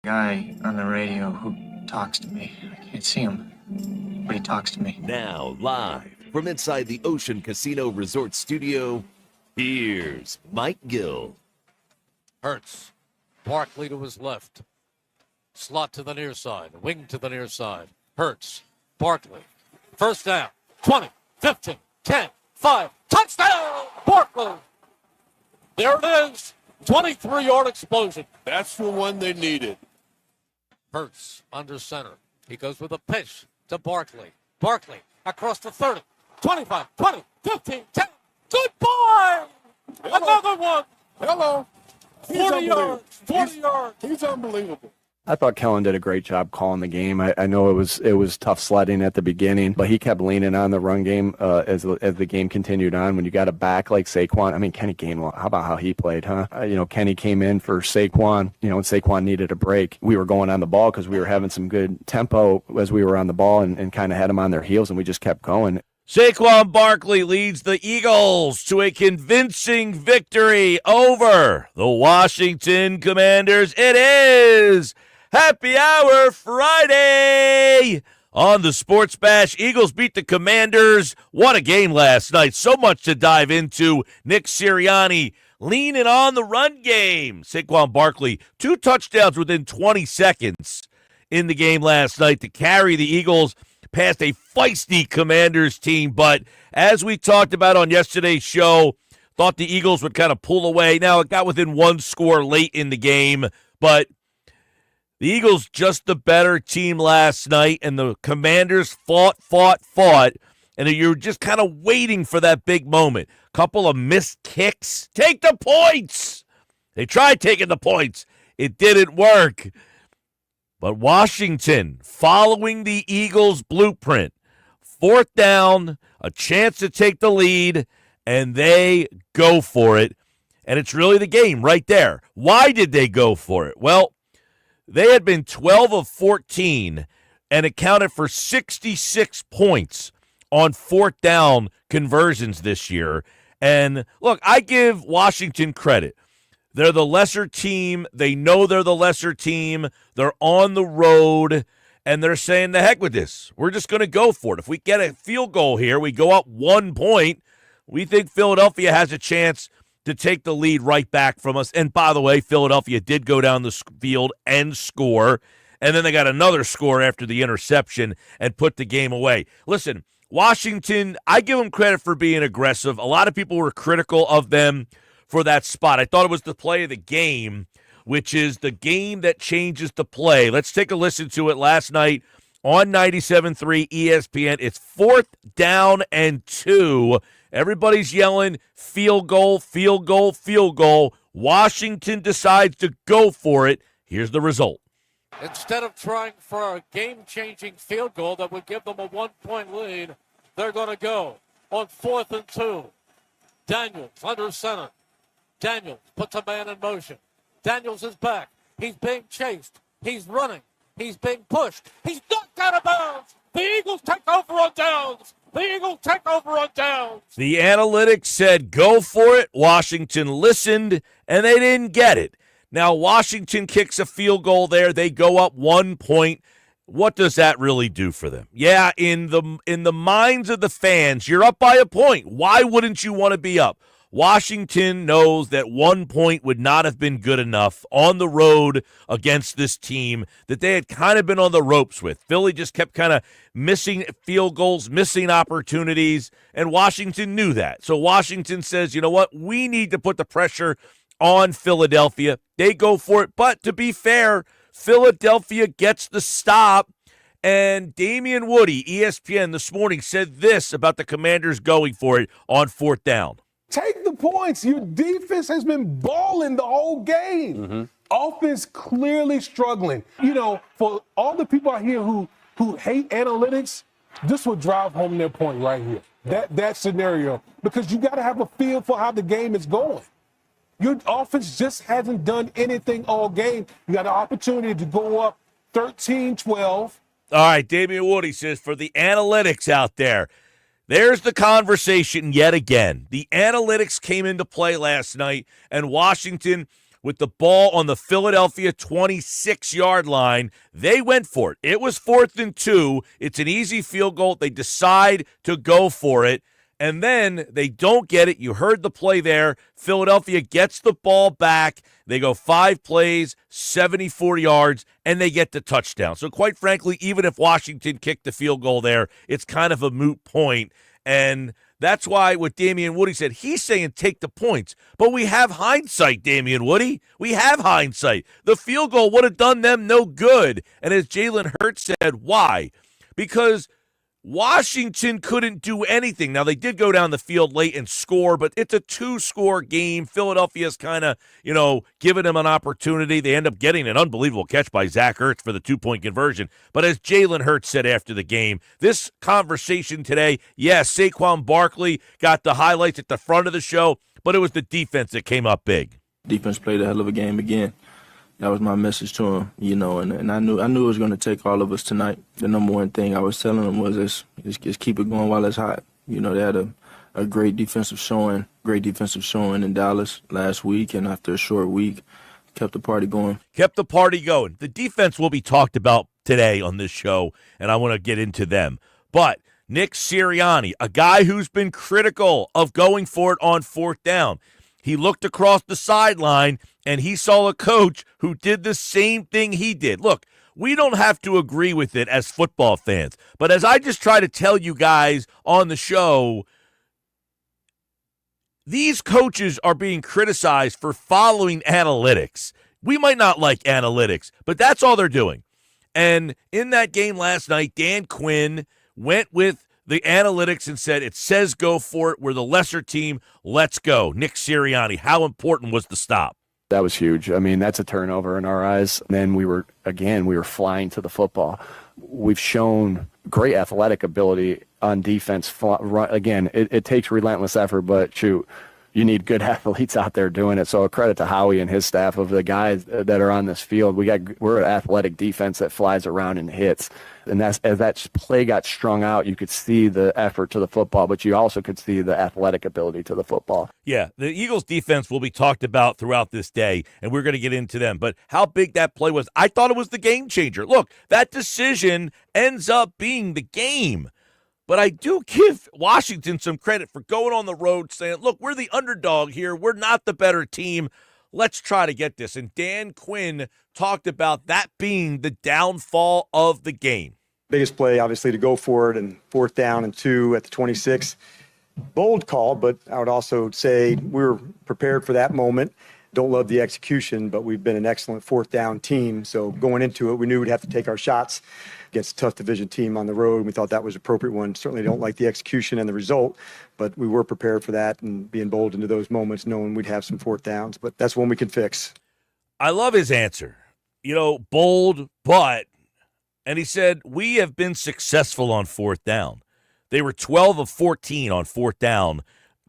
guy on the radio who talks to me. I can't see him, but he talks to me. Now, live from inside the Ocean Casino Resort Studio, here's Mike Gill. Hurts. Barkley to his left. Slot to the near side. Wing to the near side. Hurts. Barkley. First down. 20, 15, 10, 5. Touchdown! Barkley! There it is. 23-yard explosion. That's the one they needed. Hurts under center. He goes with a pitch to Barkley. Barkley across the 30, 25, 20, 15, 10. Goodbye! Another one. Hello. 40 yards. 40 yards. He's unbelievable. I thought Kellen did a great job calling the game. I know it was tough sledding at the beginning, but he kept leaning on the run game as the game continued on. When you got a back like Saquon, I mean, Kenny Gainwell, how about how he played, huh? Kenny came in for Saquon, and Saquon needed a break. We were going on the ball because we were having some good tempo as we were on the ball and kind of had them on their heels, and we just kept going. Saquon Barkley leads the Eagles to a convincing victory over the Washington Commanders. It is Happy Hour Friday on the Sports Bash. Eagles beat the Commanders. What a game last night. So much to dive into. Nick Sirianni leaning on the run game. Saquon Barkley, 2 touchdowns within 20 seconds in the game last night to carry the Eagles past a feisty Commanders team. But as we talked about on yesterday's show, thought the Eagles would kind of pull away. Now, it got within 1 score late in the game, but the Eagles just the better team last night, and the Commanders fought, and you're just kind of waiting for that big moment. Couple of missed kicks. Take the points! They tried taking the points. It didn't work. But Washington, following the Eagles' blueprint, 4th down, a chance to take the lead, and they go for it. And it's really the game right there. Why did they go for it? Well, they had been 12 of 14 and accounted for 66 points on 4th down conversions this year. And look, I give Washington credit. They're the lesser team. They know they're the lesser team. They're on the road, and they're saying, the heck with this. We're just going to go for it. If we get a field goal here, we go up 1 point, we think Philadelphia has a chance to take the lead right back from us. And by the way, Philadelphia did go down the field and score, and then they got another score after the interception and put the game away. Listen, Washington, I give them credit for being aggressive. A lot of people were critical of them for that spot. I thought it was the play of the game, which is the game that changes the play. Let's take a listen to it last night on 97.3 ESPN. It's 4th down and 2. Everybody's yelling, field goal, field goal, field goal. Washington decides to go for it. Here's the result. Instead of trying for a game-changing field goal that would give them a 1-point lead, they're going to go on 4th and 2. Daniels under center. Daniels puts a man in motion. Daniels is back. He's being chased. He's running. He's being pushed. He's knocked out of bounds. The Eagles take over on downs. The Eagles take over on downs. The analytics said go for it. Washington listened, and they didn't get it. Now, Washington kicks a field goal there. They go up 1 point. What does that really do for them? Yeah, in the minds of the fans, you're up by a point. Why wouldn't you want to be up? Washington knows that 1 point would not have been good enough on the road against this team that they had kind of been on the ropes with. Philly just kept kind of missing field goals, missing opportunities, and Washington knew that. So Washington says, you know what? We need to put the pressure on Philadelphia. They go for it, but to be fair, Philadelphia gets the stop. And Damian Woody, ESPN, this morning said this about the Commanders going for it on 4th down. Take the points. Your defense has been balling the whole game. Offense clearly struggling. For all the people out here who hate analytics, this will drive home their point right here. That scenario. Because you got to have a feel for how the game is going. Your offense just hasn't done anything all game. You got an opportunity to go up 13-12. All right, Damian Woody says, for the analytics out there, there's the conversation yet again. The analytics came into play last night, and Washington with the ball on the Philadelphia 26-yard line. They went for it. It was 4th and 2. It's an easy field goal. They decide to go for it, and then they don't get it. You heard the play there. Philadelphia gets the ball back. They go 5 plays, 74 yards, and they get the touchdown. So quite frankly, even if Washington kicked the field goal there, it's kind of a moot point. And that's why what Damian Woody said, he's saying take the points. But we have hindsight, Damian Woody. We have hindsight. The field goal would have done them no good. And as Jalen Hurts said, why? Because Washington couldn't do anything. Now, they did go down the field late and score, but it's a 2-score game. Philadelphia's kind of, giving them an opportunity. They end up getting an unbelievable catch by Zach Ertz for the 2-point conversion. But as Jalen Hurts said after the game, this conversation today, yes, Saquon Barkley got the highlights at the front of the show, but it was the defense that came up big. Defense played a hell of a game again. That was my message to him, and I knew it was going to take all of us tonight. The number one thing I was telling them was just keep it going while it's hot. They had a great defensive showing in Dallas last week, and after a short week, kept the party going. The defense will be talked about today on this show, and I want to get into them. But Nick Sirianni, a guy who's been critical of going for it on 4th down, he looked across the sideline and he saw a coach who did the same thing he did. Look, we don't have to agree with it as football fans, but as I just try to tell you guys on the show, these coaches are being criticized for following analytics. We might not like analytics, but that's all they're doing. And in that game last night, Dan Quinn went with the analytics and said, it says go for it. We're the lesser team. Let's go. Nick Sirianni, how important was the stop? That was huge. I mean, that's a turnover in our eyes. Then we were flying to the football. We've shown great athletic ability on defense. Again, it takes relentless effort, but shoot, you need good athletes out there doing it. So a credit to Howie and his staff of the guys that are on this field. We're an athletic defense that flies around and hits. And as that play got strung out, you could see the effort to the football, but you also could see the athletic ability to the football. Yeah, the Eagles' defense will be talked about throughout this day, and we're going to get into them. But how big that play was, I thought it was the game changer. Look, that decision ends up being the game. But I do give Washington some credit for going on the road saying, look, we're the underdog here. We're not the better team. Let's try to get this. And Dan Quinn talked about that being the downfall of the game. Biggest play, obviously, to go for it, and 4th down and 2 at the 26. Bold call, but I would also say we were prepared for that moment. Don't love the execution, but we've been an excellent 4th down team. So going into it, we knew we'd have to take our shots against a tough division team on the road, and we thought that was an appropriate one. Certainly don't like the execution and the result, but we were prepared for that and being bold into those moments, knowing we'd have some 4th downs. But that's one we can fix. I love his answer. Bold, but, and he said, we have been successful on 4th down. They were 12 of 14 on 4th down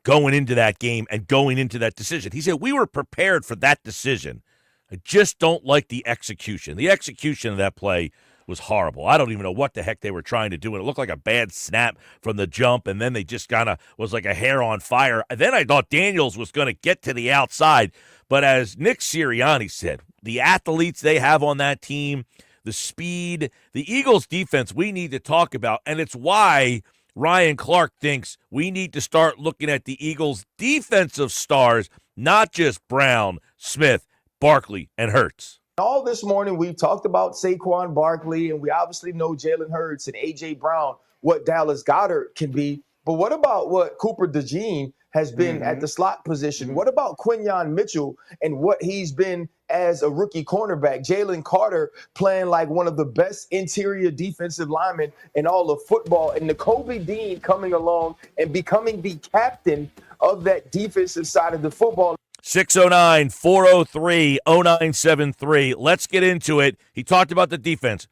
going into that game and going into that decision. He said, we were prepared for that decision. I just don't like the execution. The execution of that play was horrible. I don't even know what the heck they were trying to do, and it looked like a bad snap from the jump, and then they just kind of was like a hair on fire. And then I thought Daniels was going to get to the outside, but as Nick Sirianni said, the athletes they have on that team, the speed, the Eagles' defense we need to talk about, and it's why Ryan Clark thinks we need to start looking at the Eagles' defensive stars, not just Brown, Smith, Barkley, and Hurts. All this morning, we've talked about Saquon Barkley, and we obviously know Jalen Hurts and A.J. Brown, what Dallas Goedert can be. But what about what Cooper DeJean has been at the slot position? What about Quinyon Mitchell and what he's been as a rookie cornerback? Jalen Carter playing like one of the best interior defensive linemen in all of football. And Nakobe Dean coming along and becoming the captain of that defensive side of the football. 609-403-0973. Let's get into it. He talked about the defense.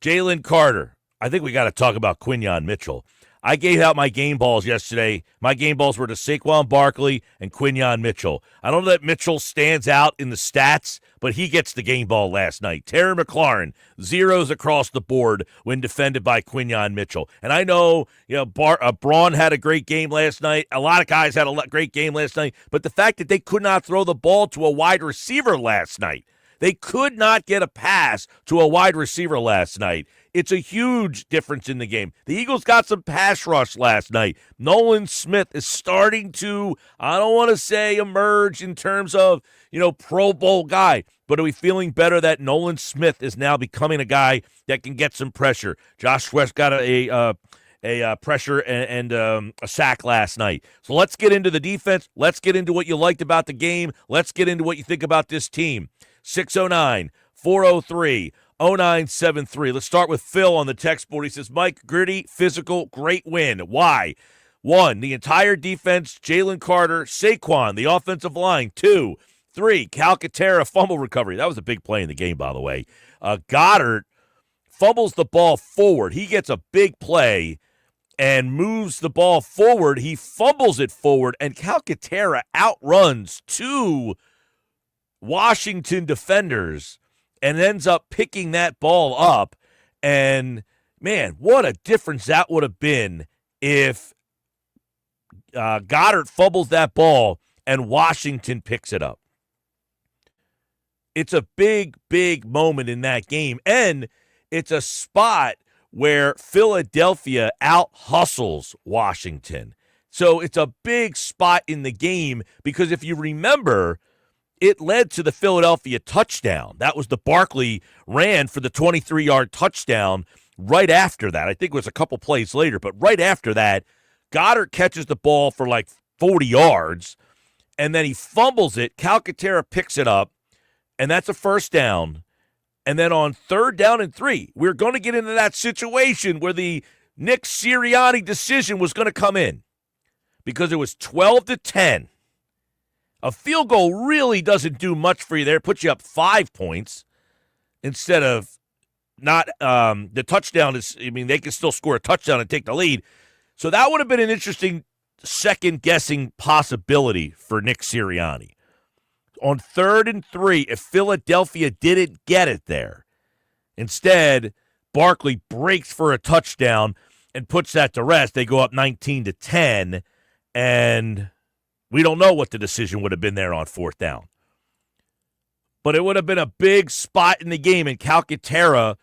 Jalen Carter. I think we got to talk about Quinyon Mitchell. I gave out my game balls yesterday. My game balls were to Saquon Barkley and Quinyon Mitchell. I don't know that Mitchell stands out in the stats, but he gets the game ball last night. Terry McLaurin, zeros across the board when defended by Quinyon Mitchell. And I know, Braun had a great game last night. A lot of guys had a great game last night. But the fact that they could not throw the ball to a wide receiver last night, they could not get a pass to a wide receiver last night. It's a huge difference in the game. The Eagles got some pass rush last night. Nolan Smith is starting to, I don't want to say emerge in terms of, Pro Bowl guy, but are we feeling better that Nolan Smith is now becoming a guy that can get some pressure? Josh West got a pressure and a sack last night. So let's get into the defense. Let's get into what you liked about the game. Let's get into what you think about this team. 609-403-0973. Let's start with Phil on the text board. He says, Mike, gritty, physical, great win. Why? 1, the entire defense, Jalen Carter, Saquon, the offensive line. 2, 3, Calcaterra fumble recovery. That was a big play in the game, by the way. Goddard fumbles the ball forward. He gets a big play and moves the ball forward. He fumbles it forward, and Calcaterra outruns 2 Washington defenders and ends up picking that ball up. And, man, what a difference that would have been if Goddard fumbles that ball and Washington picks it up. It's a big, big moment in that game. And it's a spot where Philadelphia out-hustles Washington. So it's a big spot in the game because if you remember, it led to the Philadelphia touchdown. That was the Barkley ran for the 23-yard touchdown right after that. I think it was a couple plays later, but right after that, Goddard catches the ball for like 40 yards, and then he fumbles it. Calcaterra picks it up, and that's a first down. And then on 3rd down and 3, we're going to get into that situation where the Nick Sirianni decision was going to come in because it was 12-10. A field goal really doesn't do much for you there. It puts you up 5 points instead of not the touchdown is, they can still score a touchdown and take the lead. So that would have been an interesting second-guessing possibility for Nick Sirianni. On 3rd and 3, if Philadelphia didn't get it there, instead, Barkley breaks for a touchdown and puts that to rest. They go up 19-10, and we don't know what the decision would have been there on 4th down. But it would have been a big spot in the game, and Calcaterra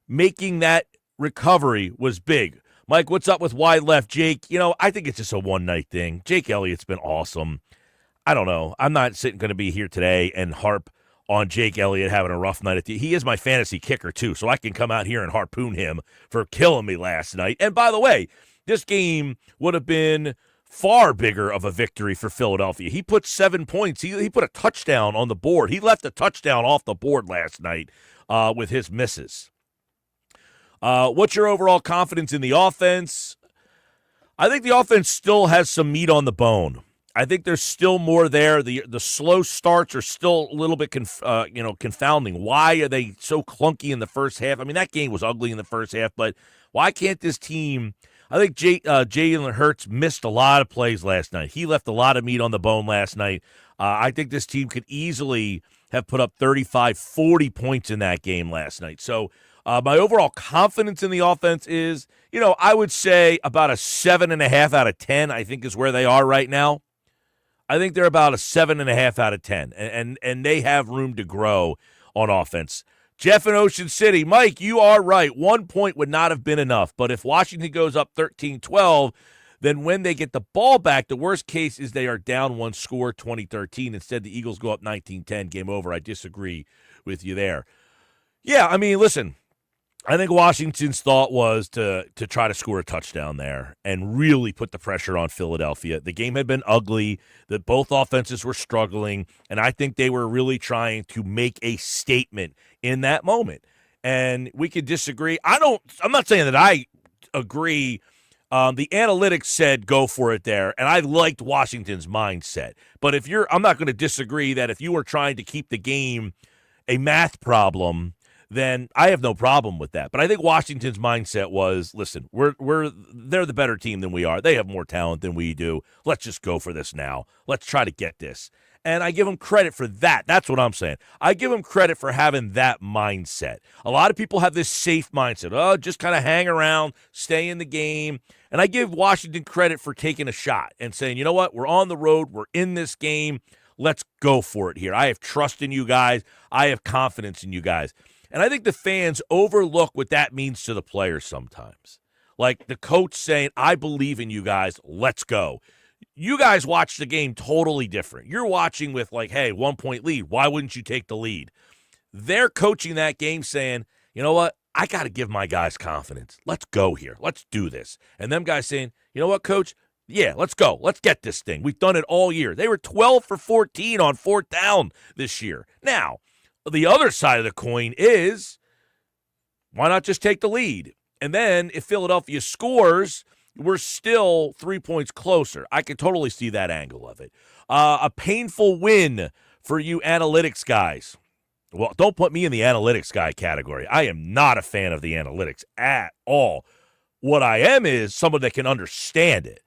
making that recovery was big. Mike, what's up with wide left? Jake, I think it's just a one-night thing. Jake Elliott's been awesome. I don't know. I'm not going to be here today and harp on Jake Elliott having a rough night. He is my fantasy kicker, too, so I can come out here and harpoon him for killing me last night. And by the way, this game would have been far bigger of a victory for Philadelphia. He put 7 points. He put a touchdown on the board. He left a touchdown off the board last night with his misses. What's your overall confidence in the offense? I think the offense still has some meat on the bone. I think there's still more there. The slow starts are still a little bit confounding. Why are they so clunky in the first half? That game was ugly in the first half, but why can't this team? I think Jalen Hurts missed a lot of plays last night. He left a lot of meat on the bone last night. I think this team could easily have put up 35, 40 points in that game last night. So my overall confidence in the offense is, I would say about a 7.5 out of 10, I think is where they are right now. I think they're about a 7.5 out of 10, and they have room to grow on offense. Jeff in Ocean City, Mike, you are right. 1 point would not have been enough, but if Washington goes up 13-12, then when they get the ball back, the worst case is they are down 1 score, 2013. Instead, the Eagles go up 19-10, game over. I disagree with you there. Yeah, listen, I think Washington's thought was to try to score a touchdown there and really put the pressure on Philadelphia. The game had been ugly, that both offenses were struggling, and I think they were really trying to make a statement in that moment. And we could disagree. I'm not saying that I agree. The analytics said go for it there, and I liked Washington's mindset. But I'm not going to disagree that if you were trying to keep the game a math problem, then I have no problem with that. But I think Washington's mindset was, listen, they're the better team than we are. They have more talent than we do. Let's just go for this now. Let's try to get this. And I give them credit for that. That's what I'm saying. I give them credit for having that mindset. A lot of people have this safe mindset. Oh, just kind of hang around, stay in the game. And I give Washington credit for taking a shot and saying, you know what, we're on the road. We're in this game. Let's go for it here. I have trust in you guys. I have confidence in you guys. And I think the fans overlook what that means to the players sometimes. Like the coach saying, I believe in you guys. Let's go. You guys watch the game totally different. You're watching with like, hey, 1-point lead. Why wouldn't you take the lead? They're coaching that game saying, you know what? I got to give my guys confidence. Let's go here. Let's do this. And them guys saying, you know what, coach? Yeah, let's go. Let's get this thing. We've done it all year. They were 12 for 14 on 4th down this year. Now, the other side of the coin is, why not just take the lead? And then if Philadelphia scores, we're still 3 points closer. I can totally see that angle of it. A painful win for you analytics guys. Well, don't put me in the analytics guy category. I am not a fan of the analytics at all. What I am is someone that can understand it.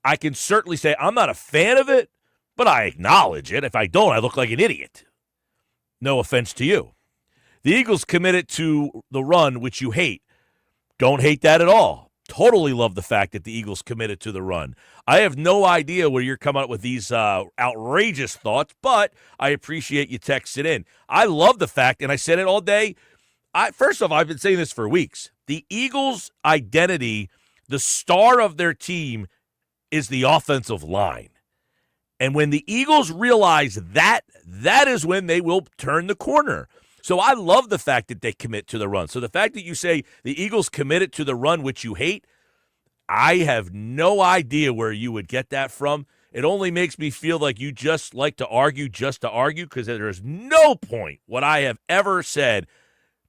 I can certainly say I'm not a fan of it, but I acknowledge it. If I don't, I look like an idiot. No offense to you. The Eagles committed to the run, which you hate. Don't hate that at all. Totally love the fact that the Eagles committed to the run. I have no idea where you're coming up with these outrageous thoughts, but I appreciate you texting in. I love the fact, and I said it all day. First off, I've been saying this for weeks. The Eagles' identity, the star of their team, is the offensive line. And when the Eagles realize that, that is when they will turn the corner. So I love the fact that they commit to the run. So the fact that you say the Eagles committed to the run, which you hate, I have no idea where you would get that from. It only makes me feel like you just like to argue just to argue, because there is no point what I have ever said,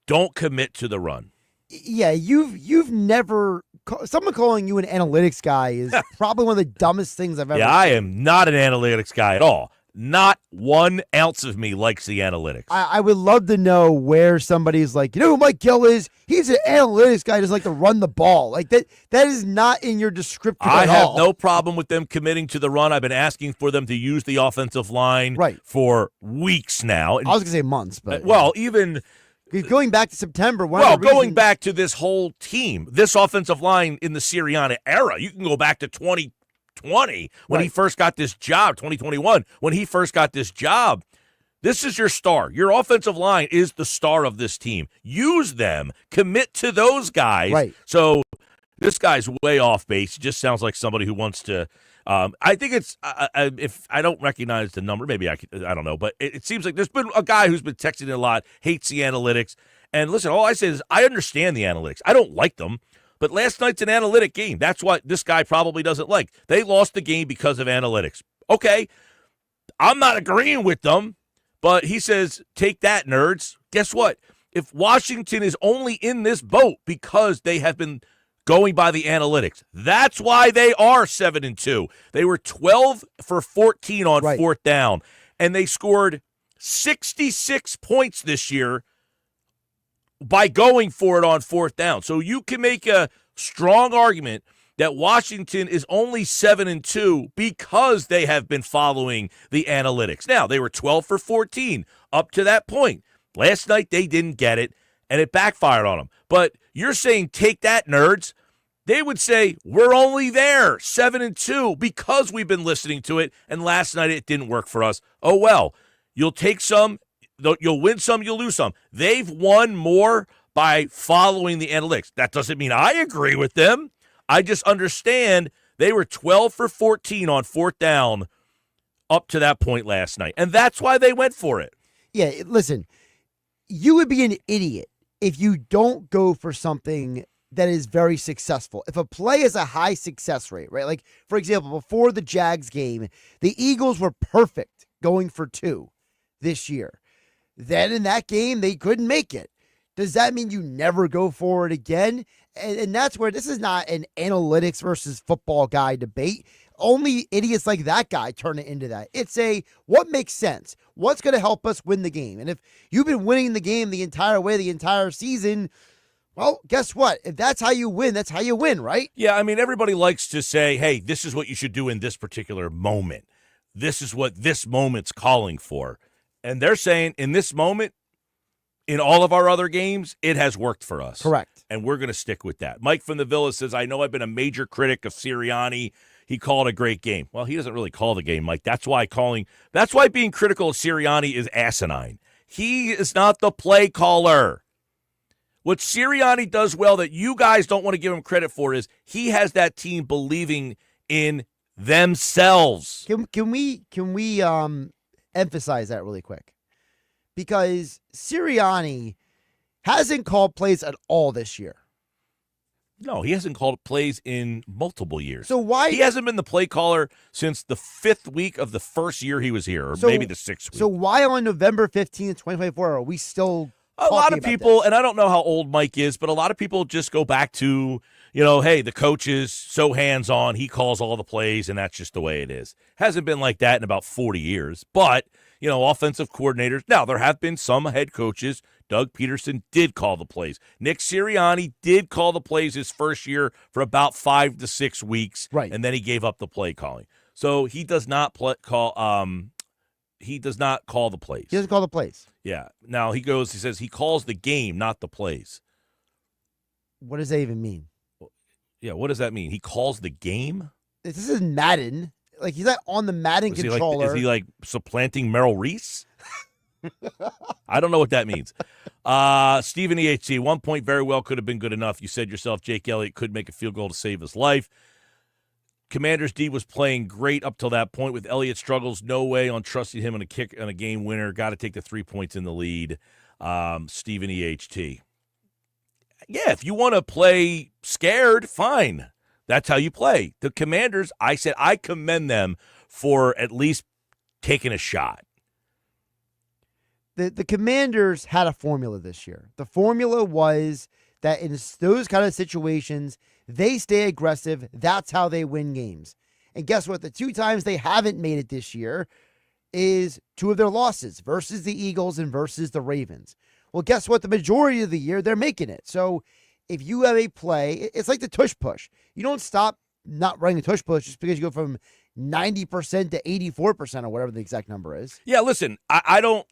don't commit to the run. Yeah, you've never someone calling you an analytics guy is probably one of the dumbest things I've ever seen. I am not an analytics guy at all. Not 1 ounce of me likes the analytics. I would love to know where somebody's like, you know who Mike Gill is? He's an analytics guy, just like to run the ball. Like that is not in your description I at have all. no problem with them committing to the run. I've been asking for them to use the offensive line for weeks now. I was going to say months, but even going back to September. Going back to this whole team, this offensive line in the Sirianni era, you can go back to 2020 when he first got this job, 2021 when he first got this job. This is your star. Your offensive line is the star of this team. Use them. Commit to those guys. Right. So this guy's way off base. He just sounds like somebody who wants to. I think it's if I don't recognize the number, maybe I don't know, but it seems like there's been a guy who's been texting a lot, hates the analytics. And listen, all I say is I understand the analytics. I don't like them. But last night's an analytic game. That's what this guy probably doesn't like. They lost the game because of analytics. Okay, I'm not agreeing with them, but he says, take that, nerds. Guess what? If Washington is only in this boat because they have been going by the analytics, that's why they are 7-2. They were 12 for 14 on 4th down, and they scored 66 points this year by going for it on 4th down. So you can make a strong argument that Washington is only 7-2 because they have been following the analytics. Now, they were 12 for 14 up to that point. Last night, they didn't get it, and it backfired on them. But you're saying, take that, nerds. They would say, we're only there, 7-2, because we've been listening to it, and last night it didn't work for us. Oh, well, you'll take some, you'll win some, you'll lose some. They've won more by following the analytics. That doesn't mean I agree with them. I just understand they were 12 for 14 on 4th down up to that point last night, and that's why they went for it. Yeah, listen, you would be an idiot if you don't go for something that is very successful. If a play has a high success rate, right? Like, for example, before the Jags game, the Eagles were perfect going for 2 this year. Then in that game, they couldn't make it. Does that mean you never go for it again? And that's where this is not an analytics versus football guy debate. only idiots like that guy turn it into that. It's what makes sense? What's going to help us win the game? And if you've been winning the game the entire way, the entire season, well, guess what? If that's how you win, that's how you win, right? Yeah, I mean, everybody likes to say, hey, this is what you should do in this particular moment. This is what this moment's calling for. And they're saying in this moment, in all of our other games, it has worked for us. Correct. And we're going to stick with that. Mike from the Villa says, I know I've been a major critic of Sirianni. He called a great game. Well, he doesn't really call the game, Mike. That's why being critical of Sirianni is asinine. He is not the play caller. What Sirianni does well that you guys don't want to give him credit for is he has that team believing in themselves. Can we emphasize that really quick? Because Sirianni hasn't called plays at all this year. No, he hasn't called plays in multiple years. So why he hasn't been the play caller since the 5th week of the first year he was here, or maybe the 6th week. So why on November 15th, 2024 are we still a lot of people, and I don't know how old Mike is, but a lot of people just go back to, hey, the coach is so hands-on, he calls all the plays, and that's just the way it is. Hasn't been like that in about 40 years. But, offensive coordinators, now there have been some head coaches. Doug Peterson did call the plays. Nick Sirianni did call the plays his first year for about 5 to 6 weeks, right? And then he gave up the play calling. So he does not call the plays. He doesn't call the plays. Yeah. Now he says he calls the game, not the plays. What does that even mean? Yeah, what does that mean? He calls the game? This isn't Madden. Like, he's not on the Madden controller. Is he like supplanting Merrill Reese? I don't know what that means. Stephen EHC, 1 point very well could have been good enough. You said yourself Jake Elliott could make a field goal to save his life. Commanders D was playing great up till that point. With Elliott struggles, no way on trusting him on a kick on a game winner. Got to take the 3 points in the lead. Stephen EHT. Yeah, if you want to play scared, fine. That's how you play. The Commanders, I said I commend them for at least taking a shot. The Commanders had a formula this year. The formula was that in those kind of situations, they stay aggressive. That's how they win games. And guess what? The 2 times they haven't made it this year is 2 of their losses versus the Eagles and versus the Ravens. Well, guess what? The majority of the year, they're making it. So if you have a play, it's like the tush push. You don't stop not running the tush push just because you go from 90% to 84% or whatever the exact number is. Yeah, listen, I don't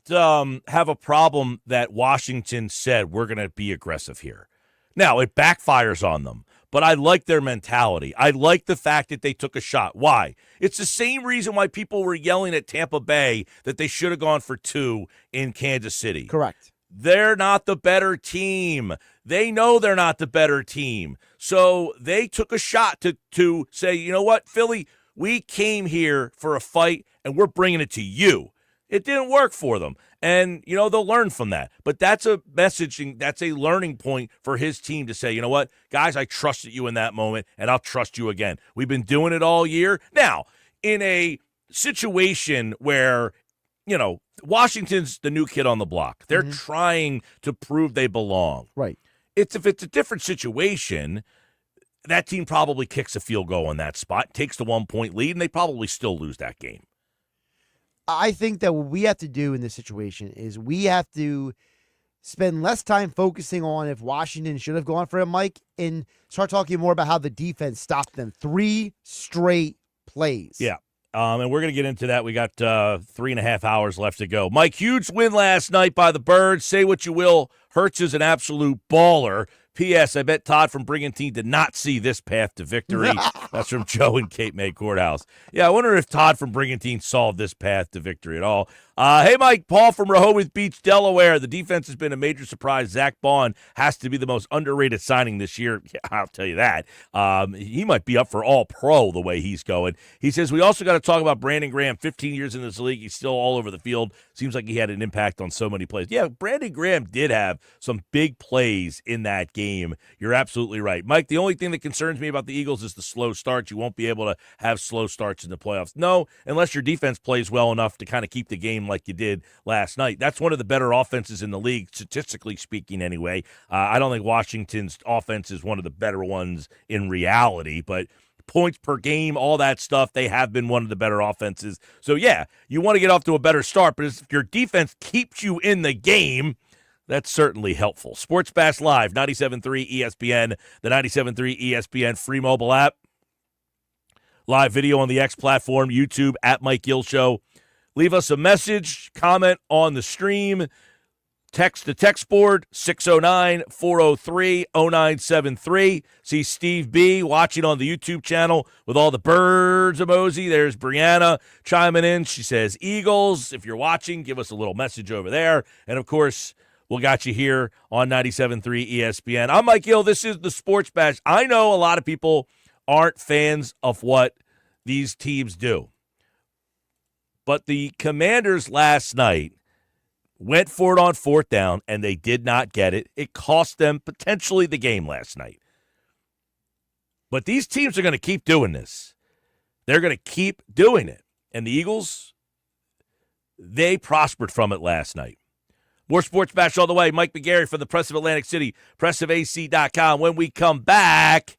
have a problem that Washington said we're going to be aggressive here. Now, it backfires on them, but I like their mentality. I like the fact that they took a shot. Why? It's the same reason why people were yelling at Tampa Bay that they should have gone for 2 in Kansas City. Correct. They're not the better team. They know they're not the better team. So they took a shot to say, you know what, Philly, we came here for a fight, and we're bringing it to you. It didn't work for them. And, they'll learn from that. But that's a messaging, that's a learning point for his team to say, you know what, guys, I trusted you in that moment, and I'll trust you again. We've been doing it all year. Now, in a situation where, Washington's the new kid on the block. They're trying to prove they belong. Right. If it's a different situation, that team probably kicks a field goal on that spot, takes the 1 point lead, and they probably still lose that game. I think that what we have to do in this situation is we have to spend less time focusing on if Washington should have gone for it, Mike, and start talking more about how the defense stopped them. 3 straight plays. Yeah. And we're going to get into that. We got 3.5 hours left to go. Mike, huge win last night by the Birds. Say what you will. Hurts is an absolute baller. P.S. I bet Todd from Brigantine did not see this path to victory. That's from Joe in Cape May Courthouse. Yeah, I wonder if Todd from Brigantine saw this path to victory at all. Hey, Mike, Paul from Rehoboth Beach, Delaware. The defense has been a major surprise. Zach Bond has to be the most underrated signing this year. Yeah, I'll tell you that. He might be up for all-pro the way he's going. He says, we also got to talk about Brandon Graham. 15 years in this league. He's still all over the field. Seems like he had an impact on so many plays. Yeah, Brandon Graham did have some big plays in that game. You're absolutely right. Mike, the only thing that concerns me about the Eagles is the slow starts. You won't be able to have slow starts in the playoffs. No, unless your defense plays well enough to kind of keep the game like you did last night. That's one of the better offenses in the league, statistically speaking anyway. I don't think Washington's offense is one of the better ones in reality, but points per game, all that stuff. They have been one of the better offenses. So, yeah, you want to get off to a better start, but if your defense keeps you in the game, that's certainly helpful. Sports Bash Live, 97.3 ESPN, the 97.3 ESPN free mobile app. Live video on the X platform, YouTube, at Mike Gill Show. Leave us a message, comment on the stream. Text the text board, 609-403-0973. See Steve B. watching on the YouTube channel with all the birds emoji. There's Brianna chiming in. She says, Eagles. If you're watching, give us a little message over there. And, of course, we got you here on 97.3 ESPN. I'm Mike Gill. This is the Sports Bash. I know a lot of people aren't fans of what these teams do. But the Commanders last night went for it on fourth down, and they did not get it. It cost them potentially the game last night. But these teams are going to keep doing this. They're going to keep doing it. And the Eagles, they prospered from it last night. More Sports Bash all the way. Mike McGarry from the Press of Atlantic City, pressofac.com. When we come back,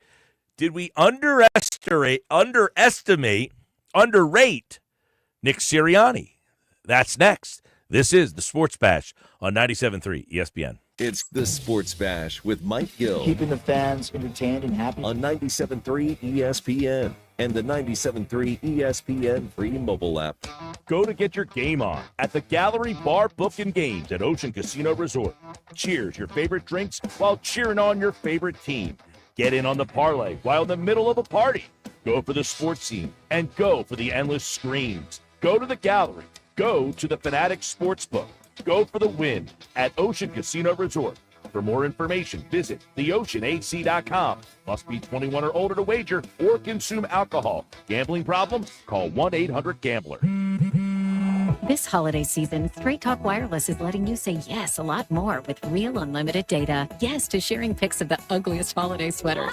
did we underrate Nick Sirianni? That's next. This is the Sports Bash on 97.3 ESPN. It's the Sports Bash with Mike Gill. Keeping the fans entertained and happy. On 97.3 ESPN and the 97.3 ESPN free mobile app. Go to get your game on at the Gallery Bar Book and Games at Ocean Casino Resort. Cheers your favorite drinks while cheering on your favorite team. Get in on the parlay while in the middle of a party. Go for the sports scene and go for the endless screams. Go to the Gallery. Go to the Fanatic Sportsbook. Go for the win at Ocean Casino Resort. For more information, visit theoceanac.com. Must be 21 or older to wager or consume alcohol. Gambling problem? Call 1-800-GAMBLER. This holiday season, Straight Talk Wireless is letting you say yes a lot more with real unlimited data. Yes to sharing pics of the ugliest holiday sweaters.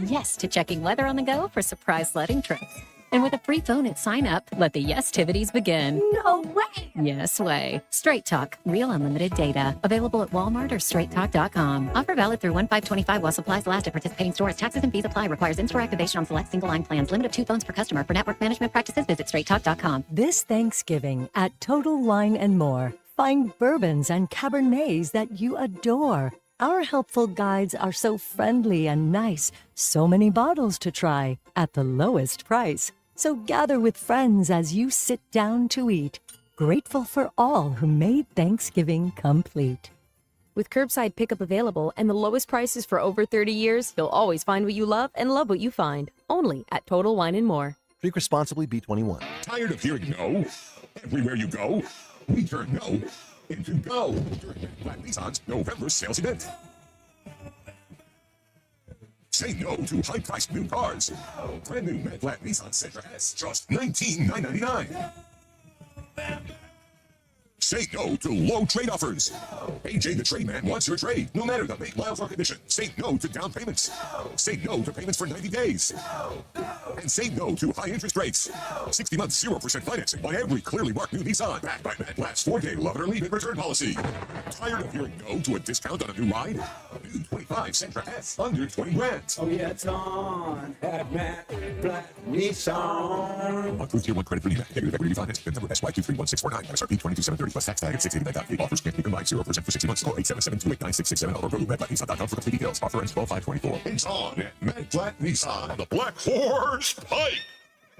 Yes to checking weather on the go for surprise sledding trips. And with a free phone at sign up, let the yes-tivities begin. No way! Yes way. Straight Talk, real unlimited data. Available at Walmart or straighttalk.com. Offer valid through 1/5/25 while supplies last at participating stores. Taxes and fees apply. Requires in-store activation on select single-line plans. Limit of 2 phones per customer. For network management practices, visit straighttalk.com. This Thanksgiving at Total Wine & More, find bourbons and Cabernets that you adore. Our helpful guides are so friendly and nice. So many bottles to try at the lowest price. So gather with friends as you sit down to eat. Grateful for all who made Thanksgiving complete. With curbside pickup available and the lowest prices for over 30 years, you'll always find what you love and love what you find. Only at Total Wine & More. Drink responsibly, B21. Tired of hearing no? Everywhere you go, we turn no into go during Black Nissan's November sales event. Say no to high-priced new cars. Brand new matte black Nissan Sentra S, just $19,999. Say no to low trade offers. AJ the Trade Man wants your trade, no matter the make, miles, or condition. Say no to down payments. Say no to payments for 90 days. And say no to high interest rates. 60 months, 0% financing on every clearly marked new Nissan. Backed by Matt Black's 4-day love it or leave it return policy. Tired of hearing no to a discount on a new ride? New 25 Sentra S, under 20 grand. Oh yeah, it's on at Matt Black Nissan. Approved Tier 1 credit for Matt. Negative equity refinance. Number SY231649. MSRP 22,730 plus tax tag at 689.50. Offers can't be combined 0% for 60 months. Call 877-289-6667 or go to MattBlackNissan.com for complete details. Offer ends 12/5/24. It's on at Matt Black Nissan on the Black Horse Pike.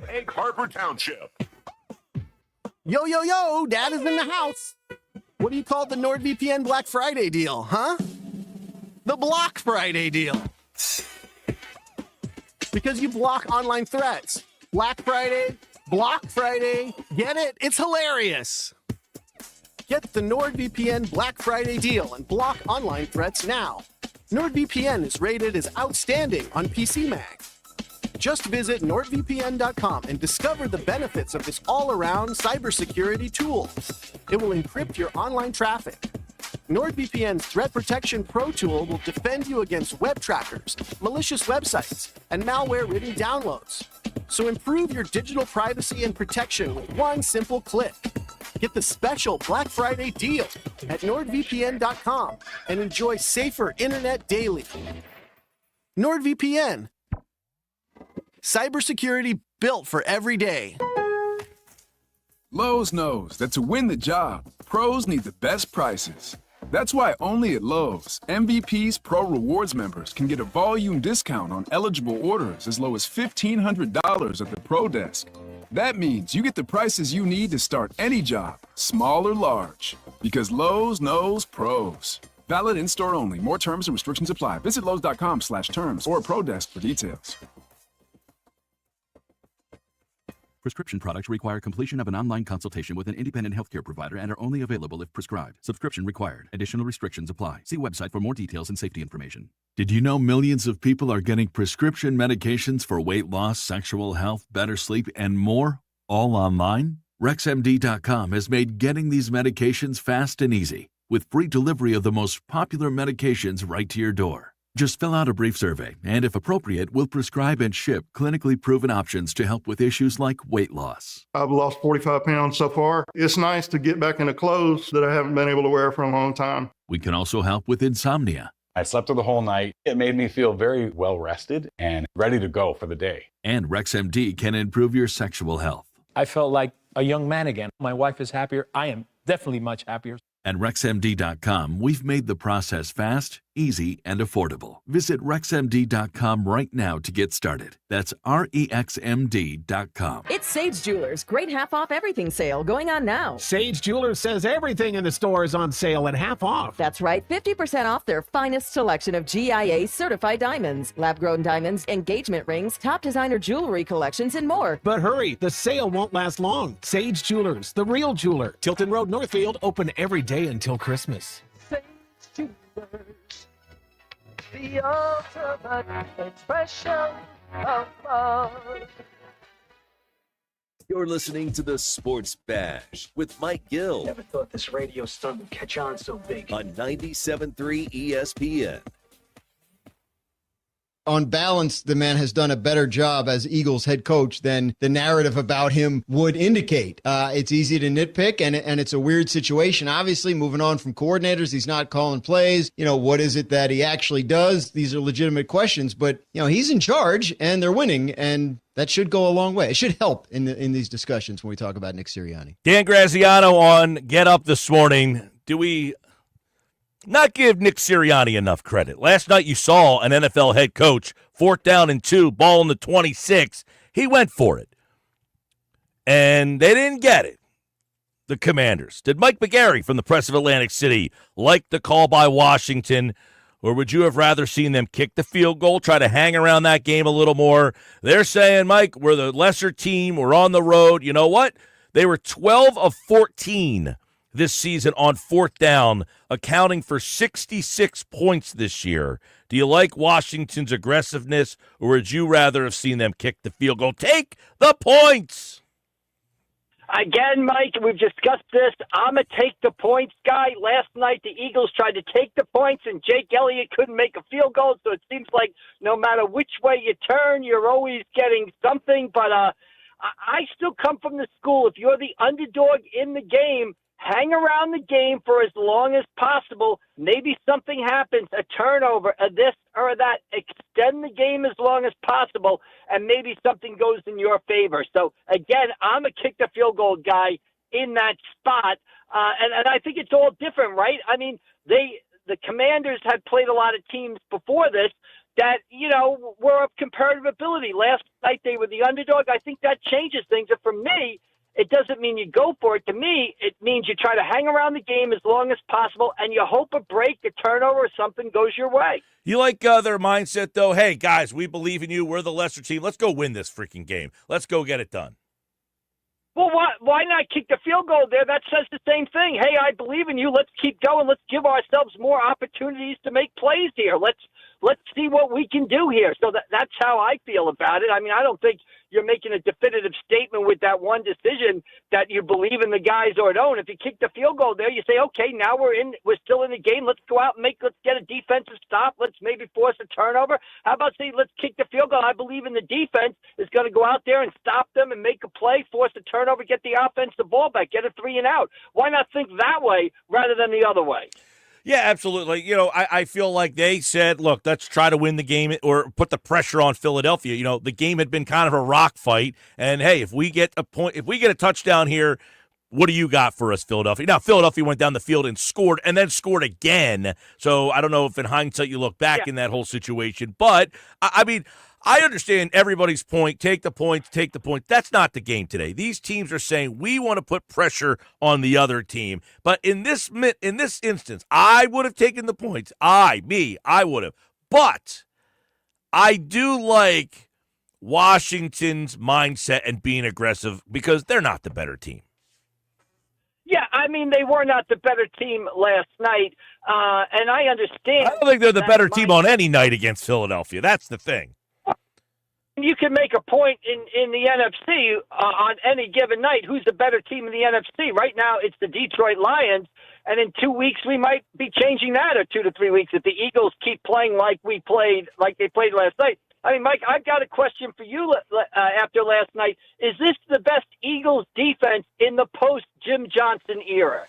Egg Harbor Township. Yo, yo, yo, Dad is in the house. What do you call the NordVPN Black Friday deal, huh? The Block Friday deal. Because you block online threats. Black Friday, Block Friday. Get it? It's hilarious. Get the NordVPN Black Friday deal and block online threats now. NordVPN is rated as outstanding on PC Mag. Just visit nordvpn.com and discover the benefits of this all-around cybersecurity tool. It will encrypt your online traffic. NordVPN's Threat Protection Pro tool will defend you against web trackers, malicious websites, and malware-ridden downloads. So improve your digital privacy and protection with one simple click. Get the special Black Friday deal at nordvpn.com and enjoy safer internet daily. NordVPN. Cybersecurity built for every day. Lowe's knows that to win the job, pros need the best prices. That's why only at Lowe's, MVP's Pro Rewards members can get a volume discount on eligible orders as low as $1,500 at the Pro Desk. That means you get the prices you need to start any job, small or large. Because Lowe's knows pros. Valid in-store only. More terms and restrictions apply. Visit Lowe's.com/terms or Pro Desk for details. Prescription products require completion of an online consultation with an independent healthcare provider and are only available if prescribed. Subscription required. Additional restrictions apply. See website for more details and safety information. Did you know millions of people are getting prescription medications for weight loss, sexual health, better sleep, and more, all online? RexMD.com has made getting these medications fast and easy, with free delivery of the most popular medications right to your door. Just fill out a brief survey, and if appropriate, we'll prescribe and ship clinically proven options to help with issues like weight loss. I've lost 45 pounds so far. It's nice to get back into clothes that I haven't been able to wear for a long time. We can also help with insomnia. I slept through the whole night. It made me feel very well rested and ready to go for the day. And RexMD can improve your sexual health. I felt like a young man again. My wife is happier. I am definitely much happier. At RexMD.com, we've made the process fast, easy, and affordable. Visit RexMD.com right now to get started. That's REXMD.com. It's Sage Jewelers' great half-off everything sale going on now. Sage Jewelers says everything in the store is on sale at half off. That's right, 50% off their finest selection of GIA certified diamonds, lab-grown diamonds, engagement rings, top designer jewelry collections, and more. But hurry, the sale won't last long. Sage Jewelers, the real jeweler. Tilton Road, Northfield, open every day until Christmas. Sage Jewelers, the ultimate expression of love. You're listening to the Sports Bash with Mike Gill. Never thought this radio stunt would catch on so big. On 97.3 ESPN. On balance, the man has done a better job as Eagles head coach than the narrative about him would indicate. It's easy to nitpick, and it's a weird situation. Obviously, moving on from coordinators, he's not calling plays. You know, what is it that he actually does? These are legitimate questions, but, you know, he's in charge, and they're winning, and that should go a long way. It should help in these discussions when we talk about Nick Sirianni. Dan Graziano on Get Up this morning. Do we not give Nick Sirianni enough credit? Last night you saw an NFL head coach, 4th down and 2, ball in the 26. He went for it. And they didn't get it. The Commanders. Did Mike McGarry from the Press of Atlantic City like the call by Washington, or would you have rather seen them kick the field goal, try to hang around that game a little more? They're saying, Mike, we're the lesser team. We're on the road. You know what? They were 12 of 14 this season on 4th down, accounting for 66 points this year. Do you like Washington's aggressiveness, or would you rather have seen them kick the field goal? Take the points! Again, Mike, we've discussed this. I'm a take-the-points guy. Last night, the Eagles tried to take the points, and Jake Elliott couldn't make a field goal, so it seems like no matter which way you turn, you're always getting something. But I still come from the school. If you're the underdog in the game, hang around the game for as long as possible. Maybe something happens, a turnover, a this or that. Extend the game as long as possible, and maybe something goes in your favor. So, again, I'm a kick the field goal guy in that spot, and I think it's all different, right? I mean, the Commanders had played a lot of teams before this that, you know, were of comparative ability. Last night they were the underdog. I think that changes things. And for me, it doesn't mean you go for it. To me, it means you try to hang around the game as long as possible, and you hope a break, a turnover, or something goes your way. You like their mindset, though? Hey, guys, we believe in you. We're the lesser team. Let's go win this freaking game. Let's go get it done. Well, why not kick the field goal there? That says the same thing. Hey, I believe in you. Let's keep going. Let's give ourselves more opportunities to make plays here. Let's see what we can do here. So that's how I feel about it. I mean, I don't think you're making a definitive statement with that one decision that you believe in the guys or don't. If you kick the field goal there, you say, okay, now we're still in the game. Let's go out and let's get a defensive stop. Let's maybe force a turnover. How about say, let's kick the field goal? I believe in the defense is going to go out there and stop them and make a play, force a turnover, get the offense the ball back, get a 3 and out. Why not think that way rather than the other way? Yeah, absolutely. I feel like they said, look, let's try to win the game or put the pressure on Philadelphia. The game had been kind of a rock fight. And, hey, if we get a touchdown here, what do you got for us, Philadelphia? Now, Philadelphia went down the field and scored again. So I don't know if in hindsight you look back in that whole situation. But, I mean, I understand everybody's point. Take the points. That's not the game today. These teams are saying we want to put pressure on the other team. But in this instance, I would have taken the points. I would have. But I do like Washington's mindset and being aggressive because they're not the better team. Yeah, I mean, they were not the better team last night, and I understand. I don't think they're the better team on any night against Philadelphia. That's the thing. You can make a point in the NFC on any given night. Who's the better team in the NFC? Right now, it's the Detroit Lions, and in 2 weeks, we might be changing that, or 2 to 3 weeks, if the Eagles keep playing like they played last night. I mean, Mike, I've got a question for you after last night. Is this the best Eagles defense in the post-Jim Johnson era?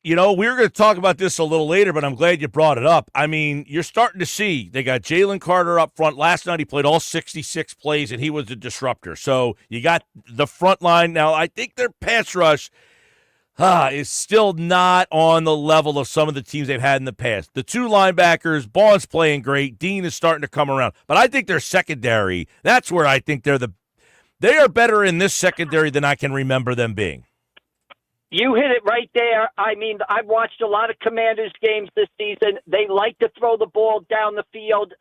We were going to talk about this a little later, but I'm glad you brought it up. I mean, you're starting to see they got Jalen Carter up front. Last night he played all 66 plays, and he was a disruptor. So you got the front line. Now, I think their pass rush is still not on the level of some of the teams they've had in the past. The two linebackers, Bond's playing great. Dean is starting to come around. But I think their secondary, that's where I think they are better in this secondary than I can remember them being. You hit it right there. I mean, I've watched a lot of Commanders games this season. They like to throw the ball down the field.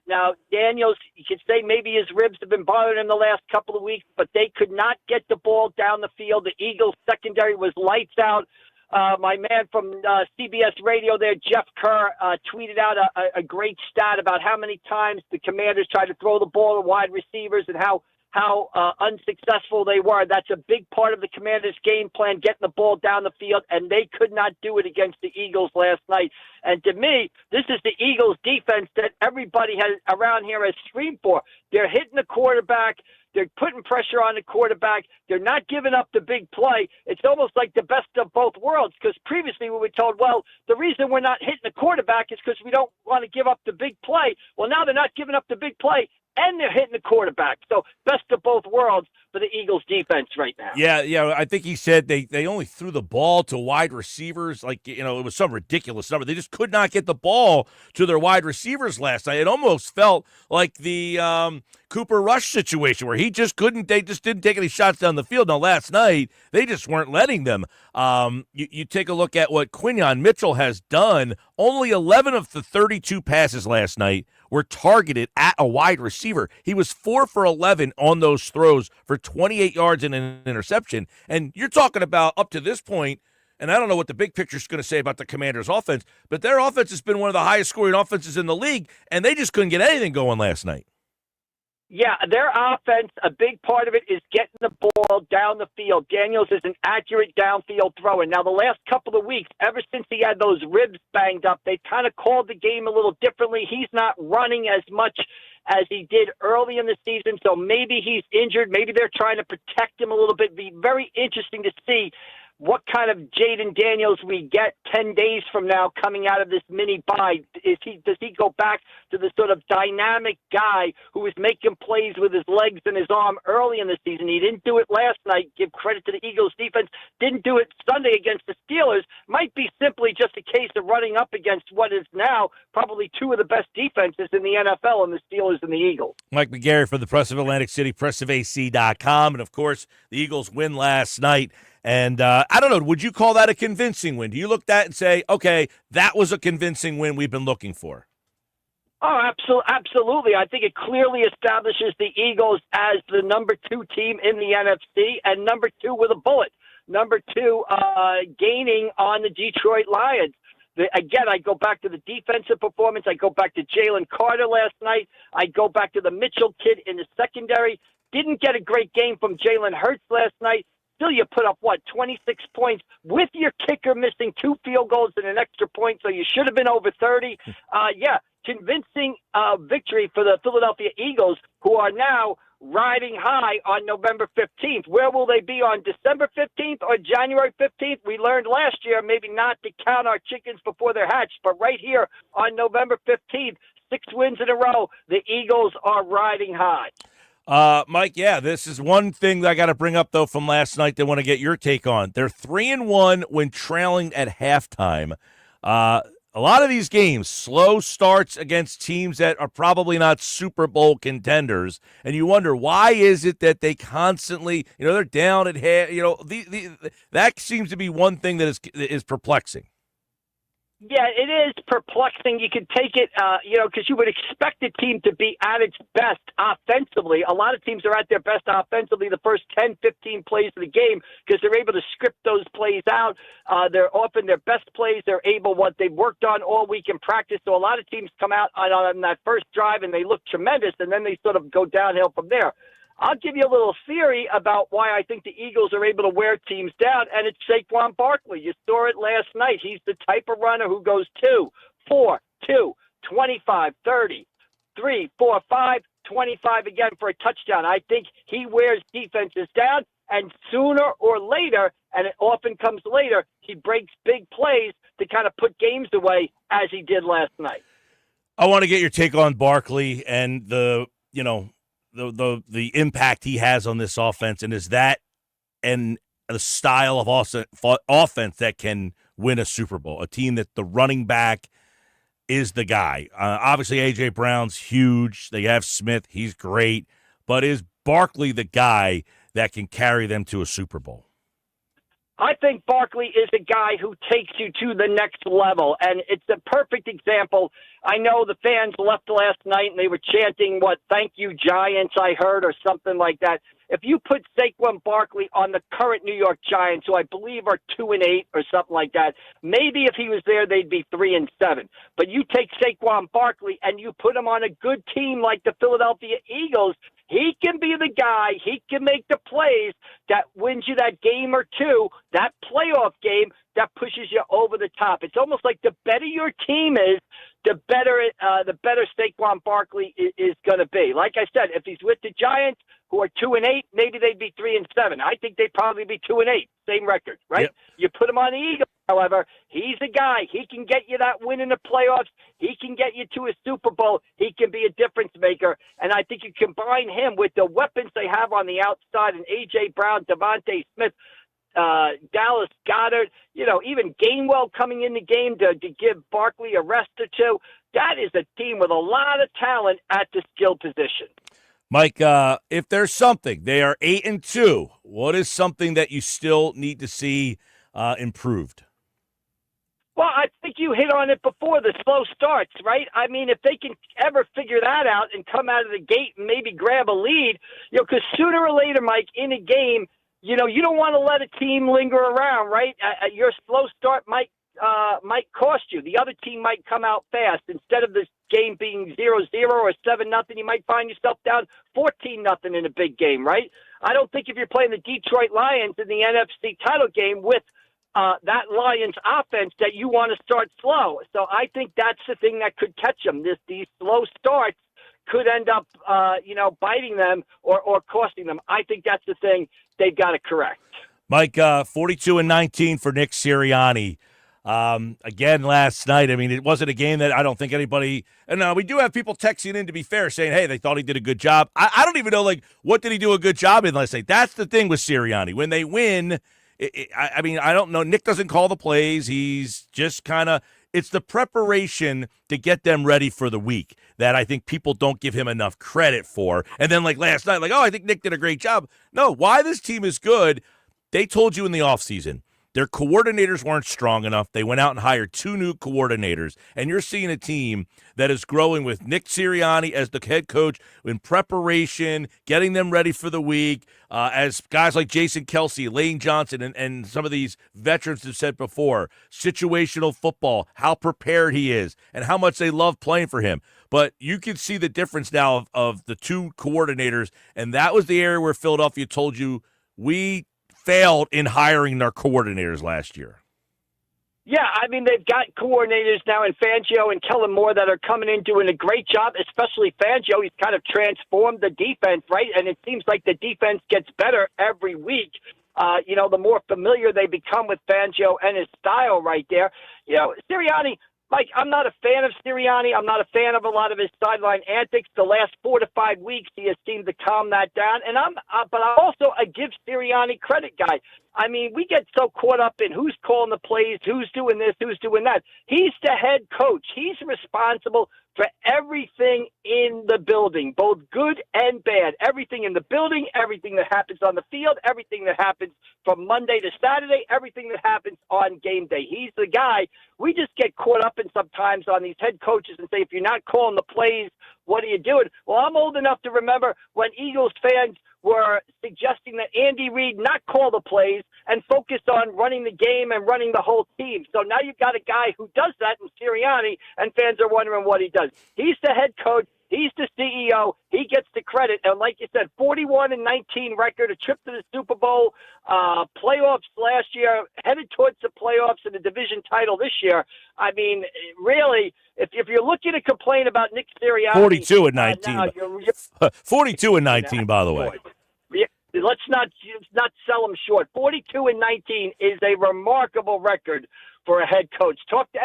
Now, Daniels, you could say maybe his ribs have been bothering him the last couple of weeks, but they could not get the ball down the field. The Eagles secondary was lights out. My man from CBS Radio there, Jeff Kerr, tweeted out a great stat about how many times the Commanders tried to throw the ball to wide receivers and how unsuccessful they were. That's a big part of the Commanders' game plan, getting the ball down the field, and they could not do it against the Eagles last night. And to me, this is the Eagles' defense that everybody around here has screamed for. They're hitting the quarterback. They're putting pressure on the quarterback. They're not giving up the big play. It's almost like the best of both worlds, because previously we were told, well, the reason we're not hitting the quarterback is because we don't want to give up the big play. Well, now they're not giving up the big play, and they're hitting the quarterback. So best of both worlds for the Eagles defense right now. Yeah. I think he said they only threw the ball to wide receivers. It was some ridiculous number. They just could not get the ball to their wide receivers last night. It almost felt like the Cooper Rush situation where they just didn't take any shots down the field. Now, last night, they just weren't letting them. You take a look at what Quinyon Mitchell has done. Only 11 of the 32 passes last night were targeted at a wide receiver. He was 4 for 11 on those throws for 28 yards and an interception. And you're talking about up to this point, and I don't know what the big picture is going to say about the Commanders' offense, but their offense has been one of the highest scoring offenses in the league, and they just couldn't get anything going last night. Yeah, their offense, a big part of it is getting the ball down the field. Daniels is an accurate downfield thrower. Now, the last couple of weeks, ever since he had those ribs banged up, they kind of called the game a little differently. He's not running as much as he did early in the season, so maybe he's injured. Maybe they're trying to protect him a little bit. It'd be very interesting to see what kind of Jaden Daniels we get 10 days from now coming out of this mini bye. Does he go back to the sort of dynamic guy who was making plays with his legs and his arm early in the season? He didn't do it last night. Give credit to the Eagles defense. Didn't do it Sunday against the Steelers. Might be simply just a case of running up against what is now probably two of the best defenses in the NFL, and the Steelers and the Eagles. Mike McGarry for the Press of Atlantic City, pressofac.com. And, of course, the Eagles win last night. And I don't know, would you call that a convincing win? Do you look at that and say, okay, that was a convincing win we've been looking for? Oh, absolutely. I think it clearly establishes the Eagles as the number 2 team in the NFC and number 2 with a bullet. Number 2 gaining on the Detroit Lions. Again, I go back to the defensive performance. I go back to Jalen Carter last night. I go back to the Mitchell kid in the secondary. Didn't get a great game from Jalen Hurts last night. Still, you put up, 26 points with your kicker missing 2 field goals and an extra point, so you should have been over 30. Convincing victory for the Philadelphia Eagles, who are now riding high on November 15th. Where will they be on December 15th or January 15th? We learned last year maybe not to count our chickens before they're hatched, but right here on November 15th, 6 wins in a row, the Eagles are riding high. Mike, yeah, this is one thing that I got to bring up, though, from last night that I want to get your take on. They're 3-1 when trailing at halftime. A lot of these games, slow starts against teams that are probably not Super Bowl contenders, and you wonder, why is it that they constantly, they're down at half, that seems to be one thing that is perplexing. Yeah, it is perplexing. You could take it, because you would expect a team to be at its best offensively. A lot of teams are at their best offensively the first 10, 15 plays of the game because they're able to script those plays out. They're often their best plays. They're able what they've worked on all week in practice. So a lot of teams come out on that first drive and they look tremendous, and then they sort of go downhill from there. I'll give you a little theory about why I think the Eagles are able to wear teams down, and it's Saquon Barkley. You saw it last night. He's the type of runner who goes 2, 4, 2, 25, 30, 3, 4, 5, 25 again for a touchdown. I think he wears defenses down, and sooner or later, and it often comes later, he breaks big plays to kind of put games away as he did last night. I want to get your take on Barkley and the impact he has on this offense, and is that and the style of offense that can win a Super Bowl, a team that the running back is the guy. Obviously, A.J. Brown's huge. They have Smith. He's great. But is Barkley the guy that can carry them to a Super Bowl? I think Barkley is a guy who takes you to the next level, and it's a perfect example. I know the fans left last night, and they were chanting, thank you, Giants, I heard, or something like that. If you put Saquon Barkley on the current New York Giants, who I believe are 2-8 or something like that, maybe if he was there, they'd be 3-7. But you take Saquon Barkley and you put him on a good team like the Philadelphia Eagles, he can be the guy, he can make the plays that wins you that game or two, that playoff game that pushes you over the top. It's almost like the better your team is, the better Saquon Barkley is going to be. Like I said, if he's with the Giants, who are 2-8, maybe they'd be 3-7. I think they'd probably be 2-8, same record, right? Yep. You put him on the Eagles, however, he's a guy. He can get you that win in the playoffs. He can get you to a Super Bowl. He can be a difference maker. And I think you combine him with the weapons they have on the outside, and A.J. Brown, Devontae Smith, Dallas Goedert, even Gainwell coming in the game to give Barkley a rest or two. That is a team with a lot of talent at the skill position. Mike, if there's something, they are 8-2. What is something that you still need to see improved? Well, I think you hit on it before, the slow starts, right? I mean, if they can ever figure that out and come out of the gate and maybe grab a lead, because sooner or later, Mike, in a game, you don't want to let a team linger around, right? Your slow start might cost you. The other team might come out fast. Instead of this game being 0-0 or 7-0, you might find yourself down 14-0 in a big game, right? I don't think if you're playing the Detroit Lions in the NFC title game with that Lions offense that you want to start slow. So I think that's the thing that could catch them. These slow starts could end up, biting them or costing them. I think that's the thing they've got to correct. Mike, 42-19 for Nick Sirianni. Again, last night, I mean, it wasn't a game that I don't think anybody – and we do have people texting in, to be fair, saying, hey, they thought he did a good job. I don't even know, what did he do a good job in last night? That's the thing with Sirianni. When they win, I don't know. Nick doesn't call the plays. He's just kind of – it's the preparation to get them ready for the week that I think people don't give him enough credit for. And then, last night, I think Nick did a great job. No, why this team is good, they told you in the offseason. Their coordinators weren't strong enough. They went out and hired 2 new coordinators. And you're seeing a team that is growing with Nick Sirianni as the head coach in preparation, getting them ready for the week, as guys like Jason Kelsey, Lane Johnson, and some of these veterans have said before, situational football, how prepared he is, and how much they love playing for him. But you can see the difference now of the 2 coordinators, and that was the area where Philadelphia told you we failed in hiring their coordinators last year. Yeah, I mean, they've got coordinators now in Fangio and Kellen Moore that are coming in doing a great job, especially Fangio. He's kind of transformed the defense, right? And it seems like the defense gets better every week. The more familiar they become with Fangio and his style right there. Sirianni, Mike, I'm not a fan of Sirianni. I'm not a fan of a lot of his sideline antics. The last 4 to 5 weeks, he has seemed to calm that down. And but I also give Sirianni credit, guy. I mean, we get so caught up in who's calling the plays, who's doing this, who's doing that. He's the head coach. He's responsible for everything in the building, both good and bad. Everything in the building, everything that happens on the field, everything that happens from Monday to Saturday, everything that happens on game day. He's the guy. We just get caught up in sometimes on these head coaches and say, if you're not calling the plays, what are you doing? Well, I'm old enough to remember when Eagles fans were suggesting that Andy Reid not call the plays and focus on running the game and running the whole team. So now you've got a guy who does that in Sirianni, and fans are wondering what he does. He's the head coach. He's the CEO. He gets the credit. And like you said, 41-19 record, a trip to the Super Bowl, playoffs last year, headed towards the playoffs and the division title this year. I mean, really, if you're looking to complain about Nick Sirianni, 42-19. 42-19, by the way. Let's not sell him short. 42-19 is a remarkable record for a head coach. Talk to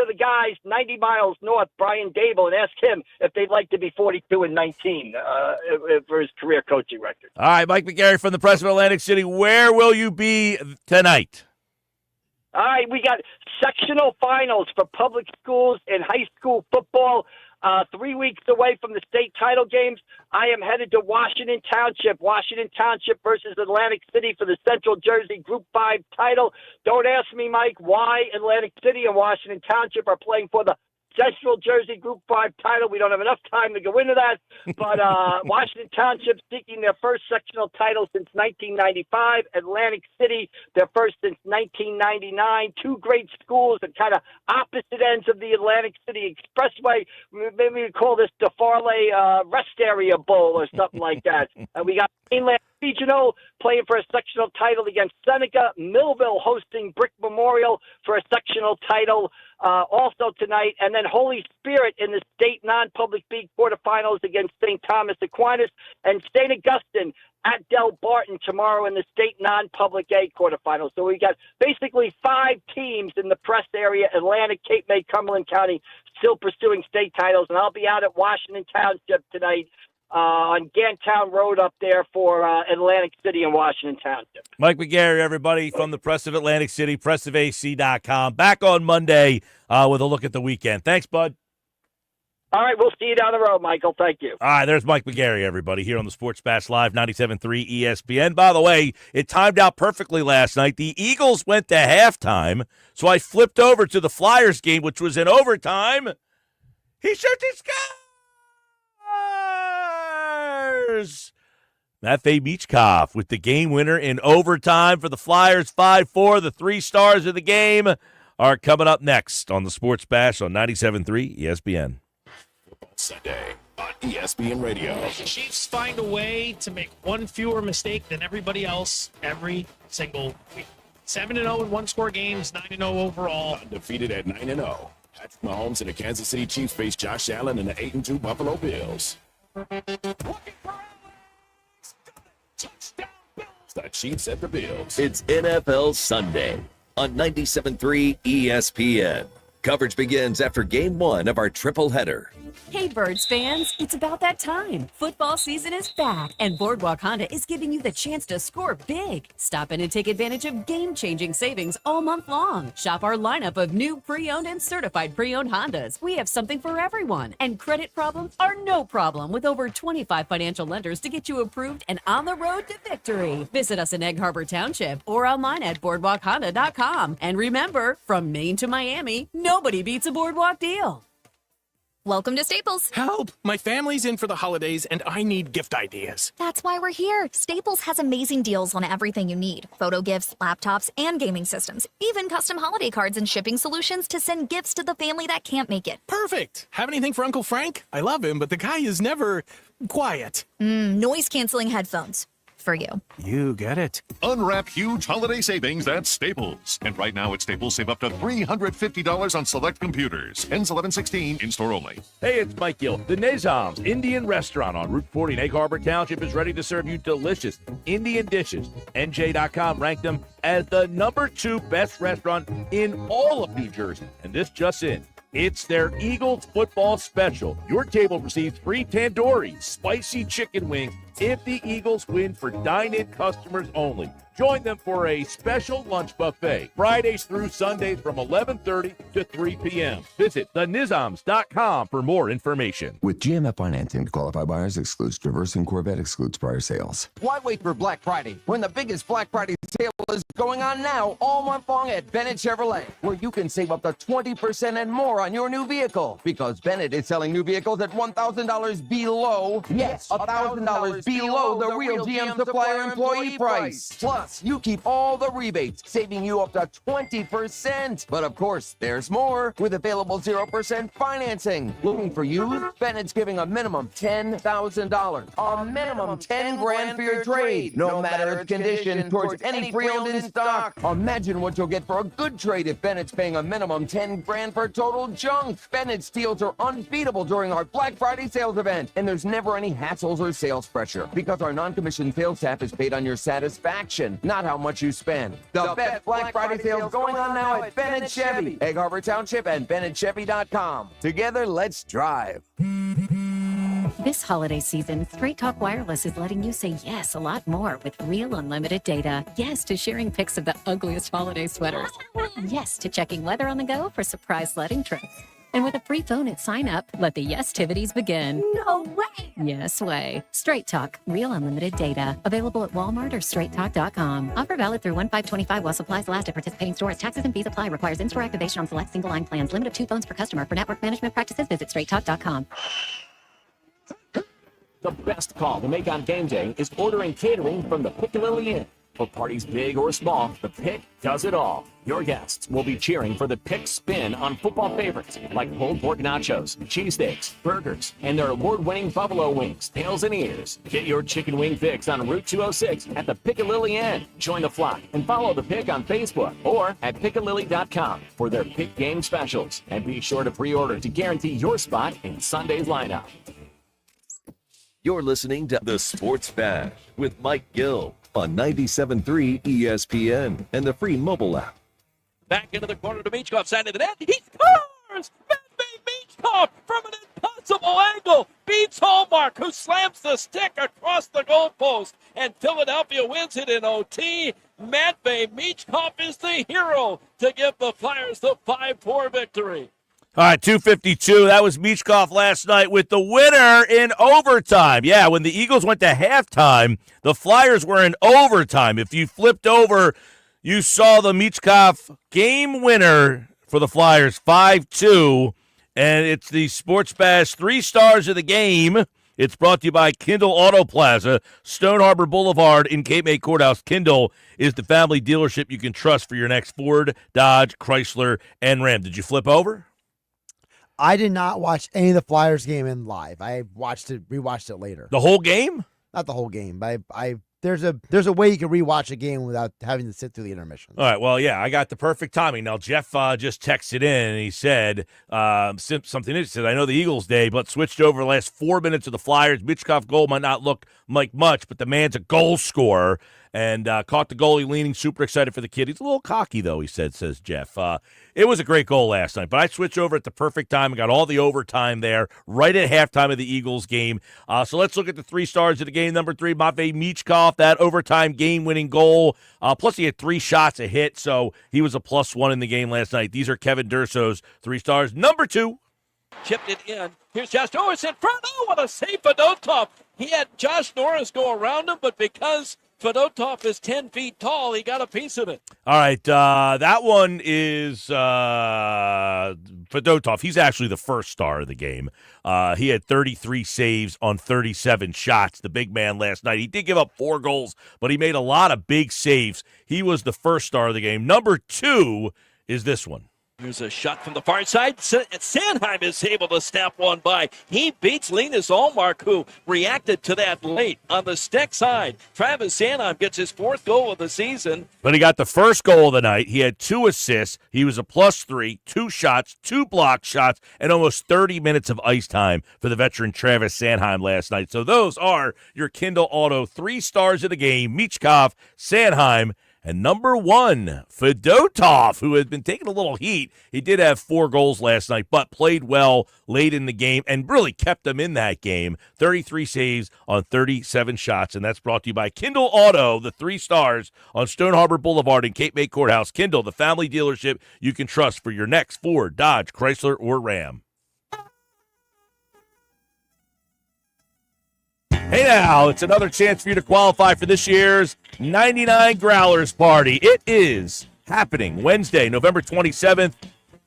the guys 90 miles north, Brian Dable, and ask him if they'd like to be 42-19 for his career coaching record. All right, Mike McGarry from the Press of Atlantic City. Where will you be tonight? All right, we got sectional finals for public schools and high school football. 3 weeks away from the state title games, I am headed to Washington Township versus Atlantic City for the Central Jersey Group 5 title. Don't ask me, Mike, why Atlantic City and Washington Township are playing for the Central Jersey Group 5 title. We don't have enough time to go into that, but Washington Township seeking their first sectional title since 1995. Atlantic City, their first since 1999. Two great schools at kind of opposite ends of the Atlantic City Expressway. Maybe we call this the Farley Rest Area Bowl or something like that. And we got Mainland Regional playing for a sectional title against Seneca. Millville hosting Brick Memorial for a sectional title also tonight. And then Holy Spirit in the state non-public league quarterfinals against St. Thomas Aquinas. And St. Augustine at Del Barton tomorrow in the state non-public A quarterfinals. So we got basically 5 teams in the press area, Atlantic, Cape May, Cumberland County, still pursuing state titles. And I'll be out at Washington Township tonight on Gantown Road up there for Atlantic City and Washington Township. Mike McGarry, everybody, from the Press of Atlantic City, pressofac.com. Back on Monday with a look at the weekend. Thanks, bud. All right, we'll see you down the road, Michael. Thank you. All right, there's Mike McGarry, everybody, here on the Sports Bash Live, 97.3 ESPN. By the way, it timed out perfectly last night. The Eagles went to halftime, so I flipped over to the Flyers game, which was in overtime. He shoots his scores! Matvei Michkov with the game winner in overtime for the Flyers, 5-4. The 3 stars of the game are coming up next on the Sports Bash on 97.3 ESPN. Sunday on ESPN Radio. The Chiefs find a way to make one fewer mistake than everybody else every single week. 7-0 in one-score games, 9-0 overall. Undefeated at 9-0. Patrick Mahomes and the Kansas City Chiefs face Josh Allen and the 8-2 Buffalo Bills. The Chiefs at the Bills. It's NFL Sunday on 97.3 ESPN. Coverage begins after Game 1 of our triple header. Hey, Birds fans, it's about that time. Football season is back, and Boardwalk Honda is giving you the chance to score big. Stop in and take advantage of game-changing savings all month long. Shop our lineup of new pre-owned and certified pre-owned Hondas. We have something for everyone, and credit problems are no problem with over 25 financial lenders to get you approved and on the road to victory. Visit us in Egg Harbor Township or online at boardwalkhonda.com. And remember, from Maine to Miami, nobody beats a Boardwalk deal. Welcome to Staples. Help! My family's in for the holidays, and I need gift ideas. That's why we're here. Staples has amazing deals on everything you need. Photo gifts, laptops, and gaming systems. Even custom holiday cards and shipping solutions to send gifts to the family that can't make it. Perfect! Have anything for Uncle Frank? I love him, but the guy is never quiet. Noise-canceling headphones. for you. You get it. Unwrap huge holiday savings at Staples. And right now at Staples, save up to $350 on select computers. Ends 11/16, in-store only. Hey, it's Mike Gill. The Nizam's Indian Restaurant on Route 40 in Egg Harbor Township is ready to serve you delicious Indian dishes. NJ.com ranked them as the number 2 best restaurant in all of New Jersey. And this just in. It's their Eagles football special. Your table receives free tandoori, spicy chicken wings if the Eagles win for dine-in customers only. Join them for a special lunch buffet, Fridays through Sundays from 11:30 to 3 p.m. Visit thenizams.com for more information. With GMF financing, qualified buyers excludes Traverse and Corvette excludes prior sales. Why wait for Black Friday when the biggest Black Friday sale is going on now all month long at Bennett Chevrolet, where you can save up to 20% and more on your new vehicle? Because Bennett is selling new vehicles at $1,000 below, yes, $1,000 below the real GM supplier employee price. Plus, you keep all the rebates, saving you up to 20%. But of course, there's more with available 0% financing. Looking for you? Bennett's giving a minimum $10,000, a minimum 10 grand for your trade, no matter its condition, towards any pre-owned in stock. Imagine what you'll get for a good trade if Bennett's paying a minimum 10 grand for total junk. Bennett's deals are unbeatable during our Black Friday sales event, and there's never any hassles or sales pressure because our non-commissioned sales staff is paid on your satisfaction, not how much you spend. The best Black Friday sales going on now at Bennett Chevy, Egg Harbor Township, and BennettChevy.com. Together, let's drive. This holiday season, Straight Talk Wireless is letting you say yes a lot more with real unlimited data. Yes to sharing pics of the ugliest holiday sweaters. Yes to checking weather on the go for surprise sledding trips. And with a free phone at sign up, let the yes-tivities begin. No way! Yes way. Straight Talk, real unlimited data. Available at Walmart or straighttalk.com. Offer valid through 1/5/25 while supplies last at participating stores. Taxes and fees apply. Requires in-store activation on select single-line plans. Limit of 2 phones per customer. For network management practices, visit straighttalk.com. The best call to make on game day is ordering catering from the Piccadilly Inn. For parties big or small, the Pick does it all. Your guests will be cheering for the Pick spin on football favorites like pulled pork nachos, cheesesteaks, burgers, and their award-winning buffalo wings, tails, and ears. Get your chicken wing fix on Route 206 at the Piccadilly Inn. Join the flock and follow the Pick on Facebook or at piccadilly.com for their Pick game specials. And be sure to pre-order to guarantee your spot in Sunday's lineup. You're listening to The Sports Bash with Mike Gill on 97.3 ESPN and the free mobile app. Back into the corner to Michkov, side of the net. He scores! Matvey Michkov from an impossible angle beats Hallmark, who slams the stick across the goalpost, and Philadelphia wins it in OT. Matvey Michkov is the hero to give the Flyers the 5-4 victory. All right, 252. That was Michkov last night with the winner in overtime. Yeah, when the Eagles went to halftime, the Flyers were in overtime. If you flipped over, you saw the Michkov game winner for the Flyers, 5-2. And it's the Sports Bash 3 stars of the game. It's brought to you by Kindle Auto Plaza, Stone Harbor Boulevard in Cape May Courthouse. Kindle is the family dealership you can trust for your next Ford, Dodge, Chrysler, and Ram. Did you flip over? I did not watch any of the Flyers game in live. I rewatched it later. The whole game? Not the whole game, but there's a way you can rewatch a game without having to sit through the intermission. All right, well, yeah, I got the perfect timing. Now, Jeff just texted in, and he said something. He said, I know the Eagles day, but switched over the last 4 minutes of the Flyers. Michkov goal might not look like much, but the man's a goal scorer. And caught the goalie leaning, super excited for the kid. He's a little cocky, though, he says Jeff. It was a great goal last night, but I switched over at the perfect time and got all the overtime there, right at halftime of the Eagles game. So let's look at the 3 stars of the game. Number 3, Matvey Michkov, that overtime game-winning goal. Plus, he had 3 shots a hit, so he was a +1 in the game last night. These are Kevin Durso's 3 stars. Number 2. Chipped it in. Here's Josh Norris in front. Oh, what a save for Fedotov. He had Josh Norris go around him, but because Fedotov is 10 feet tall, he got a piece of it. All right, that one is Fedotov. He's actually the first star of the game. He had 33 saves on 37 shots, the big man last night. He did give up 4 goals, but he made a lot of big saves. He was the first star of the game. Number 2 is this one. Here's a shot from the far side. Sanheim is able to snap one by. He beats Linus Allmark, who reacted to that late on the stick side. Travis Sanheim gets his 4th goal of the season. But he got the first goal of the night. He had 2 assists. He was a +3, 2 shots, 2 block shots, and almost 30 minutes of ice time for the veteran Travis Sanheim last night. So those are your Kindle Auto 3 stars of the game: Michkov, Sanheim, and number 1, Fedotov, who has been taking a little heat. He did have 4 goals last night, but played well late in the game and really kept them in that game. 33 saves on 37 shots, and that's brought to you by Kindle Auto, the 3 stars on Stone Harbor Boulevard in Cape May Courthouse. Kindle, the family dealership you can trust for your next Ford, Dodge, Chrysler, or Ram. Hey now, it's another chance for you to qualify for this year's 99 Growlers Party. It is happening Wednesday, November 27th,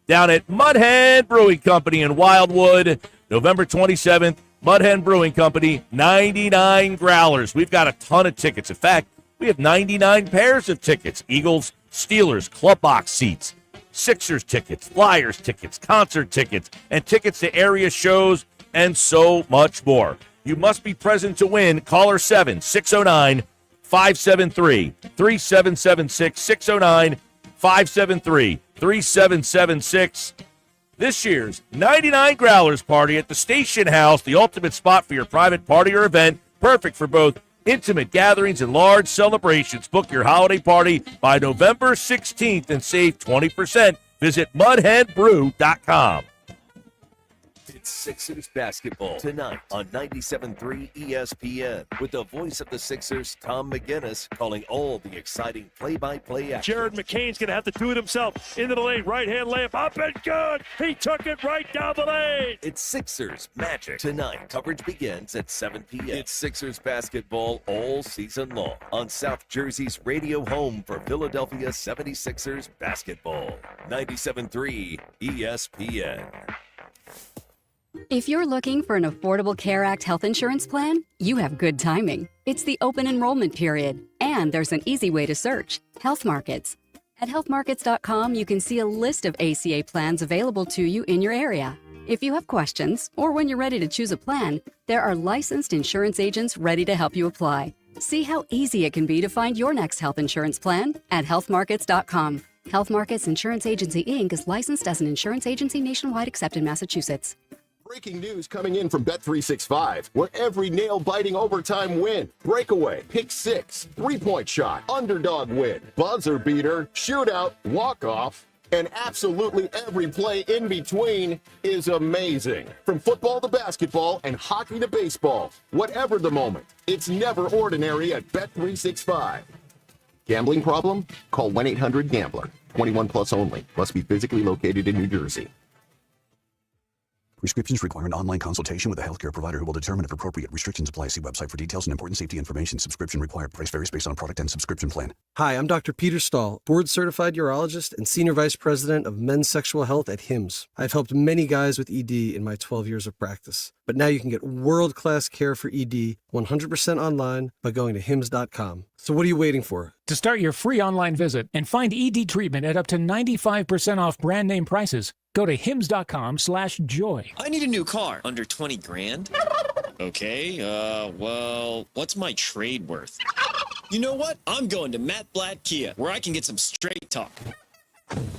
down at Mudhead Brewing Company in Wildwood. November 27th, Mudhead Brewing Company, 99 Growlers. We've got a ton of tickets. In fact, we have 99 pairs of tickets. Eagles, Steelers, club box seats, Sixers tickets, Flyers tickets, concert tickets, and tickets to area shows, and so much more. You must be present to win. Caller 7-609-573-3776, 609-573-3776. This year's 99 Growlers Party at the Station House, the ultimate spot for your private party or event, perfect for both intimate gatherings and large celebrations. Book your holiday party by November 16th and save 20%. Visit mudheadbrew.com. It's Sixers basketball tonight on 97.3 ESPN with the voice of the Sixers, Tom McGinnis, calling all the exciting play-by-play action. Jared McCain's going to have to do it himself. Into the lane, right-hand layup, up and good. He took it right down the lane. It's Sixers Magic tonight. Coverage begins at 7 p.m. It's Sixers basketball all season long on South Jersey's radio home for Philadelphia 76ers basketball. 97.3 ESPN. If you're looking for an Affordable Care Act health insurance plan, you have good timing. It's the open enrollment period, and there's an easy way to search: Health Markets. At healthmarkets.com, you can see a list of ACA plans available to you in your area. If you have questions, or when you're ready to choose a plan, there are licensed insurance agents ready to help you apply. See how easy it can be to find your next health insurance plan at healthmarkets.com. Health Markets Insurance Agency, Inc. is licensed as an insurance agency nationwide except in Massachusetts. Breaking news coming in from Bet365, where every nail-biting overtime win, breakaway, pick six, three-point shot, underdog win, buzzer beater, shootout, walk-off, and absolutely every play in between is amazing. From football to basketball and hockey to baseball, whatever the moment, it's never ordinary at Bet365. Gambling problem? Call 1-800-GAMBLER. 21 plus only. Must be physically located in New Jersey. Prescriptions require an online consultation with a healthcare provider who will determine if appropriate. Restrictions apply. See website for details and important safety information. Subscription required. Price varies based on product and subscription plan. Hi, I'm Dr. Peter Stahl, board-certified urologist and senior vice president of men's sexual health at HIMSS. I've helped many guys with ED in my 12 years of practice. But now you can get world-class care for ED 100% online by going to hims.com. So what are you waiting for? To start your free online visit and find ED treatment at up to 95% off brand name prices, go to hims.com/joy. I need a new car. Under 20 grand? Okay, well, what's my trade worth? You know what? I'm going to Matt Blatt Kia, where I can get some straight talk.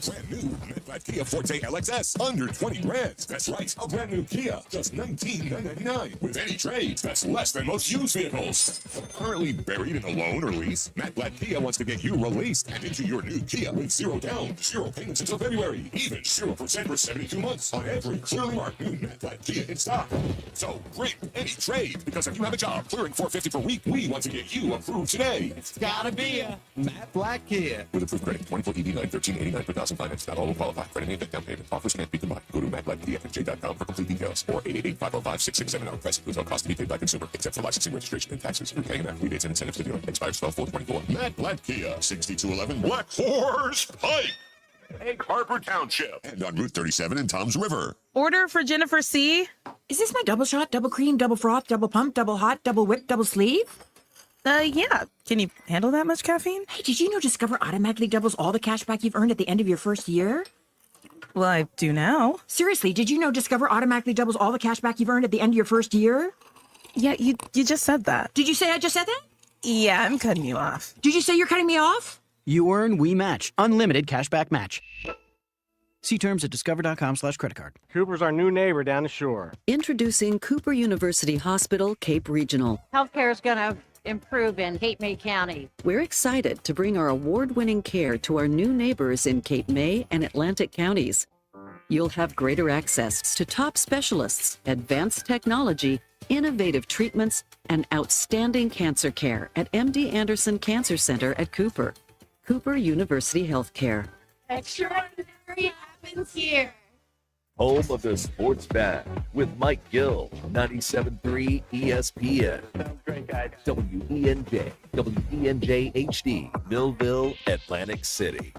Brand new Matt Blatt Kia Forte LXS, under 20 grand. That's right, a brand new Kia, just $19,999. With any trade, that's less than most used vehicles. Currently buried in a loan or lease, Matt Blatt Kia wants to get you released and into your new Kia with zero down, zero payments until February, even 0% for 72 months on every clearly marked new Matt Blatt Kia in stock. So bring any trade, because if you have a job clearing $450 per week, we want to get you approved today. It's gotta be a Matt Blatt Kia. With approved credit, 24 ED9, $1389 per thousand finance. Not all will qualify. Credit name, down payment. Offers can't be combined. Go to mattblackkiafj.com for complete details, or 888-505-6670. Price includes all costs to be paid by consumer, except for licensing, registration, and taxes. You're paying after rebates and incentives to dealer. Expires 12/4/24. Matt Blatt Kia, 6211 Black Horse Pike, Egg Harbor Township, and on Route 37 in Toms River. Order for Jennifer C. Is this my double shot, double cream, double froth, double pump, double hot, double whip, double sleeve? Yeah. Can you handle that much caffeine? Hey, did you know Discover automatically doubles all the cash back you've earned at the end of your first year? Well, I do now. Seriously, did you know Discover automatically doubles all the cash back you've earned at the end of your first year? Yeah, you just said that. Did you say I just said that? Yeah, I'm cutting you off. Did you say you're cutting me off? You earn, we match. Unlimited cashback match. See terms at discover.com/creditcard. Cooper's our new neighbor down the shore. Introducing Cooper University Hospital, Cape Regional. Healthcare is going to improve in Cape May County. We're excited to bring our award-winning care to our new neighbors in Cape May and Atlantic counties. You'll have greater access to top specialists, advanced technology, innovative treatments, and outstanding cancer care at MD Anderson Cancer Center at Cooper. Cooper University Healthcare. Extraordinary happens here. Home of the Sports Bash with Mike Gill, 97.3 ESPN. Great, guys. WENJ, WENJ HD, Millville, Atlantic City.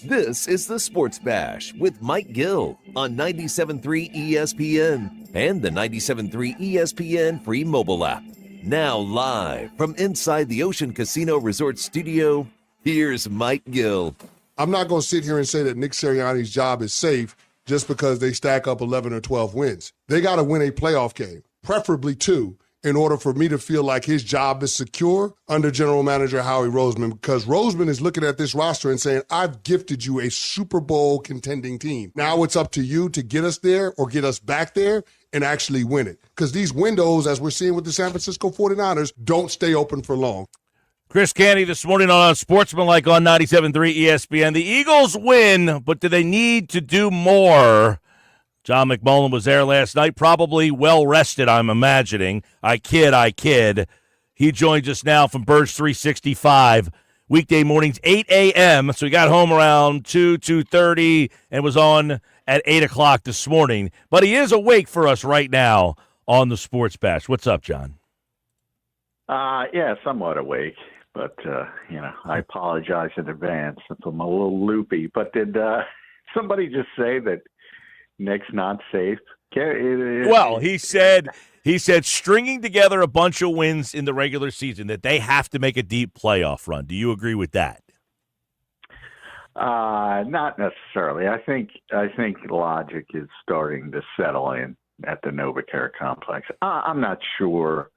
This is the Sports Bash with Mike Gill on 97.3 ESPN and the 97.3 ESPN free mobile app. Now live from inside the Ocean Casino Resort Studio, here's Mike Gill. I'm not going to sit here and say that Nick Sirianni's job is safe just because they stack up 11 or 12 wins. They got to win a playoff game, preferably 2, in order for me to feel like his job is secure under general manager Howie Roseman, because Roseman is looking at this roster and saying, I've gifted you a Super Bowl contending team. Now it's up to you to get us there or get us back there and actually win it. Because these windows, as we're seeing with the San Francisco 49ers, don't stay open for long. Chris Canty this morning on Sportsmanlike on 97.3 ESPN. The Eagles win, but do they need to do more? John McMullen was there last night, probably well-rested, I'm imagining. I kid. He joins us now from Birds 365, weekday mornings, 8 a.m., so he got home around 2:30, and was on at 8 o'clock this morning. But he is awake for us right now on the Sports Bash. What's up, John? Yeah, somewhat awake. But, I apologize in advance if I'm a little loopy. But did somebody just say that Nick's not safe? Well, he said stringing together a bunch of wins in the regular season, that they have to make a deep playoff run. Do you agree with that? Not necessarily. I think logic is starting to settle in at the NovaCare complex. I'm not sure.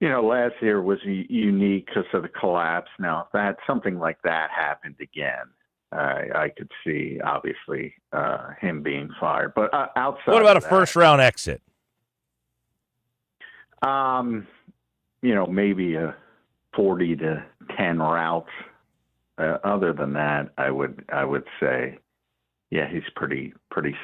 Last year was unique because of the collapse. Now, if something like that happened again, I could see, obviously, him being fired. But outside what about of a first-round exit? Maybe a 40-10 route. Other than that, I would say, yeah, he's pretty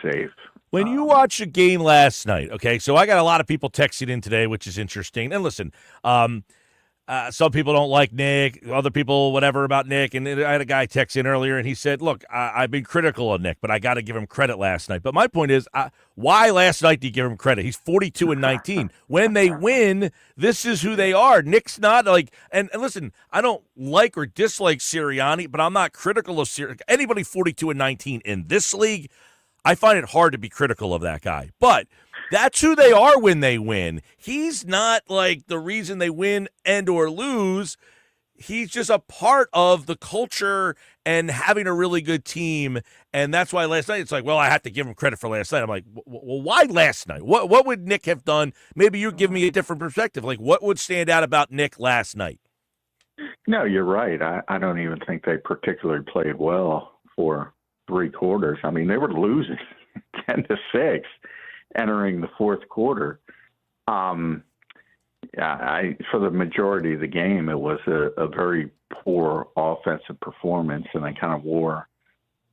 safe. When you watch a game last night, okay, so I got a lot of people texting in today, which is interesting. And listen, some people don't like Nick, other people whatever about Nick. And I had a guy text in earlier, and he said, look, I've been critical of Nick, but I got to give him credit last night. But my point is, why last night do you give him credit? He's 42-19. When they win, this is who they are. Nick's not like, and listen, I don't like or dislike Sirianni, but I'm not critical of Sirianni. Anybody 42-19 in this league, I find it hard to be critical of that guy. But that's who they are when they win. He's not like the reason they win and or lose. He's just a part of the culture and having a really good team. And that's why last night it's like, well, I have to give him credit for last night. I'm like, well, why last night? What would Nick have done? Maybe you give me a different perspective. Like, what would stand out about Nick last night? No, you're right. I don't even think they particularly played well for 3 quarters. I mean, they were losing 10-6 entering the fourth quarter. For the majority of the game, it was a very poor offensive performance, and they kind of wore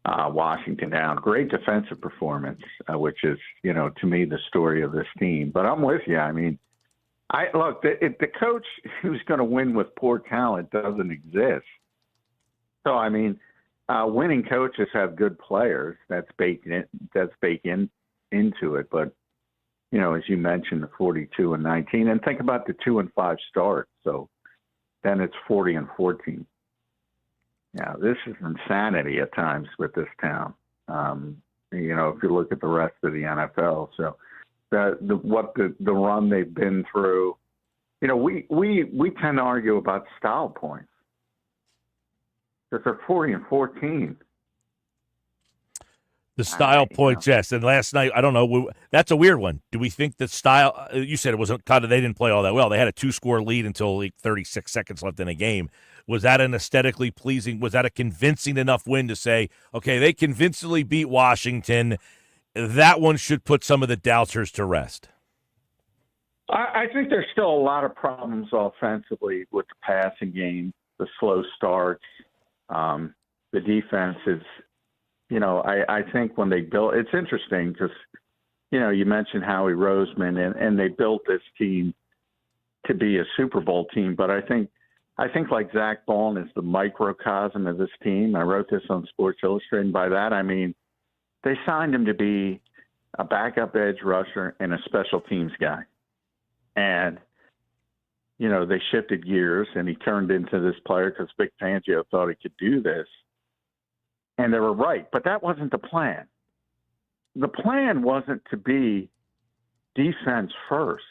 Washington down. Great defensive performance, which is, to me, the story of this team. But I'm with you. I mean, the coach who's going to win with poor talent doesn't exist. So, I mean, winning coaches have good players. That's baked into it. But, as you mentioned, the 42-19, and think about the 2-5 start. So then it's 40-14. Yeah, this is insanity at times with this town. If you look at the rest of the NFL. So the run they've been through, we tend to argue about style points. Because they're 40-14. The style points, yes. And last night, I don't know. That's a weird one. Do we think the style? You said it wasn't kind of. They didn't play all that well. They had a 2-score lead until like 36 seconds left in the game. Was that an aesthetically pleasing? Was that a convincing enough win to say, okay, they convincingly beat Washington? That one should put some of the doubters to rest. I think there's still a lot of problems offensively with the passing game, the slow starts, the defense is. I think when they built, it's interesting because, you mentioned Howie Roseman and they built this team to be a Super Bowl team. But I think like Zach Baldwin is the microcosm of this team. I wrote this on Sports Illustrated. And by that, I mean, they signed him to be a backup edge rusher and a special teams guy. And, they shifted gears and he turned into this player because Vic Fangio thought he could do this. And they were right, but that wasn't the plan. The plan wasn't to be defense first.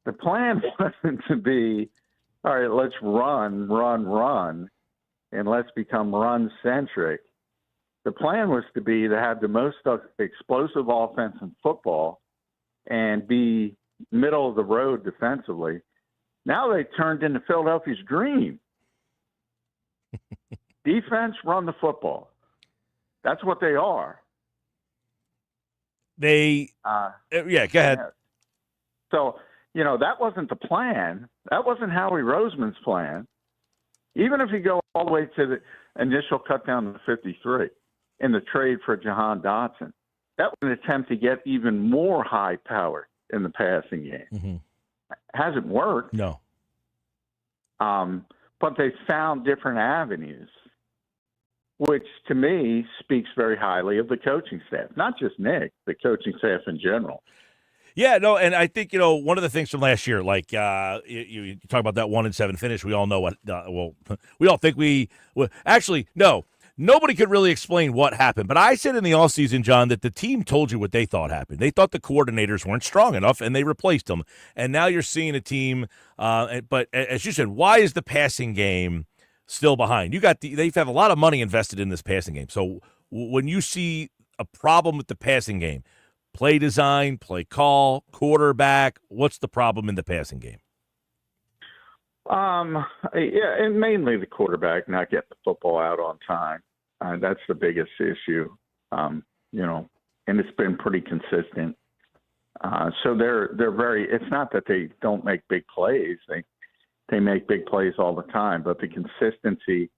The plan wasn't to be, all right, let's run, and let's become run-centric. The plan was to have the most explosive offense in football and be middle of the road defensively. Now they turned into Philadelphia's dream. Defense, run the football. That's what they are. Yeah, go ahead. Yeah. So, that wasn't the plan. That wasn't Howie Roseman's plan. Even if you go all the way to the initial cut down to 53 in the trade for Jahan Dotson, that was an attempt to get even more high power in the passing game. Mm-hmm. Hasn't worked. No. But they found different avenues, which to me speaks very highly of the coaching staff, not just Nick, the coaching staff in general. Yeah, no, and I think, one of the things from last year, like you talk about that 1-7 finish, we all know what, we all think actually, no, nobody could really explain what happened. But I said in the offseason, John, that the team told you what they thought happened. They thought the coordinators weren't strong enough, and they replaced them. And now you're seeing a team, but as you said, why is the passing game still behind? They have a lot of money invested in this passing game. So when you see a problem with the passing game, play design, play call, quarterback, what's the problem in the passing game? Yeah, and mainly the quarterback not getting the football out on time. That's the biggest issue, and it's been pretty consistent. So they're very. It's not that they don't make big plays. They make big plays all the time, but the consistency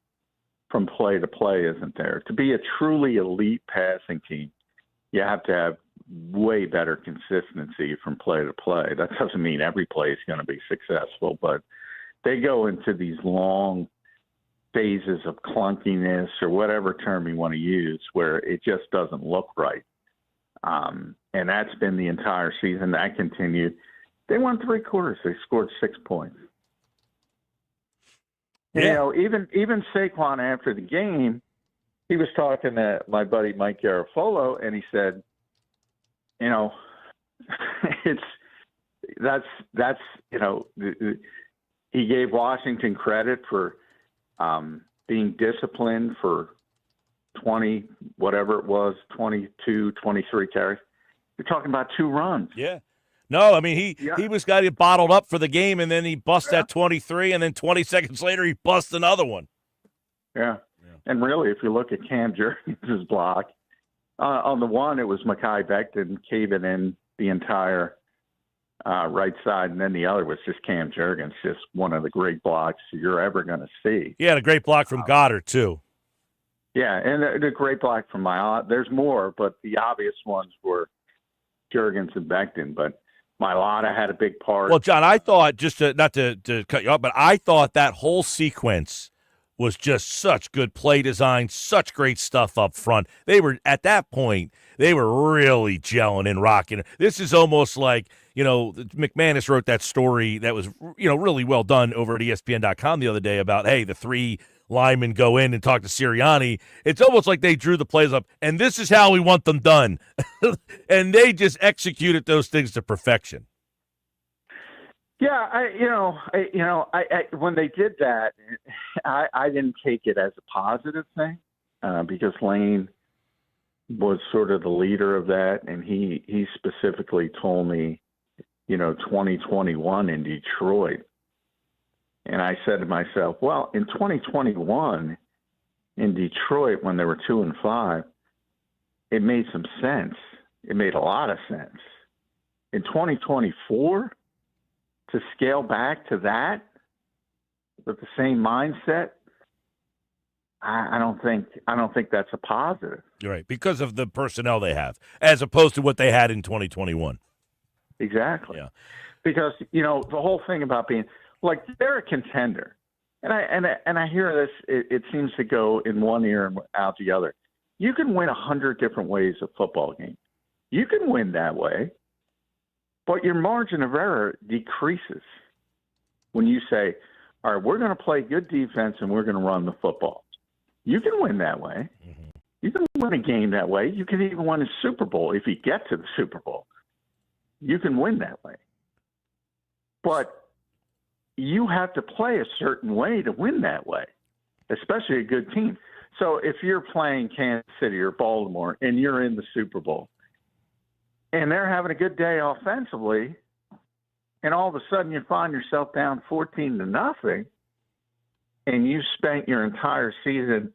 from play to play isn't there. To be a truly elite passing team, you have to have way better consistency from play to play. That doesn't mean every play is going to be successful, but they go into these long phases of clunkiness or whatever term you want to use where it just doesn't look right. And that's been the entire season. That continued. They won 3 quarters. They scored 6 points. Yeah. Even Saquon after the game, he was talking to my buddy Mike Garafolo, and he said, he gave Washington credit for being disciplined for 20, whatever it was, 22, 23 carries. You're talking about 2 runs. Yeah. No, I mean, he was got it bottled up for the game, and then he busts that 23, and then 20 seconds later he busts another one. Yeah. And really, if you look at Cam Jurgens' block, on the one, it was Mekhi Becton caving in the entire right side, and then the other was just Cam Jurgens, just one of the great blocks you're ever going to see. He had a great block from Goddard, too. Yeah, and a great block from there's more, but the obvious ones were Jurgens and Becton, but Mailata had a big part. Well, John, I thought, not to cut you off, but I thought that whole sequence was just such good play design, such great stuff up front. They were, at that point, they were really gelling and rocking. This is almost like, McManus wrote that story that was, really well done over at ESPN.com the other day about, hey, the 3 linemen go in and talk to Sirianni. It's almost like they drew the plays up, and this is how we want them done. And they just executed those things to perfection. Yeah, when they did that, I didn't take it as a positive thing because Lane was sort of the leader of that, and he specifically told me, 2021 in Detroit. And I said to myself, well, in 2021 in Detroit, when they were 2-5, it made some sense. It made a lot of sense. In 2024, to scale back to that with the same mindset, I don't think that's a positive. You're right, because of the personnel they have, as opposed to what they had in 2021. Exactly. Yeah. Because the whole thing about being like they're a contender, and I hear this. It seems to go in one ear and out the other. You can win 100 different ways a football game. You can win that way, but your margin of error decreases when you say, "All right, we're going to play good defense and we're going to run the football." You can win that way. Mm-hmm. You can win a game that way. You can even win a Super Bowl if you get to the Super Bowl. You can win that way. But you have to play a certain way to win that way, especially a good team. So if you're playing Kansas City or Baltimore and you're in the Super Bowl and they're having a good day offensively, and all of a sudden you find yourself down 14-0, and you spent your entire season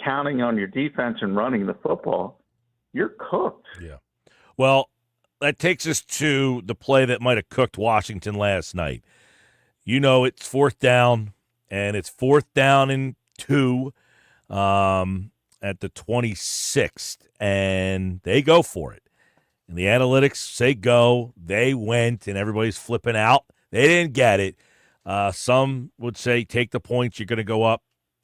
counting on your defense and running the football, you're cooked. Yeah. Well, that takes us to the play that might have cooked Washington last night. It's 4th down, and it's 4th down and 2 at the 26th, and they go for it. And the analytics say go. They went, and everybody's flipping out. They didn't get it. Some would say take the points. You're going to go up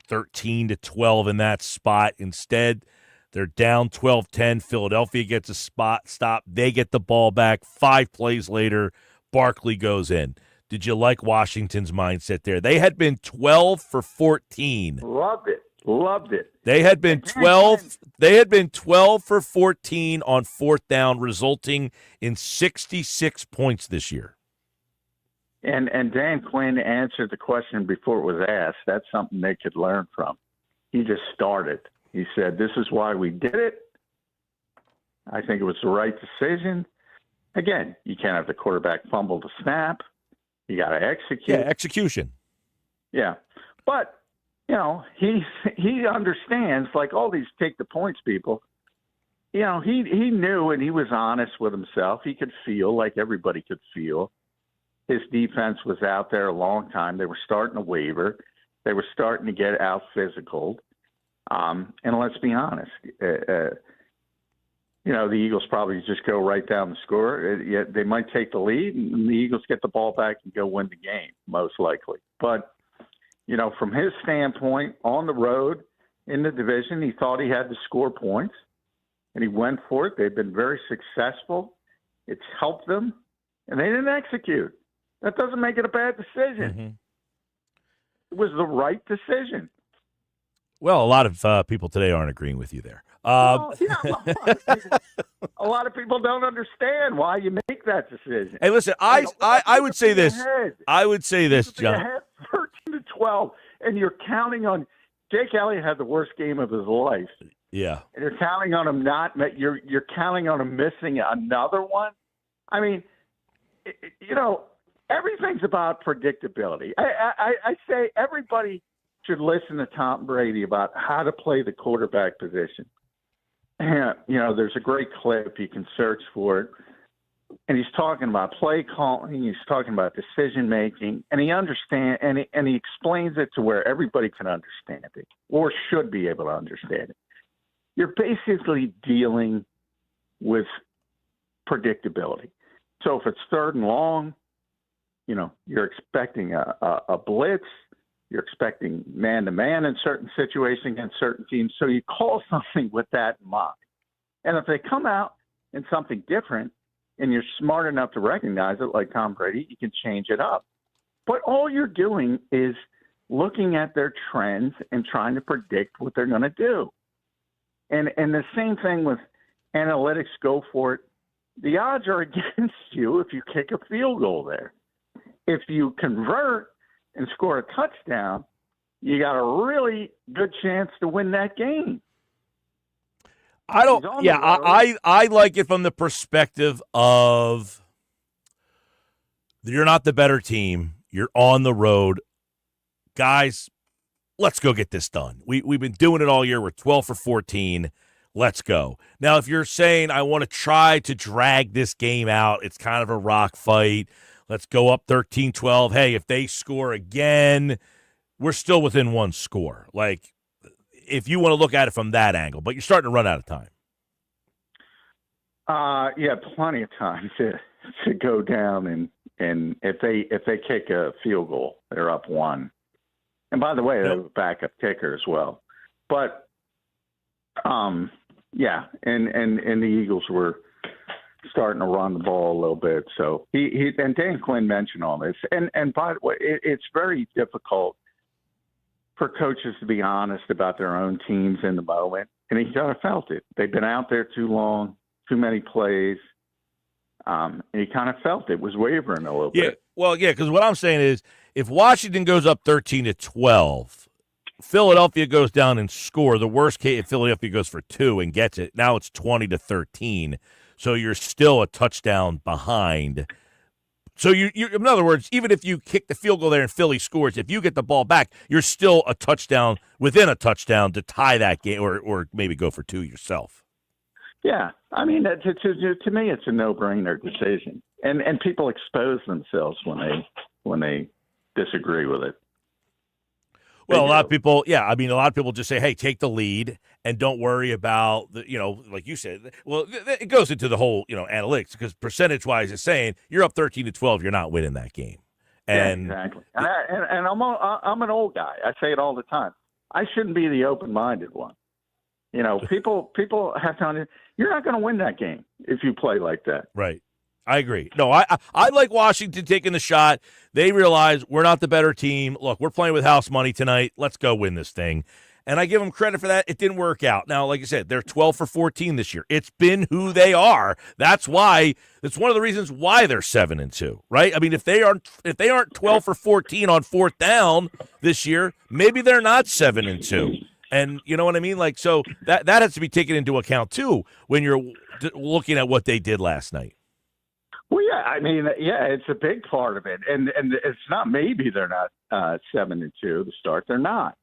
13-12 in that spot. Instead, they're down 12-10. Philadelphia gets a stop. They get the ball back. 5 plays later, Barkley goes in. Did you like Washington's mindset there? They had been 12 for 14. Loved it. They had been 12. They had been 12 for 14 on 4th down, resulting in 66 points this year. And Dan Quinn answered the question before it was asked. That's something they could learn from. He just started. He said, "This is why we did it. I think it was the right decision." Again, you can't have the quarterback fumble the snap. You got to execute. Yeah, execution. Yeah. But, he understands, like all these take the points people, he knew, and he was honest with himself. He could feel, like everybody could feel, his defense was out there a long time. They were starting to waver. They were starting to get out physical. And let's be honest, the Eagles probably just go right down the score. They might take the lead, and the Eagles get the ball back and go win the game, most likely. But, from his standpoint, on the road in the division, he thought he had to score points, and he went for it. They've been very successful. It's helped them, and they didn't execute. That doesn't make it a bad decision. Mm-hmm. It was the right decision. Well, a lot of people today aren't agreeing with you there. A lot of people don't understand why you make that decision. Hey, listen, I would say this. I would say this, John. 13-12, and you're counting on Jake Elliott had the worst game of his life. Yeah, and you're counting on him you're counting on him missing another one. I mean, everything's about predictability. I say everybody should listen to Tom Brady about how to play the quarterback position. And, there's a great clip. You can search for it. And he's talking about play calling. He's talking about decision making. And he understands, and he explains it to where everybody can understand it or should be able to understand it. You're basically dealing with predictability. So if it's 3rd and long, you're expecting a blitz. You're expecting man-to-man in certain situations against certain teams. So you call something with that in mind. And if they come out in something different and you're smart enough to recognize it, like Tom Brady, you can change it up. But all you're doing is looking at their trends and trying to predict what they're going to do. And the same thing with analytics, go for it. The odds are against you if you kick a field goal there. If you convert and score a touchdown, you got a really good chance to win that game. I don't. Yeah, I like it from the perspective of you're not the better team. You're on the road, guys. Let's go get this done. We've been doing it all year. We're 12 for 14. Let's go. Now, if you're saying I want to try to drag this game out, it's kind of a rock fight. Let's go up 13-12. Hey, if they score again, we're still within one score. Like, if you want to look at it from that angle, but you're starting to run out of time. Yeah, plenty of time to go down, and if they kick a field goal, they're up one. And by the way, they have a backup kicker as well. But yeah, and the Eagles were starting to run the ball a little bit. So he and Dan Quinn mentioned all this. And by the way, it's very difficult for coaches to be honest about their own teams in the moment. And he kind of felt it. They've been out there too long, too many plays. And he kind of felt it was wavering a little bit. Well, yeah, because what I'm saying is if Washington goes up 13-12, Philadelphia goes down and score. The worst case, if Philadelphia goes for 2 and gets it, now it's 20-13. So you're still a touchdown behind. So you in other words, even if you kick the field goal there and Philly scores, if you get the ball back, you're still a touchdown within a touchdown to tie that game, or maybe go for 2 yourself. Yeah, I mean, to me, it's a no-brainer decision, and people expose themselves when they disagree with it. Well, a lot of people, a lot of people just say, hey, take the lead and don't worry about, like you said. Well, it goes into the whole, analytics, because percentage-wise it's saying you're up 13-12, you're not winning that game. And yeah, exactly. And I'm an old guy. I say it all the time. I shouldn't be the open-minded one. People have to you're not going to win that game if you play like that. Right. I agree. No, I like Washington taking the shot. They realize we're not the better team. Look, we're playing with house money tonight. Let's go win this thing. And I give them credit for that. It didn't work out. Now, like I said, they're 12 for 14 this year. It's been who they are. That's one of the reasons why they're 7-2, right? I mean, if they aren't 12 for 14 on fourth down this year, maybe they're not 7-2. And you know what I mean? Like, so that has to be taken into account too when you're looking at what they did last night. Well, yeah, I mean, it's a big part of it, and it's not maybe they're not 7-2 to start. They're not.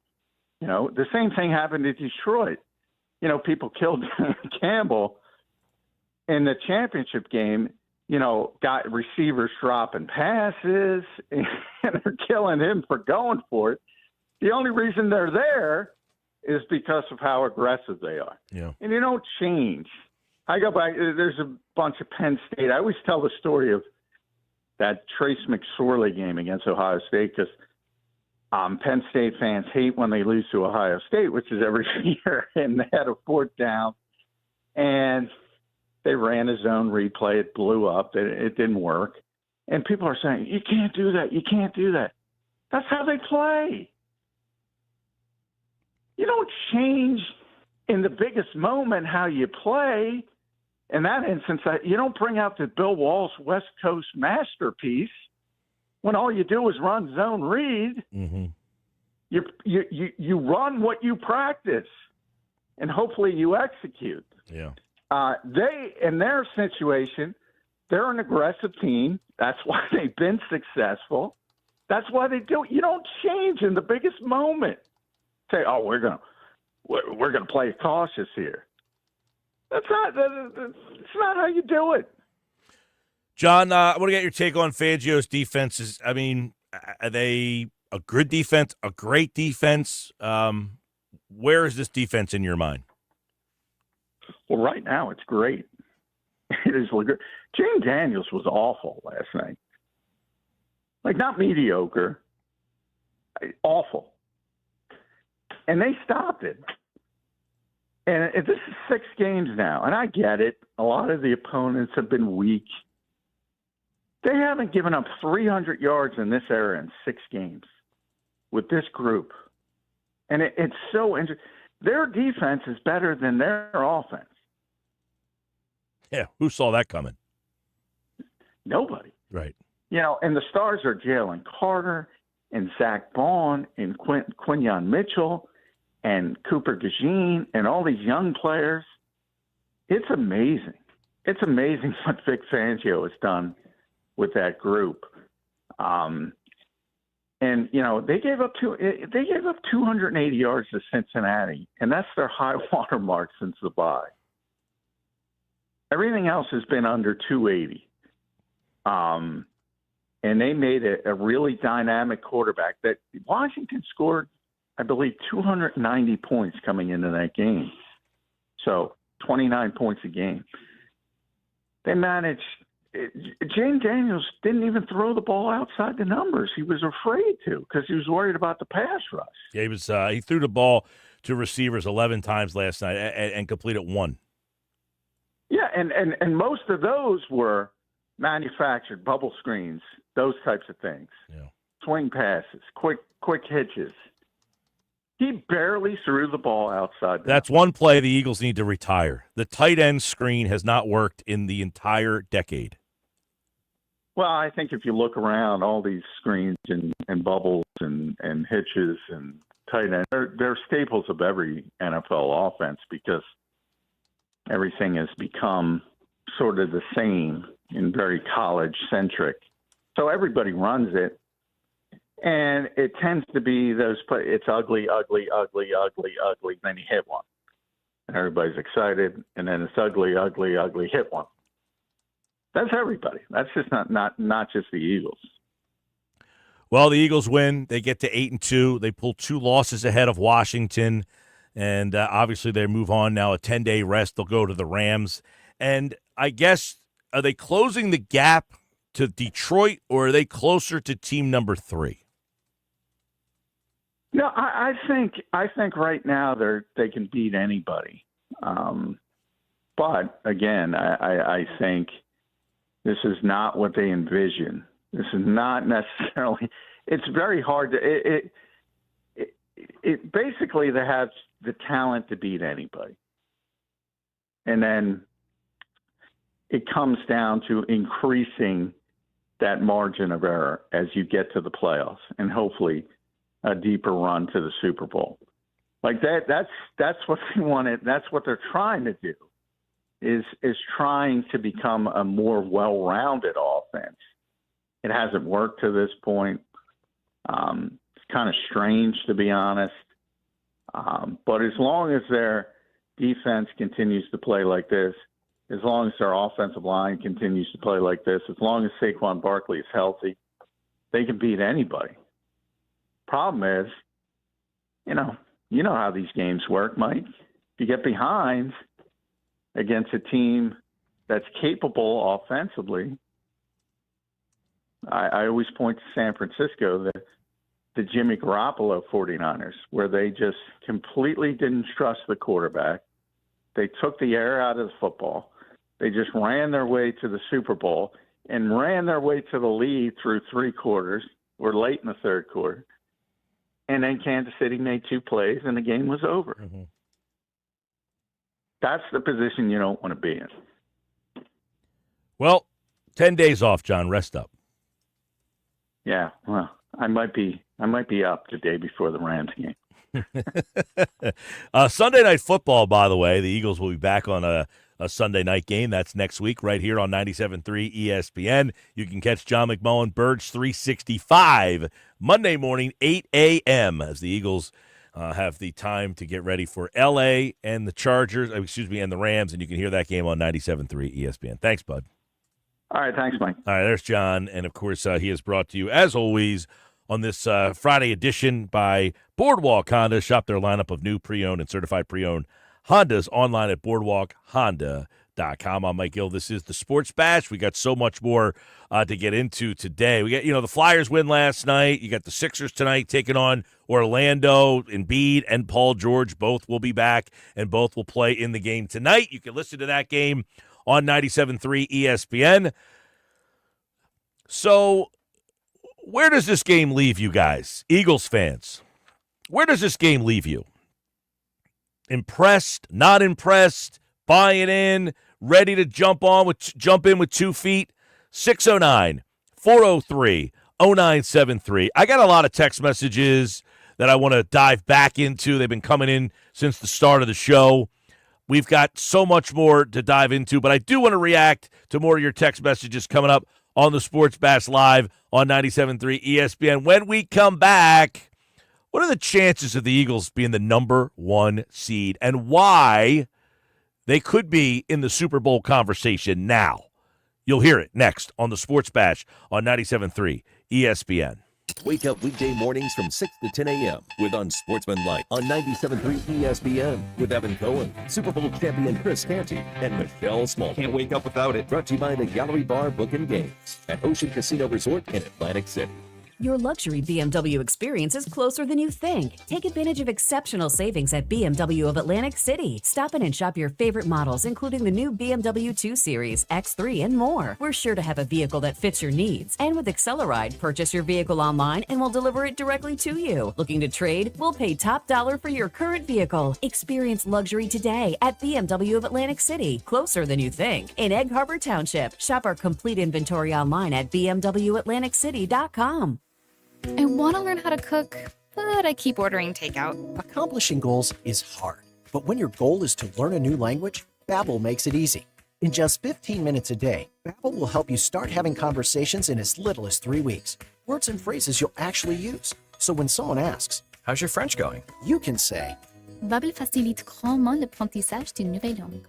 The same thing happened to Detroit. People killed Campbell in the championship game. Got receivers dropping passes, and they're killing him for going for it. The only reason they're there is because of how aggressive they are. Yeah. And you don't change. I go back, there's a bunch of Penn State. I always tell the story of that Trace McSorley game against Ohio State because Penn State fans hate when they lose to Ohio State, which is every year, and they had a fourth down, and they ran a zone replay. It blew up. It didn't work. And people are saying, you can't do that. You can't do that. That's how they play. You don't change in the biggest moment how you play. In that instance, you don't bring out the Bill Walsh West Coast masterpiece when all you do is run zone read. Mm-hmm. You run what you practice, and hopefully you execute. Yeah. They, in their situation, they're an aggressive team. That's why they've been successful. That's why they do. You don't change in the biggest moment. Say, oh, we're gonna play cautious here. That's not how you do it. John, I want to get your take on Fangio's defenses. I mean, are they a good defense, a great defense? Where is this defense in your mind? Well, right now it's great. It is good. James Daniels was awful last night. Like, not mediocre, awful. And they stopped it. And this is 6 games now, and I get it. A lot of the opponents have been weak. They haven't given up 300 yards in this era in 6 games with this group. And it's so interesting. Their defense is better than their offense. Yeah, who saw that coming? Nobody. Right. And the stars are Jalen Carter and Zach Bond and Quinyon Mitchell and Cooper DeJean and all these young players. it's amazing. It's amazing what Vic Fangio has done with that group. And they gave up 280 yards to Cincinnati, and that's their high water mark since the bye. Everything else has been under 280. And they made a really dynamic quarterback that Washington scored, I believe, 290 points coming into that game. So 29 points a game. They managed. James Daniels didn't even throw the ball outside the numbers. He was afraid to because he was worried about the pass rush. Yeah, he threw the ball to receivers 11 times last night and completed 1. Yeah, and most of those were manufactured bubble screens, those types of things. Yeah. Swing passes, quick hitches. He barely threw the ball outside. That's one play the Eagles need to retire. The tight end screen has not worked in the entire decade. Well, I think if you look around, all these screens and bubbles and hitches and tight end, they're staples of every NFL offense because everything has become sort of the same and very college-centric. So everybody runs it, and it tends to be those play. It's ugly, ugly, ugly, ugly, ugly, then you hit one. And everybody's excited, and then it's ugly, ugly, ugly, hit one. That's everybody. That's just not just the Eagles. Well, the Eagles win. They get to 8-2. They pull 2 losses ahead of Washington, and obviously they move on now. A 10-day rest. They'll go to the Rams. And I guess, are they closing the gap to Detroit, or are they closer to team number 3? No, I think right now they can beat anybody. But again, I think this is not what they envision. This is not necessarily. It's very hard to. It basically they have the talent to beat anybody, and then it comes down to increasing that margin of error as you get to the playoffs, and hopefully a deeper run to the Super Bowl. Like that's what they wanted. That's what they're trying to do. Is trying to become a more well-rounded offense. It hasn't worked to this point. It's kind of strange, to be honest. But as long as their defense continues to play like this, as long as their offensive line continues to play like this, as long as Saquon Barkley is healthy, they can beat anybody. Problem is, you know how these games work, Mike. If you get behind against a team that's capable offensively, I always point to San Francisco, the Jimmy Garoppolo 49ers, where they just completely didn't trust the quarterback. They took the air out of the football. They just ran their way to the Super Bowl and ran their way to the lead through 3 quarters or late in the 3rd quarter. And then Kansas City made 2 plays and the game was over. Mm-hmm. That's the position you don't want to be in. Well, 10 days off, John. Rest up. Yeah, well, I might be up the day before the Rams game. Sunday Night Football, by the way, the Eagles will be back on a Sunday night game. That's next week right here on 97.3 ESPN. You can catch John McMullen, Birds 365, Monday morning, 8 a.m. as the Eagles have the time to get ready for L.A. and the Chargers, and the Rams, and you can hear that game on 97.3 ESPN. Thanks, bud. All right, thanks, Mike. All right, there's John, and of course he is brought to you, as always, on this Friday edition by Boardwalk Honda. Shop their lineup of new pre-owned and certified pre-owned Hondas online at boardwalkhonda.com. I'm Mike Gill. This is the Sports Bash. We got so much more to get into today. We got, the Flyers win last night. You got the Sixers tonight taking on Orlando. Embiid and Paul George both will be back, and both will play in the game tonight. You can listen to that game on 97.3 ESPN. So, where does this game leave you guys, Eagles fans? Where does this game leave you? Impressed, not impressed, buying in, ready to jump in with 2 feet? 609-403-0973. I got a lot of text messages that I want to dive back into. They've been coming in since the start of the show. We've got so much more to dive into, but I do want to react to more of your text messages coming up on the Sports Bash Live on 97.3 ESPN. When we come back, what are the chances of the Eagles being the number 1 seed and why they could be in the Super Bowl conversation now? You'll hear it next on the Sports Bash on 97.3 ESPN. Wake up weekday mornings from 6 to 10 a.m. with Unsportsmanlike on 97.3 ESPN with Evan Cohen, Super Bowl champion Chris Canty, and Michelle Small. Can't wake up without it. Brought to you by the Gallery Bar Book and Games at Ocean Casino Resort in Atlantic City. Your luxury BMW experience is closer than you think. Take advantage of exceptional savings at BMW of Atlantic City. Stop in and shop your favorite models, including the new BMW 2 Series, X3, and more. We're sure to have a vehicle that fits your needs. And with Acceleride, purchase your vehicle online and we'll deliver it directly to you. Looking to trade? We'll pay top dollar for your current vehicle. Experience luxury today at BMW of Atlantic City, closer than you think. In Egg Harbor Township, shop our complete inventory online at bmwatlanticcity.com. I want to learn how to cook, but I keep ordering takeout. Accomplishing goals is hard, but when your goal is to learn a new language, Babbel makes it easy. In just 15 minutes a day, Babbel will help you start having conversations in as little as 3 weeks. Words and phrases you'll actually use. So when someone asks, "How's your French going?" you can say, Babbel facilite grandement l'apprentissage d'une nouvelle langue.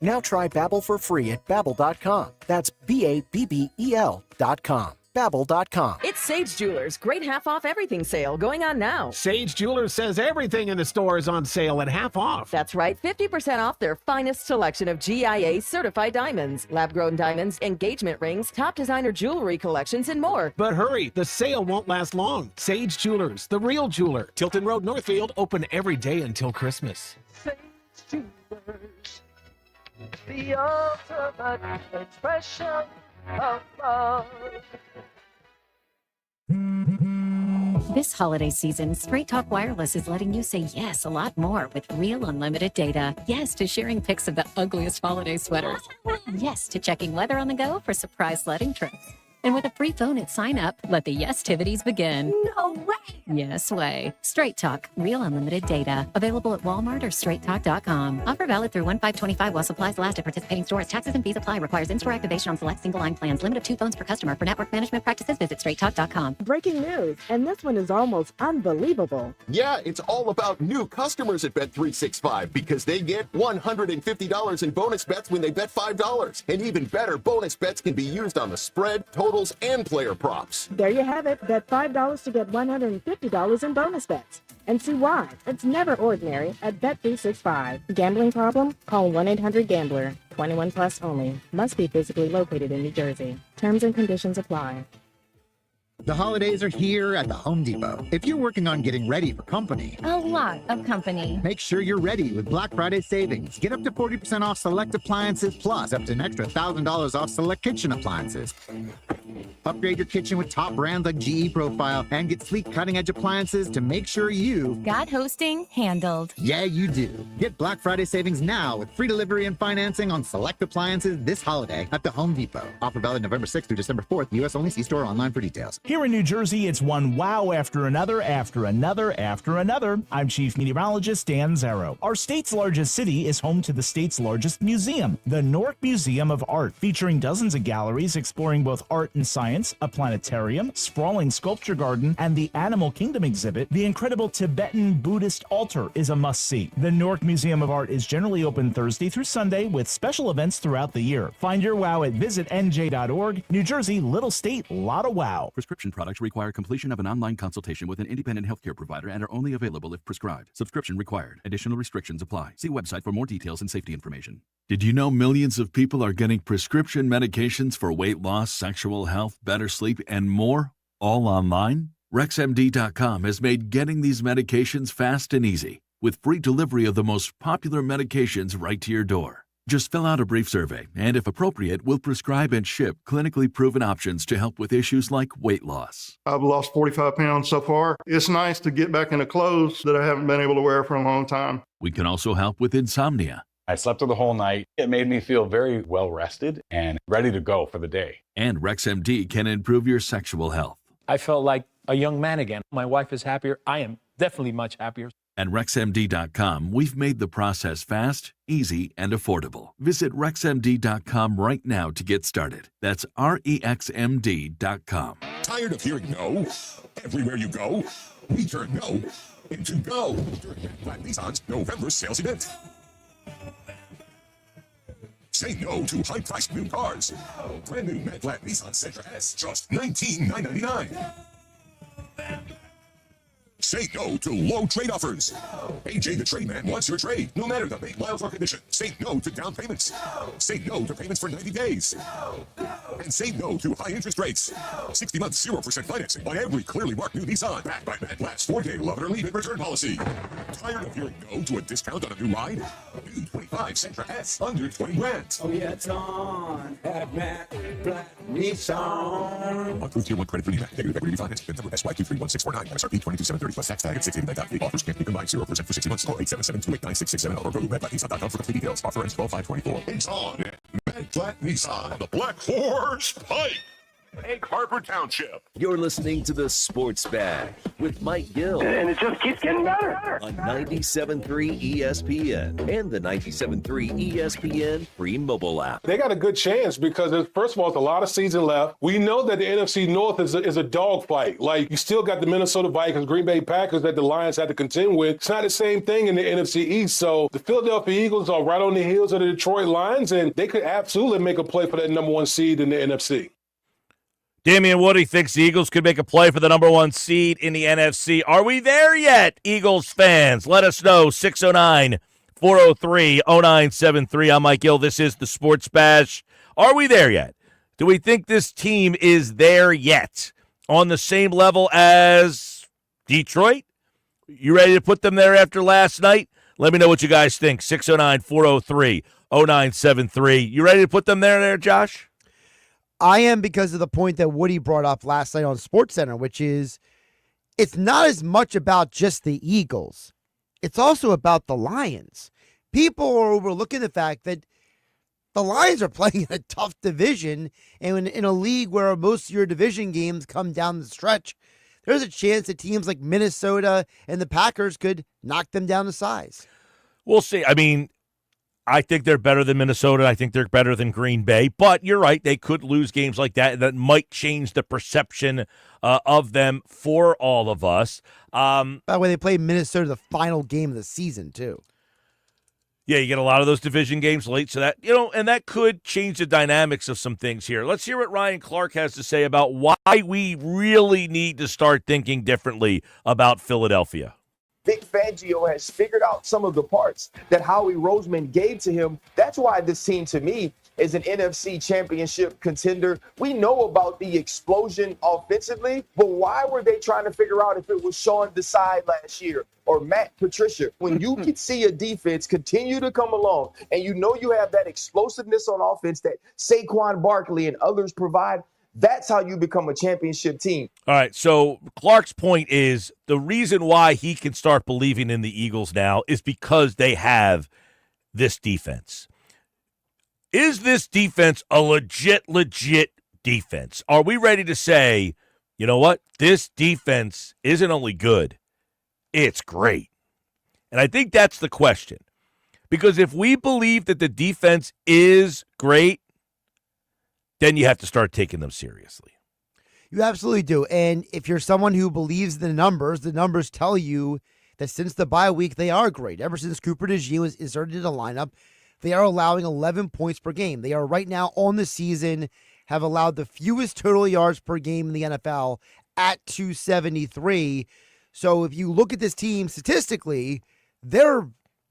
Now try Babbel for free at Babbel.com. That's Babbel.com. Babbel.com. It's Sage Jewelers' great half-off everything sale going on now. Sage Jewelers says everything in the store is on sale at half off. That's right, 50% off their finest selection of GIA certified diamonds, lab-grown diamonds, engagement rings, top designer jewelry collections, and more. But hurry, the sale won't last long. Sage Jewelers, the real jeweler. Tilton Road, Northfield, open every day until Christmas. Sage Jewelers, the ultimate expression of love. This holiday season, Straight Talk Wireless is letting you say yes a lot more with real unlimited data. Yes to sharing pics of the ugliest holiday sweaters. Yes to checking weather on the go for surprise sledding trips. And with a free phone at sign up, let the yes-tivities begin. No way! Yes way. Straight Talk, real unlimited data. Available at Walmart or straighttalk.com. Offer valid through 1/5/25 while supplies last at participating stores. Taxes and fees apply. Requires in-store activation on select single-line plans. Limit of 2 phones per customer. For network management practices, visit straighttalk.com. Breaking news, and this one is almost unbelievable. Yeah, it's all about new customers at Bet365 because they get $150 in bonus bets when they bet $5. And even better, bonus bets can be used on the spread, totals, and player props. There you have it. Bet $5 to get $150 in bonus bets. And see why. It's never ordinary at Bet365. Gambling problem? Call 1-800-GAMBLER. 21 plus only. Must be physically located in New Jersey. Terms and conditions apply. The holidays are here at the Home Depot. If you're working on getting ready for company, A lot of company. make sure you're ready with Black Friday savings. Get up to 40% off select appliances, plus up to an extra $1,000 off select kitchen appliances. Upgrade your kitchen with top brands like GE Profile and get sleek cutting-edge appliances to make sure you Got hosting handled. Yeah, you do. Get Black Friday savings now with free delivery and financing on select appliances this holiday at the Home Depot. Offer valid November 6th through December 4th. U.S. only. See store online for details. Here in New Jersey, it's one wow after another, after another, after another. I'm Chief Meteorologist Dan Zarrow. Our state's largest city is home to the state's largest museum, the Newark Museum of Art, featuring dozens of galleries exploring both art and science, a planetarium, sprawling sculpture garden, and the Animal Kingdom exhibit. The incredible Tibetan Buddhist altar is a must-see. The Newark Museum of Art is generally open Thursday through Sunday with special events throughout the year. Find your wow at visitnj.org. New Jersey, little state, lot of wow. Prescription products require completion of an online consultation with an independent healthcare provider and are only available if prescribed. Subscription required. Additional restrictions apply. See website for more details and safety information. Did you know millions of people are getting prescription medications for weight loss, sexual health, better sleep, and more, all online? RexMD.com has made getting these medications fast and easy, with free delivery of the most popular medications right to your door. Just fill out a brief survey, and if appropriate, we'll prescribe and ship clinically proven options to help with issues like weight loss. I've lost 45 pounds so far. It's nice to get back into clothes that I haven't been able to wear for a long time. We can also help with insomnia. I slept through the whole night. It made me feel very well rested and ready to go for the day. And RexMD can improve your sexual health. I felt like a young man again. My wife is happier. I am definitely much happier. At RexMD.com, we've made the process fast, easy, and affordable. Visit RexMD.com right now to get started. That's REXMD.com. Tired of hearing no? Everywhere you go, we turn no into go during Matt Nissan's November sales event. Say no to high-priced new cars. Brand new Matt Blatt Nissan Sentra S, just $19,999. Say no to low trade offers. AJ the Trade Man wants your trade, no matter the make, miles, or condition. Say no to down payments. Say no to payments for 90 days. And say no to high interest rates. 60 months, 0% financing on every clearly marked new Nissan. Backed by Matt Blatt's 4-day love it or leave it return policy. Tired of hearing no to a discount on a new ride? New 25 Sentra S, under 20 grand. Oh yeah, it's on at Matt Blatt Nissan. Approved Tier 1 credit for NEMAC. Negative equity refinance. VIN number SY231649. MSRP 22,730 plus tax tag at $689.8. Offers can't be combined 0% for 60 months. Call 877-289-667 or go to MattBlattNissan.com for complete details. Offer ends 12/5/24. It's on at Matt Blatt Nissan. The Black Horse Pike. Egg Harbor Township. You're listening to the Sports Bag with Mike Gill. And it just keeps getting better. On 97.3 ESPN and the 97.3 ESPN free mobile app. They got a good chance because, first of all, it's a lot of season left. We know that the NFC North is a dogfight. Like, you still got the Minnesota Vikings, Green Bay Packers that the Lions had to contend with. It's not the same thing in the NFC East. So the Philadelphia Eagles are right on the heels of the Detroit Lions, and they could absolutely make a play for that number one seed in the NFC. Damian Woody thinks the Eagles could make a play for the number one seed in the NFC. Are we there yet, Eagles fans? Let us know. 609-403-0973. I'm Mike Gill. This is the Sports Bash. Are we there yet? Do we think this team is there yet? On the same level as Detroit? You ready to put them there after last night? Let me know what you guys think. 609-403-0973. You ready to put them there, Josh? I am, because of the point that Woody brought up last night on SportsCenter, which is it's not as much about just the Eagles. It's also about the Lions. People are overlooking the fact that the Lions are playing in a tough division, and in a league where most of your division games come down the stretch, there's a chance that teams like Minnesota and the Packers could knock them down to size. We'll see. I mean, I think they're better than Minnesota. I think they're better than Green Bay. But you're right. They could lose games like that. That might change the perception of them for all of us. By the way, they play Minnesota the final game of the season, too. Yeah, you get a lot of those division games late. So that, and that could change the dynamics of some things here. Let's hear what Ryan Clark has to say about why we really need to start thinking differently about Philadelphia. Vic Fangio has figured out some of the parts that Howie Roseman gave to him. That's why this team, to me, is an NFC championship contender. We know about the explosion offensively, but why were they trying to figure out if it was Sean Desai last year or Matt Patricia? When you can see a defense continue to come along and you know you have that explosiveness on offense that Saquon Barkley and others provide, that's how you become a championship team. All right, so Clark's point is the reason why he can start believing in the Eagles now is because they have this defense. Is this defense a legit defense? Are we ready to say, you know what, this defense isn't only good, it's great? And I think that's the question. Because if we believe that the defense is great, then you have to start taking them seriously. You absolutely do. And if you're someone who believes the numbers tell you that since the bye week, they are great. Ever since Cooper DeJean was inserted in the lineup, they are allowing 11 points per game. They are right now on the season, have allowed the fewest total yards per game in the NFL at 273. So if you look at this team statistically, they're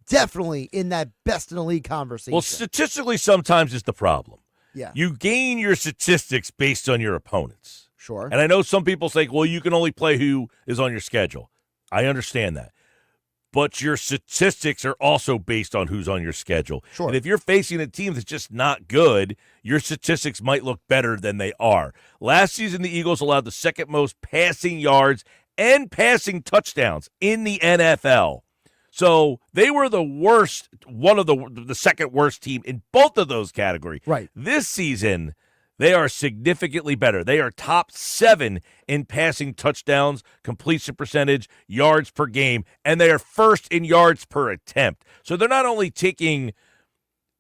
definitely in that best in the league conversation. Well, statistically sometimes is the problem. Yeah. You gain your statistics based on your opponents. Sure. And I know some people say, well, you can only play who is on your schedule. I understand that. But your statistics are also based on who's on your schedule. Sure. And if you're facing a team that's just not good, your statistics might look better than they are. Last season, the Eagles allowed the second most passing yards and passing touchdowns in the NFL. So they were the worst, one of the second worst team in both of those categories. Right. This season, They are significantly better. They are top 7 in passing touchdowns, completion percentage, yards per game, and they are first in yards per attempt. So they're not only taking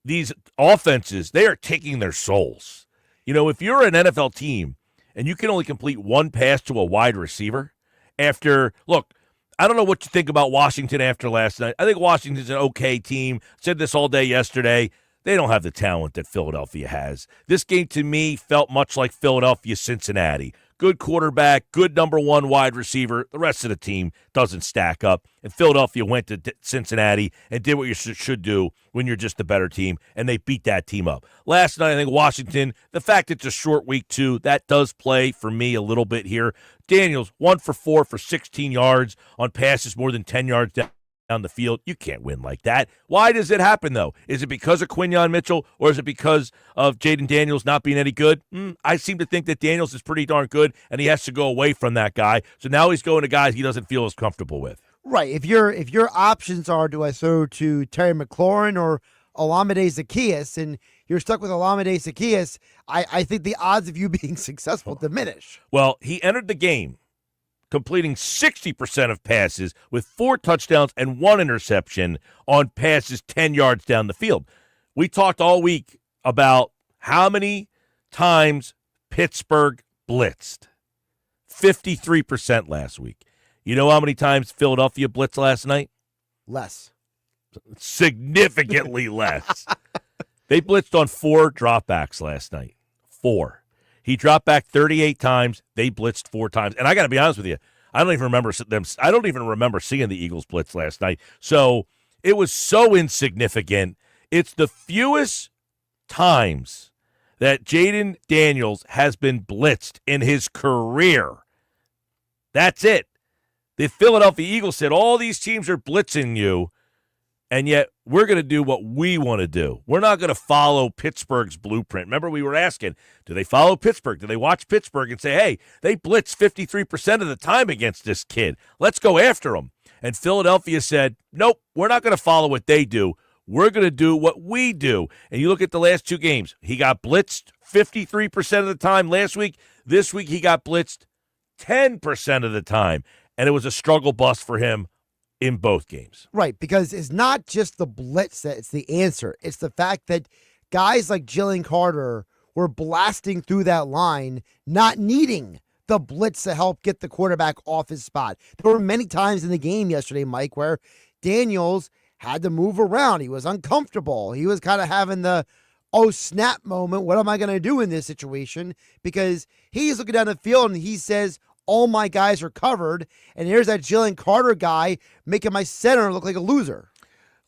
these offenses, they are taking their souls. You know, if you're an NFL team and you can only complete one pass to a wide receiver look, I don't know what you think about Washington after last night. I think Washington's an okay team. Said this all day yesterday. They don't have the talent that Philadelphia has. This game, to me, felt much like Philadelphia-Cincinnati. Good quarterback, good number 1 wide receiver. The rest of the team doesn't stack up. And Philadelphia went to Cincinnati and did what you should do when you're just the better team, and they beat that team up. Last night, I think Washington, the fact it's a short week, too, that does play for me a little bit here. Daniels, 1 for 4 for 16 yards on passes more than 10 yards down the field. You can't win like that. Why does it happen, though? Is it because of Quinyon Mitchell, or is it because of Jaden Daniels not being any good? I seem to think that Daniels is pretty darn good, and he has to go away from that guy. So now he's going to guys he doesn't feel as comfortable with. Right. If your options are, do I throw to Terry McLaurin or Olamide Zaccheaus, and you're stuck with Olamide Zaccheaus, I think the odds of you being successful diminish. Well, he entered the game completing 60% of passes with 4 touchdowns and 1 interception on passes 10 yards down the field. We talked all week about how many times Pittsburgh blitzed. 53% last week. You know how many times Philadelphia blitzed last night? Less. Significantly less. They blitzed on 4 dropbacks last night. 4. He dropped back 38 times. They blitzed 4 times. And I got to be honest with you, I don't even remember seeing the Eagles blitz last night. So it was so insignificant. It's the fewest times that Jaden Daniels has been blitzed in his career. That's it. The Philadelphia Eagles said, all these teams are blitzing you, and yet we're going to do what we want to do. We're not going to follow Pittsburgh's blueprint. Remember, we were asking, do they follow Pittsburgh? Do they watch Pittsburgh and say, hey, they blitz 53% of the time against this kid. Let's go after him. And Philadelphia said, nope, we're not going to follow what they do. We're going to do what we do. And you look at the last 2 games. He got blitzed 53% of the time last week. This week he got blitzed 10% of the time. And it was a struggle bus for him in both games. Right, because it's not just the blitz that's the answer. It's the fact that guys like Jalen Carter were blasting through that line, not needing the blitz to help get the quarterback off his spot. There were many times in the game yesterday, Mike, where Daniels had to move around. He was uncomfortable. He was kind of having the, oh, snap moment. What am I going to do in this situation? Because he's looking down the field and he says, all my guys are covered, and here's that Jalen Carter guy making my center look like a loser.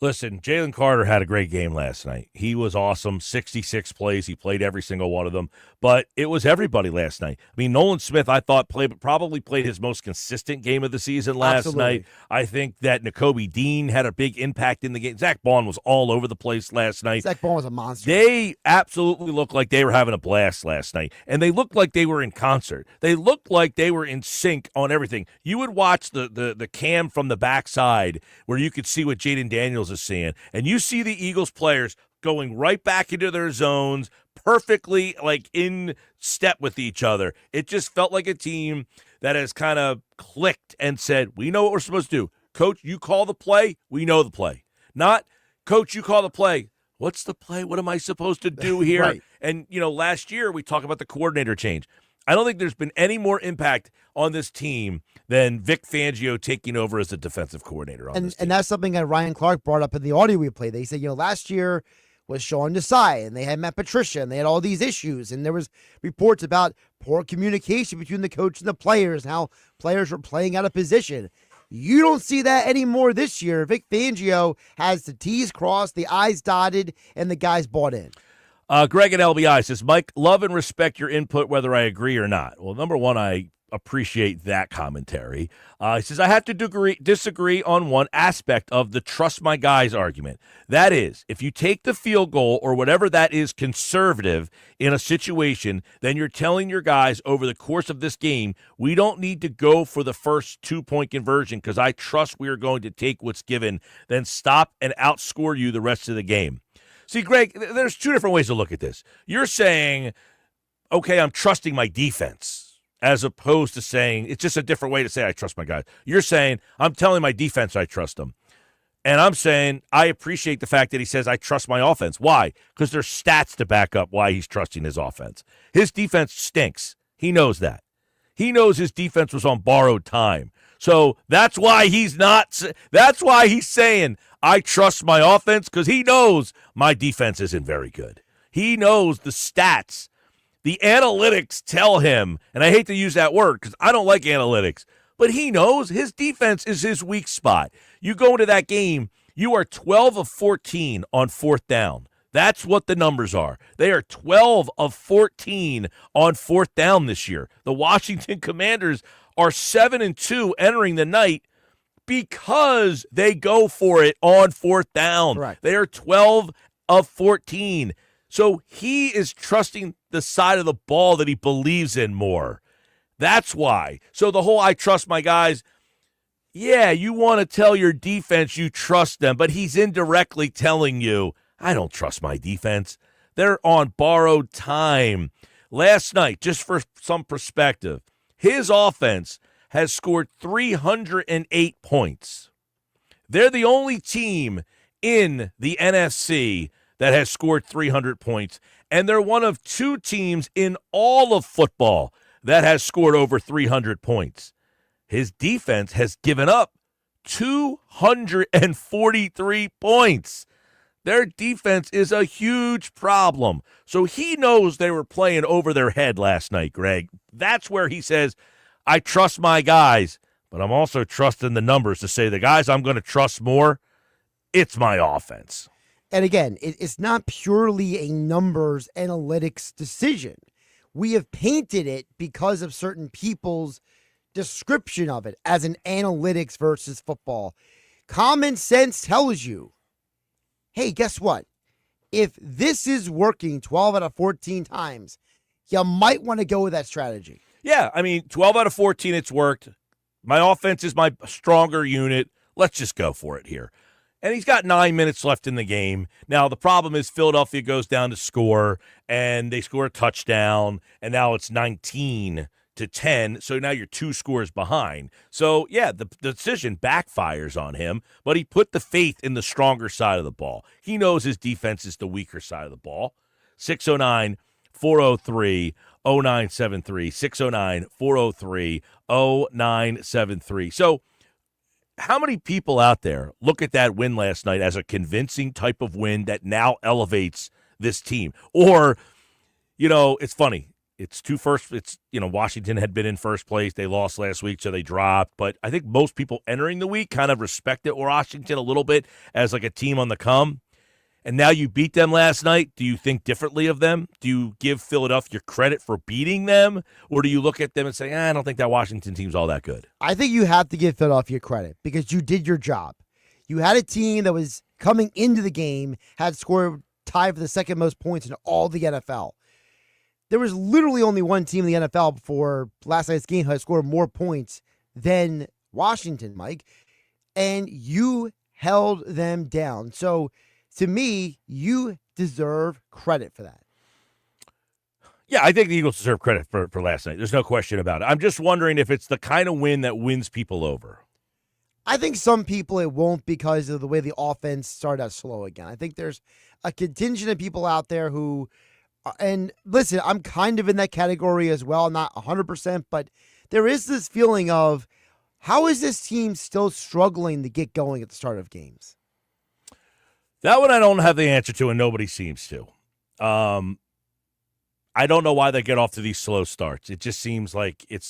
Listen, Jalen Carter had a great game last night. He was awesome. 66 plays. He played every single one of them. But it was everybody last night. I mean, Nolan Smith, I thought, probably played his most consistent game of the season last night. I think that Nakobe Dean had a big impact in the game. Zach Bond was all over the place last night. Zach Bond was a monster. They absolutely looked like they were having a blast last night. And they looked like they were in concert. They looked like they were in sync on everything. You would watch the cam from the backside where you could see what Jaden Daniels is seeing, and you see the Eagles players going right back into their zones, perfectly like in step with each other. It just felt like a team that has kind of clicked and said, we know what we're supposed to do. Coach, you call the play, we know the play. Not, Coach, you call the play. What's the play? What am I supposed to do here? Right. And, last year we talked about the coordinator change. I don't think there's been any more impact on this team than Vic Fangio taking over as the defensive coordinator on this team. And that's something that Ryan Clark brought up in the audio we played. They said, last year was Sean Desai, and they had Matt Patricia, and they had all these issues, and there was reports about poor communication between the coach and the players, and how players were playing out of position. You don't see that anymore this year. Vic Fangio has the T's crossed, the I's dotted, and the guys bought in. Greg at LBI says, Mike, love and respect your input whether I agree or not. Well, number one, I appreciate that commentary. He says, I have to disagree on one aspect of the trust my guys argument. That is, if you take the field goal or whatever that is conservative in a situation, then you're telling your guys over the course of this game, we don't need to go for the first 2-point conversion because I trust we are going to take what's given, then stop and outscore you the rest of the game. See, Greg, there's 2 different ways to look at this. You're saying, okay, I'm trusting my defense, as opposed to saying, it's just a different way to say I trust my guys. You're saying, I'm telling my defense I trust them. And I'm saying I appreciate the fact that he says I trust my offense. Why? Because there's stats to back up why he's trusting his offense. His defense stinks. He knows that. He knows his defense was on borrowed time. So that's why he's saying I trust my offense, because he knows my defense isn't very good. He knows the stats. The analytics tell him, and I hate to use that word because I don't like analytics, but he knows his defense is his weak spot. You go into that game, you are 12 of 14 on fourth down. That's what the numbers are. They are 12 of 14 on fourth down this year. The Washington Commanders are 7-2 entering the night because they go for it on fourth down. Right. They are 12 of 14. So he is trusting the side of the ball that he believes in more. That's why. So the whole I trust my guys, yeah, you want to tell your defense you trust them, but he's indirectly telling you, I don't trust my defense. They're on borrowed time. Last night, just for some perspective, his offense has scored 308 points. They're the only team in the NFC that has scored 300 points, and they're one of two teams in all of football that has scored over 300 points. His defense has given up 243 points. Their defense is a huge problem. So he knows they were playing over their head last night, Greg. That's where he says, I trust my guys, but I'm also trusting the numbers to say the guys I'm going to trust more, it's my offense. And again, it's not purely a numbers analytics decision. We have painted it because of certain people's description of it as an analytics versus football. Common sense tells you, hey, guess what? If this is working 12 out of 14 times, you might want to go with that strategy. Yeah, I mean, 12 out of 14, it's worked. My offense is my stronger unit. Let's just go for it here. And he's got 9 minutes left in the game. Now, the problem is Philadelphia goes down to score, and they score a touchdown, and now it's 19-10. So now you're 2 scores behind. So, yeah, the decision backfires on him, but he put the faith in the stronger side of the ball. He knows his defense is the weaker side of the ball. 609-403-0973. 609-403-0973. So, how many people out there look at that win last night as a convincing type of win that now elevates this team? Or, it's funny. Washington had been in first place. They lost last week, so they dropped. But I think most people entering the week kind of respected Washington a little bit as like a team on the come. And now you beat them last night. Do you think differently of them? Do you give Philadelphia credit for beating them? Or do you look at them and say, I don't think that Washington team's all that good? I think you have to give Philadelphia credit because you did your job. You had a team that was coming into the game, had scored tied for the second most points in all the NFL. There was literally only one team in the NFL before last night's game had scored more points than Washington, Mike. And you held them down. So, to me, you deserve credit for that. Yeah, I think the Eagles deserve credit for last night. There's no question about it. I'm just wondering if it's the kind of win that wins people over. I think some people it won't because of the way the offense started out slow again. I think there's a contingent of people out there who, and listen, I'm kind of in that category as well, not 100%, but there is this feeling of, how is this team still struggling to get going at the start of games? That one I don't have the answer to, and nobody seems to. I don't know why they get off to these slow starts. It just seems like it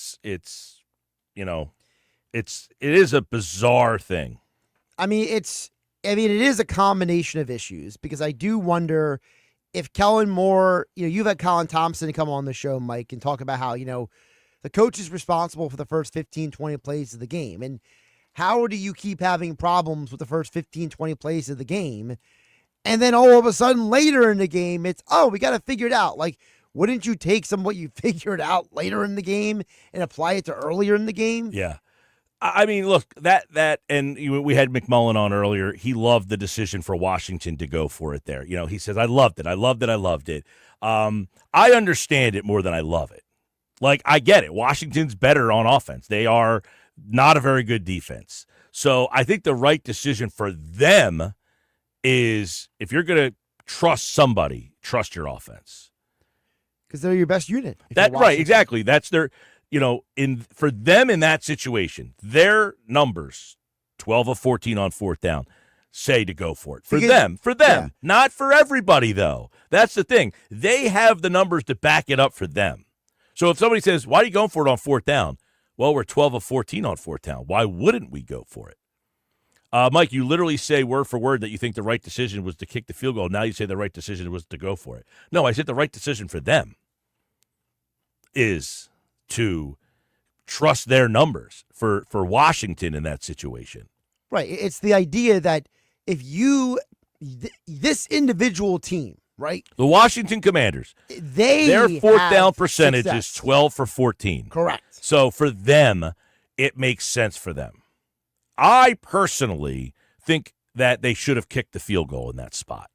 is a bizarre thing. I mean, it is a combination of issues because I do wonder if Kellen Moore, you've had Colin Thompson come on the show, Mike, and talk about how, the coach is responsible for the first 15, 20 plays of the game. And how do you keep having problems with the first 15, 20 plays of the game? And then all of a sudden later in the game, it's, we got to figure it out. Like, wouldn't you take some of what you figured out later in the game and apply it to earlier in the game? Yeah. I mean, look, that and we had McMullen on earlier. He loved the decision for Washington to go for it there. He says, I loved it. I understand it more than I love it. Like, I get it. Washington's better on offense. They are not a very good defense. So I think the right decision for them is, if you're going to trust somebody, trust your offense. Because they're your best unit. Right, exactly. That's their, for them in that situation, their numbers, 12 of 14 on fourth down, say to go for it. For them. Yeah. Not for everybody, though. That's the thing. They have the numbers to back it up for them. So if somebody says, why are you going for it on fourth down? Well, we're 12 of 14 on fourth down. Why wouldn't we go for it? Mike, you literally say word for word that you think the right decision was to kick the field goal. Now you say the right decision was to go for it. No, I said the right decision for them is to trust their numbers for Washington in that situation. Right. It's the idea that if this individual team, right? The Washington Commanders, their fourth down percentage is 12 for 14. Correct. So for them, it makes sense for them. I personally think that they should have kicked the field goal in that spot.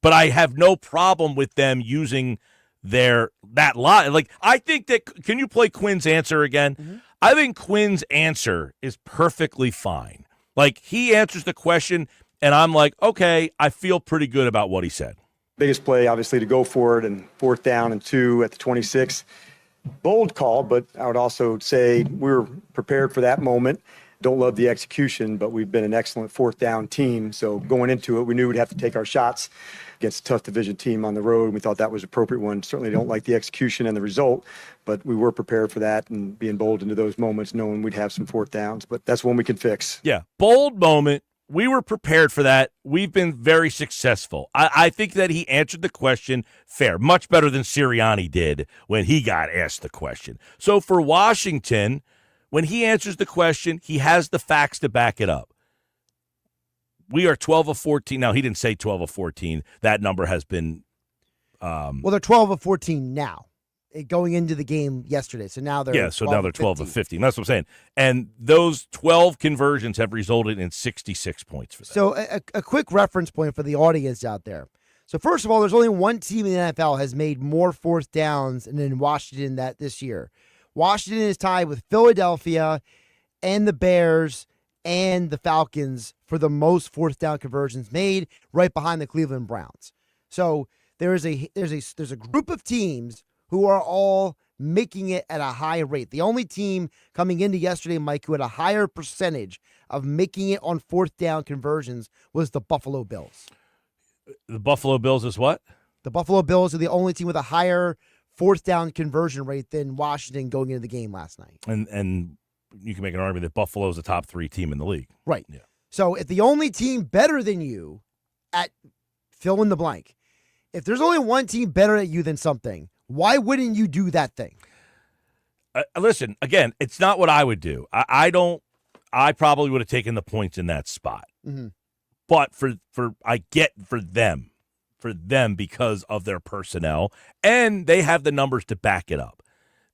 But I have no problem with them using that line. Like, I think that, can you play Quinn's answer again? Mm-hmm. I think Quinn's answer is perfectly fine. Like, he answers the question, and I'm like, okay, I feel pretty good about what he said. Biggest play, obviously, to go for it, and fourth down and 2 at the 26. Bold call, but I would also say we were prepared for that moment. Don't love the execution, but we've been an excellent fourth down team. So going into it, we knew we'd have to take our shots against a tough division team on the road, and we thought that was an appropriate one. Certainly don't like the execution and the result, but we were prepared for that and being bold into those moments, knowing we'd have some fourth downs. But that's one we can fix. Yeah, bold moment. We were prepared for that. We've been very successful. I think that he answered the question fair, much better than Sirianni did when he got asked the question. So for Washington, when he answers the question, he has the facts to back it up. We are 12 of 14. Now, he didn't say 12 of 14. That number has been well, they're 12 of 14 now, going into the game yesterday. So now they're now they're 12 of 15. That's what I'm saying. And those 12 conversions have resulted in 66 points for them. So a quick reference point for the audience out there. So first of all, there's only one team in the NFL has made more fourth downs than Washington this year. Washington is tied with Philadelphia and the Bears and the Falcons for the most fourth down conversions made, right behind the Cleveland Browns. So there's a group of teams who are all making it at a high rate. The only team coming into yesterday, Mike, who had a higher percentage of making it on fourth down conversions was the Buffalo Bills. The Buffalo Bills is what? The Buffalo Bills are the only team with a higher fourth down conversion rate than Washington going into the game last night. And you can make an argument that Buffalo is the top 3 team in the league. Right. Yeah. So if the only team better than you at fill in the blank, if there's only one team better at you than something, why wouldn't you do that thing? Listen, again, it's not what I would do. I probably would have taken the points in that spot. Mm-hmm. But I get for them because of their personnel, and they have the numbers to back it up.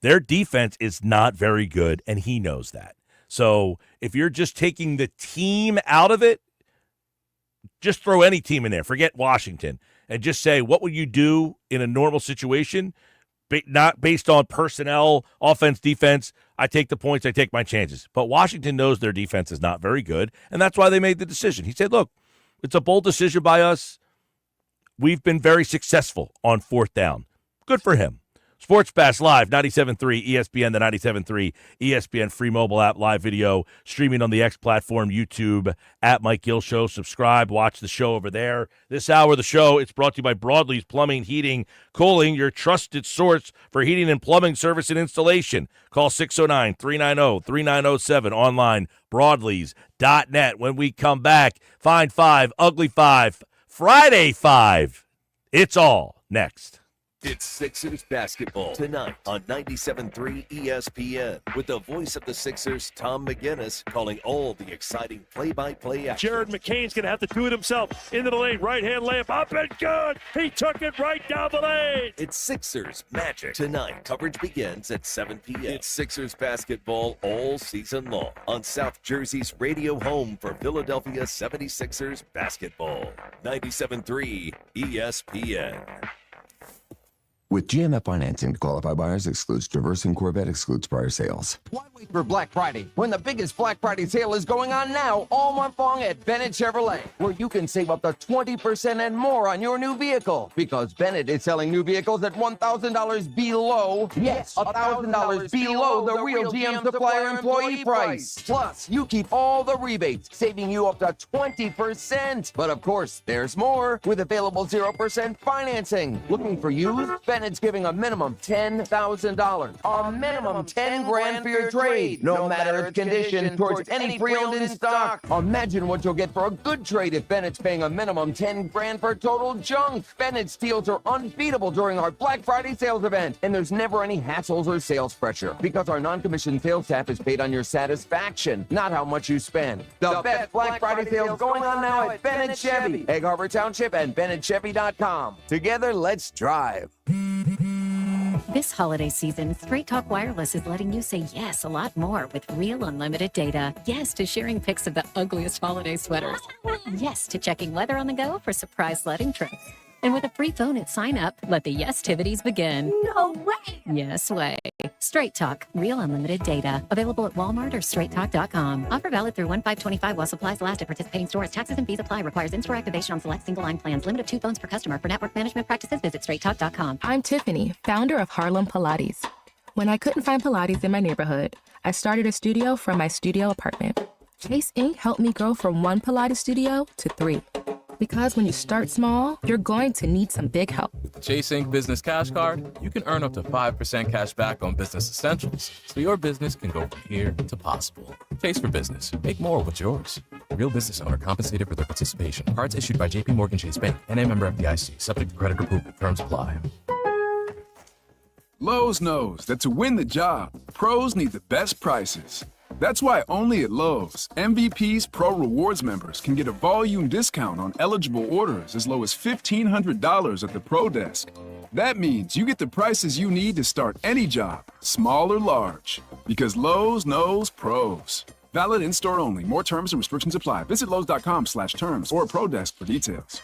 Their defense is not very good, and he knows that. So if you're just taking the team out of it, just throw any team in there. Forget Washington. And just say, what would you do in a normal situation? Not based on personnel, offense, defense. I take the points. I take my chances. But Washington knows their defense is not very good, and that's why they made the decision. He said, look, it's a bold decision by us. We've been very successful on fourth down. Good for him. Sports Pass Live, 97.3 ESPN, the 97.3 ESPN free mobile app, live video, streaming on the X platform, YouTube, at Mike Gill Show. Subscribe, watch the show over there. This hour of the show, it's brought to you by Broadlee's Plumbing, Heating, Cooling, your trusted source for heating and plumbing service and installation. Call 609-390-3907, online, broadlees.net. When we come back, Find 5, Ugly 5, Friday 5. It's all next. It's Sixers basketball tonight on 97.3 ESPN with the voice of the Sixers, Tom McGinnis, calling all the exciting play-by-play action. Jared McCain's going to have to do it himself. Into the lane, right-hand layup, up and good! He took it right down the lane! It's Sixers Magic tonight. Coverage begins at 7 p.m. It's Sixers basketball all season long on South Jersey's radio home for Philadelphia 76ers basketball. 97.3 ESPN. With GMF financing to qualify buyers, excludes Traverse and Corvette, excludes prior sales. Why wait for Black Friday when the biggest Black Friday sale is going on now all month long at Bennett Chevrolet, where you can save up to 20% and more on your new vehicle? Because Bennett is selling new vehicles at $1,000 below, yes, $1,000 below the real GM supplier employee price. Plus, you keep all the rebates, saving you up to 20%. But of course, there's more with available 0% financing. Looking for used? Bennett's giving a minimum $10,000, a minimum 10 grand for your trade, no matter its condition, towards any pre-owned in stock. Imagine what you'll get for a good trade if Bennett's paying a minimum 10 grand for total junk. Bennett's deals are unbeatable during our Black Friday sales event, and there's never any hassles or sales pressure because our non-commissioned sales staff is paid on your satisfaction, not how much you spend. The best Black Friday sales going on now at Bennett Chevy, Egg Harbor Township, and BennettChevy.com. Together, let's drive. This holiday season, Straight Talk Wireless is letting you say yes a lot more with real unlimited data. Yes to sharing pics of the ugliest holiday sweaters. Yes to checking weather on the go for surprise sledding trips. And with a free phone at sign up, let the yes-tivities begin. No way! Yes way. Straight Talk, real unlimited data. Available at Walmart or straighttalk.com. Offer valid through 1/5/25 while supplies last at participating stores. Taxes and fees apply. Requires in-store activation on select single-line plans. Limit of 2 phones per customer. For network management practices, visit straighttalk.com. I'm Tiffany, founder of Harlem Pilates. When I couldn't find Pilates in my neighborhood, I started a studio from my studio apartment. Chase Inc. helped me grow from 1 Pilates studio to 3. Because when you start small, you're going to need some big help. With the Chase Inc. Business Cash Card, you can earn up to 5% cash back on business essentials, so your business can go from here to possible. Chase for business. Make more what's yours. Real business owner compensated for their participation. Cards issued by J.P. Morgan Chase Bank, N.A. member FDIC. Subject to credit approval. Terms apply. Lowe's knows that to win the job, pros need the best prices. That's why only at Lowe's, MVP's Pro Rewards members can get a volume discount on eligible orders as low as $1,500 at the Pro Desk. That means you get the prices you need to start any job, small or large. Because Lowe's knows pros. Valid in-store only. More terms and restrictions apply. Visit Lowe's.com/terms or Pro Desk for details.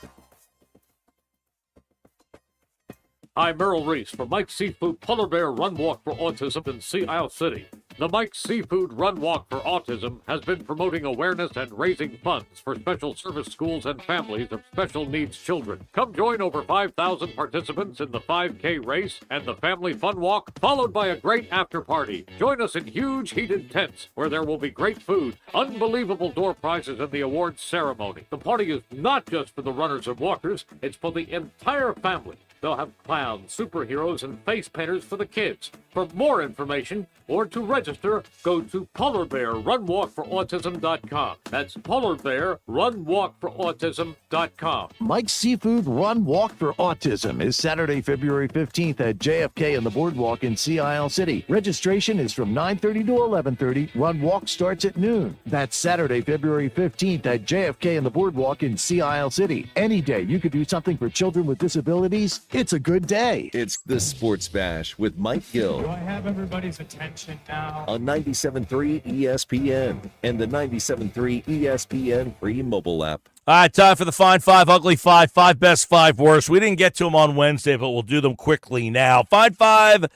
I'm Merrill Reese for Mike's Seafood Polar Bear Run Walk for Autism in Sea Isle City. The Mike's Seafood Run Walk for Autism has been promoting awareness and raising funds for special service schools and families of special needs children. Come join over 5,000 participants in the 5K race and the Family Fun Walk, followed by a great after party. Join us in huge heated tents where there will be great food, unbelievable door prizes, and the awards ceremony. The party is not just for the runners and walkers, it's for the entire family. They'll have clowns, superheroes, and face painters for the kids. For more information or to register, go to polarbearrunwalkforautism.com. That's polarbearrunwalkforautism.com. Mike's Seafood Run Walk for Autism is Saturday, February 15th at JFK in the Boardwalk in Sea Isle City. Registration is from 9:30 to 11:30. Run Walk starts at noon. That's Saturday, February 15th at JFK in the Boardwalk in Sea Isle City. Any day you could do something for children with disabilities. It's a good day. It's the Sports Bash with Mike Gill. Do I have everybody's attention now? On 97.3 ESPN and the 97.3 ESPN free mobile app. All right, time for the Fine Five, Ugly Five, 5 best, 5 worst. We didn't get to them on Wednesday, but we'll do them quickly now. Fine Five,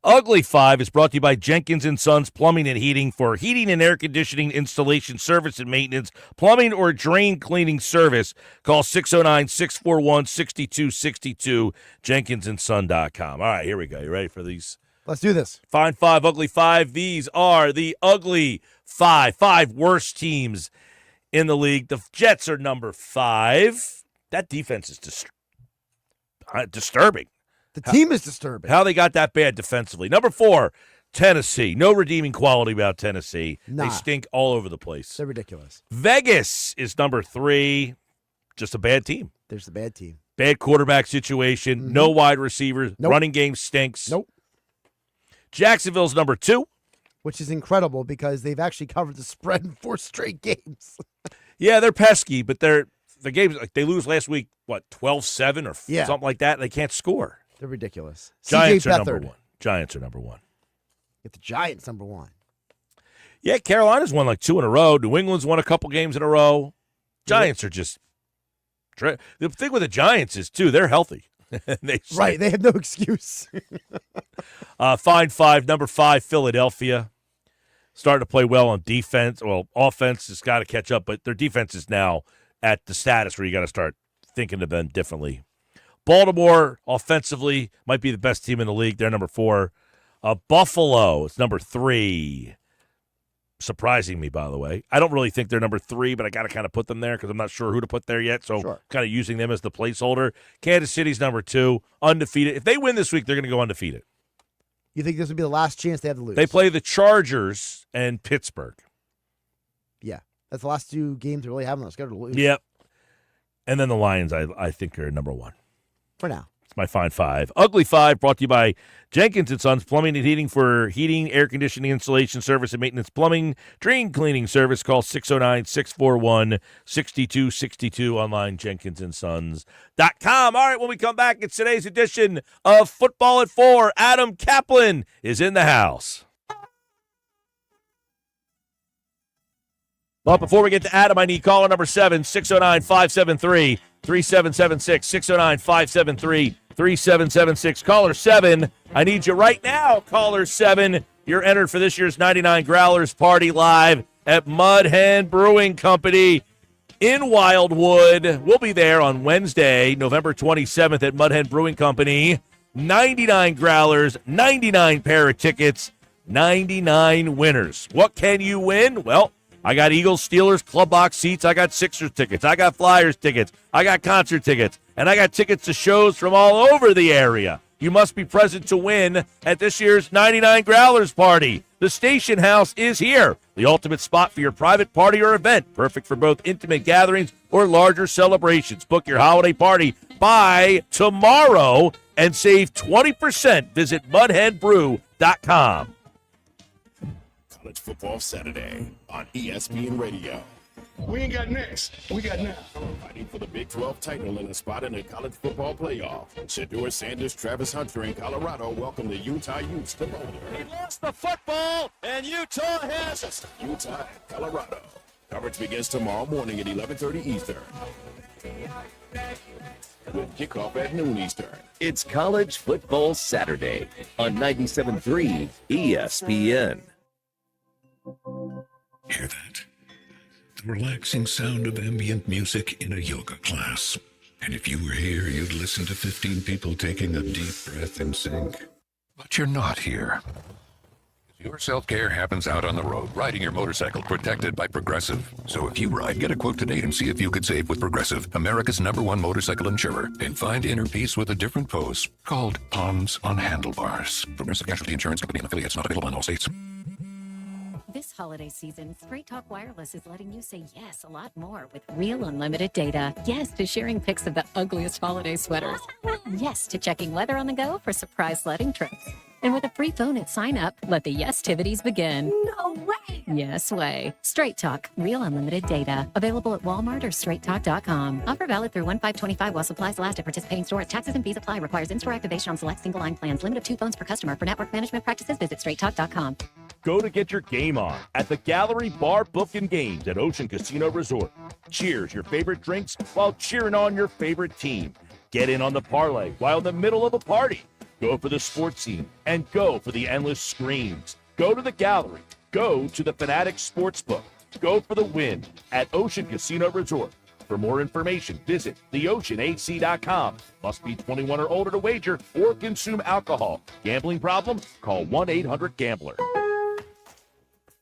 Ugly Five is brought to you by Jenkins & Sons Plumbing and Heating. For heating and air conditioning installation, service, and maintenance, plumbing or drain cleaning service, call 609-641-6262, jenkinsandson.com. All right, here we go. You ready for these? Let's do this. Fine Five, Ugly Five. These are the Ugly Five. 5 worst teams in the league. The Jets are number 5. That defense is disturbing. The team is disturbing. How they got that bad defensively. Number 4, Tennessee. No redeeming quality about Tennessee. Nah. They stink all over the place. They're ridiculous. Vegas is number 3. Just a bad team. There's the bad team. Bad quarterback situation. Mm-hmm. No wide receivers. Nope. Running game stinks. Nope. Jacksonville's number 2. Which is incredible because they've actually covered the spread in 4 straight games. Yeah, they're pesky, but the games, like they lose last week, 12-7 or something like that, and they can't score. They're ridiculous. Giants are number 1. Giants are number 1. Get the Giants number 1. Yeah, Carolina's won like 2 in a row. New England's won a couple games in a row. Giants are just – the thing with the Giants is, too, they're healthy. Right, they have no excuse. Fine 5, number 5, Philadelphia. Starting to play well on defense. Well, offense has got to catch up, but their defense is now at the status where you got to start thinking of them differently. Baltimore, offensively, might be the best team in the league. They're number 4. Buffalo is number 3. Surprising me, by the way. I don't really think they're number 3, but I got to kind of put them there because I'm not sure who to put there yet, so kind of using them as the placeholder. Kansas City's number 2, undefeated. If they win this week, they're going to go undefeated. You think this would be the last chance they have to lose? They play the Chargers and Pittsburgh. Yeah, that's the last 2 games they really have on the schedule to lose. Yep. And then the Lions, I think, are number 1. For now. It's my fine 5. Ugly 5 brought to you by Jenkins & Sons Plumbing and Heating for heating, air conditioning, installation, service, and maintenance plumbing. Drain cleaning service. Call 609-641-6262. Online, jenkinsandsons.com. All right, when we come back, it's today's edition of Football at 4. Adam Kaplan is in the house. But before we get to Adam, I need caller number 7, 609-573-3776, 609-573-3776. Caller 7, I need you right now, caller 7. You're entered for this year's 99 Growlers Party live at Mud Hen Brewing Company in Wildwood. We'll be there on Wednesday, November 27th at Mud Hen Brewing Company. 99 Growlers, 99 pair of tickets, 99 winners. What can you win? Well, I got Eagles, Steelers, club box seats. I got Sixers tickets. I got Flyers tickets. I got concert tickets. And I got tickets to shows from all over the area. You must be present to win at this year's 99 Growlers Party. The Station House is here. The ultimate spot for your private party or event. Perfect for both intimate gatherings or larger celebrations. Book your holiday party by tomorrow and save 20%. Visit mudheadbrew.com. College Football Saturday on ESPN Radio. We ain't got next. We got now. Fighting for the Big 12 title and a spot in the college football playoff. Shedeur Sanders, Travis Hunter in Colorado welcome the Utah Utes to Boulder. He lost the football, and Utah has it. Utah, Colorado. Coverage begins tomorrow morning at 11:30 Eastern. With kickoff at noon Eastern. It's College Football Saturday on 97.3 ESPN. Hear that? The relaxing sound of ambient music in a yoga class. And if you were here, you'd listen to 15 people taking a deep breath in sync. But you're not here. Your self-care happens out on the road, riding your motorcycle protected by Progressive. So if you ride, get a quote today and see if you could save with Progressive, America's #1 motorcycle insurer, and find inner peace with a different pose called Palms on Handlebars. Progressive Casualty Insurance Company and affiliates, not available in all states. This holiday season, Straight Talk Wireless is letting you say yes a lot more with real unlimited data. Yes to sharing pics of the ugliest holiday sweaters. Yes to checking weather on the go for surprise sledding trips. And with a free phone at sign up, let the yes-tivities begin. No way! Yes way. Straight Talk, real unlimited data. Available at Walmart or straighttalk.com. Offer valid through 1/5/25 while supplies last at participating stores. Taxes and fees apply. Requires in-store activation on select single line plans. Limit of 2 phones per customer. For network management practices, visit straighttalk.com. Go to get your game on at the Gallery Bar Book and Games at Ocean Casino Resort. Cheers your favorite drinks while cheering on your favorite team. Get in on the parlay while in the middle of a party. Go for the sports scene and go for the endless screens. Go to the Gallery. Go to the Fanatic Sportsbook. Go for the win at Ocean Casino Resort. For more information, visit theoceanac.com. Must be 21 or older to wager or consume alcohol. Gambling problem? Call 1-800-GAMBLER.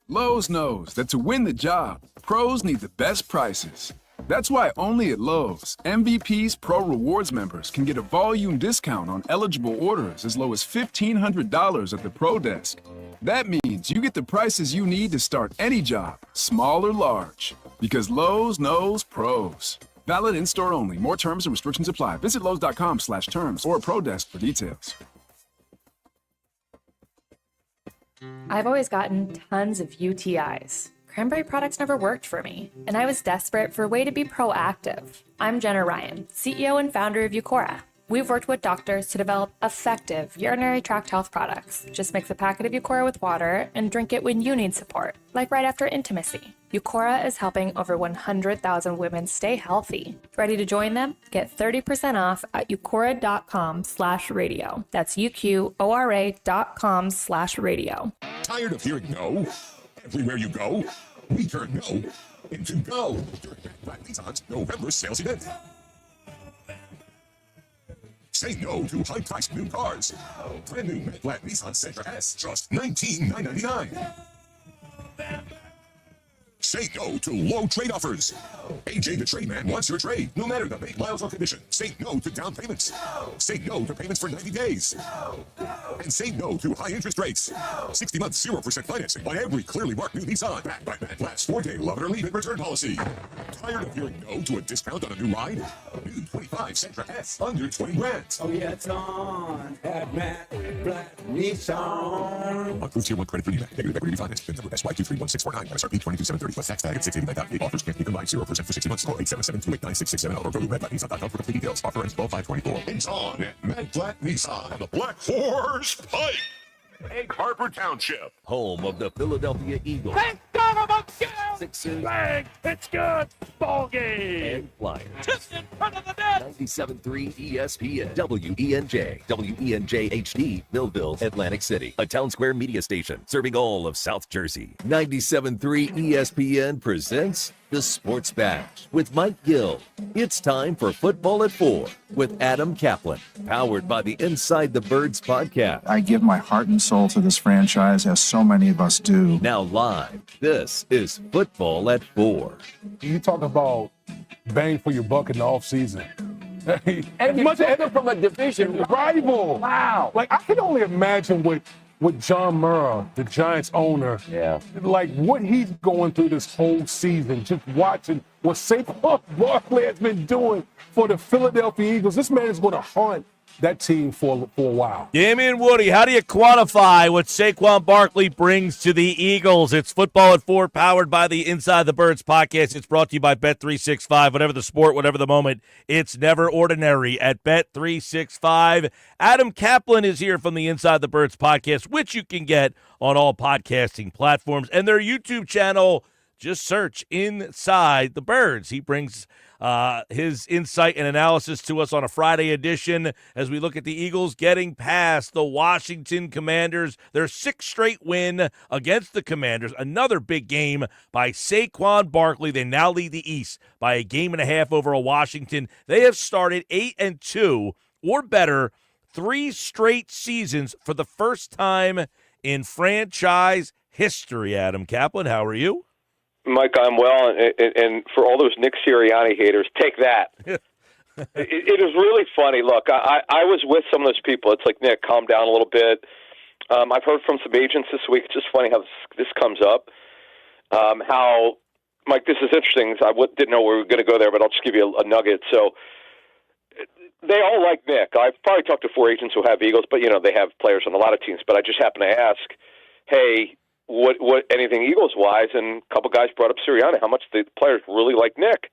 Lowe's knows that to win the job, pros need the best prices. That's why only at Lowe's, MVP's Pro Rewards members can get a volume discount on eligible orders as low as $1,500 at the Pro Desk. That means you get the prices you need to start any job, small or large. Because Lowe's knows pros. Valid in-store only. More terms and restrictions apply. Visit Lowe's.com/terms or Pro Desk for details. I've always gotten tons of UTIs. Cranberry products never worked for me, and I was desperate for a way to be proactive. I'm Jenna Ryan, CEO and founder of Eucora. We've worked with doctors to develop effective urinary tract health products. Just mix a packet of Eucora with water and drink it when you need support, like right after intimacy. Eucora is helping over 100,000 women stay healthy. Ready to join them? Get 30% off at eucora.com/radio. That's UQORA.com/radio. Tired of hearing no? Everywhere you go, we turn no into go during Black Nissan's November sales event. Say no to high-priced new cars. Brand new Matte Black Nissan Sentra S, just $19,999. Say no to low trade offers. AJ the Trade Man wants your trade, no matter the make, miles, or condition. Say no to down payments. Say no to payments for 90 days. And say no to high interest rates. 60 months, 0% financing by every clearly marked new Nissan. Backed by Matt Black's 4-day love it or leave it return policy. Tired of hearing no to a discount on a new ride? New 25 Sentra S, under 20 grand. Oh yeah, it's on at Matt Black Nissan. Approved Tier 1 credit for new negative equity refinance. PIN number SY231649. MSRP 22,730 plus tax tag at $689.88. Offers can't be combined 0% for 60 months. Call 877-289-6670 or go to MattBlackNissan.com for complete details. Offer ends 12/5/24. It's on at Matt Black Nissan on the Black Horse Pike. Egg Harbor Township. Home of the Philadelphia Eagles. Thank God I'm up, Sixers. bang, it's good, ball game. And Flyers. Just in front of the net. 97.3 ESPN, WENJ, WENJ HD, Millville, Atlantic City. A Town Square media station serving all of South Jersey. 97.3 ESPN presents The Sports Bash with Mike Gill. It's time for Football at 4 with Adam Kaplan. Powered by the Inside the Birds podcast. I give my heart and soul to this franchise, as so many of us do. Now live, this is Football at 4. You talk about bang for your buck in the offseason. And you took them from a division rival. Wow. Like, I can only imagine what John Murrah, the Giants owner, like what he's going through this whole season, just watching what Saquon Barkley has been doing for the Philadelphia Eagles. This man is going to haunt that team for a while. Gimme and Woody, how do you quantify what Saquon Barkley brings to the Eagles? It's Football at 4, powered by the Inside the Birds podcast. It's brought to you by Bet365. Whatever the sport, whatever the moment, it's never ordinary at Bet365. Adam Kaplan is here from the Inside the Birds podcast, which you can get on all podcasting platforms. And their YouTube channel, just search Inside the Birds. He brings his insight and analysis to us on a Friday edition as we look at the Eagles getting past the Washington Commanders. Their 6th straight win against the Commanders. Another big game by Saquon Barkley. They now lead the East by a game and a half over Washington. They have started 8-2 or better 3 straight seasons for the first time in franchise history. Adam Kaplan, how are you? Mike, I'm well, and for all those Nick Sirianni haters, take that. It is really funny. Look, I was with some of those people. It's like, Nick, calm down a little bit. I've heard from some agents this week. It's just funny how this comes up. How, Mike, this is interesting. I didn't know we were going to go there, but I'll just give you a nugget. So they all like Nick. I've probably talked to 4 agents who have Eagles, but, they have players on a lot of teams. But I just happen to ask, hey, what anything Eagles-wise, and a couple guys brought up Sirianni, how much the players really like Nick.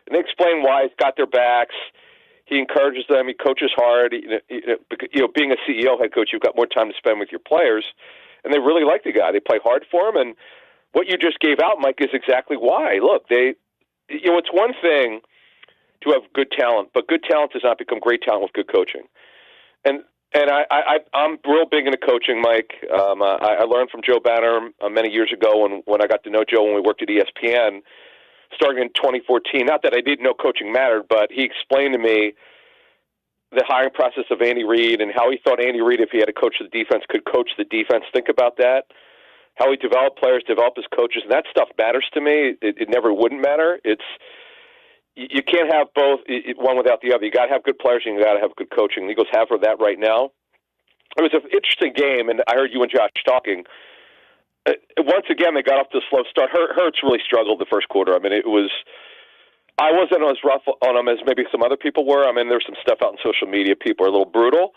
And they explain why he's got their backs. He encourages them. He coaches hard. Being a CEO, head coach, you've got more time to spend with your players, and they really like the guy. They play hard for him, and what you just gave out, Mike, is exactly why. Look, it's one thing to have good talent, but good talent does not become great talent with good coaching. And I'm real big into coaching, Mike. I learned from Joe Banner many years ago when I got to know Joe when we worked at ESPN, starting in 2014. Not that I didn't know coaching mattered, but he explained to me the hiring process of Andy Reid and how he thought Andy Reid, if he had a coach of the defense, could coach the defense. Think about that. How he developed players, developed his coaches, and that stuff matters to me. It never wouldn't matter. You can't have both, one without the other. You got to have good players and you got to have good coaching. The Eagles have that right now. It was an interesting game, and I heard you and Josh talking. Once again, they got off to a slow start. Hurts really struggled the first quarter. I wasn't as rough on him as maybe some other people were. There's some stuff out on social media. People are a little brutal.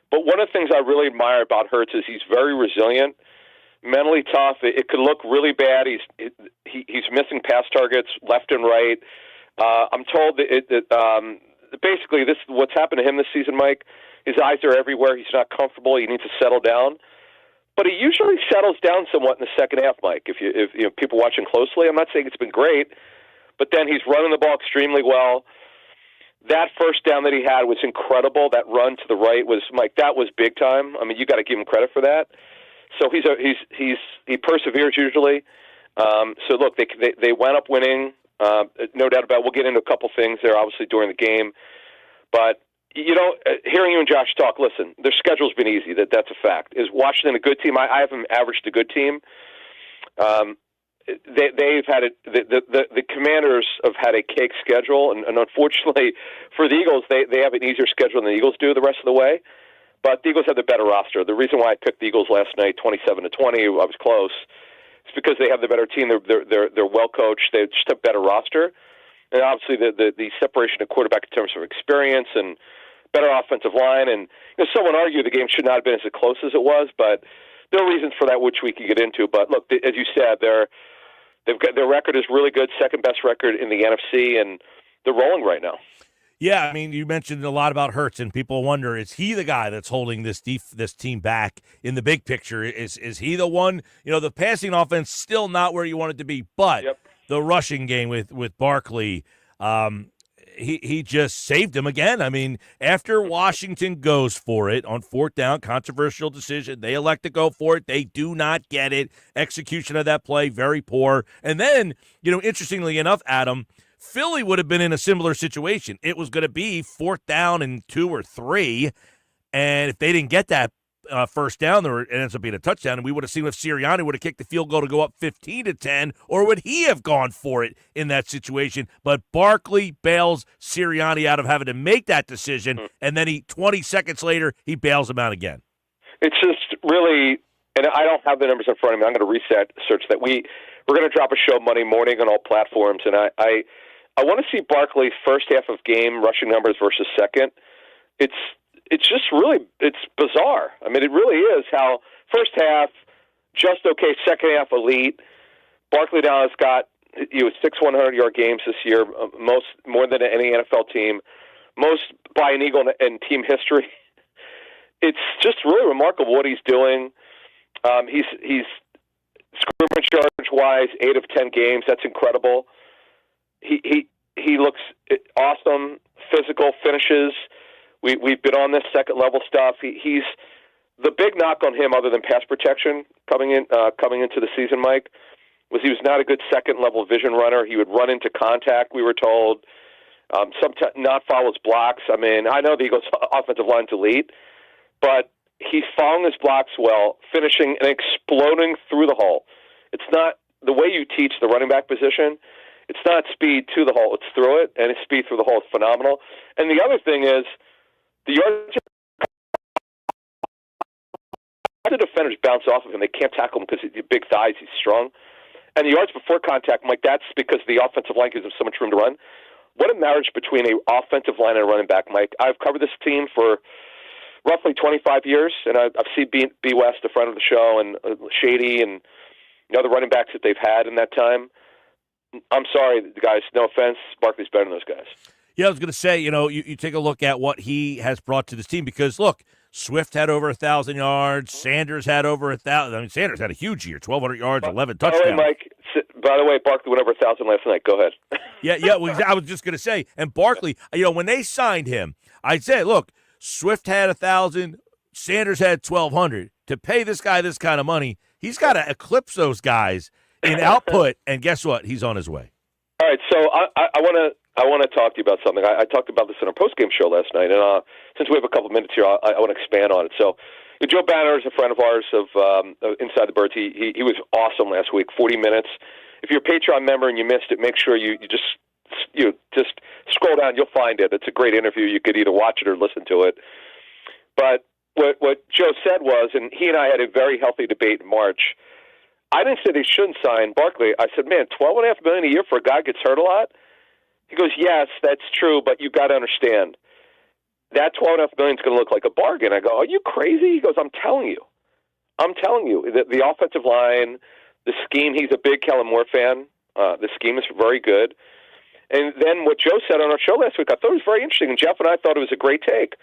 But one of the things I really admire about Hurts is he's very resilient, mentally tough. It could look really bad. He's missing pass targets left and right. I'm told that basically, this what's happened to him this season, Mike. His eyes are everywhere. He's not comfortable. He needs to settle down. But he usually settles down somewhat in the second half, Mike. If people watching closely, I'm not saying it's been great, but then he's running the ball extremely well. That first down that he had was incredible. That run to the right was, Mike, that was big time. I mean, you got to give him credit for that. So he perseveres usually. So look, they wound up winning, no doubt about it. We'll get into a couple things there, obviously during the game. But hearing you and Josh talk, listen, their schedule's been easy. That's a fact. Is Washington a good team? I have them averaged a good team. They've had the Commanders have had a cake schedule, and unfortunately for the Eagles, they have an easier schedule than the Eagles do the rest of the way. But the Eagles have the better roster. The reason why I picked the Eagles last night, 27-20, I was close. It's because they have the better team. They're well coached. They just have a better roster, and obviously the separation of quarterback in terms of experience and better offensive line. And someone argued the game should not have been as close as it was, but there are reasons for that which we could get into. But look, as you said, their record is really good, second best record in the NFC, and they're rolling right now. Yeah, I mean, you mentioned a lot about Hurts, and people wonder, is he the guy that's holding this team back in the big picture? Is he the one? The passing offense still not where you want it to be, but the rushing game with Barkley, he just saved him again. I mean, after Washington goes for it on fourth down, controversial decision, they elect to go for it. They do not get it. Execution of that play, very poor. And then, interestingly enough, Adam, Philly would have been in a similar situation. It was going to be fourth down and 2 or 3, and if they didn't get that first down, it ends up being a touchdown, and we would have seen if Sirianni would have kicked the field goal to go up 15-10, or would he have gone for it in that situation? But Barkley bails Sirianni out of having to make that decision, and then 20 seconds later, he bails him out again. It's just really, and I don't have the numbers in front of me. I'm going to reset search that. We're going to drop a show Monday morning on all platforms, and I want to see Barkley's first half of game rushing numbers versus second. It's just really, it's bizarre. I mean, it really is how first half, just okay, second half, elite. Barkley now has got 6 100-yard games this year, more than any NFL team, most by an Eagle in team history. It's just really remarkable what he's doing. He's scrimmage yardage-wise, 8 of 10 games. That's incredible. He looks awesome, physical, finishes. We've been on this second level stuff. He's the big knock on him, other than pass protection coming into the season, Mike, was he was not a good second level vision runner. He would run into contact, we were told. Sometimes not follow his blocks. I mean, I know the Eagles' offensive line's elite, but he's following his blocks well, finishing and exploding through the hole. It's not the way you teach the running back position. It's not speed to the hole, it's through it, and his speed through the hole is phenomenal. And the other thing is, the defenders bounce off of him. They can't tackle him because he's big thighs, he's strong. And the yards before contact, Mike, that's because the offensive line gives him so much room to run. What a marriage between an offensive line and a running back, Mike. I've covered this team for roughly 25 years, and I've seen B. West, a friend of the show, and Shady, and the running backs that they've had in that time. I'm sorry, guys. No offense. Barkley's better than those guys. Yeah, I was going to say, you take a look at what he has brought to this team because, look, Swift had over 1,000 yards. Sanders had over 1,000. I mean, Sanders had a huge year, 1,200 yards, 11 touchdowns. By the way, Barkley went over 1,000 last night. Go ahead. Yeah. Well, I was just going to say, and Barkley, when they signed him, I said, look, Swift had 1,000, Sanders had 1,200. To pay this guy this kind of money, he's got to eclipse those guys in output, and guess what? He's on his way. All right, so I want to talk to you about something. I talked about this in our postgame show last night, and since we have a couple minutes here, I want to expand on it. So, Joe Banner is a friend of ours of Inside the Birds. He was awesome last week, 40 minutes. If you're a Patreon member and you missed it, make sure you just scroll down. You'll find it. It's a great interview. You could either watch it or listen to it. But what Joe said was, and he and I had a very healthy debate in March. I didn't say they shouldn't sign Barkley. I said, man, $12.5 million a year for a guy who gets hurt a lot? He goes, yes, that's true, but you got to understand, that $12.5 million is going to look like a bargain. I go, are you crazy? He goes, I'm telling you. The offensive line, the scheme, he's a big Kellen Moore fan. The scheme is very good. And then what Joe said on our show last week, I thought it was very interesting, and Jeff and I thought it was a great take.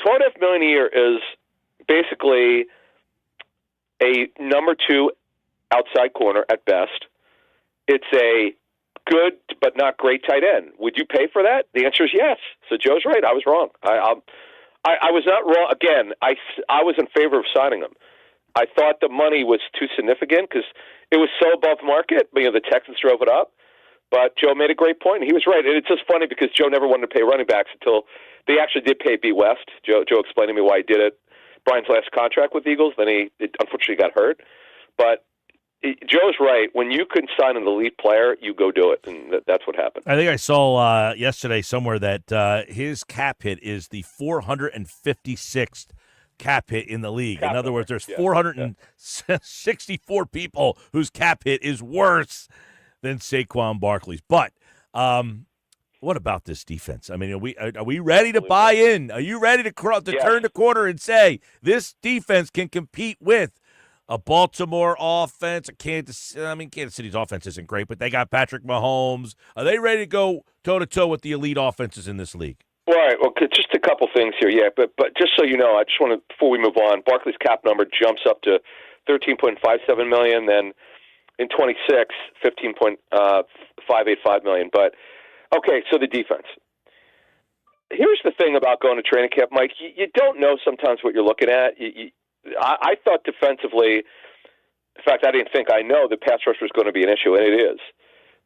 $12.5 million a year is basically a number 2 outside corner at best. It's a good but not great tight end. Would you pay for that? The answer is yes. So Joe's right. I was wrong. I was not wrong. Again, I was in favor of signing him. I thought the money was too significant because it was so above market. You know, the Texans drove it up. But Joe made a great point, and he was right. And it's just funny because Joe never wanted to pay running backs until they actually did pay B. West. Joe explained to me why he did it. Brian's last contract with the Eagles, then he unfortunately got hurt. But Joe's right. When you can sign an elite player, you go do it, and that's what happened. I think I saw yesterday somewhere that his cap hit is the 456th cap hit in the league. In other words, there's 464 people whose cap hit is worse than Saquon Barkley's. But what about this defense? I mean, are we ready to buy in? Are you ready to turn the corner and say this defense can compete with a Baltimore offense, Kansas City's offense isn't great, but they got Patrick Mahomes. Are they ready to go toe-to-toe with the elite offenses in this league? All right. Well, just a couple things here. Yeah, but just so you know, I just want to, before we move on, Barkley's cap number jumps up to $13.57 million, then in 26, $15.585 million. But, okay, so the defense. Here's the thing about going to training camp, Mike. You don't know sometimes what you're looking at. I thought defensively, in fact, I didn't think I know the pass rush was going to be an issue, and it is.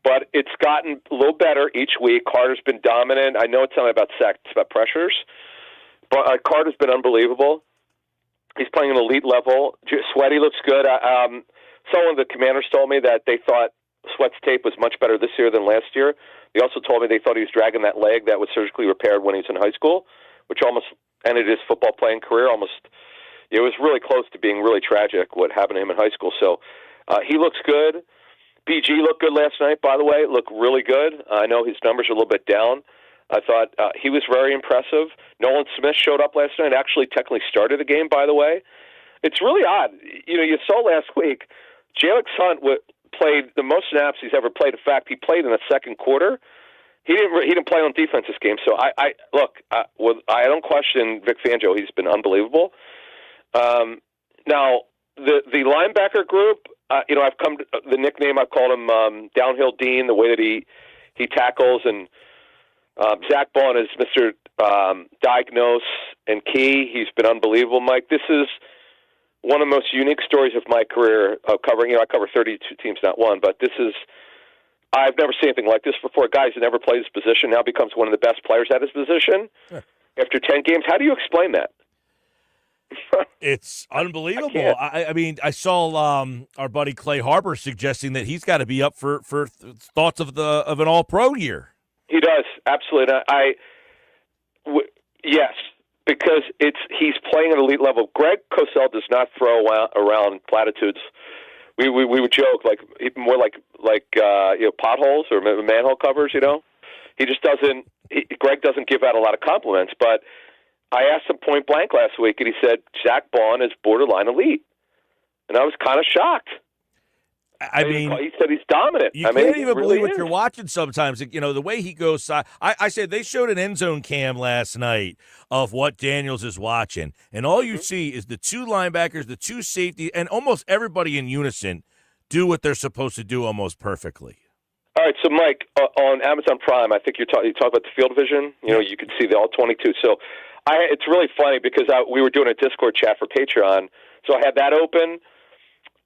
But it's gotten a little better each week. Carter's been dominant. I know it's not about sacks, it's about pressures. But Carter's been unbelievable. He's playing an elite level. Sweaty looks good. Some of the Commanders told me that they thought Sweat's tape was much better this year than last year. They also told me they thought he was dragging that leg that was surgically repaired when he was in high school, which almost ended his football playing career. It was really close to being really tragic what happened to him in high school. So he looks good. BG looked good last night, by the way. Looked really good. I know his numbers are a little bit down. I thought he was very impressive. Nolan Smith showed up last night, actually technically started the game, by the way. It's really odd. You saw last week, Jalen Hunt played the most snaps he's ever played. In fact, he played in the second quarter. He didn't play on defense this game. So I don't question Vic Fangio. He's been unbelievable. Now the linebacker group, I've come to the nickname I've called him Downhill Dean, the way that he tackles, and Zach Bond is Mr. Diagnose and Key. He's been unbelievable, Mike. This is one of the most unique stories of my career covering. I cover 32 teams, not one, but I've never seen anything like this before. A guy who's never played his position now becomes one of the best players at his position after 10 games. How do you explain that? It's unbelievable. I mean, I saw our buddy Clay Harbor suggesting that he's got to be up for thoughts of an All-Pro year. He does, absolutely. Yes, because he's playing at elite level. Greg Cosell does not throw around platitudes. We would joke more like potholes or manhole covers. He just doesn't. Greg doesn't give out a lot of compliments, but I asked him point blank last week, and he said Zach Bond is borderline elite, and I was kind of shocked. I mean, he said he's dominant. You can't even believe what you're watching sometimes. The way he goes. I said they showed an end zone cam last night of what Daniels is watching, and all you see is the two linebackers, the two safeties, and almost everybody in unison do what they're supposed to do almost perfectly. All right, so Mike, on Amazon Prime, I think you talk about the field vision. You can see the all 22. So it's really funny because we were doing a Discord chat for Patreon, so I had that open.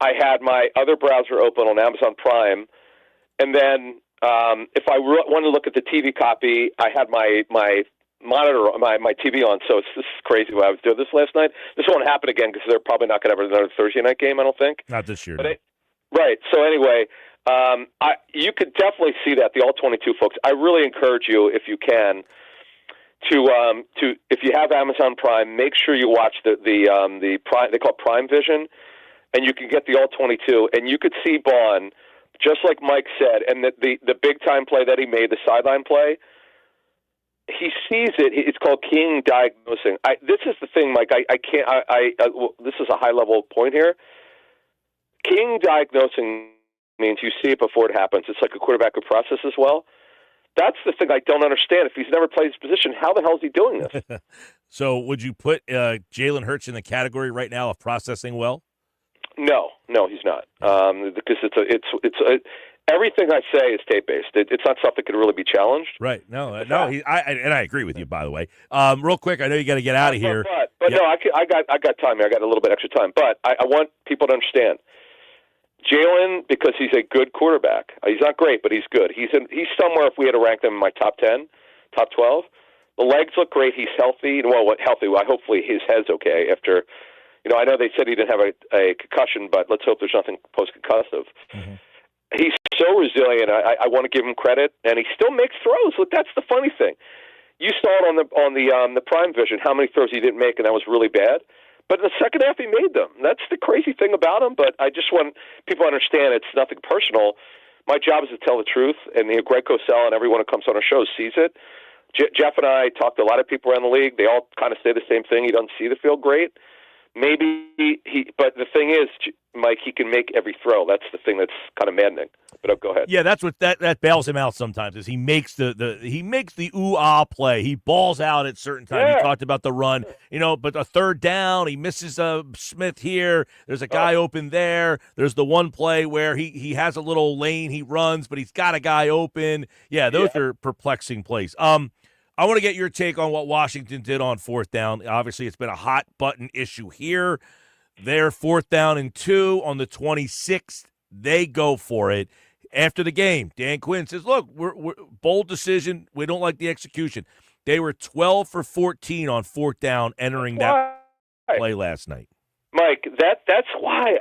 I had my other browser open on Amazon Prime, and then if I wanted to look at the TV copy, I had my monitor, my TV on. So this is crazy why I was doing this last night. This won't happen again because they're probably not going to have another Thursday night game, I don't think. Not this year. Right. So anyway, you could definitely see that, the all 22 folks. I really encourage you, if you can, to if you have Amazon Prime, make sure you watch the Prime. They call it Prime Vision. And you can get the all-22, and you could see Bond, just like Mike said, and the big-time play that he made, the sideline play, he sees it. It's called King diagnosing. This is the thing, Mike. I can't. This is a high-level point here. King diagnosing means you see it before it happens. It's like a quarterback who processes well. That's the thing I don't understand. If he's never played his position, how the hell is he doing this? So would you put Jalen Hurts in the category right now of processing well? No, he's not. Because it's everything I say is tape based. It's not something that can really be challenged. Right. No. I agree with you. By the way, real quick, I know you got to get out of here. But no, I got time here. I got a little bit extra time. But I want people to understand. Jalen, because he's a good quarterback. He's not great, but he's good. He's somewhere, if we had to rank them in my top 10, top 12. The legs look great. He's healthy. Well, healthy. Well, hopefully his head's okay after. I know they said he didn't have a concussion, but let's hope there's nothing post-concussive. Mm-hmm. He's so resilient. I want to give him credit, and he still makes throws. Look, that's the funny thing. You saw it on the Prime Vision how many throws he didn't make, and that was really bad. But in the second half, he made them. That's the crazy thing about him. But I just want people to understand it's nothing personal. My job is to tell the truth, and Greg Cosell and everyone who comes on our show sees it. Jeff and I talked to a lot of people around the league. They all kind of say the same thing. He doesn't see the field great. Maybe but the thing is, Mike, he can make every throw. That's the thing that's kind of maddening. But go ahead. Yeah, that's what that bails him out sometimes. Is he makes the ooh-ah play. He balls out at certain times. Yeah. You talked about the run, but a third down, he misses Smith here. There's a guy open there. There's the one play where he has a little lane, he runs, but he's got a guy open. Yeah, those are perplexing plays. I want to get your take on what Washington did on fourth down. Obviously, it's been a hot button issue here. They're 4th down and 2 on the 26th. They go for it. After the game, Dan Quinn says, look, we're bold decision. We don't like the execution. They were 12 for 14 on 4th down entering that play last night. Mike, that's why.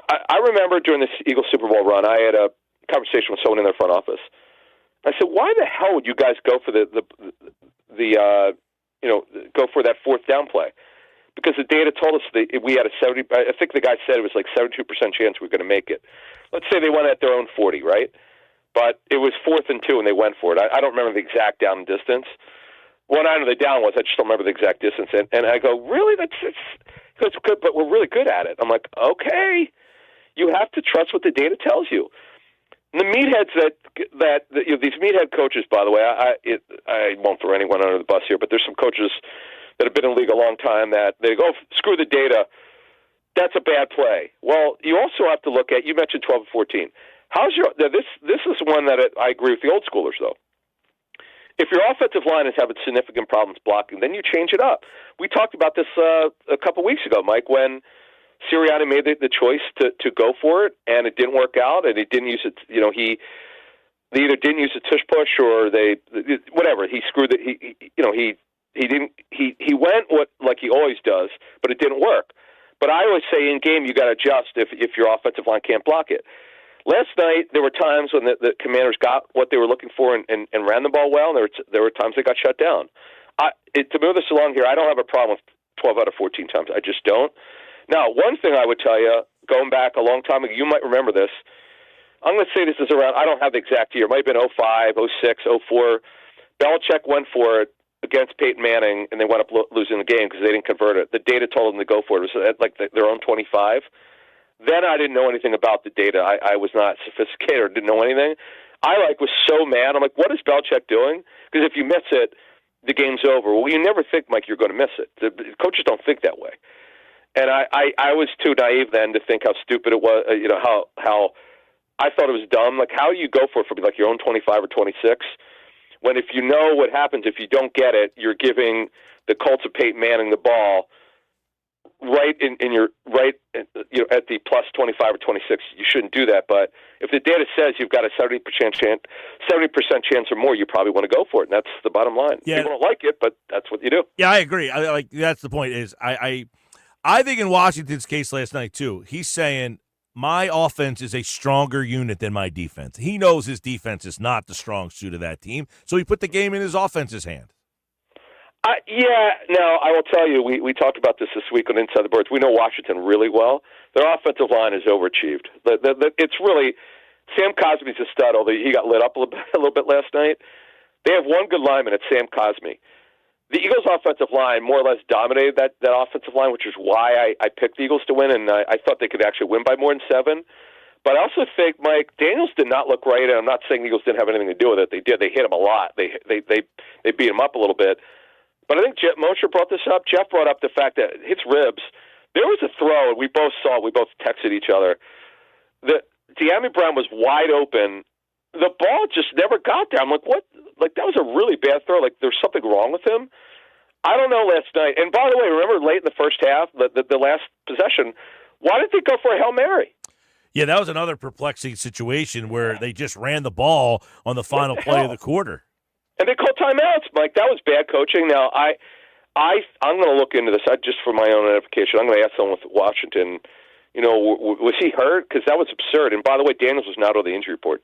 I remember during this Eagles Super Bowl run, I had a conversation with someone in their front office. I said, why the hell would you guys go for go for that 4th down play? Because the data told us that we had a 70. I think the guy said it was like 72% chance we were going to make it. Let's say they went at their own 40, right? But it was 4th and 2, and they went for it. I don't remember the exact down distance. What I know the down was, I just don't remember the exact distance. And I go, really? That's good, but we're really good at it. I'm like, okay, you have to trust what the data tells you. And the meatheads these meathead coaches, by the way, I won't throw anyone under the bus here, but there's some coaches that have been in the league a long time that they go, screw the data. That's a bad play. Well, you also have to look at, you mentioned 12 and 14. This is one that I agree with the old schoolers, though. If your offensive line is having significant problems blocking, then you change it up. We talked about this a couple weeks ago, Mike, when Sirianni made the choice to go for it, and it didn't work out, and he didn't use it. They either didn't use a tush push or whatever. He screwed it. He didn't. He went like he always does, but it didn't work. But I always say in game you got to adjust if your offensive line can't block it. Last night there were times when the Commanders got what they were looking for and ran the ball well, and there were times they got shut down. To move this along here, I don't have a problem with 12 out of 14 times. I just don't. Now, one thing I would tell you, going back a long time ago, you might remember this. I'm going to say this is around, I don't have the exact year. It might have been 05, 06, 04. Belichick went for it against Peyton Manning, and they wound up losing the game because they didn't convert it. The data told them to go for it. It was at their own 25. Then I didn't know anything about the data. I was not sophisticated or didn't know anything. I was so mad. I'm like, what is Belichick doing? Because if you miss it, the game's over. Well, you never think, Mike, you're going to miss it. The coaches don't think that way. And I was too naive then to think how stupid it was, how I thought it was dumb. Like, how do you go for it like your own 25 or 26 when if you know what happens if you don't get it, you're giving the Colts of Peyton Manning the ball right in your at the plus 25 or 26. You shouldn't do that. But if the data says you've got a 70% chance or more, you probably want to go for it. And that's the bottom line. Yeah. People don't like it, but that's what you do. Yeah, I agree. That's the point. Is I think in Washington's case last night too, he's saying my offense is a stronger unit than my defense. He knows his defense is not the strong suit of that team, so he put the game in his offense's hand. Now, I will tell you, we talked about this week on Inside the Birds. We know Washington really well. Their offensive line is overachieved. It's really – Sam Cosmi's a stud, although he got lit up a little bit last night. They have one good lineman, it's Sam Cosmi. The Eagles' offensive line more or less dominated that offensive line, which is why I picked the Eagles to win, and I thought they could actually win by more than 7. But I also think, Mike, Daniels did not look right, and I'm not saying the Eagles didn't have anything to do with it. They did. They hit him a lot. They beat him up a little bit. But I think Mosher brought this up. Jeff brought up the fact that it hits ribs. There was a throw, and we both saw it. We both texted each other. De'Ami Brown was wide open. The ball just never got there. I'm like, what? Like, that was a really bad throw. Like, there's something wrong with him. I don't know last night. And by the way, remember late in the first half, the last possession, why didn't they go for a Hail Mary? Yeah, that was another perplexing situation where they just ran the ball on the final play of the quarter. And they called timeouts, Mike. That was bad coaching. Now, I'm going to look into this just for my own edification. I'm going to ask someone with Washington, was he hurt? Because that was absurd. And by the way, Daniels was not on the injury report.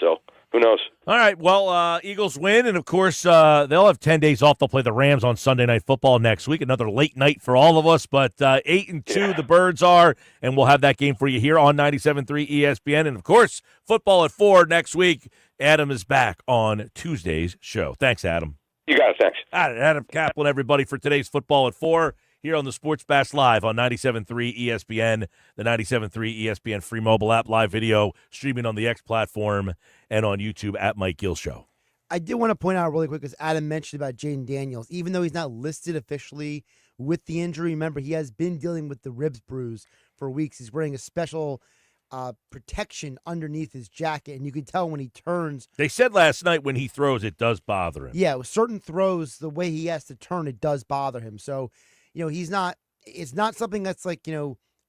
So who knows? All right. Well, Eagles win, and of course they'll have 10 days off. They'll play the Rams on Sunday Night Football next week. Another late night for all of us, but 8-2 the Birds are, and we'll have that game for you here on 97.3 ESPN. And of course, football at 4 next week. Adam is back on Tuesday's show. Thanks, Adam. You got it. Thanks. Adam Kaplan, everybody, for today's football at 4 here on the Sports Bash Live on 97.3 ESPN, the 97.3 ESPN free mobile app, live video, streaming on the X platform, and on YouTube at Mike Gill Show. I did want to point out really quick, because Adam mentioned about Jaden Daniels. Even though he's not listed officially with the injury, remember, he has been dealing with the ribs bruise for weeks. He's wearing a special protection underneath his jacket, and you can tell when he turns. They said last night when he throws, it does bother him. Yeah, with certain throws, the way he has to turn, it does bother him. So, it's not something that's like,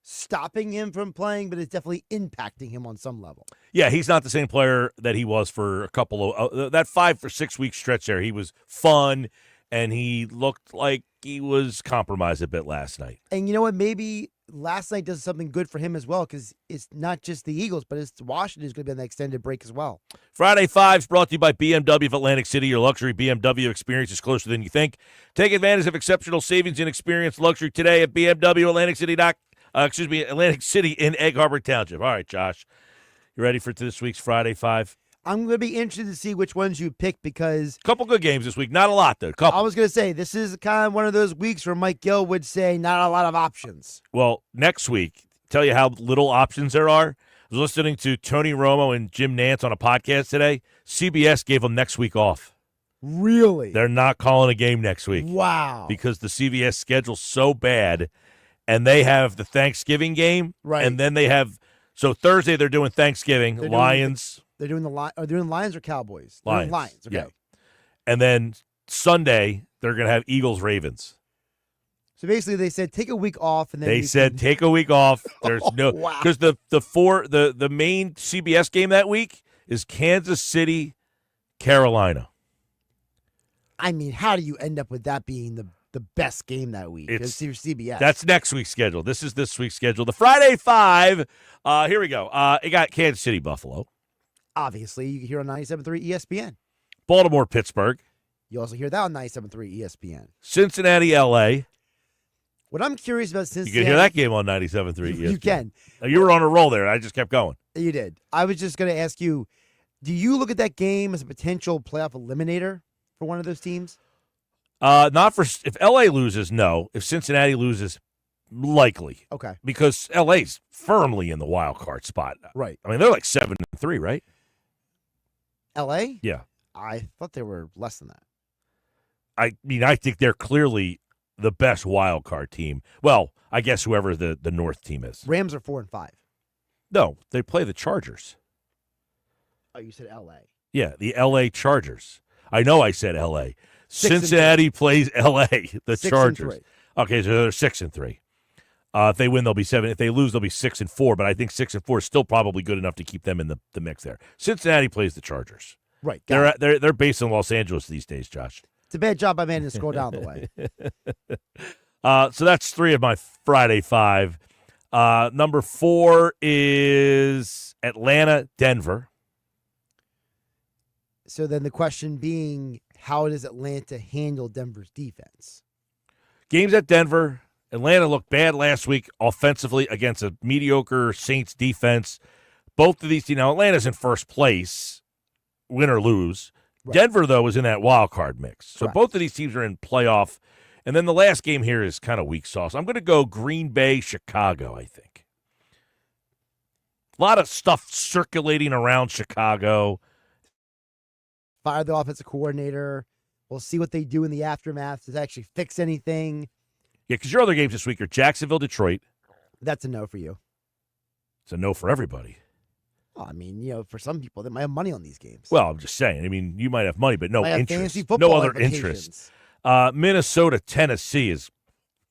stopping him from playing, but it's definitely impacting him on some level. Yeah, he's not the same player that he was for a couple of that 5 or 6 week stretch there. He was fun, and he looked like he was compromised a bit last night. And you know what? Maybe last night does something good for him as well, because it's not just the Eagles, but it's Washington is going to be on the extended break as well. Friday Fives brought to you by BMW of Atlantic City. Your luxury BMW experience is closer than you think. Take advantage of exceptional savings and experience luxury today at BMW Atlantic City in Egg Harbor Township. All right, Josh, you ready for this week's Friday Five? I'm going to be interested to see which ones you pick, because a couple good games this week. Not a lot, though. Couple. I was going to say, this is kind of one of those weeks where Mike Gill would say not a lot of options. Well, next week, tell you how little options there are. I was listening to Tony Romo and Jim Nantz on a podcast today. CBS gave them next week off. Really? They're not calling a game next week. Wow. Because the CBS schedule's so bad, and they have the Thanksgiving game, right? And then they have Thursday they're doing Thanksgiving, Lions. They're doing Lions or Cowboys? Lions. Lions, okay. Yeah. And then Sunday they're going to have Eagles Ravens. So basically, they said take a week off, and then they said take a week off. There's no wow. Because the main CBS game that week is Kansas City, Carolina. I mean, how do you end up with that being the best game that week? It's your CBS. That's next week's schedule. This is this week's schedule. The Friday Five. Here we go. It got Kansas City, Buffalo. Obviously, you can hear on 97.3 ESPN. Baltimore, Pittsburgh. You also hear that on 97.3 ESPN. Cincinnati, L.A. What I'm curious about Cincinnati. You can hear that game on 97.3 ESPN. You can. You were on a roll there. I just kept going. You did. I was just going to ask you, do you look at that game as a potential playoff eliminator for one of those teams? Not for if L.A. loses, no. If Cincinnati loses, likely. Okay. Because L.A.'s firmly in the wild card spot. Right. I mean, they're like 7-3, right? L.A.? Yeah. I thought they were less than that. I mean, I think they're clearly the best wild card team. Well, I guess whoever the North team is. Rams are 4-5. No, they play the Chargers. Oh, you said L.A. Yeah, the L.A. Chargers. I know I said L.A. Cincinnati plays L.A., the Chargers. Okay, so they're 6-3. If they win, they'll be 7. If they lose, they'll be 6-4. But I think 6-4 is still probably good enough to keep them in the mix there. Cincinnati plays the Chargers. Right. They're based in Los Angeles these days, Josh. It's a bad job by man to scroll down the way. So that's 3 of my Friday 5. Number 4 is Atlanta, Denver. So then the question being, how does Atlanta handle Denver's defense? Games at Denver. Atlanta looked bad last week offensively against a mediocre Saints defense. Both of these teams, now Atlanta's in first place, win or lose. Right. Denver, though, is in that wild card mix. So Correct. Both of these teams are in playoff. And then the last game here is kind of weak sauce. I'm going to go Green Bay, Chicago, I think. A lot of stuff circulating around Chicago. Fire the offensive coordinator. We'll see what they do in the aftermath. Does it actually fix anything? Yeah, because your other games this week are Jacksonville, Detroit. That's a no for you. It's a no for everybody. Well, I mean, for some people, they might have money on these games. Well, I'm just saying. I mean, you might have money, but no Might have interest. fantasy football No other implications. interest. Minnesota, Tennessee is,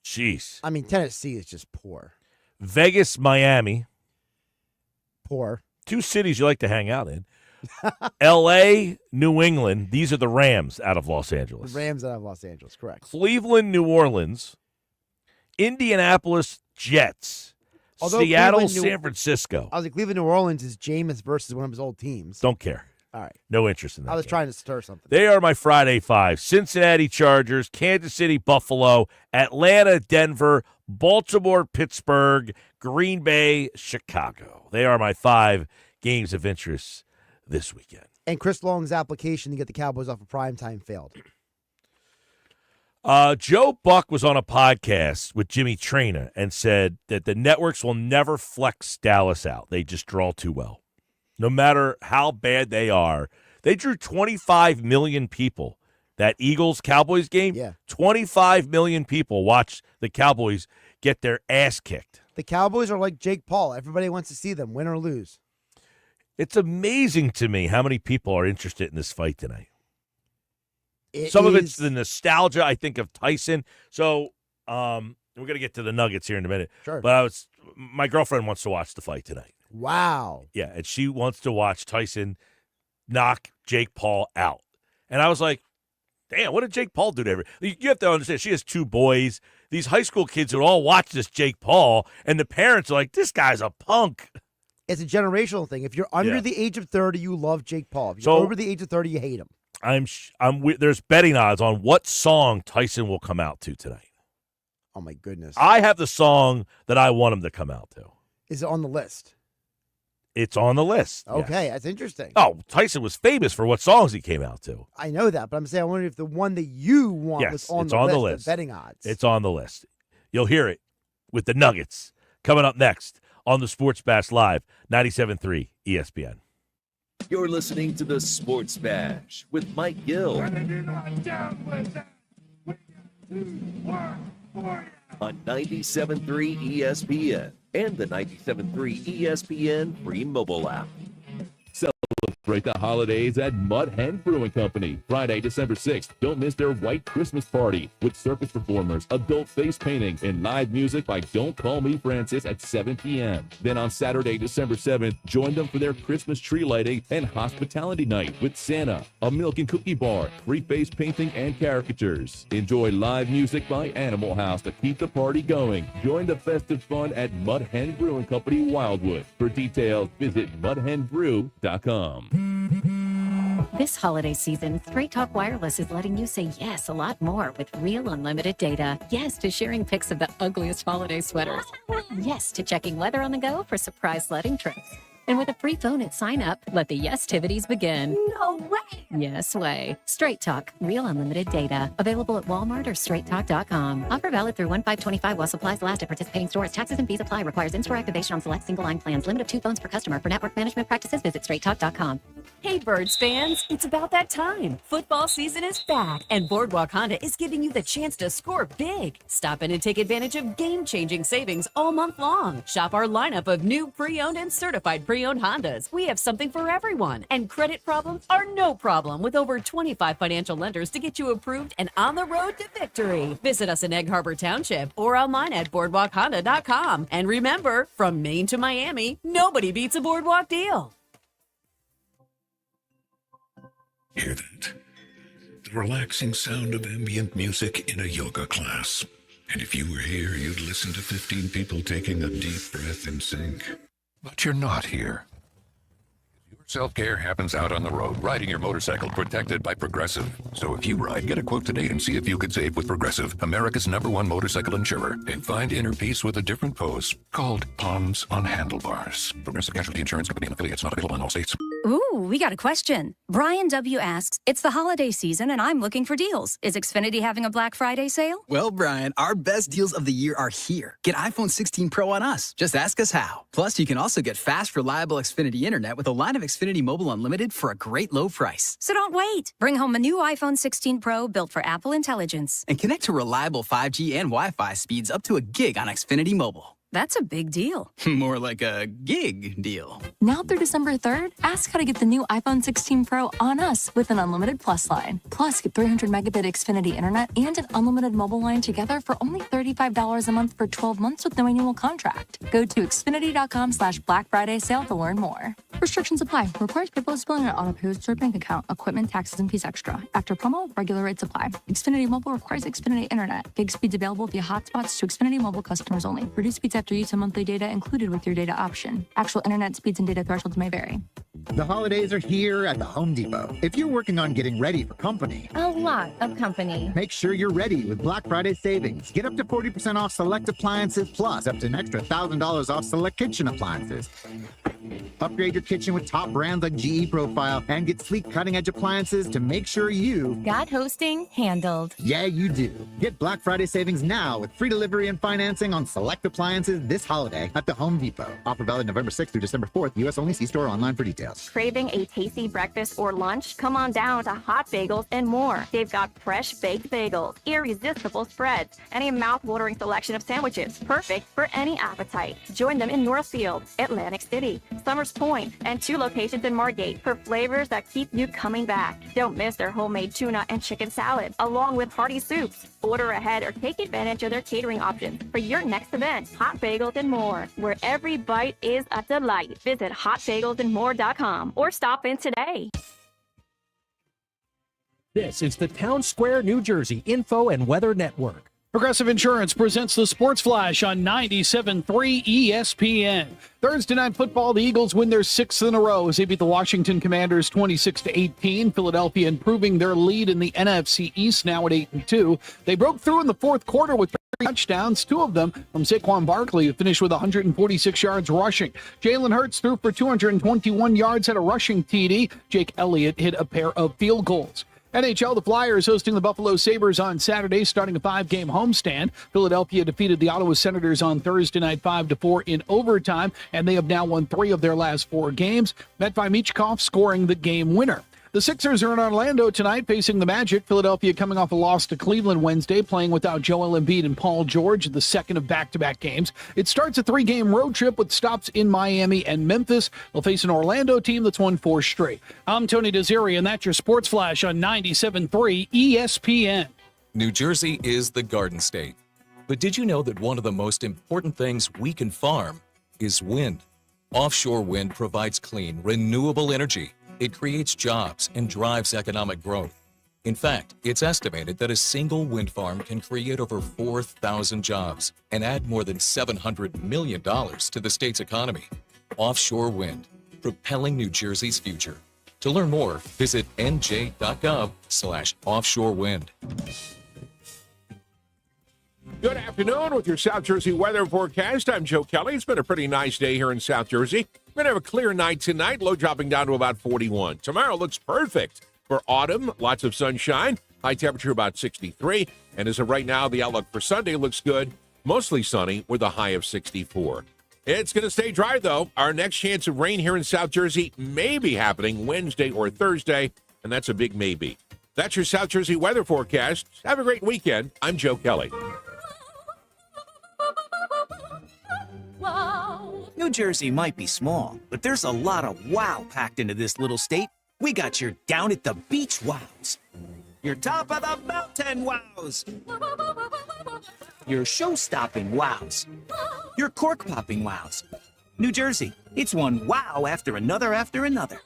jeez. I mean, Tennessee is just poor. Vegas, Miami. Poor. Two cities you like to hang out in. L.A., New England. These are the Rams out of Los Angeles. The Rams out of Los Angeles, correct. Cleveland, New Orleans. Indianapolis, Jets. Although Seattle, Cleveland, San Francisco. I was like, Cleveland, New Orleans is Jameis versus one of his old teams. Don't care. All right. No interest in that. I was game. trying to stir something. They are my Friday five. Cincinnati Chargers, Kansas City, Buffalo, Atlanta, Denver, Baltimore, Pittsburgh, Green Bay, Chicago. They are my 5 games of interest this weekend. And Chris Long's application to get the Cowboys off of primetime failed. Joe Buck was on a podcast with Jimmy Traina and said that the networks will never flex Dallas out. They just draw too well. No matter how bad they are. They drew 25 million people. That Eagles-Cowboys game, 25 million people watched the Cowboys get their ass kicked. The Cowboys are like Jake Paul. Everybody wants to see them win or lose. It's amazing to me how many people are interested in this fight tonight. Some of it's the nostalgia, I think, of Tyson. So we're going to get to the Nuggets here in a minute. Sure. But my girlfriend wants to watch the fight tonight. Wow. Yeah, and she wants to watch Tyson knock Jake Paul out. And I was like, damn, what did Jake Paul do to everybody? You have to understand, she has 2 boys. These high school kids would all watch this Jake Paul, and the parents are like, this guy's a punk. It's a generational thing. If you're under the age of 30, you love Jake Paul. If you're over the age of 30, you hate him. There's betting odds on what song Tyson will come out to tonight. Oh, my goodness. I have the song that I want him to come out to. Is it on the list? It's on the list. Okay, yes. That's interesting. Oh, Tyson was famous for what songs he came out to. I know that, but I'm saying I wonder if the one that you want was on, the list. The betting odds. It's on the list. You'll hear it with the Nuggets coming up next on the Sports Bash Live, 97.3 ESPN. You're listening to the Sports Bash with Mike Gill on 97.3 ESPN and the 97.3 ESPN free mobile app. Celebrate the holidays at Mud Hen Brewing Company. Friday, December 6th. Don't miss their White Christmas Party with circus performers, adult face painting, and live music by Don't Call Me Francis at 7 p.m. Then on Saturday, December 7th, join them for their Christmas tree lighting and hospitality night with Santa, a milk and cookie bar, free face painting, and caricatures. Enjoy live music by Animal House to keep the party going. Join the festive fun at Mud Hen Brewing Company, Wildwood. For details, visit mudhenbrew.com. This holiday season, Straight Talk Wireless is letting you say yes a lot more with real unlimited data. Yes to sharing pics of the ugliest holiday sweaters. Yes to checking weather on the go for surprise sledding trips. And with a free phone at sign up, let the yes-tivities begin. No way! Yes way. Straight Talk, real unlimited data. Available at Walmart or straighttalk.com. Offer valid through 1/5/25 while supplies last at participating stores. Taxes and fees apply. Requires in-store activation on select single-line plans. Limit of 2 phones per customer. For network management practices, visit straighttalk.com. Hey, Birds fans, it's about that time. Football season is back, and Boardwalk Honda is giving you the chance to score big. Stop in and take advantage of game-changing savings all month long. Shop our lineup of new pre-owned and certified pre-owned Hondas. We have something for everyone, and credit problems are no problem with over 25 financial lenders to get you approved and on the road to victory. Visit us in Egg Harbor Township or online at boardwalkhonda.com. And remember, from Maine to Miami, nobody beats a Boardwalk deal. Hear that? The relaxing sound of ambient music in a yoga class. And if you were here, you'd listen to 15 people taking a deep breath in sync. But you're not here. Your self-care happens out on the road, riding your motorcycle protected by Progressive. So if you ride, get a quote today and see if you could save with Progressive, America's #1 motorcycle insurer, and find inner peace with a different pose called Palms on Handlebars. Progressive Casualty Insurance Company and affiliates, not available in all states. Ooh, we got a question. Brian W. asks, it's the holiday season and I'm looking for deals. Is Xfinity having a Black Friday sale? Well, Brian, our best deals of the year are here. Get iPhone 16 Pro on us. Just ask us how. Plus, you can also get fast, reliable Xfinity Internet with a line of Xfinity Mobile Unlimited for a great low price. So don't wait. Bring home a new iPhone 16 Pro built for Apple Intelligence. And connect to reliable 5G and Wi-Fi speeds up to a gig on Xfinity Mobile. That's a big deal. More like a gig deal. Now through December 3rd, ask how to get the new iPhone 16 Pro on us with an unlimited Plus line. Plus, get 300 megabit Xfinity Internet and an unlimited mobile line together for only $35 a month for 12 months with no annual contract. Go to Xfinity.com/Black Friday sale to learn more. Restrictions apply. Requires paperless billing or auto-pay with stored bank account. Equipment, taxes, and fees extra. After promo, regular rates apply. Xfinity Mobile requires Xfinity Internet. Gig speeds available via hotspots to Xfinity Mobile customers only. Reduced speeds after use of monthly data included with your data option. Actual internet speeds and data thresholds may vary. The holidays are here at the Home Depot. If you're working on getting ready for company, A lot of company. make sure you're ready with Black Friday savings. Get up to 40% off select appliances, plus up to an extra $1,000 off select kitchen appliances. Upgrade your kitchen with top brands like GE Profile and get sleek cutting-edge appliances to make sure you Got hosting handled. Yeah, you do. Get Black Friday savings now with free delivery and financing on select appliances this holiday at the Home Depot. Offer valid November 6th through December 4th. U.S. only. See store or online for details. Craving a tasty breakfast or lunch? Come on down to Hot Bagels and more. They've got fresh baked bagels, irresistible spreads, and a mouth-watering selection of sandwiches, perfect for any appetite. Join them in Northfield, Atlantic City, Summers Point, and 2 locations in Margate for flavors that keep you coming back. Don't miss their homemade tuna and chicken salad, along with hearty soups. Order ahead or take advantage of their catering options for your next event. Hot Bagels and More, where every bite is a delight. Visit hotbagelsandmore.com or stop in today. This is the Town Square, New Jersey Info and Weather Network. Progressive Insurance presents the Sports Flash on 97.3 ESPN. Thursday night football, the Eagles win their 6th in a row as they beat the Washington Commanders 26-18. Philadelphia improving their lead in the NFC East now at 8-2. They broke through in the fourth quarter with 3 touchdowns, 2 of them from Saquon Barkley, who finished with 146 yards rushing. Jalen Hurts threw for 221 yards, had a rushing TD. Jake Elliott hit a pair of field goals. NHL, the Flyers hosting the Buffalo Sabres on Saturday, starting a 5-game homestand. Philadelphia defeated the Ottawa Senators on Thursday night 5-4 in overtime, and they have now won 3 of their last 4 games. Matvei Michkov scoring the game winner. The Sixers are in Orlando tonight facing the Magic. Philadelphia coming off a loss to Cleveland Wednesday, playing without Joel Embiid and Paul George in the second of back-to-back games. It starts a 3-game road trip with stops in Miami and Memphis. They'll face an Orlando team that's won 4 straight. I'm Tony Desiri, and that's your Sports Flash on 97.3 ESPN. New Jersey is the Garden State. But did you know that one of the most important things we can farm is wind? Offshore wind provides clean, renewable energy. It creates jobs and drives economic growth. In fact, it's estimated that a single wind farm can create over 4,000 jobs and add more than $700 million to the state's economy. Offshore wind, propelling New Jersey's future. To learn more, visit nj.gov/offshore wind. Good afternoon with your South Jersey weather forecast. I'm Joe Kelly. It's been a pretty nice day here in South Jersey. We're going to have a clear night tonight, low dropping down to about 41. Tomorrow looks perfect for autumn. Lots of sunshine. High temperature about 63. And as of right now, the outlook for Sunday looks good. Mostly sunny with a high of 64. It's going to stay dry, though. Our next chance of rain here in South Jersey may be happening Wednesday or Thursday, and that's a big maybe. That's your South Jersey weather forecast. Have a great weekend. I'm Joe Kelly. New Jersey might be small, but there's a lot of wow packed into this little state. We got your down at the beach wows, your top of the mountain wows, your show-stopping wows, your cork-popping wows. New Jersey, it's one wow after another after another.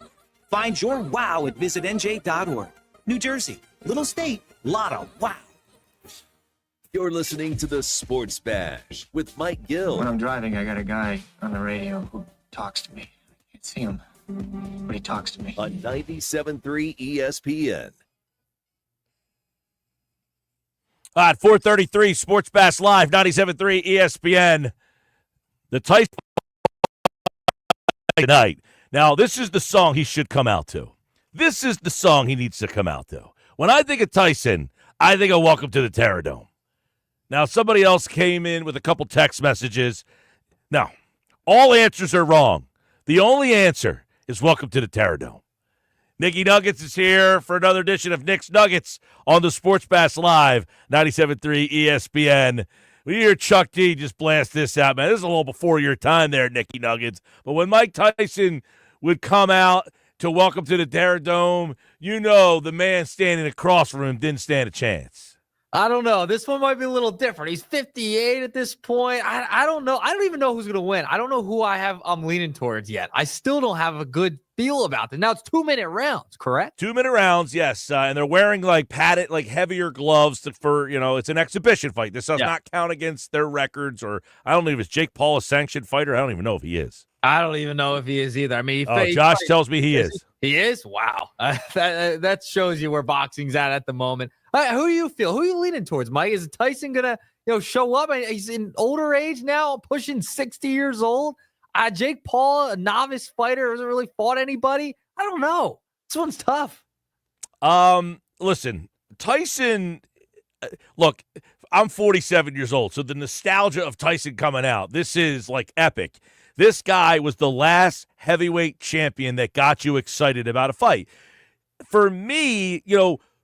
Find your wow at visitnj.org. New Jersey, little state, lot of wow. You're listening to the Sports Bash with Mike Gill. When I'm driving, I got a guy on the radio who talks to me. I can't see him, but he talks to me. On 97.3 ESPN. All right, 4:33 Sports Bash Live, 97.3 ESPN. The Tyson tonight. Now, this is the song he should come out to. This is the song he needs to come out to. When I think of Tyson, I think of Welcome to the Terror Dome. Now, somebody else came in with a couple text messages. No, all answers are wrong. The only answer is Welcome to the Terror Dome. Nicky Nuggets is here for another edition of Nick's Nuggets on the Sports Bass Live, 97.3 ESPN. We hear Chuck D just blast this out, man. This is a little before your time there, Nicky Nuggets. But when Mike Tyson would come out to Welcome to the Terror Dome, you know the man standing across from him didn't stand a chance. I don't know. This one might be a little different. He's 58 at this point. I don't know. I don't even know who's going to win. I don't know who I'm leaning towards yet. I still don't have a good feel about this. Now, it's 2-minute rounds, correct? 2-minute rounds, yes. And they're wearing, like, padded, like, heavier gloves for, it's an exhibition fight. This does not count against their records, or I don't know if it's Jake Paul, a sanctioned fighter. I don't even know if he is. I don't even know if he is either. I mean, Josh tells me he is. He is? Wow. That shows you where boxing's at the moment. Who do you feel? Who are you leaning towards, Mike? Is Tyson going to show up? He's in older age now, pushing 60 years old. Jake Paul, a novice fighter, hasn't really fought anybody. I don't know. This one's tough. Listen, Tyson, look, I'm 47 years old, so the nostalgia of Tyson coming out, this is like epic. This guy was the last heavyweight champion that got you excited about a fight. For me,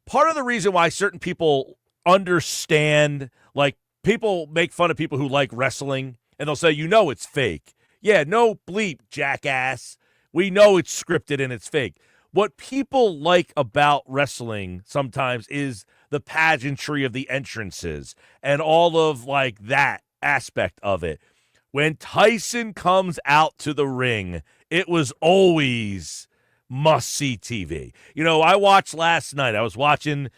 part of the reason why certain people understand, like people make fun of people who like wrestling, and they'll say, it's fake. Yeah, no bleep, jackass. We know it's scripted and it's fake. What people like about wrestling sometimes is the pageantry of the entrances and all of like that aspect of it. When Tyson comes out to the ring, it was always must-see TV. I watched last night. I was watching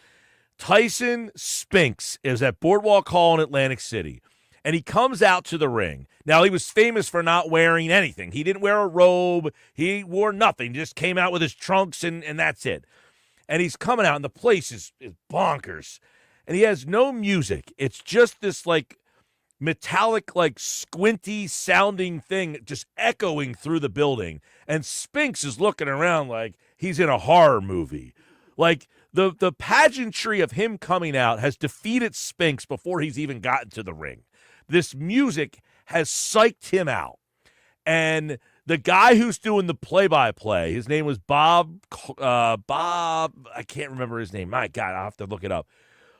Tyson Spinks. It was at Boardwalk Hall in Atlantic City. And he comes out to the ring. Now, he was famous for not wearing anything. He didn't wear a robe. He wore nothing. Just came out with his trunks, and that's it. And he's coming out, and the place is bonkers. And he has no music. It's just this, like, metallic, like, squinty-sounding thing just echoing through the building. And Spinks is looking around like he's in a horror movie. Like, the pageantry of him coming out has defeated Spinks before he's even gotten to the ring. This music has psyched him out. And the guy who's doing the play-by-play, his name was Bob, I can't remember his name. My God, I'll have to look it up.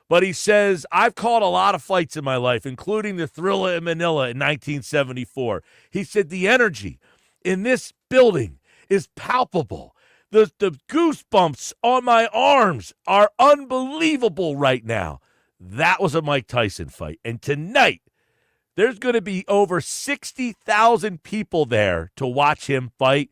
But he says, I've called a lot of fights in my life, including the Thrilla in Manila in 1974. He said, the energy in this building is palpable. The goosebumps on my arms are unbelievable right now. That was a Mike Tyson fight. And tonight, there's going to be over 60,000 people there to watch him fight.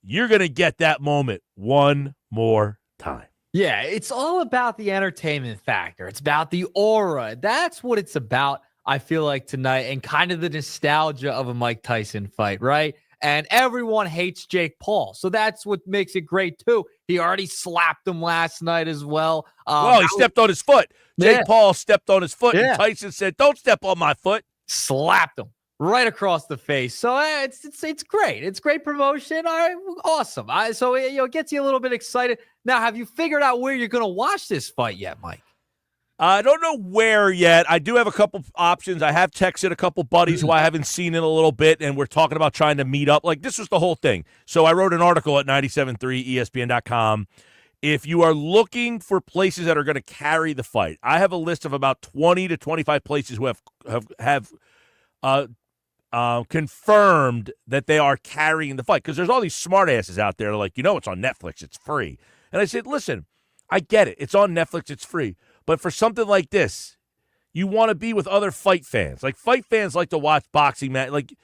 You're going to get that moment one more time. Yeah, it's all about the entertainment factor. It's about the aura. That's what it's about, I feel like, tonight, and kind of the nostalgia of a Mike Tyson fight, right? And everyone hates Jake Paul, so that's what makes it great, too. He already slapped him last night as well. He stepped on his foot. Jake Paul stepped on his foot, and Tyson said, don't step on my foot. Slapped him right across the face. So it's great. It's great promotion. All right, awesome. So it gets you a little bit excited. Now, have you figured out where you're going to watch this fight yet, Mike? I don't know where yet. I do have a couple options. I have texted a couple buddies who I haven't seen in a little bit, and we're talking about trying to meet up. Like, this was the whole thing. So I wrote an article at 973ESPN.com. If you are looking for places that are going to carry the fight, I have a list of about 20 to 25 places who have confirmed that they are carrying the fight. Because there's all these smartasses out there like, it's on Netflix, it's free. And I said, listen, I get it. It's on Netflix, it's free. But for something like this, you want to be with other fight fans. Like, fight fans like to watch boxing match. Like,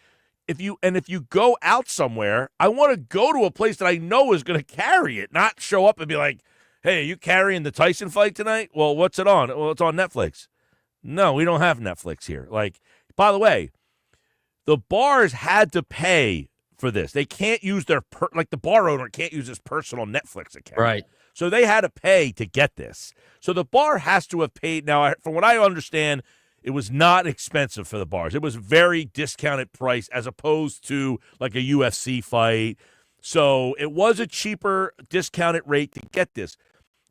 if you go out somewhere, I want to go to a place that I know is going to carry it, not show up and be like, hey, are you carrying the Tyson fight tonight? Well, what's it on? Well, it's on Netflix. No, we don't have Netflix here. Like, by the way, the bars had to pay for this. They can't use the bar owner can't use his personal Netflix account. Right. So they had to pay to get this. So the bar has to have paid. Now, from what I understand, it was not expensive for the bars. It was very discounted price as opposed to like a UFC fight So it was a cheaper discounted rate to get this.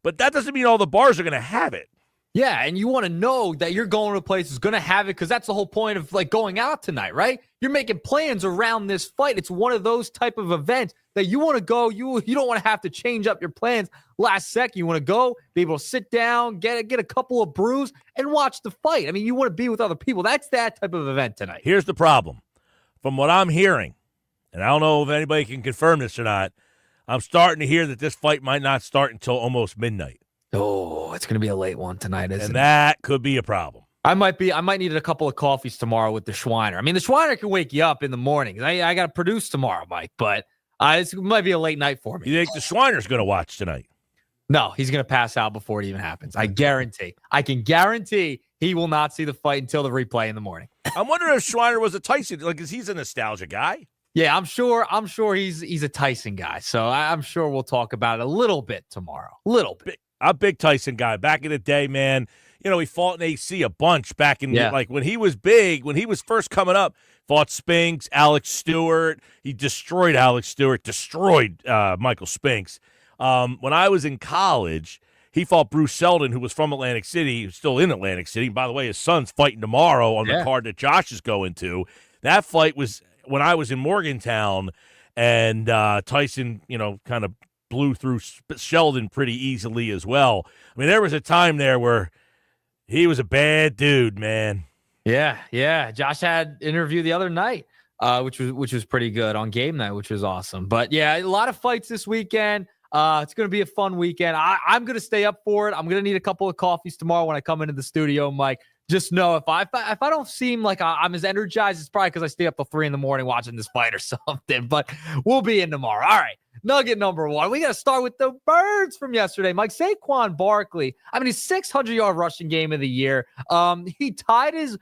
But that doesn't mean all the bars are going to have it. Yeah, and you want to know that you're going to a place that's going to have it because that's the whole point of like going out tonight, right? You're making plans around this fight. It's one of those type of events that you want to go. You don't want to have to change up your plans last second. You want to go, be able to sit down, get a couple of brews, and watch the fight. I mean, you want to be with other people. That's that type of event tonight. Here's the problem. From what I'm hearing, and I don't know if anybody can confirm this or not, I'm starting to hear that this fight might not start until almost midnight. Oh, it's going to be a late one tonight, isn't it? And that could be a problem. I might need a couple of coffees tomorrow with the Schweiner. I mean, the Schweiner can wake you up in the morning. I got to produce tomorrow, Mike, but it might be a late night for me. You think the Schweiner's going to watch tonight? No, he's going to pass out before it even happens. I can guarantee he will not see the fight until the replay in the morning. I'm wondering if Schweiner was a Tyson, like, is he's a nostalgia guy? Yeah, I'm sure he's a Tyson guy. So I'm sure we'll talk about it a little bit tomorrow. I'm a big Tyson guy. Back in the day, man, he fought in AC a bunch back in, like, when he was big, when he was first coming up, fought Spinks, Alex Stewart. He destroyed Alex Stewart, destroyed Michael Spinks. When I was in college, he fought Bruce Selden, who was from Atlantic City, who's still in Atlantic City. By the way, his son's fighting tomorrow on the card that Josh is going to. That fight was when I was in Morgantown, and Tyson, kind of blew through Sheldon pretty easily as well. I mean, there was a time there where he was a bad dude, man. Yeah. Josh had an interview the other night, which was pretty good on game night, which was awesome. But yeah, a lot of fights this weekend. It's going to be a fun weekend. I'm going to stay up for it. I'm going to need a couple of coffees tomorrow when I come into the studio, Mike. Just know if I don't seem like I'm as energized, it's probably because I stay up till 3 a.m. watching this fight or something. But we'll be in tomorrow. All right, nugget number 1. We got to start with the birds from yesterday. Mike, Saquon Barkley. I mean, his 600-yard rushing game of the year. He tied his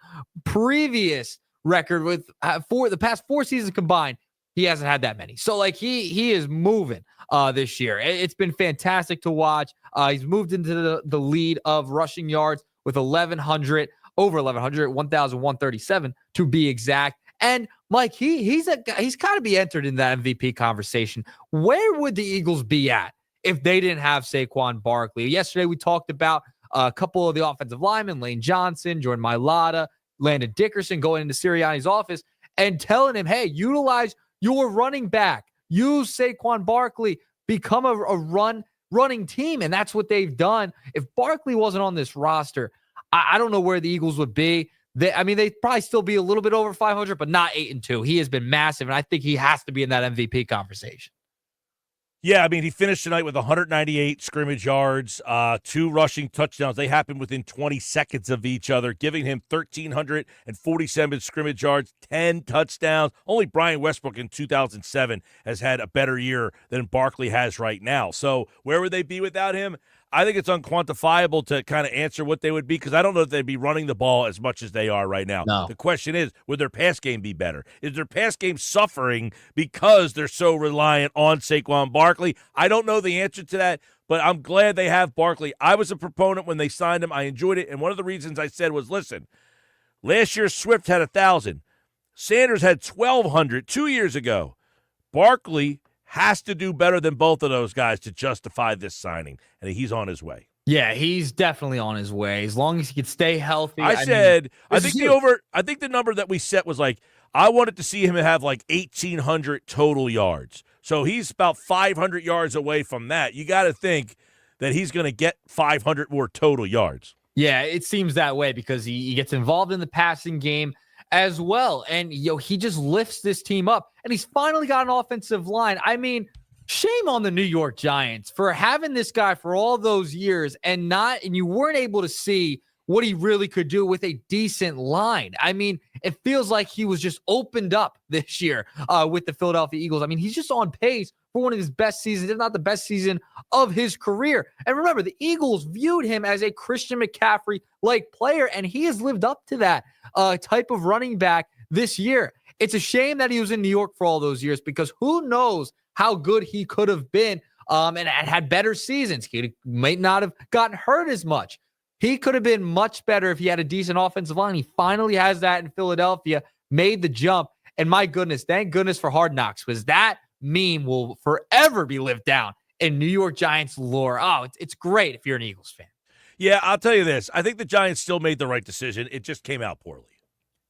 previous record with the past 4 seasons combined. He hasn't had that many. So, like, he is moving this year. It's been fantastic to watch. He's moved into the lead of rushing yards with over 1,137 to be exact. And Mike, he's got to be entered in that MVP conversation. Where would the Eagles be at if they didn't have Saquon Barkley? Yesterday, we talked about a couple of the offensive linemen, Lane Johnson, Jordan Mailata, Landon Dickerson, going into Sirianni's office and telling him, hey, utilize your running back. Use Saquon Barkley. Become a running team. And that's what they've done. If Barkley wasn't on this roster, I don't know where the Eagles would be. They'd probably still be a little bit over 500, but not 8-2. He has been massive, and I think he has to be in that MVP conversation. Yeah, I mean, he finished tonight with 198 scrimmage yards, 2 rushing touchdowns. They happened within 20 seconds of each other, giving him 1,347 scrimmage yards, 10 touchdowns. Only Brian Westbrook in 2007 has had a better year than Barkley has right now. So where would they be without him? I think it's unquantifiable to kind of answer what they would be because I don't know if they'd be running the ball as much as they are right now. No. The question is, would their pass game be better? Is their pass game suffering because they're so reliant on Saquon Barkley? I don't know the answer to that, but I'm glad they have Barkley. I was a proponent when they signed him. I enjoyed it, and one of the reasons I said was, listen, last year Swift had 1,000. Sanders had 1,200 2 years ago. Barkley has to do better than both of those guys to justify this signing, and he's on his way. Yeah, he's definitely on his way as long as he can stay healthy. I think the number that we set was like I wanted to see him have like 1,800 total yards. So he's about 500 yards away from that. You got to think that he's going to get 500 more total yards. Yeah, it seems that way because he gets involved in the passing game as well. And, he just lifts this team up. And he's finally got an offensive line. I mean, shame on the New York Giants for having this guy for all those years and you weren't able to see what he really could do with a decent line. I mean, it feels like he was just opened up this year with the Philadelphia Eagles. I mean, he's just on pace for one of his best seasons, if not the best season of his career. And remember, the Eagles viewed him as a Christian McCaffrey-like player, and he has lived up to that type of running back this year. It's a shame that he was in New York for all those years because who knows how good he could have been and had better seasons. He might not have gotten hurt as much. He could have been much better if he had a decent offensive line. He finally has that in Philadelphia, made the jump. And my goodness, thank goodness for Hard Knocks, because that meme will forever be lived down in New York Giants lore. Oh, it's great if you're an Eagles fan. Yeah, I'll tell you this. I think the Giants still made the right decision. It just came out poorly.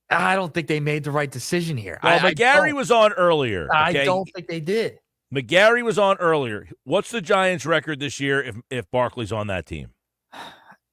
I don't think they made the right decision here. Well, McGarry was on earlier. I Okay? don't think they did. McGarry was on earlier. What's the Giants' record this year if Barkley's on that team?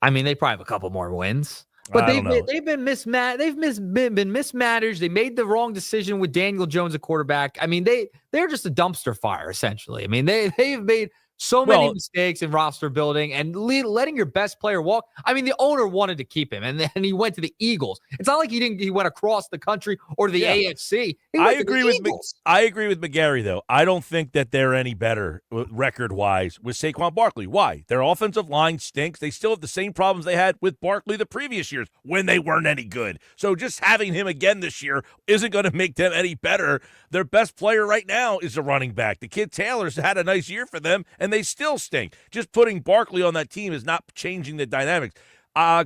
I mean, they probably have a couple more wins. But they've been mismanaged. Been mismanaged. They made the wrong decision with Daniel Jones at quarterback. I mean, they're just a dumpster fire essentially. I mean, they've made so many mistakes in roster building and letting your best player walk. I mean, the owner wanted to keep him, and then he went to the Eagles. It's not like he went across the country or to the AFC. I agree with McGarry, though. I don't think that they're any better record-wise with Saquon Barkley. Why? Their offensive line stinks. They still have the same problems they had with Barkley the previous years when they weren't any good. So just having him again this year isn't going to make them any better. Their best player right now is a running back. The kid Taylor's had a nice year for them, and they still stink. Just putting Barkley on that team is not changing the dynamics.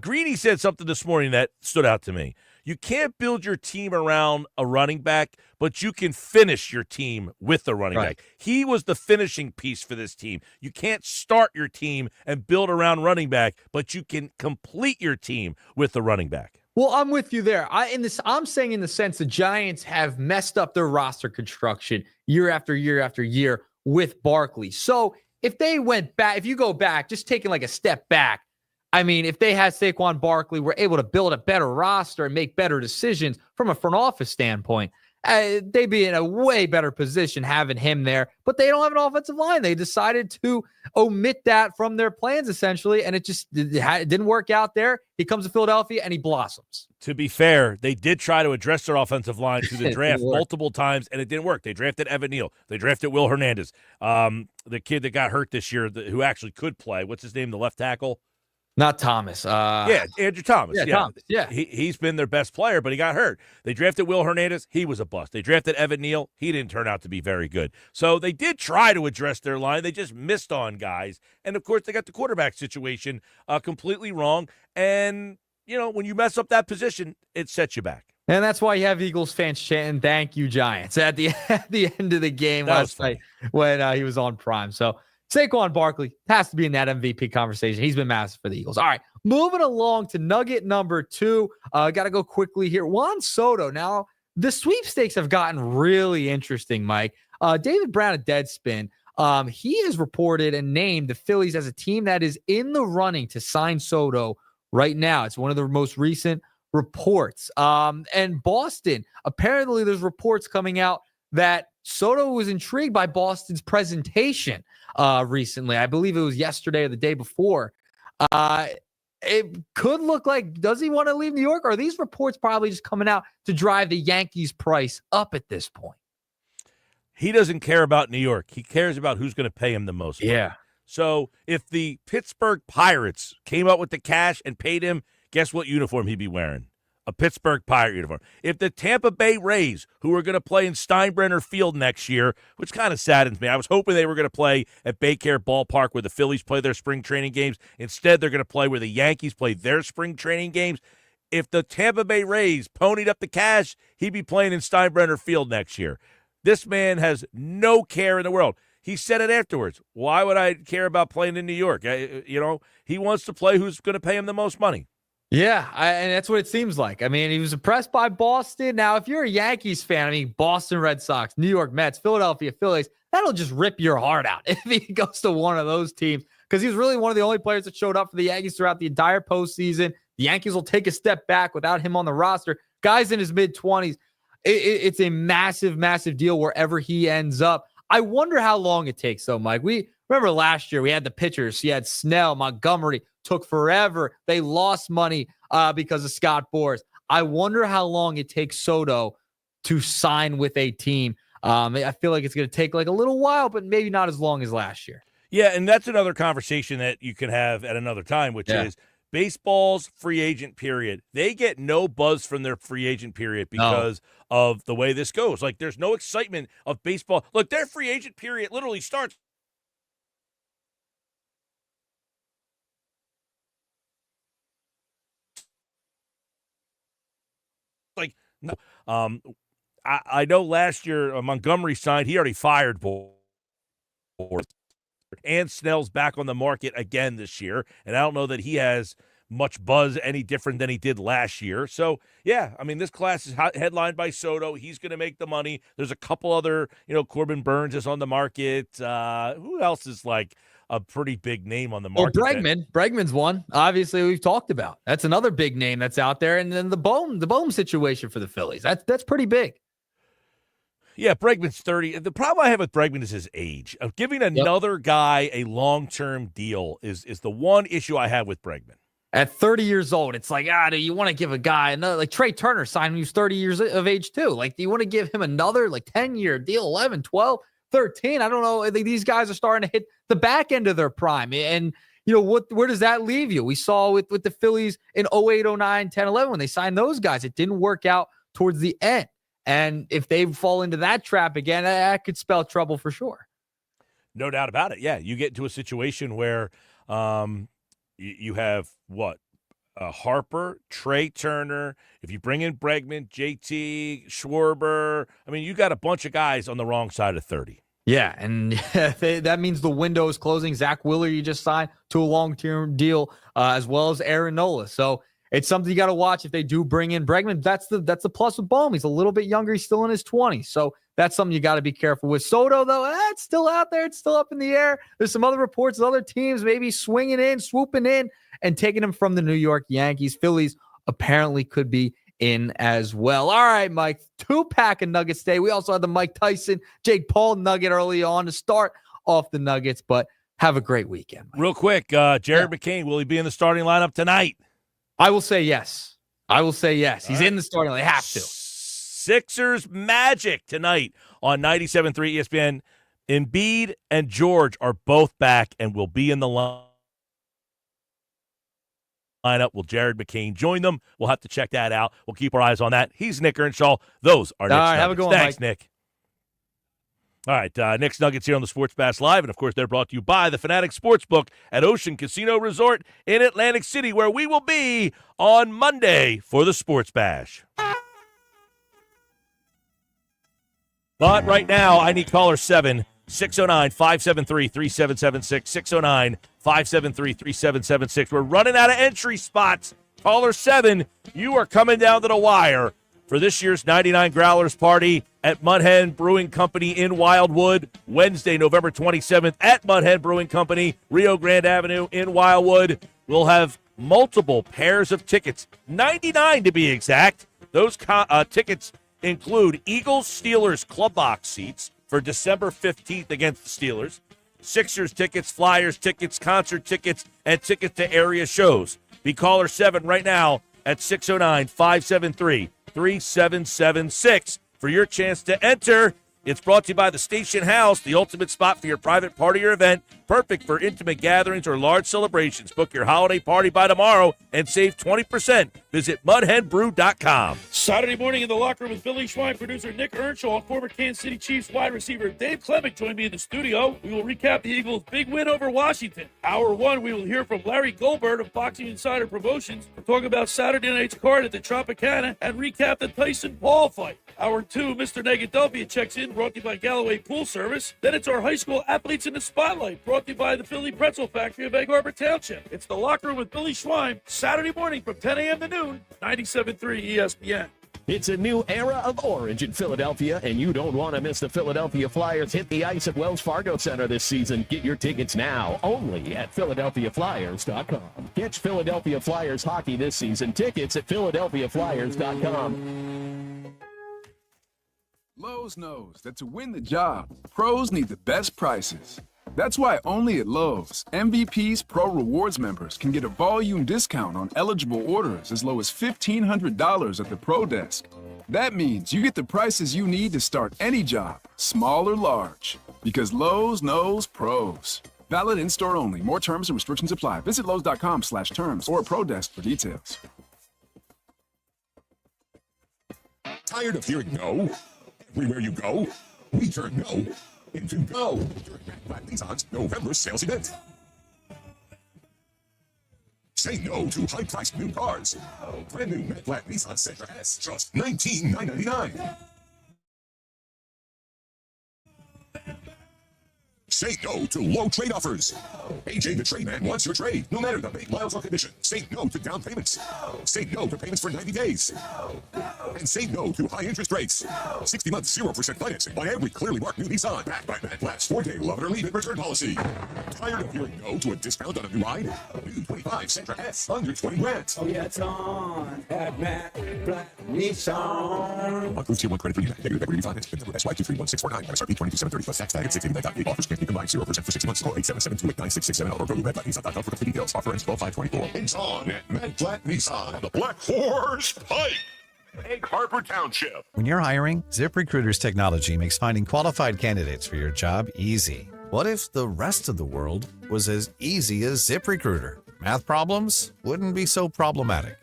Greeny said something this morning that stood out to me. You can't build your team around a running back, but you can finish your team with the running back. He was the finishing piece for this team. You can't start your team and build around running back, but you can complete your team with the running back. Well, I'm with you there. I'm saying in the sense the Giants have messed up their roster construction year after year after year with Barkley. So if they went back, if you go back, just taking like a step back, I mean, if they had Saquon Barkley, were able to build a better roster and make better decisions from a front office standpoint, they'd be in a way better position having him there. But they don't have an offensive line. They decided to omit that from their plans, essentially, and it didn't work out there. He comes to Philadelphia, and he blossoms. To be fair, they did try to address their offensive line through the draft multiple times, and it didn't work. They drafted Evan Neal. They drafted Will Hernandez. The kid that got hurt this year who actually could play. What's his name, the left tackle? Not Thomas. Andrew Thomas. Thomas. He's been their best player, but he got hurt. They drafted Will Hernandez. He was a bust. They drafted Evan Neal. He didn't turn out to be very good. So they did try to address their line. They just missed on guys. And, of course, they got the quarterback situation completely wrong. And, when you mess up that position, it sets you back. And that's why you have Eagles fans chanting, "Thank you, Giants," at the end of the game last night when he was on Prime. So Saquon Barkley has to be in that MVP conversation. He's been massive for the Eagles. All right, moving along to nugget number 2. Got to go quickly here. Juan Soto. Now, the sweepstakes have gotten really interesting, Mike. David Brown at Deadspin, he has reported and named the Phillies as a team that is in the running to sign Soto right now. It's one of the most recent reports. And Boston, apparently there's reports coming out that Soto was intrigued by Boston's presentation recently. I believe it was yesterday or the day before. It could look like, does he want to leave New York? Or are these reports probably just coming out to drive the Yankees price up at this point? He doesn't care about New York. He cares about who's going to pay him the most money. Yeah. So if the Pittsburgh Pirates came up with the cash and paid him, guess what uniform he'd be wearing? A Pittsburgh Pirate uniform. If the Tampa Bay Rays, who are going to play in Steinbrenner Field next year, which kind of saddens me. I was hoping they were going to play at Baycare Ballpark where the Phillies play their spring training games. Instead, they're going to play where the Yankees play their spring training games. If the Tampa Bay Rays ponied up the cash, he'd be playing in Steinbrenner Field next year. This man has no care in the world. He said it afterwards. Why would I care about playing in New York? He wants to play who's going to pay him the most money. Yeah, and that's what it seems like. I mean, he was impressed by Boston. Now, if you're a Yankees fan, I mean, Boston Red Sox, New York Mets, Philadelphia Phillies, that'll just rip your heart out if he goes to one of those teams because he's really one of the only players that showed up for the Yankees throughout the entire postseason. The Yankees will take a step back without him on the roster. Guy's in his mid-20s. It's a massive, massive deal wherever he ends up. I wonder how long it takes, though, Mike. We remember last year we had the pitchers. You had Snell, Montgomery, took forever. They lost money because of Scott Boras. I wonder how long it takes Soto to sign with a team. I feel like it's going to take like a little while, but maybe not as long as last year. Yeah, and that's another conversation that you can have at another time, which is baseball's free agent period. They get no buzz from their free agent period because of the way this goes. Like, there's no excitement of baseball. Look, their free agent period literally starts I know last year Montgomery signed. He already fired Boyd. And Snell's back on the market again this year, and I don't know that he has much buzz any different than he did last year. So, yeah, I mean, this class is headlined by Soto. He's going to make the money. There's a couple other, Corbin Burns is on the market. Who else is like a pretty big name on the market? Well, Bregman's one. Obviously, we've talked about. That's another big name that's out there. And then the Bohm situation for the Phillies. That's pretty big. Yeah, Bregman's 30. The problem I have with Bregman is his age. Of giving another guy a long-term deal is the one issue I have with Bregman. At 30 years old, it's like, do you want to give a guy another, like Trey Turner signed when he was 30 years of age too. Like, do you want to give him another 10-year deal, 11, 12, 13? I don't know. I think these guys are starting to hit the back end of their prime. And, where does that leave you? We saw with the Phillies in 08, 09, 10, 11, when they signed those guys, it didn't work out towards the end. And if they fall into that trap again, that could spell trouble for sure. No doubt about it. Yeah, you get into a situation where you have Harper, Trey Turner. If you bring in Bregman, JT, Schwarber, I mean, you got a bunch of guys on the wrong side of 30. Yeah, and that means the window is closing. Zach Wheeler, you just signed to a long-term deal, as well as Aaron Nola. So it's something you got to watch if they do bring in Bregman. That's the plus with Bohm. He's a little bit younger. He's still in his 20s. So that's something you got to be careful with. Soto, though, it's still out there. It's still up in the air. There's some other reports of other teams maybe swooping in, and taking him from the New York Yankees. Phillies apparently could be in as well. All right, Mike, 2-pack of Nuggets today. We also had the Mike Tyson, Jake Paul Nugget early on to start off the Nuggets, but have a great weekend, Mike. Real quick, Jared McCain, will he be in the starting lineup tonight? I will say yes. He's in the starting line. They have to. Sixers Magic tonight on 97.3 ESPN. Embiid and George are both back and will be in the lineup. Will Jared McCain join them? We'll have to check that out. We'll keep our eyes on that. He's Nick Earnshaw. Those are Nick's All right, Nuggets. have a good one, Thanks, Mike. Nick. All right, Nick's Nuggets here on the Sports Bash Live, and of course they're brought to you by the Fanatic Sportsbook at Ocean Casino Resort in Atlantic City, where we will be on Monday for the Sports Bash. But right now, I need caller 7, 609-573-3776, 609-573-3776. We're running out of entry spots. Caller 7, you are coming down to the wire for this year's 99 Growlers Party at Mud Hen Brewing Company in Wildwood, Wednesday, November 27th at Mud Hen Brewing Company, Rio Grande Avenue in Wildwood. We'll have multiple pairs of tickets, 99 to be exact. Those tickets include Eagles-Steelers club box seats for December 15th against the Steelers, Sixers tickets, Flyers tickets, concert tickets, and tickets to area shows. Be caller 7 right now at 609-573-3776 for your chance to enter. It's brought to you by the Station House, the ultimate spot for your private party or event, perfect for intimate gatherings or large celebrations. Book your holiday party by tomorrow and save 20%. Visit mudhenbrew.com. Saturday morning in the locker room with Billy Schwein, producer Nick Earnshaw, and former Kansas City Chiefs wide receiver Dave Clemick join me in the studio. We will recap the Eagles' big win over Washington. Hour 1, we will hear from Larry Goldberg of Boxing Insider Promotions. We'll talk about Saturday night's card at the Tropicana and recap the Tyson-Paul fight. Hour 2, Mr. Negadelphia checks in, brought to you by Galloway Pool Service. Then it's our high school athletes in the spotlight, brought to you by the Philly Pretzel Factory of Egg Harbor Township. It's the locker room with Billy Schwein, Saturday morning from 10 a.m. to noon, 97.3 ESPN. It's a new era of orange in Philadelphia, and you don't want to miss the Philadelphia Flyers hit the ice at Wells Fargo Center this season. Get your tickets now, only at PhiladelphiaFlyers.com. Catch Philadelphia Flyers hockey this season. Tickets at PhiladelphiaFlyers.com. Lowe's knows that to win the job, pros need the best prices. That's why only at Lowe's, MVP's Pro Rewards members can get a volume discount on eligible orders as low as $1,500 at the Pro Desk. That means you get the prices you need to start any job, small or large. Because Lowe's knows pros. Valid in-store only. More terms and restrictions apply. Visit Lowe's.com/terms or Pro Desk for details. Tired of hearing no? Everywhere you go, we turn no into go during Black Nissan's November sales event. Say no to high-priced new cars. Brand new Black Nissan Sentra S, just $19,999. Say no to low trade offers. AJ the Trade Man wants your trade, no matter the big miles or condition. Say no to down payments. Say no to payments for 90 days. And say no to high interest rates. 60 months, 0% financing by every clearly marked new Nissan. Backed by Matt Blatt's 4-day love it or leave it return policy. Tired of hearing no to a discount on a new ride? New 25 Sentra S, under 20 grand. Oh yeah, it's on at Matt Blatt Nissan. Approved Tier 1 credit for you. Negative equity finance. PIN number SY231649. MSRP 22730 plus tax tag at 689.8. Offers can't be combined 0% for 60 months. Call 877-289-6667 or go to MattBlattNissan.com for complete details. Offer ends 12/5/24. It's on at Matt Blatt Nissan. The Black Horse Pike. Egg Harbor Township. When you're hiring, ZipRecruiter's technology makes finding qualified candidates for your job easy. What if the rest of the world was as easy as ZipRecruiter? Math problems wouldn't be so problematic.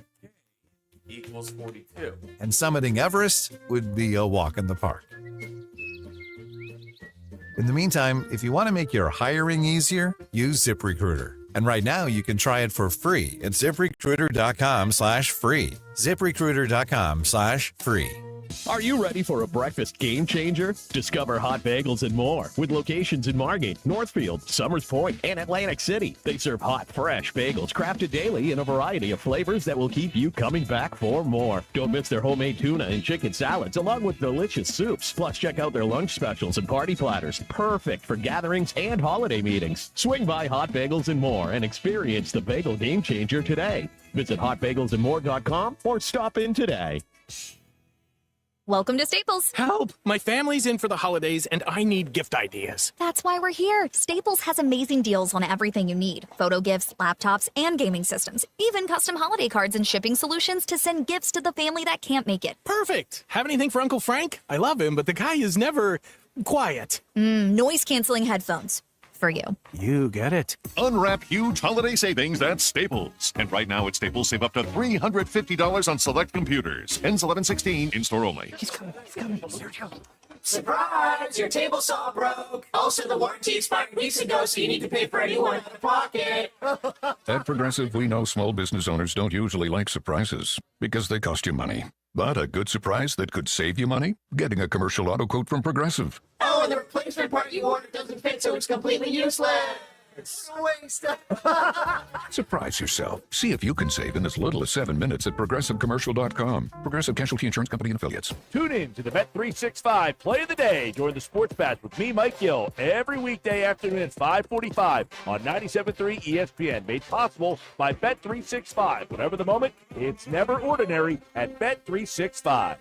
Equals 42. And summiting Everest would be a walk in the park. In the meantime, if you want to make your hiring easier, use ZipRecruiter. And right now, you can try it for free at ZipRecruiter.com/free. ZipRecruiter.com/free. Are you ready for a breakfast game changer? Discover Hot Bagels and more with locations in Margate, Northfield, Summers Point, and Atlantic City. They serve hot, fresh bagels crafted daily in a variety of flavors that will keep you coming back for more. Don't miss their homemade tuna and chicken salads along with delicious soups. Plus, check out their lunch specials and party platters. Perfect for gatherings and holiday meetings. Swing by Hot Bagels and more and experience the bagel game changer today. Visit hotbagelsandmore.com or stop in today. Welcome to Staples. Help! My family's in for the holidays and I need gift ideas. That's why we're here. Staples has amazing deals on everything you need. Photo gifts, laptops, and gaming systems. Even custom holiday cards and shipping solutions to send gifts to the family that can't make it. Perfect! Have anything for Uncle Frank? I love him, but the guy is never quiet. Noise-canceling headphones. For you. You get it. Unwrap huge holiday savings at Staples. And right now at Staples, save up to $350 on select computers. Ends 11/16, in-store only. He's coming. Sergio. Surprise! Your table saw broke. Also, the warranty expired weeks ago, so you need to pay for anyone out of pocket. At Progressive, we know small business owners don't usually like surprises because they cost you money. But a good surprise that could save you money? Getting a commercial auto quote from Progressive. Oh, and the replacement part you ordered doesn't fit, so it's completely useless. Waste. Surprise yourself. See if you can save in as little as 7 minutes at ProgressiveCommercial.com. Progressive Casualty Insurance Company and Affiliates. Tune in to the Bet365 Play of the Day during the Sports Bash with me, Mike Gill, every weekday afternoon at 5:45 on 97.3 ESPN. Made possible by Bet365. Whatever the moment, it's never ordinary at Bet365.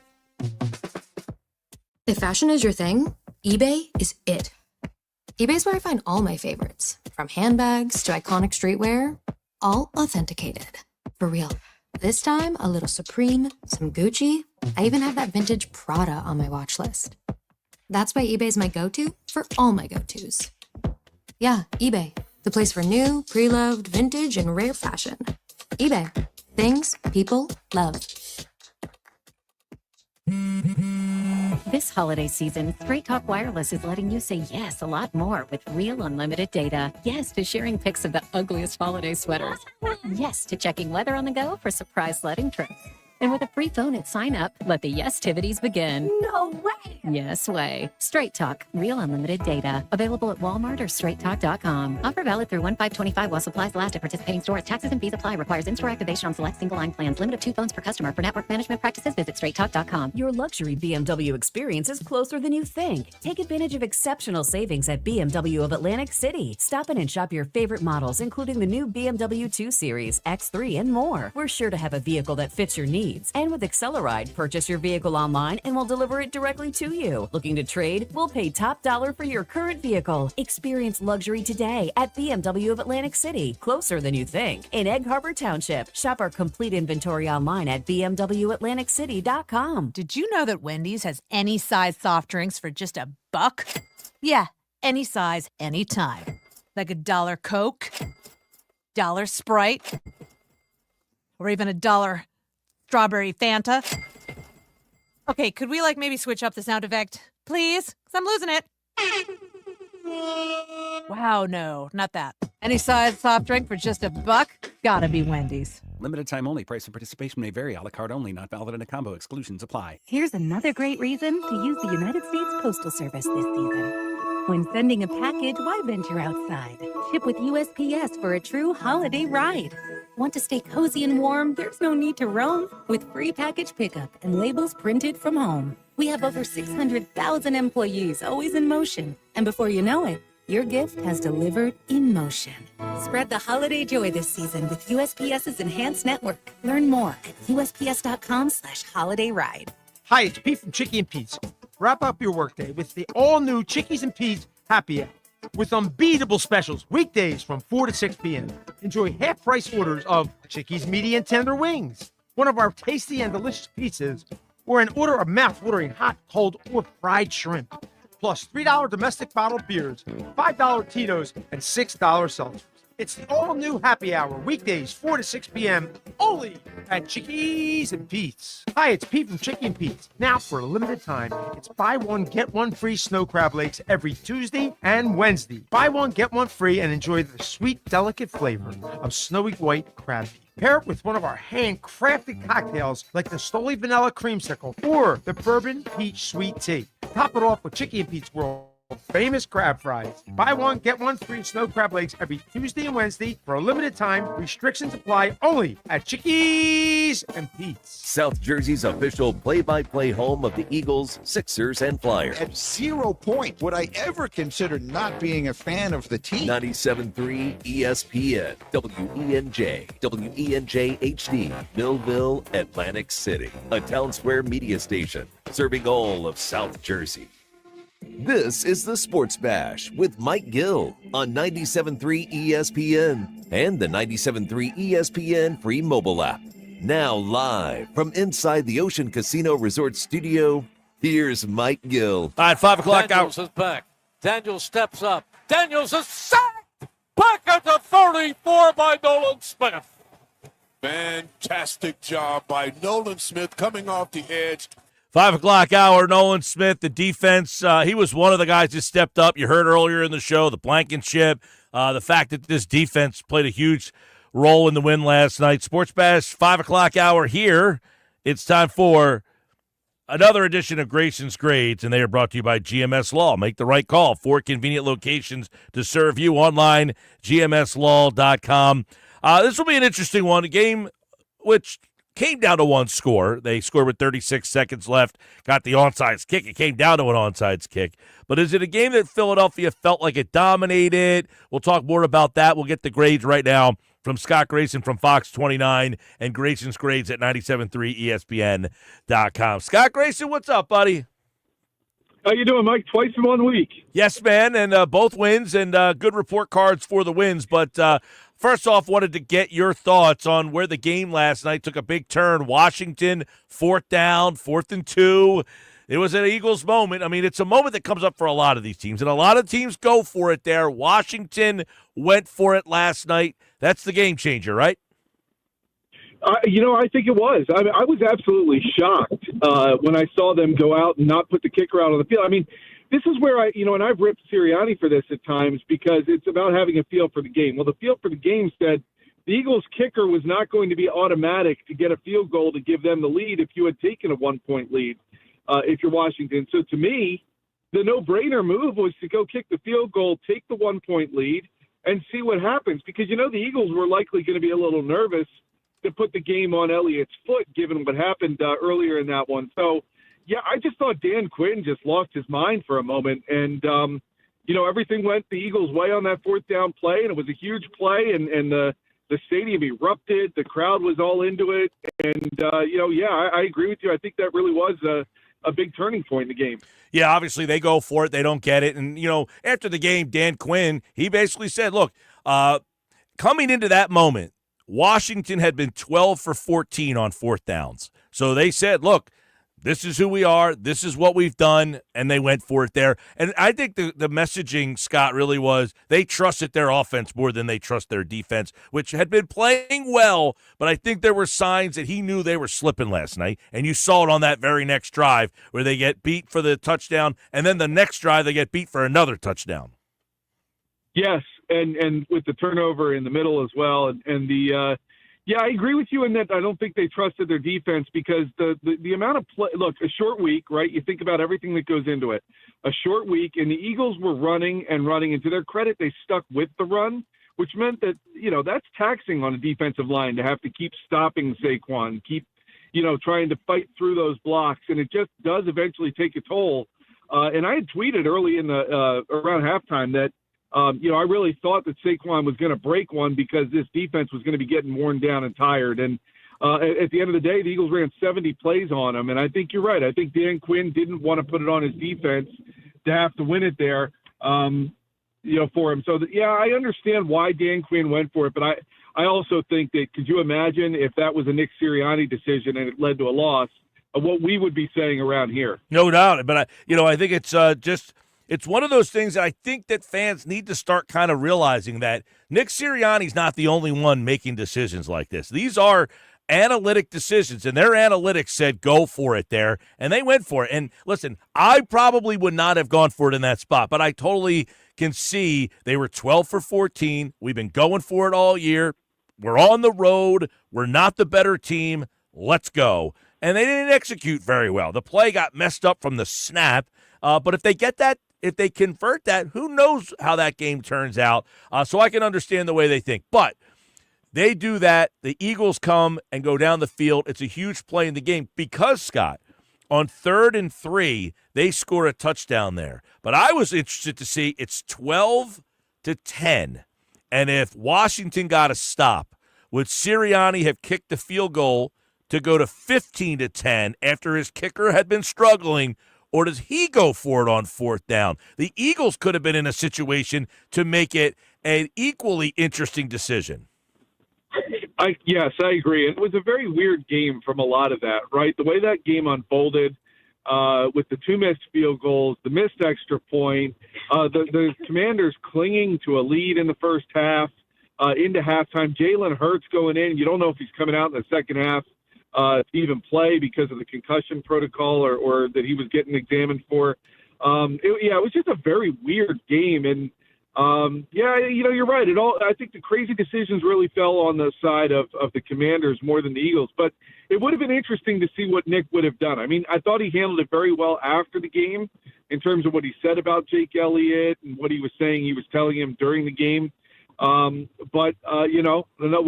If fashion is your thing, eBay is it. eBay's where I find all my favorites, from handbags to iconic streetwear, all authenticated. For real. This time, a little Supreme, some Gucci. I even have that vintage Prada on my watch list. That's why eBay's my go-to for all my go-tos. Yeah, eBay, the place for new, pre-loved, vintage, and rare fashion. eBay. Things people love. This holiday season, Straight Talk Wireless is letting you say yes a lot more with real unlimited data. Yes to sharing pics of the ugliest holiday sweaters. Yes to checking weather on the go for surprise sledding trips. And with a free phone at sign up, let the yes-tivities begin. No way! Yes way. Straight Talk, real unlimited data. Available at Walmart or straighttalk.com. Offer valid through 1/5/25 while supplies last at participating stores. Taxes and fees apply. Requires in-store activation on select single-line plans. Limit of 2 phones per customer. For network management practices, visit straighttalk.com. Your luxury BMW experience is closer than you think. Take advantage of exceptional savings at BMW of Atlantic City. Stop in and shop your favorite models, including the new BMW 2 Series, X3, and more. We're sure to have a vehicle that fits your needs. And with Acceleride, purchase your vehicle online and we'll deliver it directly to you. Looking to trade? We'll pay top dollar for your current vehicle. Experience luxury today at BMW of Atlantic City, closer than you think. In Egg Harbor Township, shop our complete inventory online at bmwatlanticcity.com. Did you know that Wendy's has any size soft drinks for just $1? Yeah, any size, anytime. Like $1 Coke, $1 Sprite, or even $1 strawberry Fanta. Okay, could we maybe switch up the sound effect, please? 'Cause I'm losing it. Wow, no, not that. Any size soft drink for just $1? Gotta be Wendy's. Limited time only. Price and participation may vary. A la carte only. Not valid in a combo. Exclusions apply. Here's another great reason to use the United States Postal Service this season. When sending a package, why venture outside? Ship with USPS for a true holiday ride. Want to stay cozy and warm? There's no need to roam. With free package pickup and labels printed from home. We have over 600,000 employees always in motion. And before you know it, your gift has delivered in motion. Spread the holiday joy this season with USPS's enhanced network. Learn more at USPS.com/holiday ride. Hi, it's Pete from Chicky and Pete's. Wrap up your workday with the all-new Chickies and Pete's Happy Hour with unbeatable specials weekdays from 4 to 6 p.m. Enjoy half-price orders of Chickies medium tender wings, one of our tasty and delicious pizzas, or an order of mouth-watering hot, cold, or fried shrimp. Plus $3 domestic bottled beers, $5 Tito's, and $6 seltzers. It's the all-new Happy Hour, weekdays 4 to 6 p.m., only at Chickies and Pete's. Hi, it's Pete from Chicky and Pete's. Now, for a limited time, it's buy one, get one free snow crab legs every Tuesday and Wednesday. Buy one, get one free, and enjoy the sweet, delicate flavor of snowy white crab meat. Pair it with one of our handcrafted cocktails like the Stoli Vanilla Creamsicle or the Bourbon Peach Sweet Tea. Top it off with Chicky and Pete's World famous crab fries. Buy one, get one free snow crab legs every Tuesday and Wednesday for a limited time. Restrictions apply only at Chickies and Pete's. South Jersey's official play-by-play home of the Eagles, Sixers, and Flyers. At 0 point would I ever consider not being a fan of the team. 97.3 ESPN, WENJ, WENJ HD, Millville, Atlantic City. A Town Square media station serving all of South Jersey. This is the Sports Bash with Mike Gill on 97.3 ESPN and the 97.3 ESPN free mobile app. Now live from inside the Ocean Casino Resort Studio, here's Mike Gill. All right, 5 o'clock Daniels is back. Daniels steps up. Daniels is sacked! Back at the 34 by Nolan Smith. Fantastic job by Nolan Smith coming off the edge. 5 o'clock hour, Nolan Smith, the defense, he was one of the guys that stepped up. You heard earlier in the show, the Blankenship, the fact that this defense played a huge role in the win last night. Sports Bash, 5 o'clock hour here. It's time for another edition of Grayson's Grades, and they are brought to you by GMS Law. Make the right call. 4 convenient locations to serve you online, gmslaw.com. This will be an interesting one, a game which came down to one score. They scored with 36 seconds left, got the onside kick. It came down to an onside kick. But is it a game that Philadelphia felt like it dominated? We'll talk more about that. We'll get the grades right now from Scott Grayson from Fox 29 and Grayson's Grades at 97.3 ESPN.com. Scott Grayson, what's up, buddy? How you doing, Mike? Twice in 1 week. Yes, man, and both wins and good report cards for the wins. But first off, wanted to get your thoughts on where the game last night took a big turn. Washington, 4th down, 4th and 2. It was an Eagles moment. I mean, it's a moment that comes up for a lot of these teams, and a lot of teams go for it there. Washington went for it last night. That's the game changer, right? I think it was. I mean, I was absolutely shocked when I saw them go out and not put the kicker out on the field. I mean, this is where and I've ripped Sirianni for this at times because it's about having a feel for the game. Well, the feel for the game said the Eagles kicker was not going to be automatic to get a field goal to give them the lead if you had taken a 1-point lead if you're Washington. So to me, the no-brainer move was to go kick the field goal, take the 1-point lead, and see what happens because, the Eagles were likely going to be a little nervous to put the game on Elliott's foot, given what happened earlier in that one. So, yeah, I just thought Dan Quinn just lost his mind for a moment. And, everything went the Eagles' way on that 4th down play, and it was a huge play, and the stadium erupted. The crowd was all into it. And, I agree with you. I think that really was a big turning point in the game. Yeah, obviously they go for it. They don't get it. And, after the game, Dan Quinn, he basically said, look, coming into that moment, Washington had been 12 for 14 on 4th downs. So they said, look, this is who we are. This is what we've done. And they went for it there. And I think the messaging, Scott, really was they trusted their offense more than they trust their defense, which had been playing well. But I think there were signs that he knew they were slipping last night. And you saw it on that very next drive where they get beat for the touchdown. And then the next drive, they get beat for another touchdown. Yes. And with the turnover in the middle as well, and the Yeah, I agree with you in that I don't think they trusted their defense because the amount of play. Look, a short week, right? You think about everything that goes into it. A short week, and the Eagles were running and running, and to their credit, they stuck with the run, which meant that, that's taxing on a defensive line to have to keep stopping Saquon, keep, trying to fight through those blocks, and it just does eventually take a toll. And I had tweeted early in the around halftime that, I really thought that Saquon was going to break one because this defense was going to be getting worn down and tired. And at the end of the day, the Eagles ran 70 plays on him. And I think you're right. I think Dan Quinn didn't want to put it on his defense to have to win it there, for him. So, I understand why Dan Quinn went for it. But I also think that, could you imagine if that was a Nick Sirianni decision and it led to a loss, of what we would be saying around here? No doubt. But, I think it's it's one of those things that I think that fans need to start kind of realizing that Nick Sirianni's not the only one making decisions like this. These are analytic decisions, and their analytics said go for it there, and they went for it. And listen, I probably would not have gone for it in that spot, but I totally can see they were 12 for 14. We've been going for it all year. We're on the road. We're not the better team. Let's go. And they didn't execute very well. The play got messed up from the snap, but if they get that, if they convert that, who knows how that game turns out. So I can understand the way they think. But they do that. The Eagles come and go down the field. It's a huge play in the game because, Scott, on 3rd and 3, they score a touchdown there. But I was interested to see it's 12-10. And if Washington got a stop, would Sirianni have kicked the field goal to go to 15-10 after his kicker had been struggling? Or does he go for it on 4th down? The Eagles could have been in a situation to make it an equally interesting decision. Yes, I agree. It was a very weird game from a lot of that, right? The way that game unfolded with the 2 missed field goals, the missed extra point, the Commanders clinging to a lead in the first half into halftime. Jalen Hurts going in. You don't know if he's coming out in the second half to even play because of the concussion protocol or that he was getting examined for. It was just a very weird game. And, you're right. I think the crazy decisions really fell on the side of the Commanders more than the Eagles. But it would have been interesting to see what Nick would have done. I mean, I thought he handled it very well after the game in terms of what he said about Jake Elliott and what he was saying he was telling him during the game. We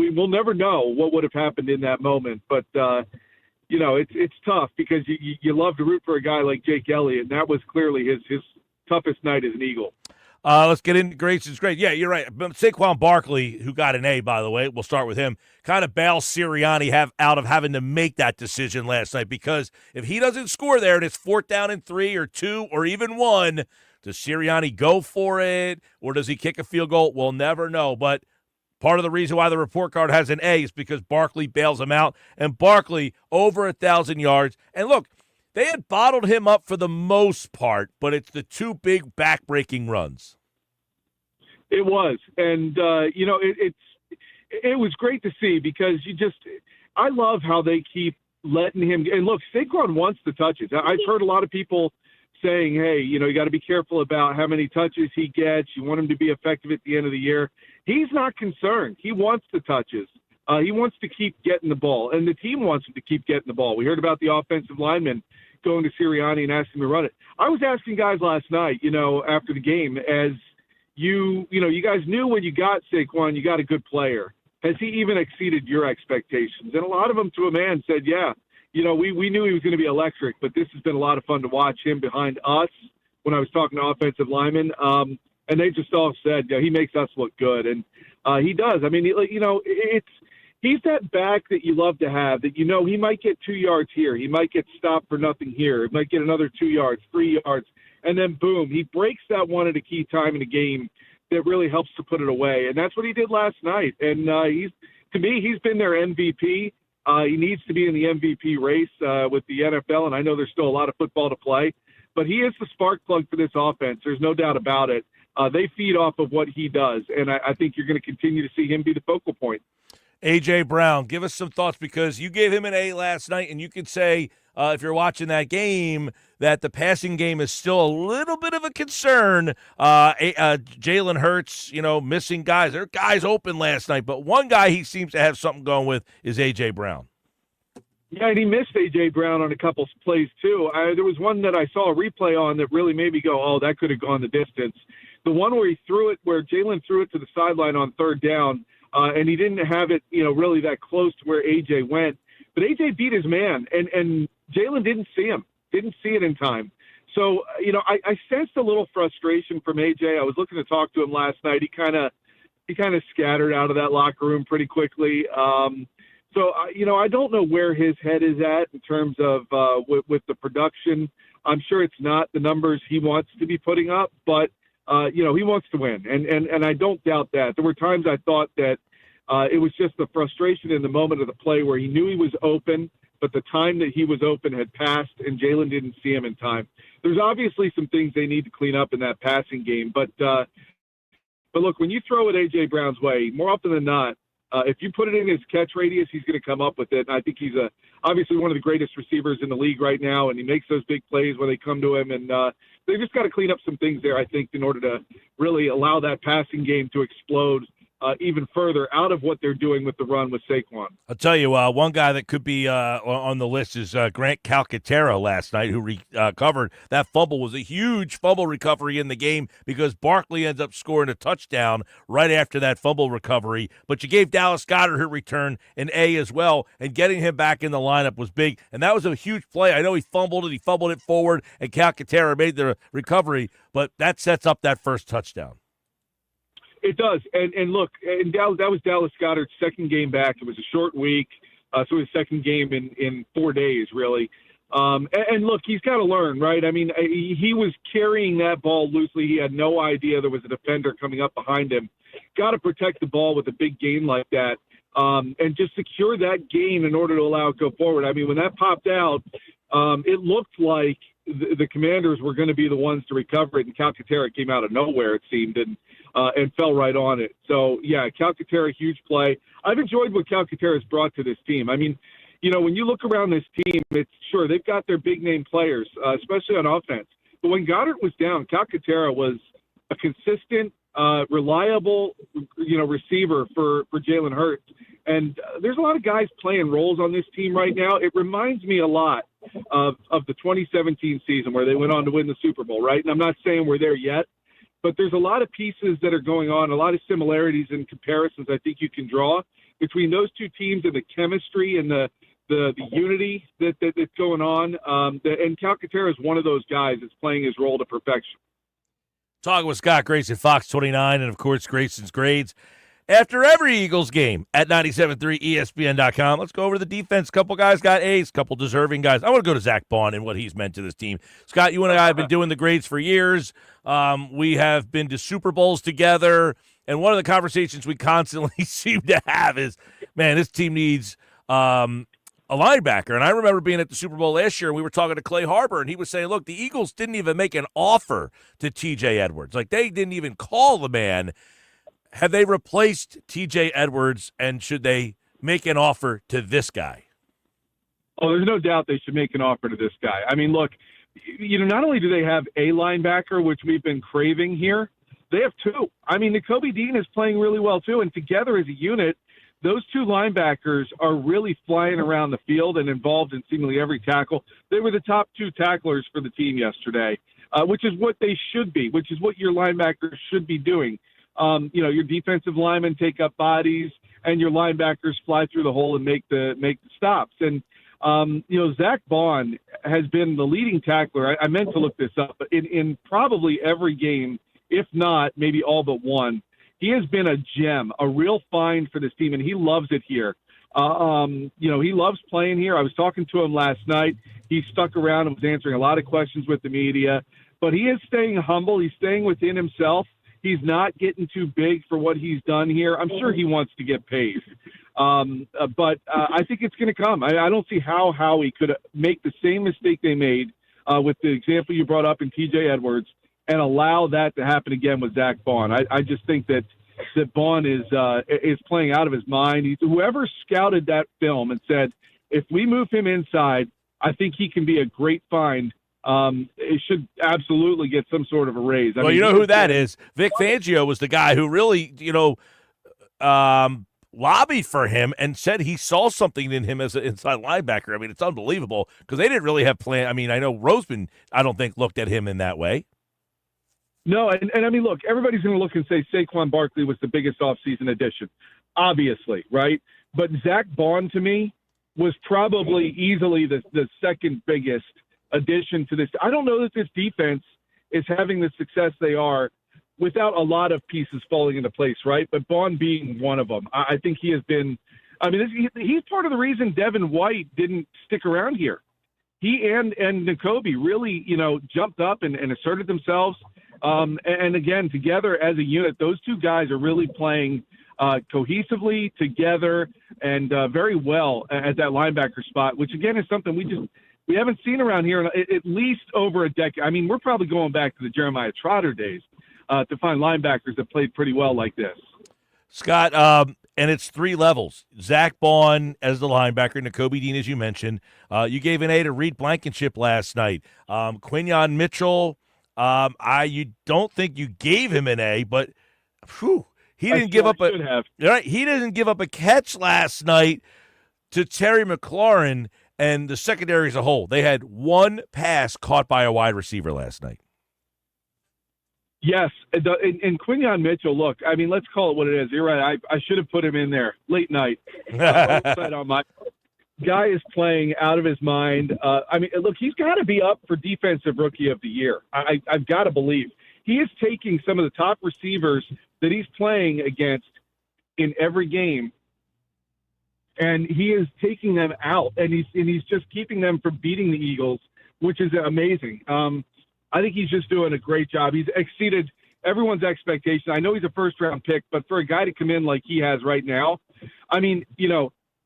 will never know what would have happened in that moment. But, it's tough because you love to root for a guy like Jake Elliott, and that was clearly his toughest night as an Eagle. Let's get into Grayson's great. Yeah, you're right. Saquon Barkley, who got an A, by the way, we'll start with him, kind of bails Sirianni out of having to make that decision last night because if he doesn't score there and it's 4th down and 3 or 2 or even 1, does Sirianni go for it or does he kick a field goal? We'll never know. But part of the reason why the report card has an A is because Barkley bails him out. And Barkley, over 1,000 yards. And look, they had bottled him up for the most part, but it's the 2 big back-breaking runs. It was. And, it was great to see because I love how they keep letting him. And look, Saquon wants the touches. I've heard a lot of people saying, hey, you got to be careful about how many touches he gets. You want him to be effective at the end of the year. He's not concerned. He wants the touches. He wants to keep getting the ball, and the team wants him to keep getting the ball. We heard about the offensive lineman going to Sirianni and asking him to run it. I was asking guys last night, after the game, as you guys knew when you got Saquon, you got a good player. Has he even exceeded your expectations? And a lot of them, to a man, said, yeah. We knew he was going to be electric, but this has been a lot of fun to watch him behind us when I was talking to offensive linemen. And they just all said, yeah, he makes us look good. And he does. I mean, he's that back that you love to have that, he might get 2 yards here. He might get stopped for nothing here. He might get another 2 yards, 3 yards. And then, boom, he breaks that one at a key time in a game that really helps to put it away. And that's what he did last night. And he's been their MVP. He needs to be in the MVP race with the NFL, and I know there's still a lot of football to play. But he is the spark plug for this offense. There's no doubt about it. They feed off of what he does, and I think you're going to continue to see him be the focal point. A.J. Brown, give us some thoughts because you gave him an A last night, and you could say, if you're watching that game, that the passing game is still a little bit of a concern. Jalen Hurts, missing guys. There are guys open last night, but one guy he seems to have something going with is A.J. Brown. Yeah, and he missed A.J. Brown on a couple plays, too. There was one that I saw a replay on that really made me go, oh, that could have gone the distance. The one where Jalen threw it to the sideline on third down, and he didn't have it, really that close to where A.J. went. But A.J. beat his man, and Jalen didn't see him, didn't see it in time. So, I sensed a little frustration from A.J. I was looking to talk to him last night. He kind of scattered out of that locker room pretty quickly. So, I don't know where his head is at in terms of with the production. I'm sure it's not the numbers he wants to be putting up, but, he wants to win. And I don't doubt that. There were times I thought that it was just the frustration in the moment of the play where he knew he was open, but the time that he was open had passed and Jalen didn't see him in time. There's obviously some things they need to clean up in that passing game. But look, when you throw it A.J. Brown's way, more often than not, if you put it in his catch radius, he's going to come up with it. And I think he's obviously one of the greatest receivers in the league right now, and he makes those big plays when they come to him. And they've just got to clean up some things there, I think, in order to really allow that passing game to explode even further out of what they're doing with the run with Saquon. I'll tell you, one guy that could be on the list is Grant Calcaterra last night, who recovered. That fumble was a huge fumble recovery in the game because Barkley ends up scoring a touchdown right after that fumble recovery. But you gave Dallas Goedert, who returned, an A as well, and getting him back in the lineup was big. And that was a huge play. I know he fumbled it forward, and Calcaterra made the recovery, but that sets up that first touchdown. It does. And look, and that was Dallas Goedert's second game back. It was a short week, so his second game in 4 days, really. And look, he's got to learn, right? I mean, he was carrying that ball loosely. He had no idea there was a defender coming up behind him. Got to protect the ball with a big gain like that and just secure that gain in order to allow it to go forward. I mean, when that popped out, it looked like the Commanders were going to be the ones to recover it, and Calcaterra came out of nowhere, it seemed, and fell right on it. So, yeah, Calcaterra, huge play. I've enjoyed what Calcaterra's brought to this team. I mean, when you look around this team, it's sure they've got their big-name players, especially on offense. But when Goedert was down, Calcaterra was a consistent, reliable, receiver for Jalen Hurts. And there's a lot of guys playing roles on this team right now. It reminds me a lot of the 2017 season where they went on to win the Super Bowl, right? And I'm not saying we're there yet, but there's a lot of pieces that are going on, a lot of similarities and comparisons I think you can draw between those two teams and the chemistry and the unity that's going on. And Calcaterra is one of those guys that's playing his role to perfection. Talking with Scott Grayson, Fox 29, and, of course, Grayson's Grades after every Eagles game at 97.3 ESPN.com. Let's go over the defense. Couple guys got A's, couple deserving guys. I want to go to Zach Bond and what he's meant to this team. Scott, you and I have been doing the grades for years. We have been to Super Bowls together, and one of the conversations we constantly seem to have is, man, this team needs a linebacker. And I remember being at the Super Bowl last year, and we were talking to Clay Harbor, and he was saying, look, the Eagles didn't even make an offer to T.J. Edwards. Like, they didn't even call the man. Have they replaced T.J. Edwards, and should they make an offer to this guy? Oh, there's no doubt they should make an offer to this guy. I mean, look, not only do they have a linebacker, which we've been craving here, they have two. I mean, Nakobe Dean is playing really well, too, and together as a unit, those two linebackers are really flying around the field and involved in seemingly every tackle. They were the top two tacklers for the team yesterday, which is what they should be, which is what your linebackers should be doing. Your defensive linemen take up bodies, and your linebackers fly through the hole and make the stops. And Zach Bond has been the leading tackler. I meant to look this up, but in probably every game, if not maybe all but one, he has been a gem, a real find for this team, and he loves it here. He loves playing here. I was talking to him last night. He stuck around and was answering a lot of questions with the media, but he is staying humble. He's staying within himself. He's not getting too big for what he's done here. I'm sure he wants to get paid. But I think it's going to come. I don't see how Howie could make the same mistake they made with the example you brought up in T.J. Edwards and allow that to happen again with Zach Bond. I just think that that Bond is playing out of his mind. Whoever scouted that film and said, if we move him inside, I think he can be a great find. It should absolutely get some sort of a raise. Well, you know who that is? Vic Fangio was the guy who really, lobbied for him and said he saw something in him as an inside linebacker. I mean, it's unbelievable because they didn't really have plan. I mean, I know Roseman, I don't think, looked at him in that way. No, and I mean, look, everybody's going to look and say Saquon Barkley was the biggest offseason addition, obviously, right? But Zach Bond, to me, was probably easily the second biggest addition to this. I don't know that this defense is having the success they are without a lot of pieces falling into place, right? But Bond being one of them. I think he has been – I mean, he's part of the reason Devin White didn't stick around here. He and Nakobe really, jumped up and asserted themselves. And again, together as a unit, those two guys are really playing cohesively together and very well at that linebacker spot, which, again, is something we haven't seen around here in at least over a decade. I mean, we're probably going back to the Jeremiah Trotter days to find linebackers that played pretty well like this. Scott, and it's three levels. Zach Bond as the linebacker, Nakobe Dean, as you mentioned. You gave an A to Reed Blankenship last night. Quinyon Mitchell, you don't think you gave him an A, but he didn't give up he didn't give up a catch last night to Terry McLaurin and the secondary as a whole. They had one pass caught by a wide receiver last night. Yes, and Quinyon Mitchell, look, I mean, let's call it what it is. You're right. I should have put him in there late night. On my guy is playing out of his mind. I mean, look, he's got to be up for Defensive Rookie of the Year. I've got to believe. He is taking some of the top receivers that he's playing against in every game, and he is taking them out, and he's just keeping them from beating the Eagles, which is amazing. I think he's just doing a great job. He's exceeded everyone's expectation. I know he's a first-round pick, but for a guy to come in like he has right now, I mean,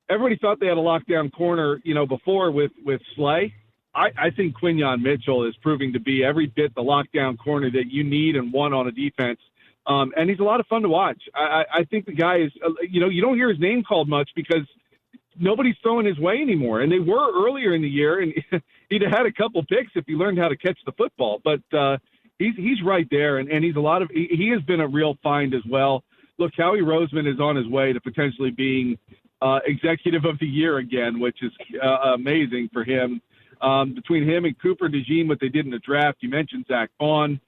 everybody thought they had a lockdown corner, before with Slay. I think Quinyon Mitchell is proving to be every bit the lockdown corner that you need and want on a defense. And he's a lot of fun to watch. I think the guy is, you don't hear his name called much because nobody's throwing his way anymore. And they were earlier in the year, and he'd have had a couple picks if he learned how to catch the football. But he's right there, and he's he has been a real find as well. Look, Howie Roseman is on his way to potentially being Executive of the Year again, which is amazing for him. Between him and Cooper DeJean, what they did in the draft, you mentioned Zach Bond.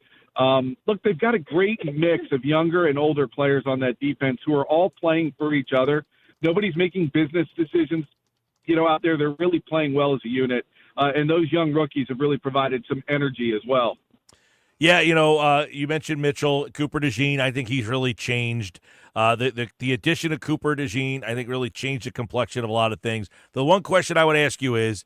Look, they've got a great mix of younger and older players on that defense who are all playing for each other. Nobody's making business decisions, out there. They're really playing well as a unit. And those young rookies have really provided some energy as well. Yeah, you mentioned Mitchell, Cooper DeJean. I think he's really changed. The addition of Cooper DeJean, I think, really changed the complexion of a lot of things. The one question I would ask you is,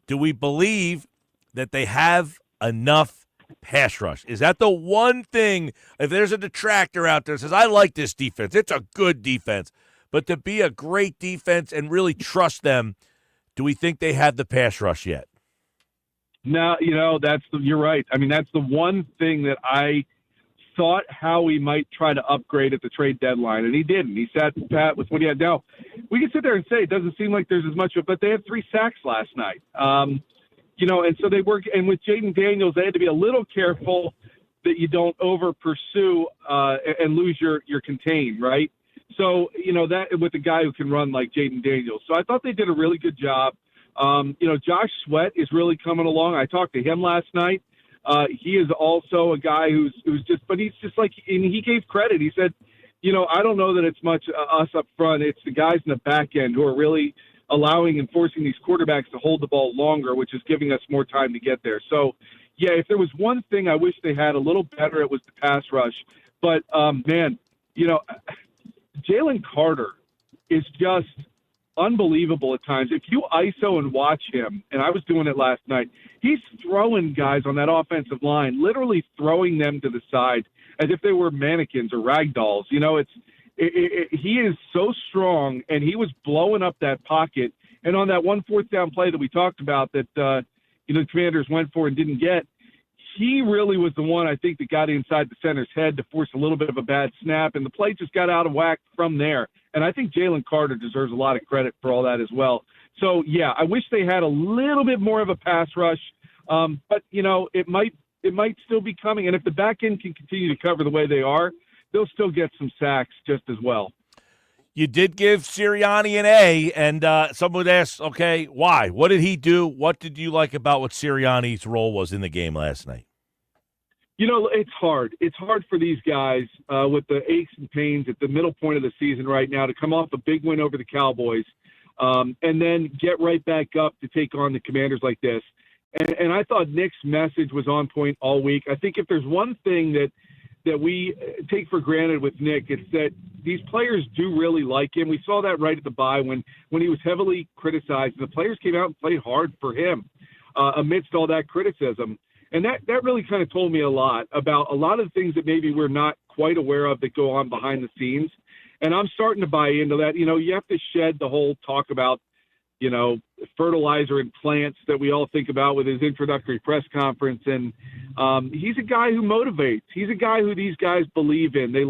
do we believe that they have enough pass rush? Is that the one thing, if there's a detractor out there that says, I like this defense, it's a good defense, but to be a great defense and really trust them, do we think they have the pass rush yet? No, you're right. I mean, that's the one thing that I thought Howie might try to upgrade at the trade deadline, and he didn't. He sat pat with what he had. Now, we can sit there and say it doesn't seem like there's as much of it, but they had 3 sacks last night. And so they work. And with Jaden Daniels, they had to be a little careful that you don't over pursue and lose your contain, right? So, that with a guy who can run like Jaden Daniels. So I thought they did a really good job. Josh Sweat is really coming along. I talked to him last night. He is also a guy who's but he's just like, and he gave credit. He said, I don't know that it's much us up front. It's the guys in the back end who are really allowing and forcing these quarterbacks to hold the ball longer, which is giving us more time to get there. So, yeah, if there was one thing I wish they had a little better, it was the pass rush. But, man, Jalen Carter is just unbelievable at times. If you ISO and watch him, and I was doing it last night, he's throwing guys on that offensive line, literally throwing them to the side as if they were mannequins or rag dolls. He is so strong, and he was blowing up that pocket. And on that 1 4th down play that we talked about that, the Commanders went for and didn't get, he really was the one, I think, that got inside the center's head to force a little bit of a bad snap, and the play just got out of whack from there. And I think Jalen Carter deserves a lot of credit for all that as well. So, yeah, I wish they had a little bit more of a pass rush, but, it might still be coming. And if the back end can continue to cover the way they are, they'll still get some sacks just as well. You did give Sirianni an A, and someone would ask, okay, why? What did he do? What did you like about what Sirianni's role was in the game last night? It's hard. It's hard for these guys with the aches and pains at the middle point of the season right now to come off a big win over the Cowboys and then get right back up to take on the Commanders like this. And I thought Nick's message was on point all week. I think if there's one thing that we take for granted with Nick, it's that these players do really like him. We saw that right at the bye when he was heavily criticized. The players came out and played hard for him amidst all that criticism. And that really kind of told me a lot about a lot of the things that maybe we're not quite aware of that go on behind the scenes. And I'm starting to buy into that. You have to shed the whole talk about, fertilizer and plants that we all think about with his introductory press conference. And he's a guy who motivates. He's a guy who these guys believe in. They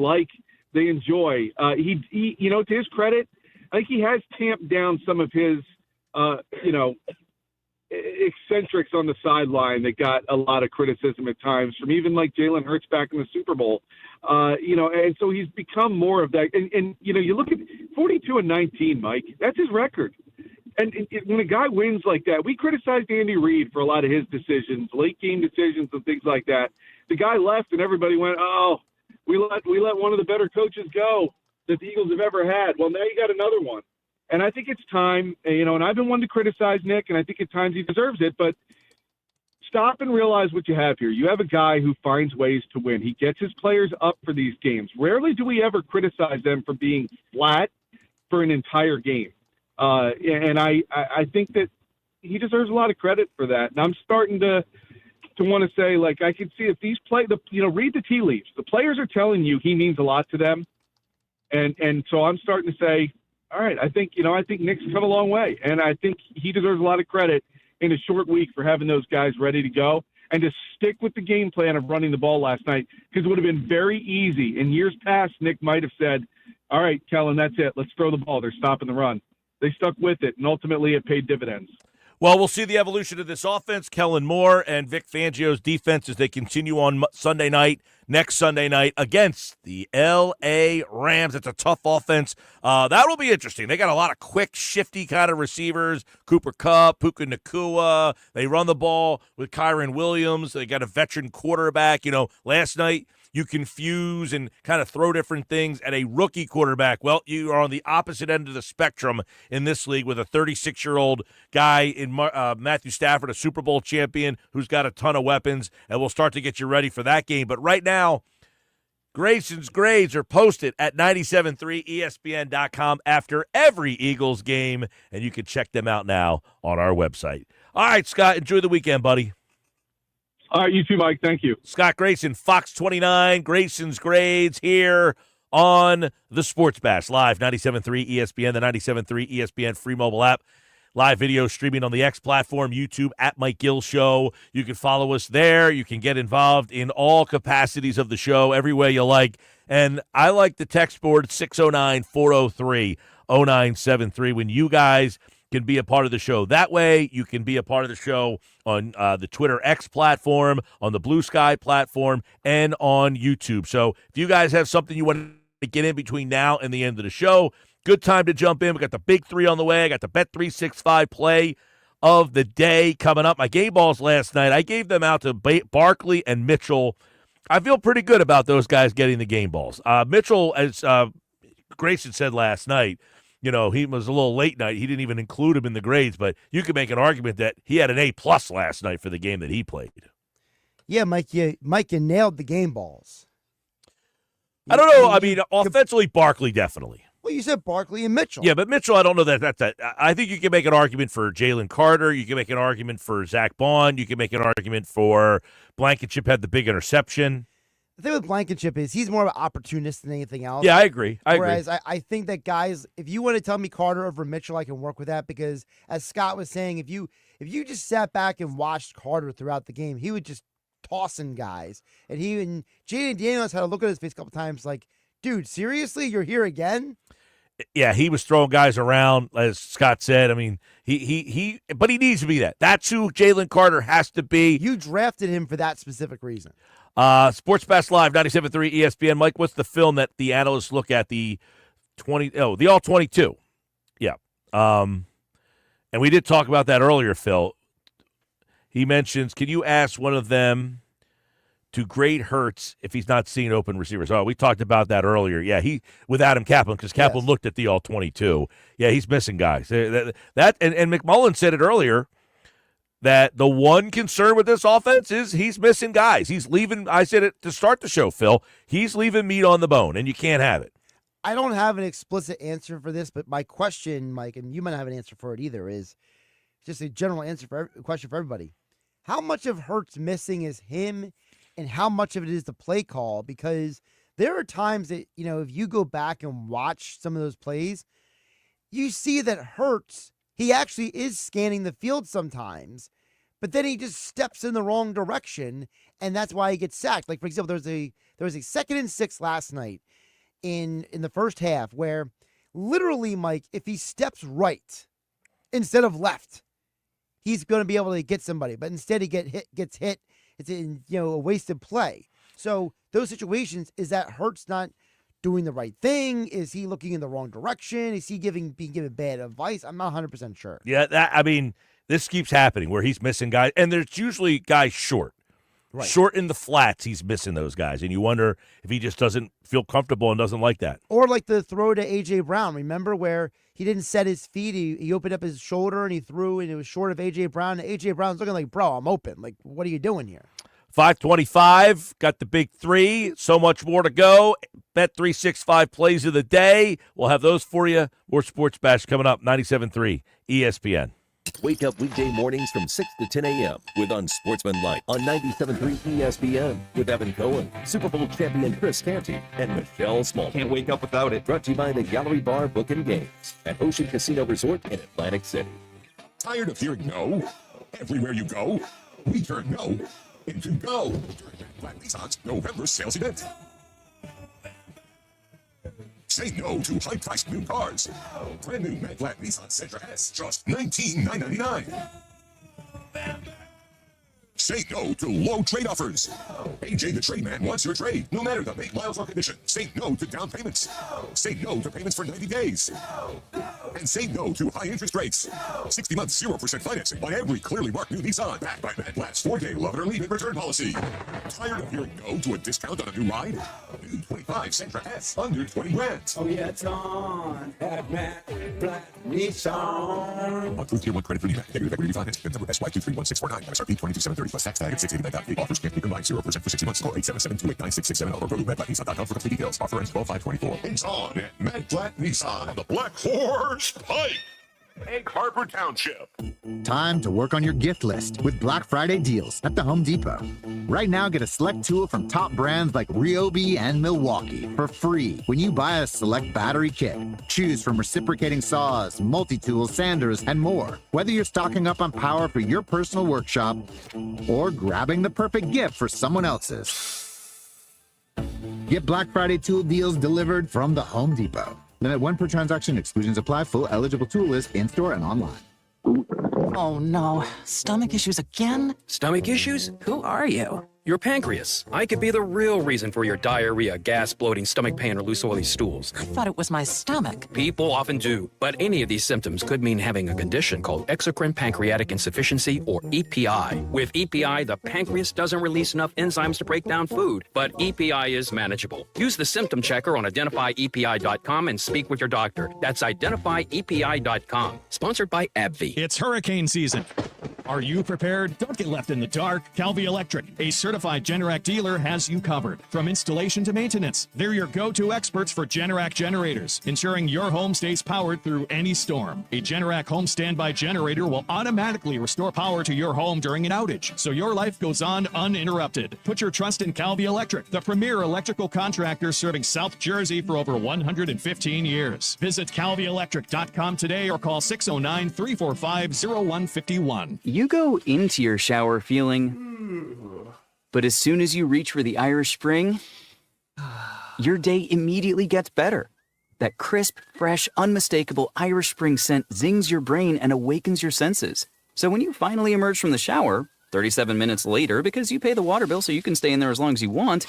enjoy. He to his credit, I think he has tamped down some of his, eccentrics on the sideline that got a lot of criticism at times from even like Jalen Hurts back in the Super Bowl. And so he's become more of that. And you look at 42-19, Mike, that's his record. And when a guy wins like that, we criticized Andy Reid for a lot of his decisions, late game decisions and things like that. The guy left and everybody went, oh, we let one of the better coaches go that the Eagles have ever had. Well, now you got another one. And I think it's time, and I've been one to criticize Nick, and I think at times he deserves it, but stop and realize what you have here. You have a guy who finds ways to win. He gets his players up for these games. Rarely do we ever criticize them for being flat for an entire game. And I think that he deserves a lot of credit for that. And I'm starting to want to say, like, I can see if these read the tea leaves. The players are telling you he means a lot to them. And so I'm starting to say, all right, I think Nick's come a long way. And I think he deserves a lot of credit in a short week for having those guys ready to go and to stick with the game plan of running the ball last night, because it would have been very easy. In years past, Nick might have said, all right, Kellen, that's it. Let's throw the ball. They're stopping the run. They stuck with it, and ultimately it paid dividends. Well, we'll see the evolution of this offense, Kellen Moore and Vic Fangio's defense as they continue on next Sunday night against the L.A. Rams. It's a tough offense. That will be interesting. They got a lot of quick, shifty kind of receivers, Cooper Kupp, Puka Nacua. They run the ball with Kyron Williams. They got a veteran quarterback. Last night you confuse and kind of throw different things at a rookie quarterback. Well, you are on the opposite end of the spectrum in this league with a 36-year-old guy in Matthew Stafford, a Super Bowl champion who's got a ton of weapons, and we'll start to get you ready for that game. But right now, Grayson's grades are posted at 973ESPN.com after every Eagles game, and you can check them out now on our website. All right, Scott, enjoy the weekend, buddy. All right, you too, Mike. Thank you. Scott Grayson, Fox 29, Grayson's Grades here on the Sports Bash, live 97.3 ESPN, the 97.3 ESPN free mobile app. Live video streaming on the X platform, YouTube, at Mike Gill Show. You can follow us there. You can get involved in all capacities of the show, every way you like. And I like the text board, 609-403-0973, when you guys can be a part of the show. That way, you can be a part of the show on the Twitter X platform, on the Blue Sky platform, and on YouTube. So if you guys have something you want to get in between now and the end of the show, good time to jump in. We got the big three on the way. I got the Bet365 play of the day coming up. My game balls last night, I gave them out to Barkley and Mitchell. I feel pretty good about those guys getting the game balls. Mitchell, as Grayson said last night, he was a little late night. He didn't even include him in the grades, but you could make an argument that he had an A+ last night for the game that he played. Yeah, Mike, you nailed the game balls. I don't know. I mean, offensively, Barkley definitely. Well, you said Barkley and Mitchell. Yeah, but Mitchell, I don't know that's that. I think you can make an argument for Jalen Carter. You can make an argument for Zach Bond. You can make an argument for Blankenship had the big interception. The thing with Blankenship is he's more of an opportunist than anything else. Yeah, I agree. Whereas I think that guys, if you want to tell me Carter over Mitchell, I can work with that because, as Scott was saying, if you just sat back and watched Carter throughout the game, he would just tossing guys. And Jaden Daniels had to look at his face a couple times like, dude, seriously? You're here again? Yeah, he was throwing guys around, as Scott said. I mean, but he needs to be that. That's who Jalen Carter has to be. You drafted him for that specific reason. Sports Pass Live, 97.3 ESPN. Mike, what's the film that the analysts look at? The All-22. Yeah. And we did talk about that earlier, Phil. He mentions, can you ask one of them to grade Hurts if he's not seeing open receivers? Oh, we talked about that earlier. Yeah, with Adam Kaplan, because Kaplan looked at the All-22. Yeah, he's missing guys. And McMullen said it earlier, that the one concern with this offense is he's missing guys. He's leaving, I said it to start the show, Phil, he's leaving meat on the bone, and you can't have it. I don't have an explicit answer for this, but my question, Mike, and you might not have an answer for it either, is just a general question for everybody. How much of Hurts missing is him, and how much of it is the play call? Because there are times that, if you go back and watch some of those plays, you see that Hurts, he actually is scanning the field sometimes, but then he just steps in the wrong direction, and that's why he gets sacked. Like, for example, there was a 2nd and 6 last night in the first half where literally, Mike, if he steps right instead of left, he's going to be able to get somebody. But instead he gets hit. It's a wasted play. So those situations, is that Hurts not doing the right thing? Is he looking in the wrong direction? Is he being given bad advice? I'm not 100% sure. Yeah, this keeps happening where he's missing guys, and there's usually guys short. Right. Short in the flats, he's missing those guys, and you wonder if he just doesn't feel comfortable and doesn't like that. Or like the throw to A.J. Brown. Remember where he didn't set his feet, he opened up his shoulder, and he threw, and it was short of A.J. Brown. And A.J. Brown's looking like, bro, I'm open. Like, what are you doing here? 5:25, got the big three, so much more to go. Bet365 plays of the day. We'll have those for you. More Sports Bash coming up, 97.3 ESPN. Wake up weekday mornings from 6 to 10 a.m. with Unsportsmanlike on 97.3 ESPN with Evan Cohen, Super Bowl champion Chris Canty, and Michelle Small. Can't wake up without it. Brought to you by the Gallery Bar Book and Games at Ocean Casino Resort in Atlantic City. Tired of hearing no? Everywhere you go, we turn no into go during Black Nissan's November sales event. Say no to high-priced new cars. Brand new matte black Nissan Sentra S, just $19,999. Say no to low trade offers. AJ the Trade Man wants your trade, no matter the make, miles, or condition. Say no to down payments. Say no to payments for 90 days. And say no to high interest rates. 60 months, 0% financing on every clearly marked new Nissan. Backed by Mad Black's 4-day love it or leave it return policy. Tired of hearing no to a discount on a new ride? New 25 Sentra S, under 20 grand. Oh yeah, it's on at Mad Black Nissan. Approved Tier 1 credit for NEMAC. Negative equity finance. VIN number SY231649. MSRP 22,730 plus tax tag at $689.98. Offers can't be combined. 0% for 60 months. Call 877-289-6670 or go to MadBlackNissan.com for complete details. Offer ends 12/5/24. It's on at Mad Black Nissan. The Black Horse Pike. Egg Harbor Township. Time to work on your gift list with Black Friday deals at the Home Depot. Right now, get a select tool from top brands like Ryobi and Milwaukee for free when you buy a select battery kit. Choose from reciprocating saws, multi-tools, sanders, and more. Whether you're stocking up on power for your personal workshop or grabbing the perfect gift for someone else's. Get Black Friday tool deals delivered from the Home Depot. Limit 1 per transaction. Exclusions apply. Full eligible tool list in-store and online. Oh no, stomach issues again? Stomach issues? Who are you? Your pancreas. I could be the real reason for your diarrhea, gas, bloating, stomach pain, or loose oily stools. I thought it was my stomach. People often do, but any of these symptoms could mean having a condition called exocrine pancreatic insufficiency, or EPI. With EPI, the pancreas doesn't release enough enzymes to break down food, but EPI is manageable. Use the symptom checker on identifyepi.com and speak with your doctor. That's identifyepi.com. Sponsored by AbbVie. It's hurricane season. Are you prepared? Don't get left in the dark. Calvi Electric, a certified Generac dealer, has you covered. From installation to maintenance, they're your go-to experts for Generac generators, ensuring your home stays powered through any storm. A Generac home standby generator will automatically restore power to your home during an outage, so your life goes on uninterrupted. Put your trust in Calvi Electric, the premier electrical contractor serving South Jersey for over 115 years. Visit calvielectric.com today or call 609-345-0151. You go into your shower feeling But as soon as you reach for the Irish Spring, your day immediately gets better. That crisp, fresh, unmistakable Irish Spring scent zings your brain and awakens your senses. So when you finally emerge from the shower, 37 minutes later, because you pay the water bill so you can stay in there as long as you want,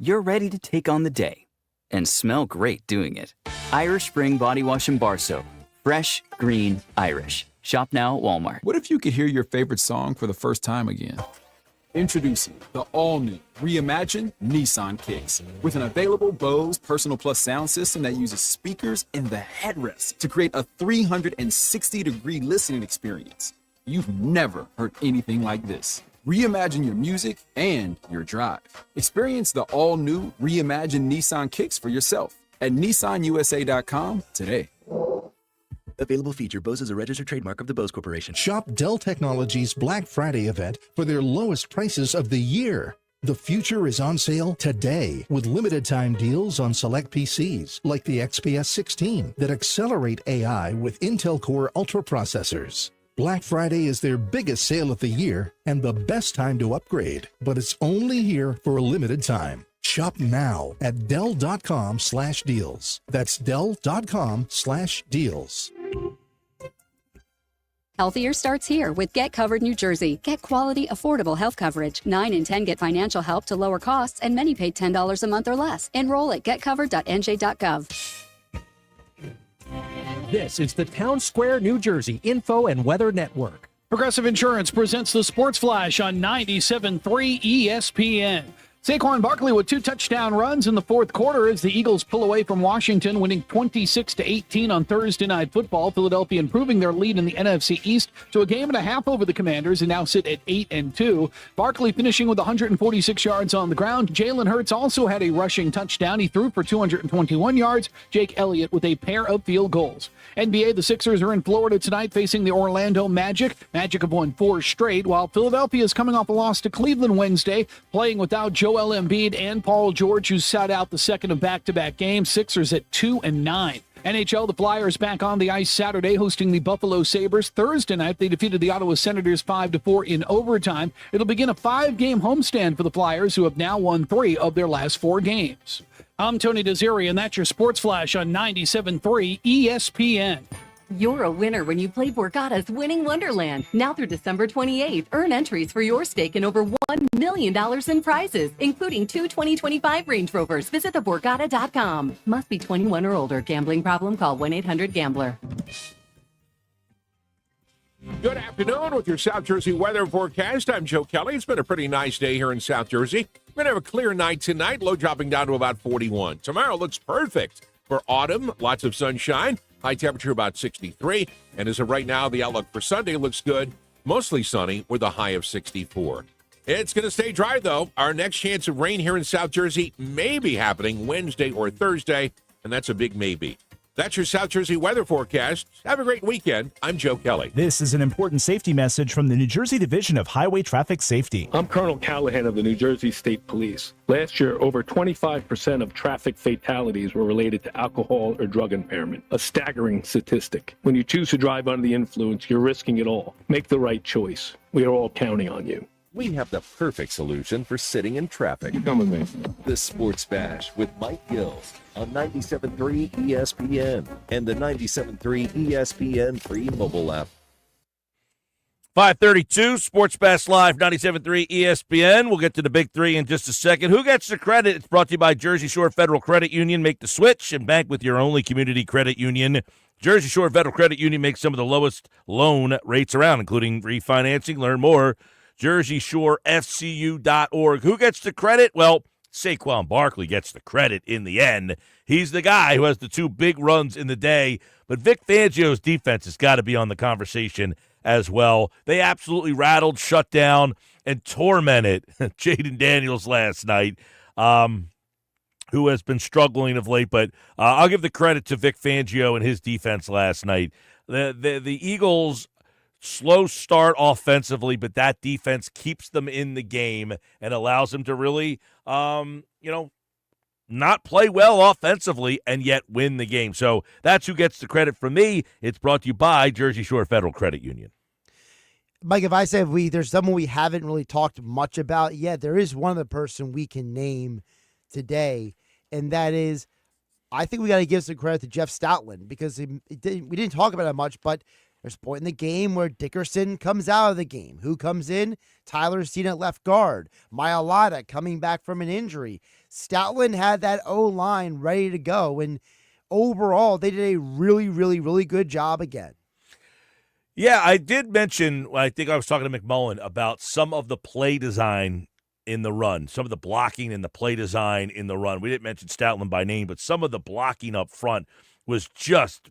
you're ready to take on the day and smell great doing it. Irish Spring Body Wash and Bar Soap. Fresh, green, Irish. Shop now at Walmart. What if you could hear your favorite song for the first time again? Introducing the all-new, reimagined Nissan Kicks. With an available Bose Personal Plus sound system that uses speakers in the headrest to create a 360-degree listening experience. You've never heard anything like this. Reimagine your music and your drive. Experience the all-new, reimagined Nissan Kicks for yourself at nissanusa.com today. Available feature. Bose is a registered trademark of the Bose Corporation. Shop Dell Technologies Black Friday event for their lowest prices of the year. The future is on sale today with limited time deals on select PCs like the XPS 16 that accelerate AI with Intel Core Ultra processors. Black Friday is their biggest sale of the year and the best time to upgrade, but it's only here for a limited time. Shop now at Dell.com/deals. That's Dell.com/deals. Healthier starts here with Get Covered New Jersey. Get quality, affordable health coverage. 9 in 10 get financial help to lower costs, and many pay $10 a month or less. Enroll at getcovered.nj.gov. This is the Town Square, New Jersey Info and Weather Network. Progressive Insurance presents the Sports Flash on 97.3 ESPN. Saquon Barkley with 2 touchdown runs in the fourth quarter as the Eagles pull away from Washington, winning 26-18 on Thursday Night Football. Philadelphia improving their lead in the NFC East to a game and a half over the Commanders and now sit at 8-2. Barkley finishing with 146 yards on the ground. Jalen Hurts also had a rushing touchdown. He threw for 221 yards. Jake Elliott with a pair of field goals. NBA, the Sixers are in Florida tonight facing the Orlando Magic. Magic have won 4 straight, while Philadelphia is coming off a loss to Cleveland Wednesday, playing without Joel Embiid and Paul George, who sat out the second of back-to-back games. Sixers at 2-9. NHL, the Flyers back on the ice Saturday, hosting the Buffalo Sabres. Thursday night, they defeated the Ottawa Senators 5-4 in overtime. It'll begin a 5-game homestand for the Flyers, who have now won 3 of their last 4 games. I'm Tony Desiri, and that's your Sports Flash on 97.3 ESPN. You're a winner when you play Borgata's Winning Wonderland. Now through December 28th, earn entries for your stake in over $1 million in prizes, including 2 2025 Range Rovers. Visit theborgata.com. Must be 21 or older. Gambling problem? Call 1-800-GAMBLER. Good afternoon with your South Jersey weather forecast. I'm Joe Kelly. It's been a pretty nice day here in South Jersey. We're going to have a clear night tonight, low dropping down to about 41. Tomorrow looks perfect for autumn. Lots of sunshine. High temperature about 63. And as of right now, the outlook for Sunday looks good. Mostly sunny with a high of 64. It's going to stay dry, though. Our next chance of rain here in South Jersey may be happening Wednesday or Thursday, and that's a big maybe. That's your South Jersey weather forecast. Have a great weekend. I'm Joe Kelly. This is an important safety message from the New Jersey Division of Highway Traffic Safety. I'm Colonel Callahan of the New Jersey State Police. Last year, over 25% of traffic fatalities were related to alcohol or drug impairment, a staggering statistic. When you choose to drive under the influence, you're risking it all. Make the right choice. We are all counting on you. We have the perfect solution for sitting in traffic. Come with me. The Sports Bash with Mike Gill on 97.3 ESPN and the 97.3 ESPN free mobile app. 5:32, Sports Bash Live, 97.3 ESPN. We'll get to the big three in just a second. Who gets the credit? It's brought to you by Jersey Shore Federal Credit Union. Make the switch and bank with your only community credit union. Jersey Shore Federal Credit Union makes some of the lowest loan rates around, including refinancing. Learn more. JerseyShoreFCU.org. Who gets the credit? Well, Saquon Barkley gets the credit in the end. He's the guy who has the 2 big runs in the day. But Vic Fangio's defense has got to be on the conversation as well. They absolutely rattled, shut down, and tormented Jaden Daniels last night, who has been struggling of late. But I'll give the credit to Vic Fangio and his defense last night. The Eagles, slow start offensively, but that defense keeps them in the game and allows them to really, not play well offensively and yet win the game. So that's who gets the credit from me. It's brought to you by Jersey Shore Federal Credit Union. Mike, if I said there's someone we haven't really talked much about yet, there is one other person we can name today, and that is, I think we got to give some credit to Jeff Stoutland because we didn't talk about it much, but there's a point in the game where Dickerson comes out of the game. Who comes in? Tyler Steen at left guard. Mailata coming back from an injury. Stoutland had that O-line ready to go, and overall, they did a really, really, really good job again. Yeah, I did mention, I think I was talking to McMullen about some of the play design in the run, some of the blocking and the play design in the run. We didn't mention Stoutland by name, but some of the blocking up front was just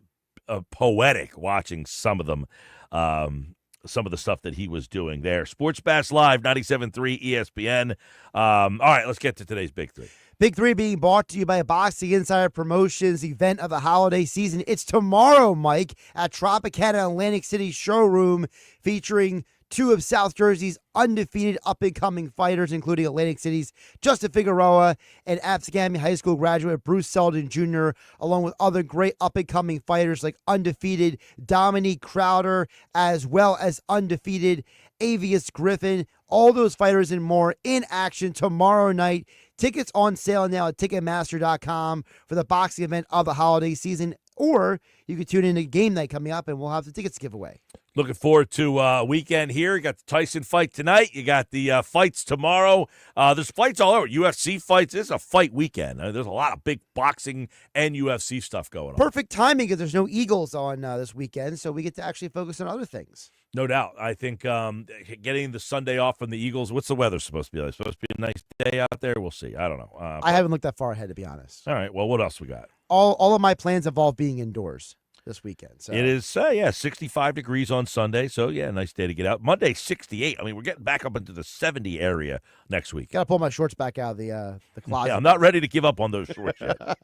poetic watching some of them, some of the stuff that he was doing there. Sports Bash Live, 97.3 ESPN. All right, let's get to today's Big Three. Big Three being brought to you by Boxing Insider Promotions, event of the holiday season. It's tomorrow, Mike, at Tropicana Atlantic City showroom, featuring two of South Jersey's undefeated up-and-coming fighters, including Atlantic City's Justin Figueroa and Absegami High School graduate Bruce Selden Jr., along with other great up-and-coming fighters like undefeated Dominique Crowder, as well as undefeated Avius Griffin. All those fighters and more in action tomorrow night. Tickets on sale now at Ticketmaster.com for the boxing event of the holiday season, or you can tune in to game night coming up, and we'll have the tickets giveaway. Looking forward to weekend here. You got the Tyson fight tonight. You got the fights tomorrow. There's fights all over. UFC fights. This is a fight weekend. There's a lot of big boxing and UFC stuff going on. Perfect timing because there's no Eagles on this weekend, so we get to actually focus on other things. No doubt. I think getting the Sunday off from the Eagles, what's the weather supposed to be like? It's supposed to be a nice day out there? We'll see. I don't know. I haven't looked that far ahead, to be honest. All right. Well, what else we got? All of my plans involve being indoors this weekend. So it is, 65 degrees on Sunday. So, yeah, nice day to get out. Monday, 68. I mean, we're getting back up into the 70 area next week. Got to pull my shorts back out of the closet. Yeah, I'm not ready to give up on those shorts yet.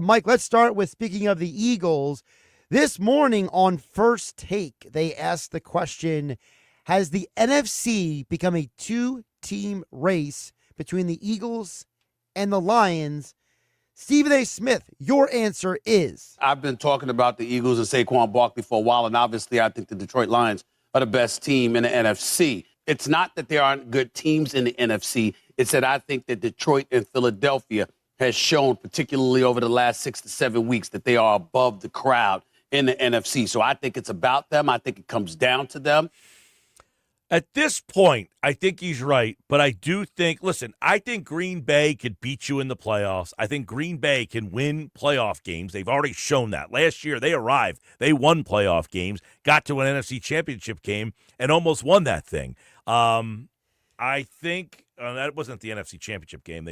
Mike, let's start with, speaking of the Eagles, this morning on First Take, they asked the question, has the NFC become a two-team race between the Eagles and the Lions? Stephen A. Smith, your answer is? I've been talking about the Eagles and Saquon Barkley for a while, and obviously I think the Detroit Lions are the best team in the NFC. It's not that there aren't good teams in the NFC. It's that I think that Detroit and Philadelphia has shown, particularly over the last 6 to 7 weeks, that they are above the crowd in the NFC. So I think it's about them. I think it comes down to them. At this point, I think he's right, but I do think, listen, I think Green Bay could beat you in the playoffs. I think Green Bay can win playoff games. They've already shown that. Last year, they arrived. They won playoff games, got to an NFC championship game, and almost won that thing. I think that wasn't the NFC championship game.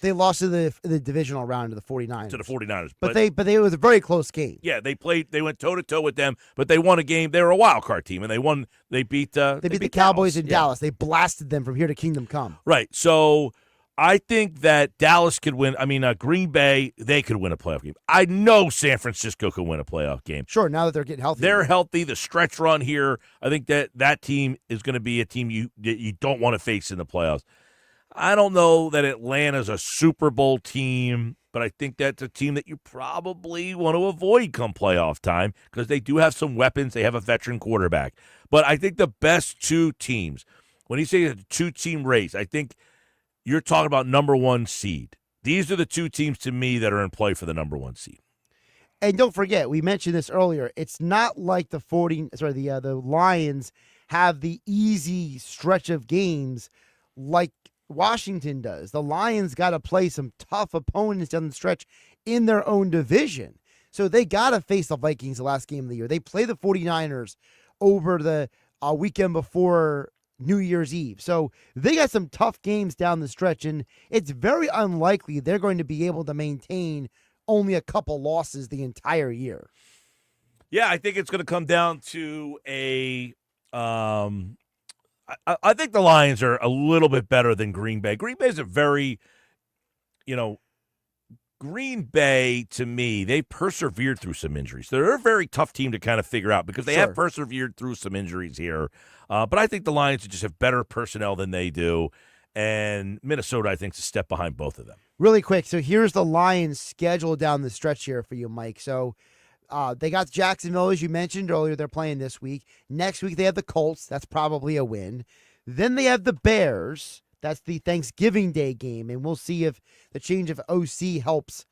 They lost to the divisional round to the 49ers. To the 49ers. But it was a very close game. Yeah, they went toe-to-toe with them, but they won a game. They were a wild card team, and they beat the Cowboys in Dallas. They blasted them from here to kingdom come. Right. So I think that Dallas could win. I mean, Green Bay, they could win a playoff game. I know San Francisco could win a playoff game. Sure, now that they're getting healthy. They're healthy. The stretch run here, I think that team is going to be a team you don't want to face in the playoffs. I don't know that Atlanta's a Super Bowl team, but I think that's a team that you probably want to avoid come playoff time because they do have some weapons. They have a veteran quarterback. But I think the best two teams, when you say a two-team race, I think you're talking about number one seed. These are the two teams to me that are in play for the number one seed. And don't forget, we mentioned this earlier. It's not like the Lions have the easy stretch of games like Washington does. The Lions got to play some tough opponents down the stretch in their own division. So they got to face the Vikings the last game of the year. They play the 49ers over the weekend before New Year's Eve. So they got some tough games down the stretch, and it's very unlikely they're going to be able to maintain only a couple losses the entire year. Yeah, I think it's going to come down to I think the Lions are a little bit better than Green Bay. Green Bay is a very, Green Bay, to me, they persevered through some injuries. They're a very tough team to kind of figure out because they have persevered through some injuries here. But I think the Lions just have better personnel than they do. And Minnesota, I think, is a step behind both of them. Really quick, so here's the Lions schedule down the stretch here for you, Mike. So They got Jacksonville, as you mentioned earlier. They're playing this week. Next week, they have the Colts. That's probably a win. Then they have the Bears. That's the Thanksgiving Day game, and we'll see if the change of OC helps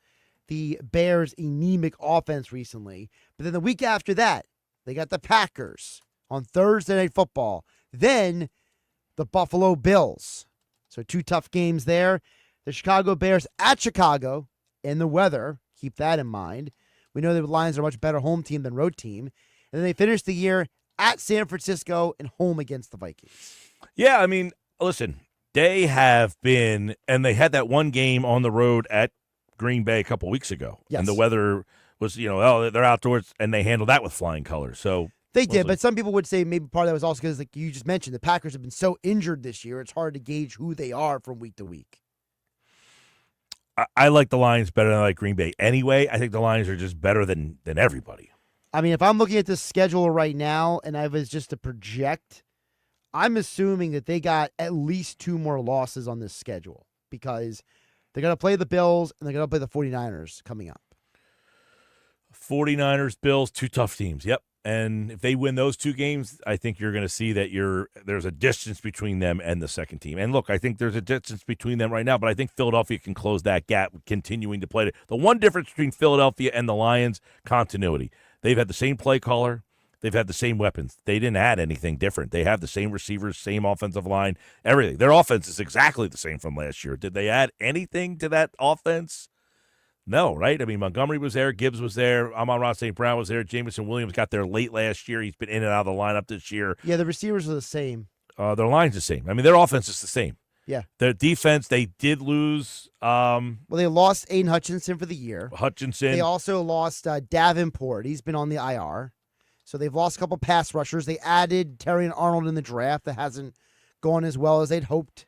the Bears' anemic offense recently. But then the week after that, they got the Packers on Thursday Night Football. Then the Buffalo Bills. So 2 tough games there. The Chicago Bears at Chicago and the weather. Keep that in mind. We know the Lions are a much better home team than road team. And then they finish the year at San Francisco and home against the Vikings. Yeah, I mean, listen, they have been, and they had that one game on the road at Green Bay a couple weeks ago. Yes. And the weather was, they're outdoors, and they handled that with flying colors. So they did, but some people would say maybe part of that was also because, like you just mentioned, the Packers have been so injured this year, it's hard to gauge who they are from week to week. I like the Lions better than I like Green Bay. Anyway, I think the Lions are just better than everybody. I mean, if I'm looking at this schedule right now and I was just to project, I'm assuming that they got at least 2 more losses on this schedule because they're going to play the Bills and they're going to play the 49ers coming up. 49ers, Bills, 2 tough teams. Yep. And if they win those 2 games, I think you're going to see that there's a distance between them and the second team. And look, I think there's a distance between them right now, but I think Philadelphia can close that gap continuing to play. The one difference between Philadelphia and the Lions, continuity. They've had the same play caller. They've had the same weapons. They didn't add anything different. They have the same receivers, same offensive line, everything. Their offense is exactly the same from last year. Did they add anything to that offense? No, right? I mean, Montgomery was there. Gibbs was there. Amon-Ra St. Brown was there. Jamison Williams got there late last year. He's been in and out of the lineup this year. Yeah, the receivers are the same. Their line's the same. I mean, their offense is the same. Yeah. Their defense, they did lose. Well, they lost Aiden Hutchinson for the year. Hutchinson. They also lost Davenport. He's been on the IR. So they've lost a couple pass rushers. They added Terry and Arnold in the draft. That hasn't gone as well as they'd hoped.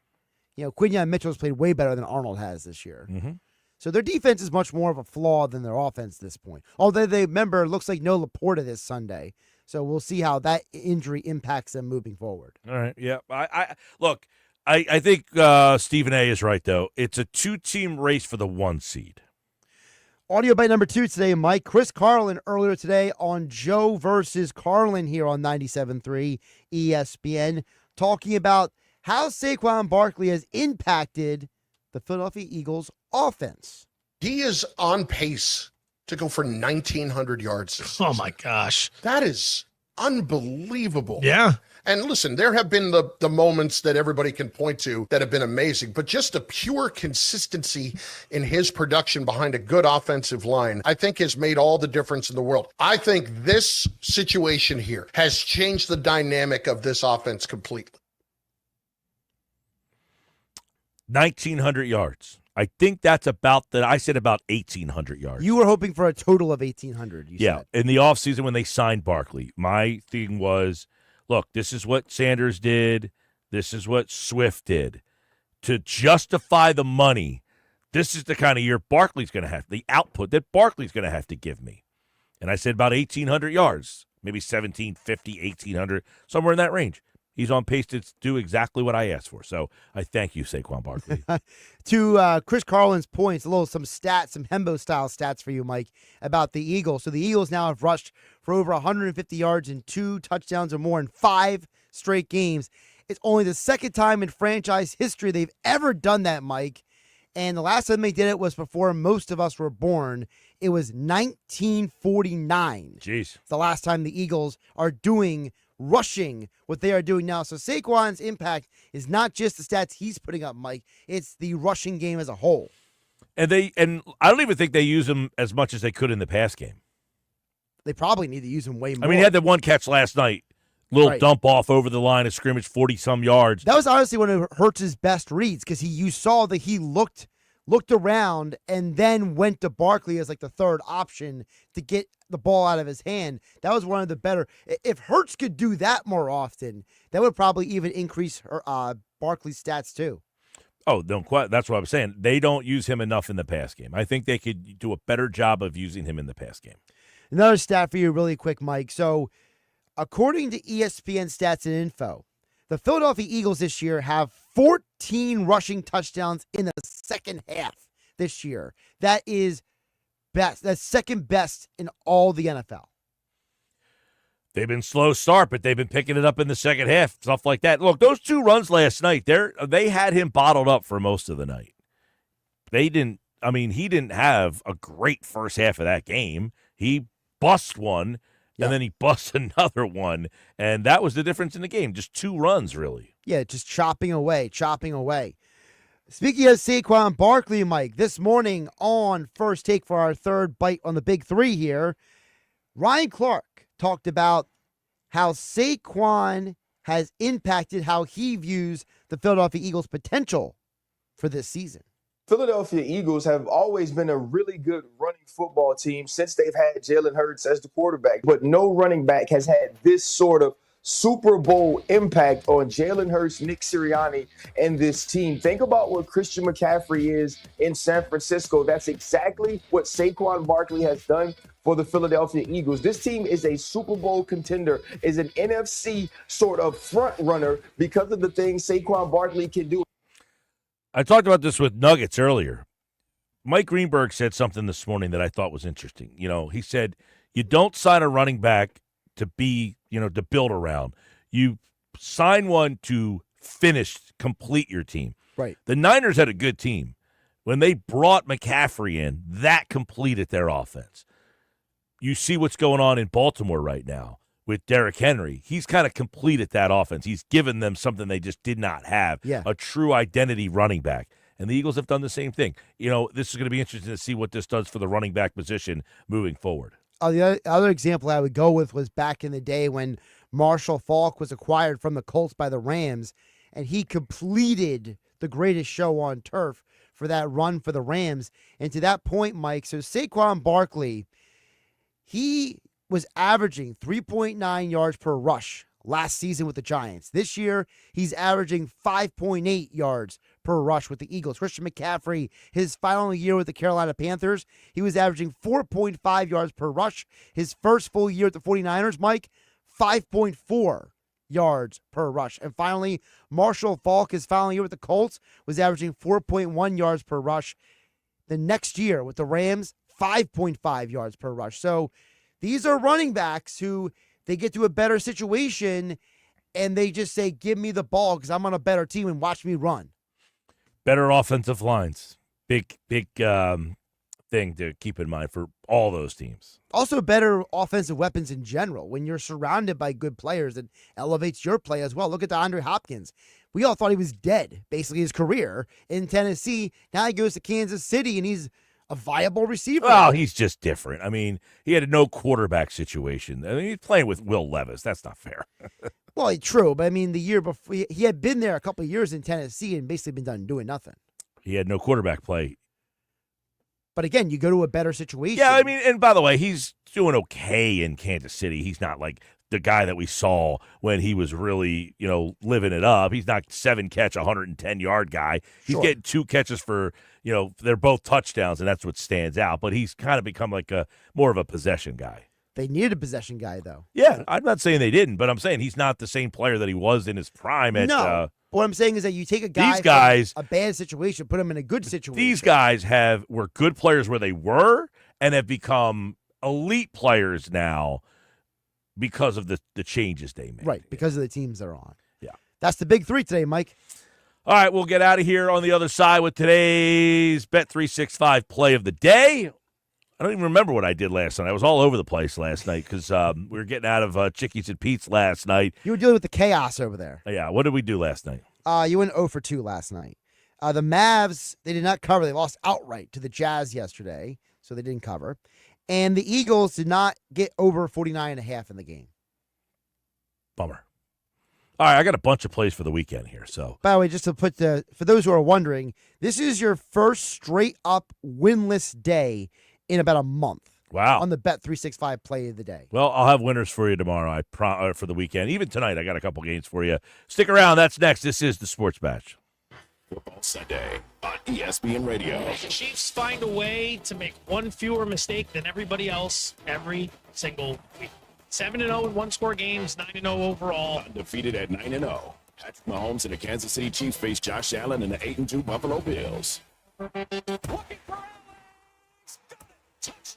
Quinyon Mitchell's played way better than Arnold has this year. Mm-hmm. So their defense is much more of a flaw than their offense at this point. Although they remember, it looks like no Laporta this Sunday. So we'll see how that injury impacts them moving forward. All right. Yeah. I think Stephen A. is right, though. It's a 2-team race for the 1 seed. Audio bite number 2 today, Mike. Chris Carlin earlier today on Joe versus Carlin here on 97.3 ESPN, talking about how Saquon Barkley has impacted the Philadelphia Eagles offense. He is on pace to go for 1,900 yards this season. Oh, my gosh. That is unbelievable. Yeah. And listen, there have been the moments that everybody can point to that have been amazing, but just the pure consistency in his production behind a good offensive line, I think has made all the difference in the world. I think this situation here has changed the dynamic of this offense completely. 1,900 yards. I think that's I said about 1,800 yards. You were hoping for a total of 1,800, you said. In the offseason when they signed Barkley, my thing was, look, this is what Sanders did. This is what Swift did. To justify the money, this is the kind of year Barkley's going to have, the output that Barkley's going to have to give me. And I said about 1,800 yards, maybe 1,750, 1,800, somewhere in that range. He's on pace to do exactly what I asked for. So I thank you, Saquon Barkley. To Chris Carlin's points, some stats, some Hembo-style stats for you, Mike, about the Eagles. So the Eagles now have rushed for over 150 yards and 2 touchdowns or more in 5 straight games. It's only the second time in franchise history they've ever done that, Mike. And the last time they did it was before most of us were born. It was 1949. Jeez. It's the last time the Eagles are rushing what they are doing now. So Saquon's impact is not just the stats he's putting up, Mike. It's the rushing game as a whole. And I don't even think they use him as much as they could in the pass game. They probably need to use him way more. I mean, he had the one catch last night. Little dump off over the line of scrimmage, 40-some yards. That was honestly one of Hurts' best reads because you saw that he looked around and then went to Barkley as like the third option to get the ball out of his hand. That was one of the better. If Hurts could do that more often, that would probably even increase Barkley's stats too. Oh, don't quite. That's what I'm saying. They don't use him enough in the pass game. I think they could do a better job of using him in the pass game. Another stat for you really quick, Mike. So according to ESPN Stats and Info, the Philadelphia Eagles this year have 14 rushing touchdowns in the second half this year. That is best. That's second best in all the NFL. They've been slow start, but they've been picking it up in the second half, stuff like that. Look, those 2 runs last night, they had him bottled up for most of the night. He didn't have a great first half of that game. He bust one, and then he bust another one, and that was the difference in the game. Just 2 runs, really. Yeah, just chopping away. Speaking of Saquon Barkley, Mike, this morning on First Take for our third bite on the Big Three here, Ryan Clark talked about how Saquon has impacted how he views the Philadelphia Eagles' potential for this season. Philadelphia Eagles have always been a really good running football team since they've had Jalen Hurts as the quarterback. But no running back has had this sort of Super Bowl impact on Jalen Hurts, Nick Sirianni, and this team. Think about what Christian McCaffrey is in San Francisco. That's exactly what Saquon Barkley has done for the Philadelphia Eagles. This team is a Super Bowl contender, is an NFC sort of front runner because of the things Saquon Barkley can do. I talked about this with Nuggets earlier. Mike Greenberg said something this morning that I thought was interesting. He said, you don't sign a running back to be, to build around. You sign one to complete your team. Right. The Niners had a good team. When they brought McCaffrey in, that completed their offense. You see what's going on in Baltimore right now with Derrick Henry. He's kind of completed that offense. He's given them something they just did not have, a true identity running back. And the Eagles have done the same thing. This is going to be interesting to see what this does for the running back position moving forward. The other example I would go with was back in the day when Marshall Faulk was acquired from the Colts by the Rams, and he completed the greatest show on turf for that run for the Rams. And to that point, Mike, so Saquon Barkley, he was averaging 3.9 yards per rush last season with the Giants. This year, he's averaging 5.8 yards per rush with the Eagles. Christian McCaffrey, his final year with the Carolina Panthers, he was averaging 4.5 yards per rush. His first full year at the 49ers, Mike, 5.4 yards per rush. And finally, Marshall Faulk, his final year with the Colts, was averaging 4.1 yards per rush. The next year with the Rams, 5.5 yards per rush. So these are running backs who they get to a better situation and they just say, give me the ball because I'm on a better team and watch me run. Better offensive lines. Big thing to keep in mind for all those teams. Also better offensive weapons in general. When you're surrounded by good players, it elevates your play as well. Look at DeAndre Hopkins. We all thought he was dead, basically his career in Tennessee. Now he goes to Kansas City and he's a viable receiver. Well, he's just different. I mean, he had no quarterback situation. I mean, he's playing with Will Levis. That's not fair. Well, true, but I mean, the year before, he had been there a couple of years in Tennessee and basically been done doing nothing. He had no quarterback play. But again, you go to a better situation. Yeah, I mean, and by the way, he's doing okay in Kansas City. He's not like the guy that we saw when he was really, living it up. He's not 7-catch, 110-yard guy. He's getting 2 catches for, they're both touchdowns, and that's what stands out. But he's kind of become like more of a possession guy. They needed a possession guy, though. Yeah, I'm not saying they didn't, but I'm saying he's not the same player that he was in his prime. No. What I'm saying is that you take a guy from a bad situation, put him in a good situation. These guys were good players where they were and have become elite players now because of the changes they made. Right, because of the teams they're on. Yeah. That's the big 3 today, Mike. All right, we'll get out of here on the other side with today's Bet365 play of the day. I don't even remember what I did last night. I was all over the place last night because we were getting out of Chickies and Pete's last night. You were dealing with the chaos over there. Yeah, what did we do last night? You went 0 for 2 last night. The Mavs, they did not cover. They lost outright to the Jazz yesterday, so they didn't cover. And the Eagles did not get over 49.5 in the game. Bummer. All right, I got a bunch of plays for the weekend here. So, by the way, just to put for those who are wondering, this is your first straight up winless day in about a month. Wow. On the Bet365 play of the day. Well, I'll have winners for you tomorrow for the weekend. Even tonight, I got a couple games for you. Stick around. That's next. This is the Sports Batch. Football Sunday on ESPN Radio. The Chiefs find a way to make one fewer mistake than everybody else every single week. 7-0 in one-score games, 9-0 overall. Undefeated at 9-0. Patrick Mahomes and the Kansas City Chiefs face Josh Allen and the 8-2 Buffalo Bills. Looking for Allen. He's got it. Touchdown.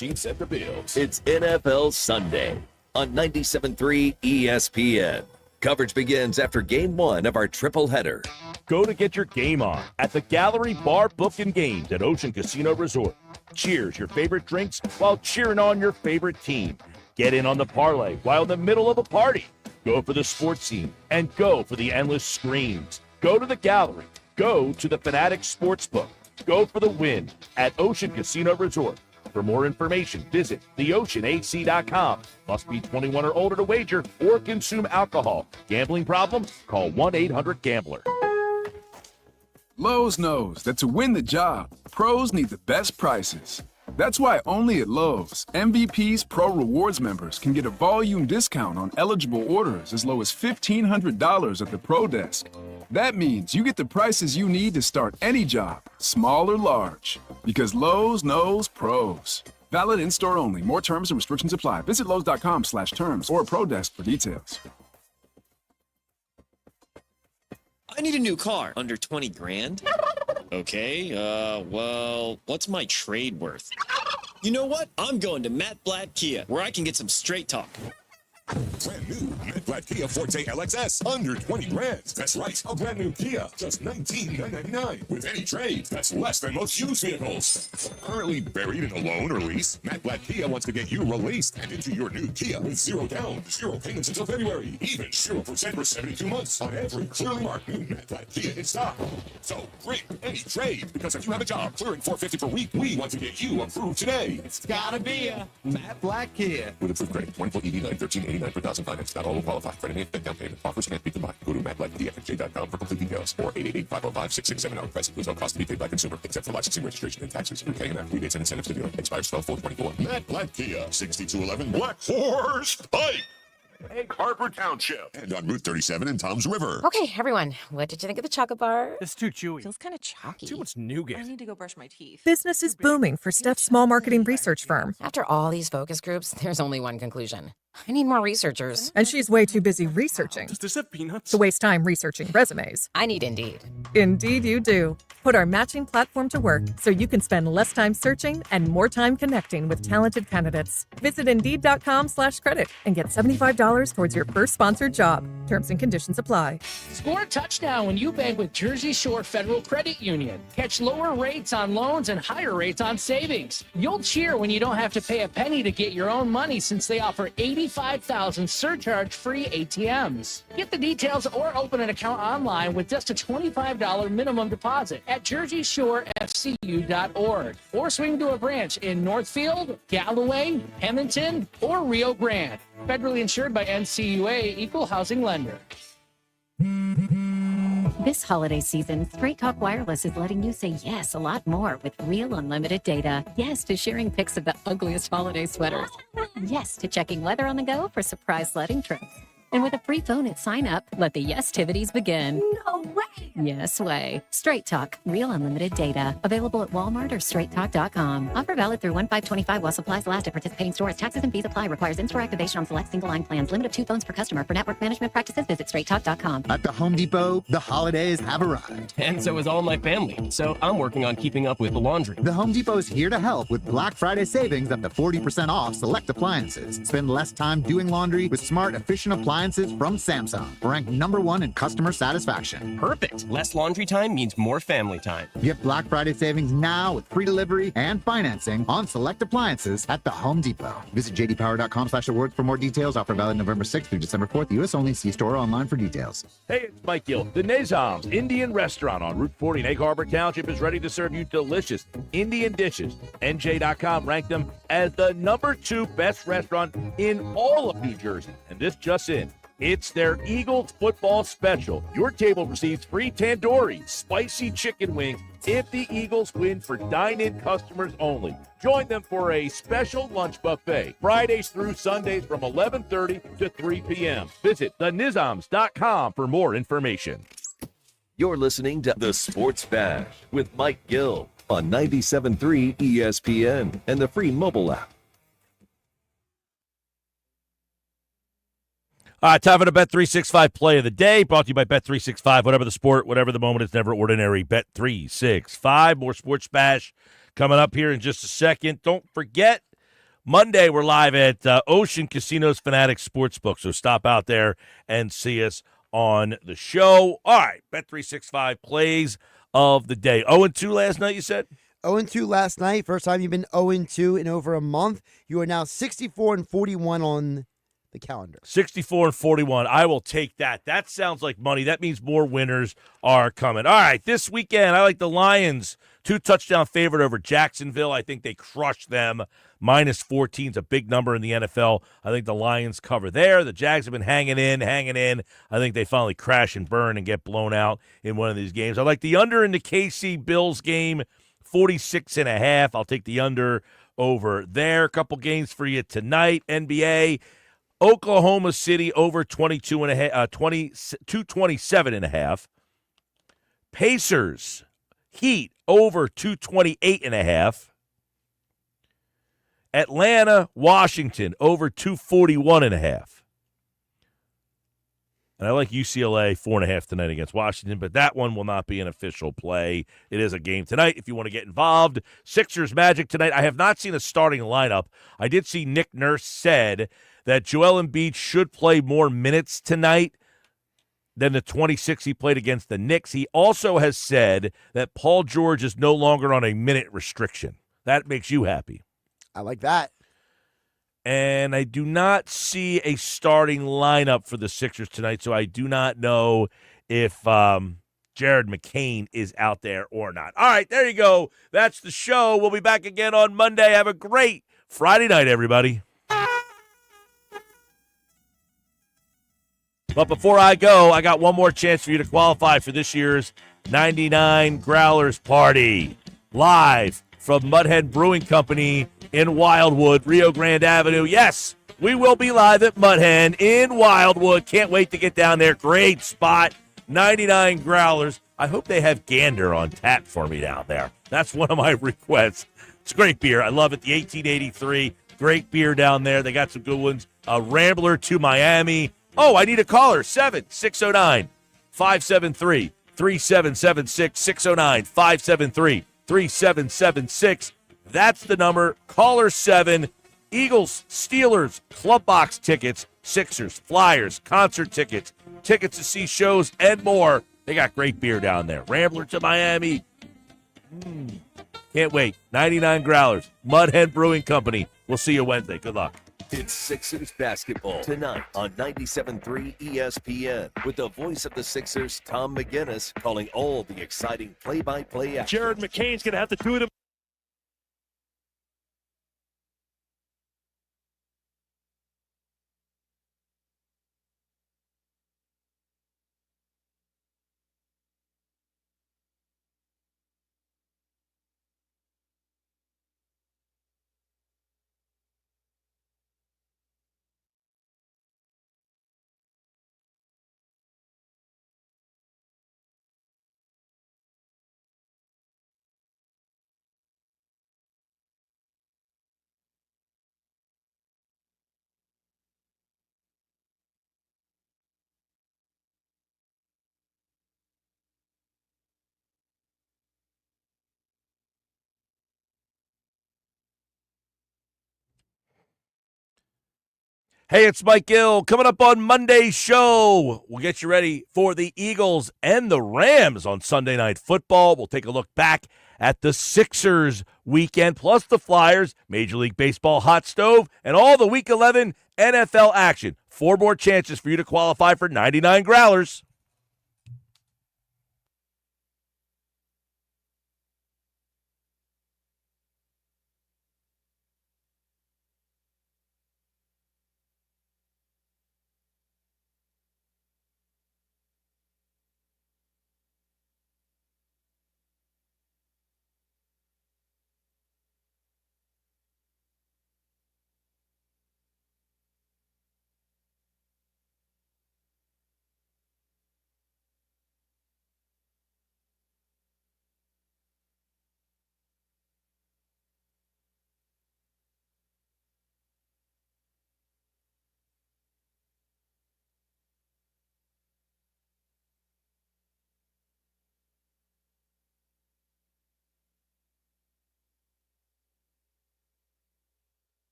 Chiefs and the Bills. It's NFL Sunday on 97.3 ESPN. Coverage begins after Game 1 of our triple header. Go to get your game on at the Gallery Bar Book and Games at Ocean Casino Resort. Cheers your favorite drinks while cheering on your favorite team. Get in on the parlay while in the middle of a party. Go for the sports scene and go for the endless screams. Go to the Gallery. Go to the Fanatic Sportsbook. Go for the win at Ocean Casino Resort. For more information, visit theoceanac.com. Must be 21 or older to wager or consume alcohol. Gambling problem? Call 1-800-GAMBLER. Lowe's knows that to win the job, pros need the best prices. That's why only at Lowe's, MVP's Pro Rewards members can get a volume discount on eligible orders as low as $1,500 at the Pro Desk. That means you get the prices you need to start any job, small or large. Because Lowe's knows pros. Valid in-store only. More terms and restrictions apply. Visit Lowe's.com/terms or Pro Desk for details. I need a new car. Under 20 grand? Okay, well, what's my trade worth? You know what? I'm going to Matt Blatt Kia, where I can get some straight talk. Brand new Matt Blatt Kia Forte LXS, under 20 grand. That's right, a brand new Kia, just $19,999. With any trade, that's less than most used vehicles. Currently buried in a loan or lease, Matt Blatt Kia wants to get you released and into your new Kia with zero down, zero payments until February, even 0% for 72 months on every clearly marked new Matt Blatt Kia in stock. So bring any trade, because if you have a job clearing $450 per week, we want to get you approved today. It's gotta be a Matt Blatt Kia. With approved credit, 24 ED9, $13.89 per thousand finance. Not all will qualify. Credit and down payment. Offers can't be combined. Go to mattblackdfj.com for complete details. Or 888-505-6670. Price includes all costs to be paid by consumer, except for licensing, registration, and taxes. Through KMF. Rebates and incentives to dealer. Expires 12/4/24. Matt Blatt Kia, 6211 Black Horse Pike. Egg Harbor Township. And on Route 37 in Toms River. Okay, everyone, what did you think of the chocolate bar? It's too chewy. Feels kind of chalky. Too much nougat. I need to go brush my teeth. Business is booming for Steph's small marketing research firm. After all these focus groups, there's only one conclusion. I need more researchers. And she's way too busy researching Does this have peanuts? to waste time researching resumes. I need Indeed. Indeed you do. Put our matching platform to work so you can spend less time searching and more time connecting with talented candidates. Visit Indeed.com/credit and get $75 towards your first sponsored job. Terms and conditions apply. Score a touchdown when you bank with Jersey Shore Federal Credit Union. Catch lower rates on loans and higher rates on savings. You'll cheer when you don't have to pay a penny to get your own money, since they offer 85,000 surcharge-free ATMs. Get the details or open an account online with just a $25 minimum deposit at JerseyShoreFCU.org, or swing to a branch in Northfield, Galloway, Hamilton, or Rio Grande. Federally insured by NCUA, Equal Housing Lender. This holiday season, Straight Talk Wireless is letting you say yes a lot more with real unlimited data. Yes to sharing pics of the ugliest holiday sweaters. Yes to checking weather on the go for surprise sledding trips. And with a free phone at sign up, let the yes-tivities begin. No way! Yes way. Straight Talk, real unlimited data. Available at Walmart or straighttalk.com. Offer valid through 1/5/25 while supplies last at participating stores. Taxes and fees apply. Requires in-store activation on select single-line plans. Limit of 2 phones per customer. For network management practices, visit straighttalk.com. At the Home Depot, the holidays have arrived. And so is all my family. So I'm working on keeping up with the laundry. The Home Depot is here to help with Black Friday savings up to 40% off select appliances. Spend less time doing laundry with smart, efficient appliances from Samsung, ranked #1 in customer satisfaction. Perfect. Less laundry time means more family time. Get Black Friday savings now with free delivery and financing on select appliances at the Home Depot. Visit jdpower.com/awards for more details. Offer valid November 6th through December 4th. U.S. only. See store or online for details. Hey, it's Mike Gill. The Nizam's Indian Restaurant on Route 40 in Egg Harbor Township is ready to serve you delicious Indian dishes. NJ.com ranked them as the #2 best restaurant in all of New Jersey. And this just in. It's their Eagles football special. Your table receives free tandoori, spicy chicken wings if the Eagles win for dine-in customers only. Join them for a special lunch buffet, Fridays through Sundays from 11:30 to 3 p.m. Visit thenizams.com for more information. You're listening to The Sports Bash with Mike Gill on 97.3 ESPN and the free mobile app. All right, time for the Bet365 play of the day, brought to you by Bet365. Whatever the sport, whatever the moment, it's never ordinary. Bet365. More Sports Bash coming up here in just a second. Don't forget, Monday, we're live at Ocean Casinos Fanatics Sportsbook, so stop out there and see us on the show. All right, Bet365 plays of the day. 0-2 last night, you said? 0-2 last night. First time you've been 0-2 in over a month. You are now 64-41 on the calendar. 64-41. I will take that. That sounds like money. That means more winners are coming. All right, this weekend, I like the Lions. 2-touchdown favorite over Jacksonville. I think they crush them. -14 is a big number in the NFL. I think the Lions cover there. The Jags have been hanging in. I think they finally crash and burn and get blown out in one of these games. I like the under in the KC Bills game, 46.5. I'll take the under over there. A couple games for you tonight. NBA, Oklahoma City over 227.5. Pacers, Heat over 228.5. Atlanta, Washington over 241.5. And I like UCLA 4.5 tonight against Washington, but that one will not be an official play. It is a game tonight if you want to get involved. Sixers Magic tonight. I have not seen a starting lineup. I did see Nick Nurse said that Joel Embiid should play more minutes tonight than the 26 he played against the Knicks. He also has said that Paul George is no longer on a minute restriction. That makes you happy. I like that. And I do not see a starting lineup for the Sixers tonight, so I do not know if Jared McCain is out there or not. All right, there you go. That's the show. We'll be back again on Monday. Have a great Friday night, everybody. But before I go, I got one more chance for you to qualify for this year's 99 Growlers Party. Live from Mudhead Brewing Company in Wildwood, Rio Grande Avenue. Yes, we will be live at Mudhead in Wildwood. Can't wait to get down there. Great spot. 99 Growlers. I hope they have Gander on tap for me down there. That's one of my requests. It's great beer. I love it. The 1883. Great beer down there. They got some good ones. Rambler to Miami. Oh, I need a caller. 7-609-573-3776. 609-573-3776. That's the number. Caller 7. Eagles, Steelers, Club Box tickets, Sixers, Flyers, concert tickets, tickets to see shows, and more. They got great beer down there. Rambler to Miami. Can't wait. 99 Growlers. Mudhead Brewing Company. We'll see you Wednesday. Good luck. It's Sixers basketball tonight on 97.3 ESPN with the voice of the Sixers, Tom McGinnis, calling all the exciting play-by-play action. Jared McCain's going to have to do it. Hey, it's Mike Gill. Coming up on Monday's show, we'll get you ready for the Eagles and the Rams on Sunday Night Football. We'll take a look back at the Sixers weekend, plus the Flyers, Major League Baseball hot stove, and all the Week 11 NFL action. 4 more chances for you to qualify for 99 Growlers.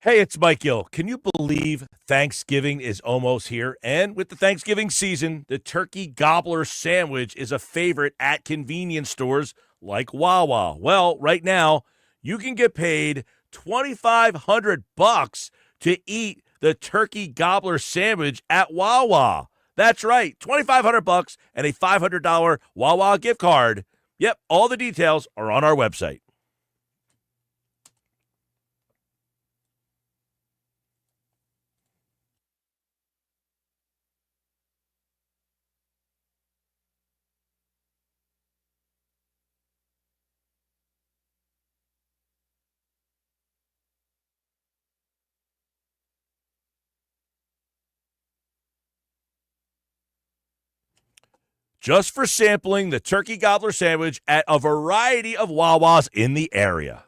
Hey, it's Mike Gill. Can you believe Thanksgiving is almost here? And with the Thanksgiving season, the turkey gobbler sandwich is a favorite at convenience stores like Wawa. Well, right now, you can get paid $2,500 to eat the turkey gobbler sandwich at Wawa. That's right, $2,500 and a $500 Wawa gift card. Yep, all the details are on our website. Just for sampling the turkey gobbler sandwich at a variety of Wawas in the area.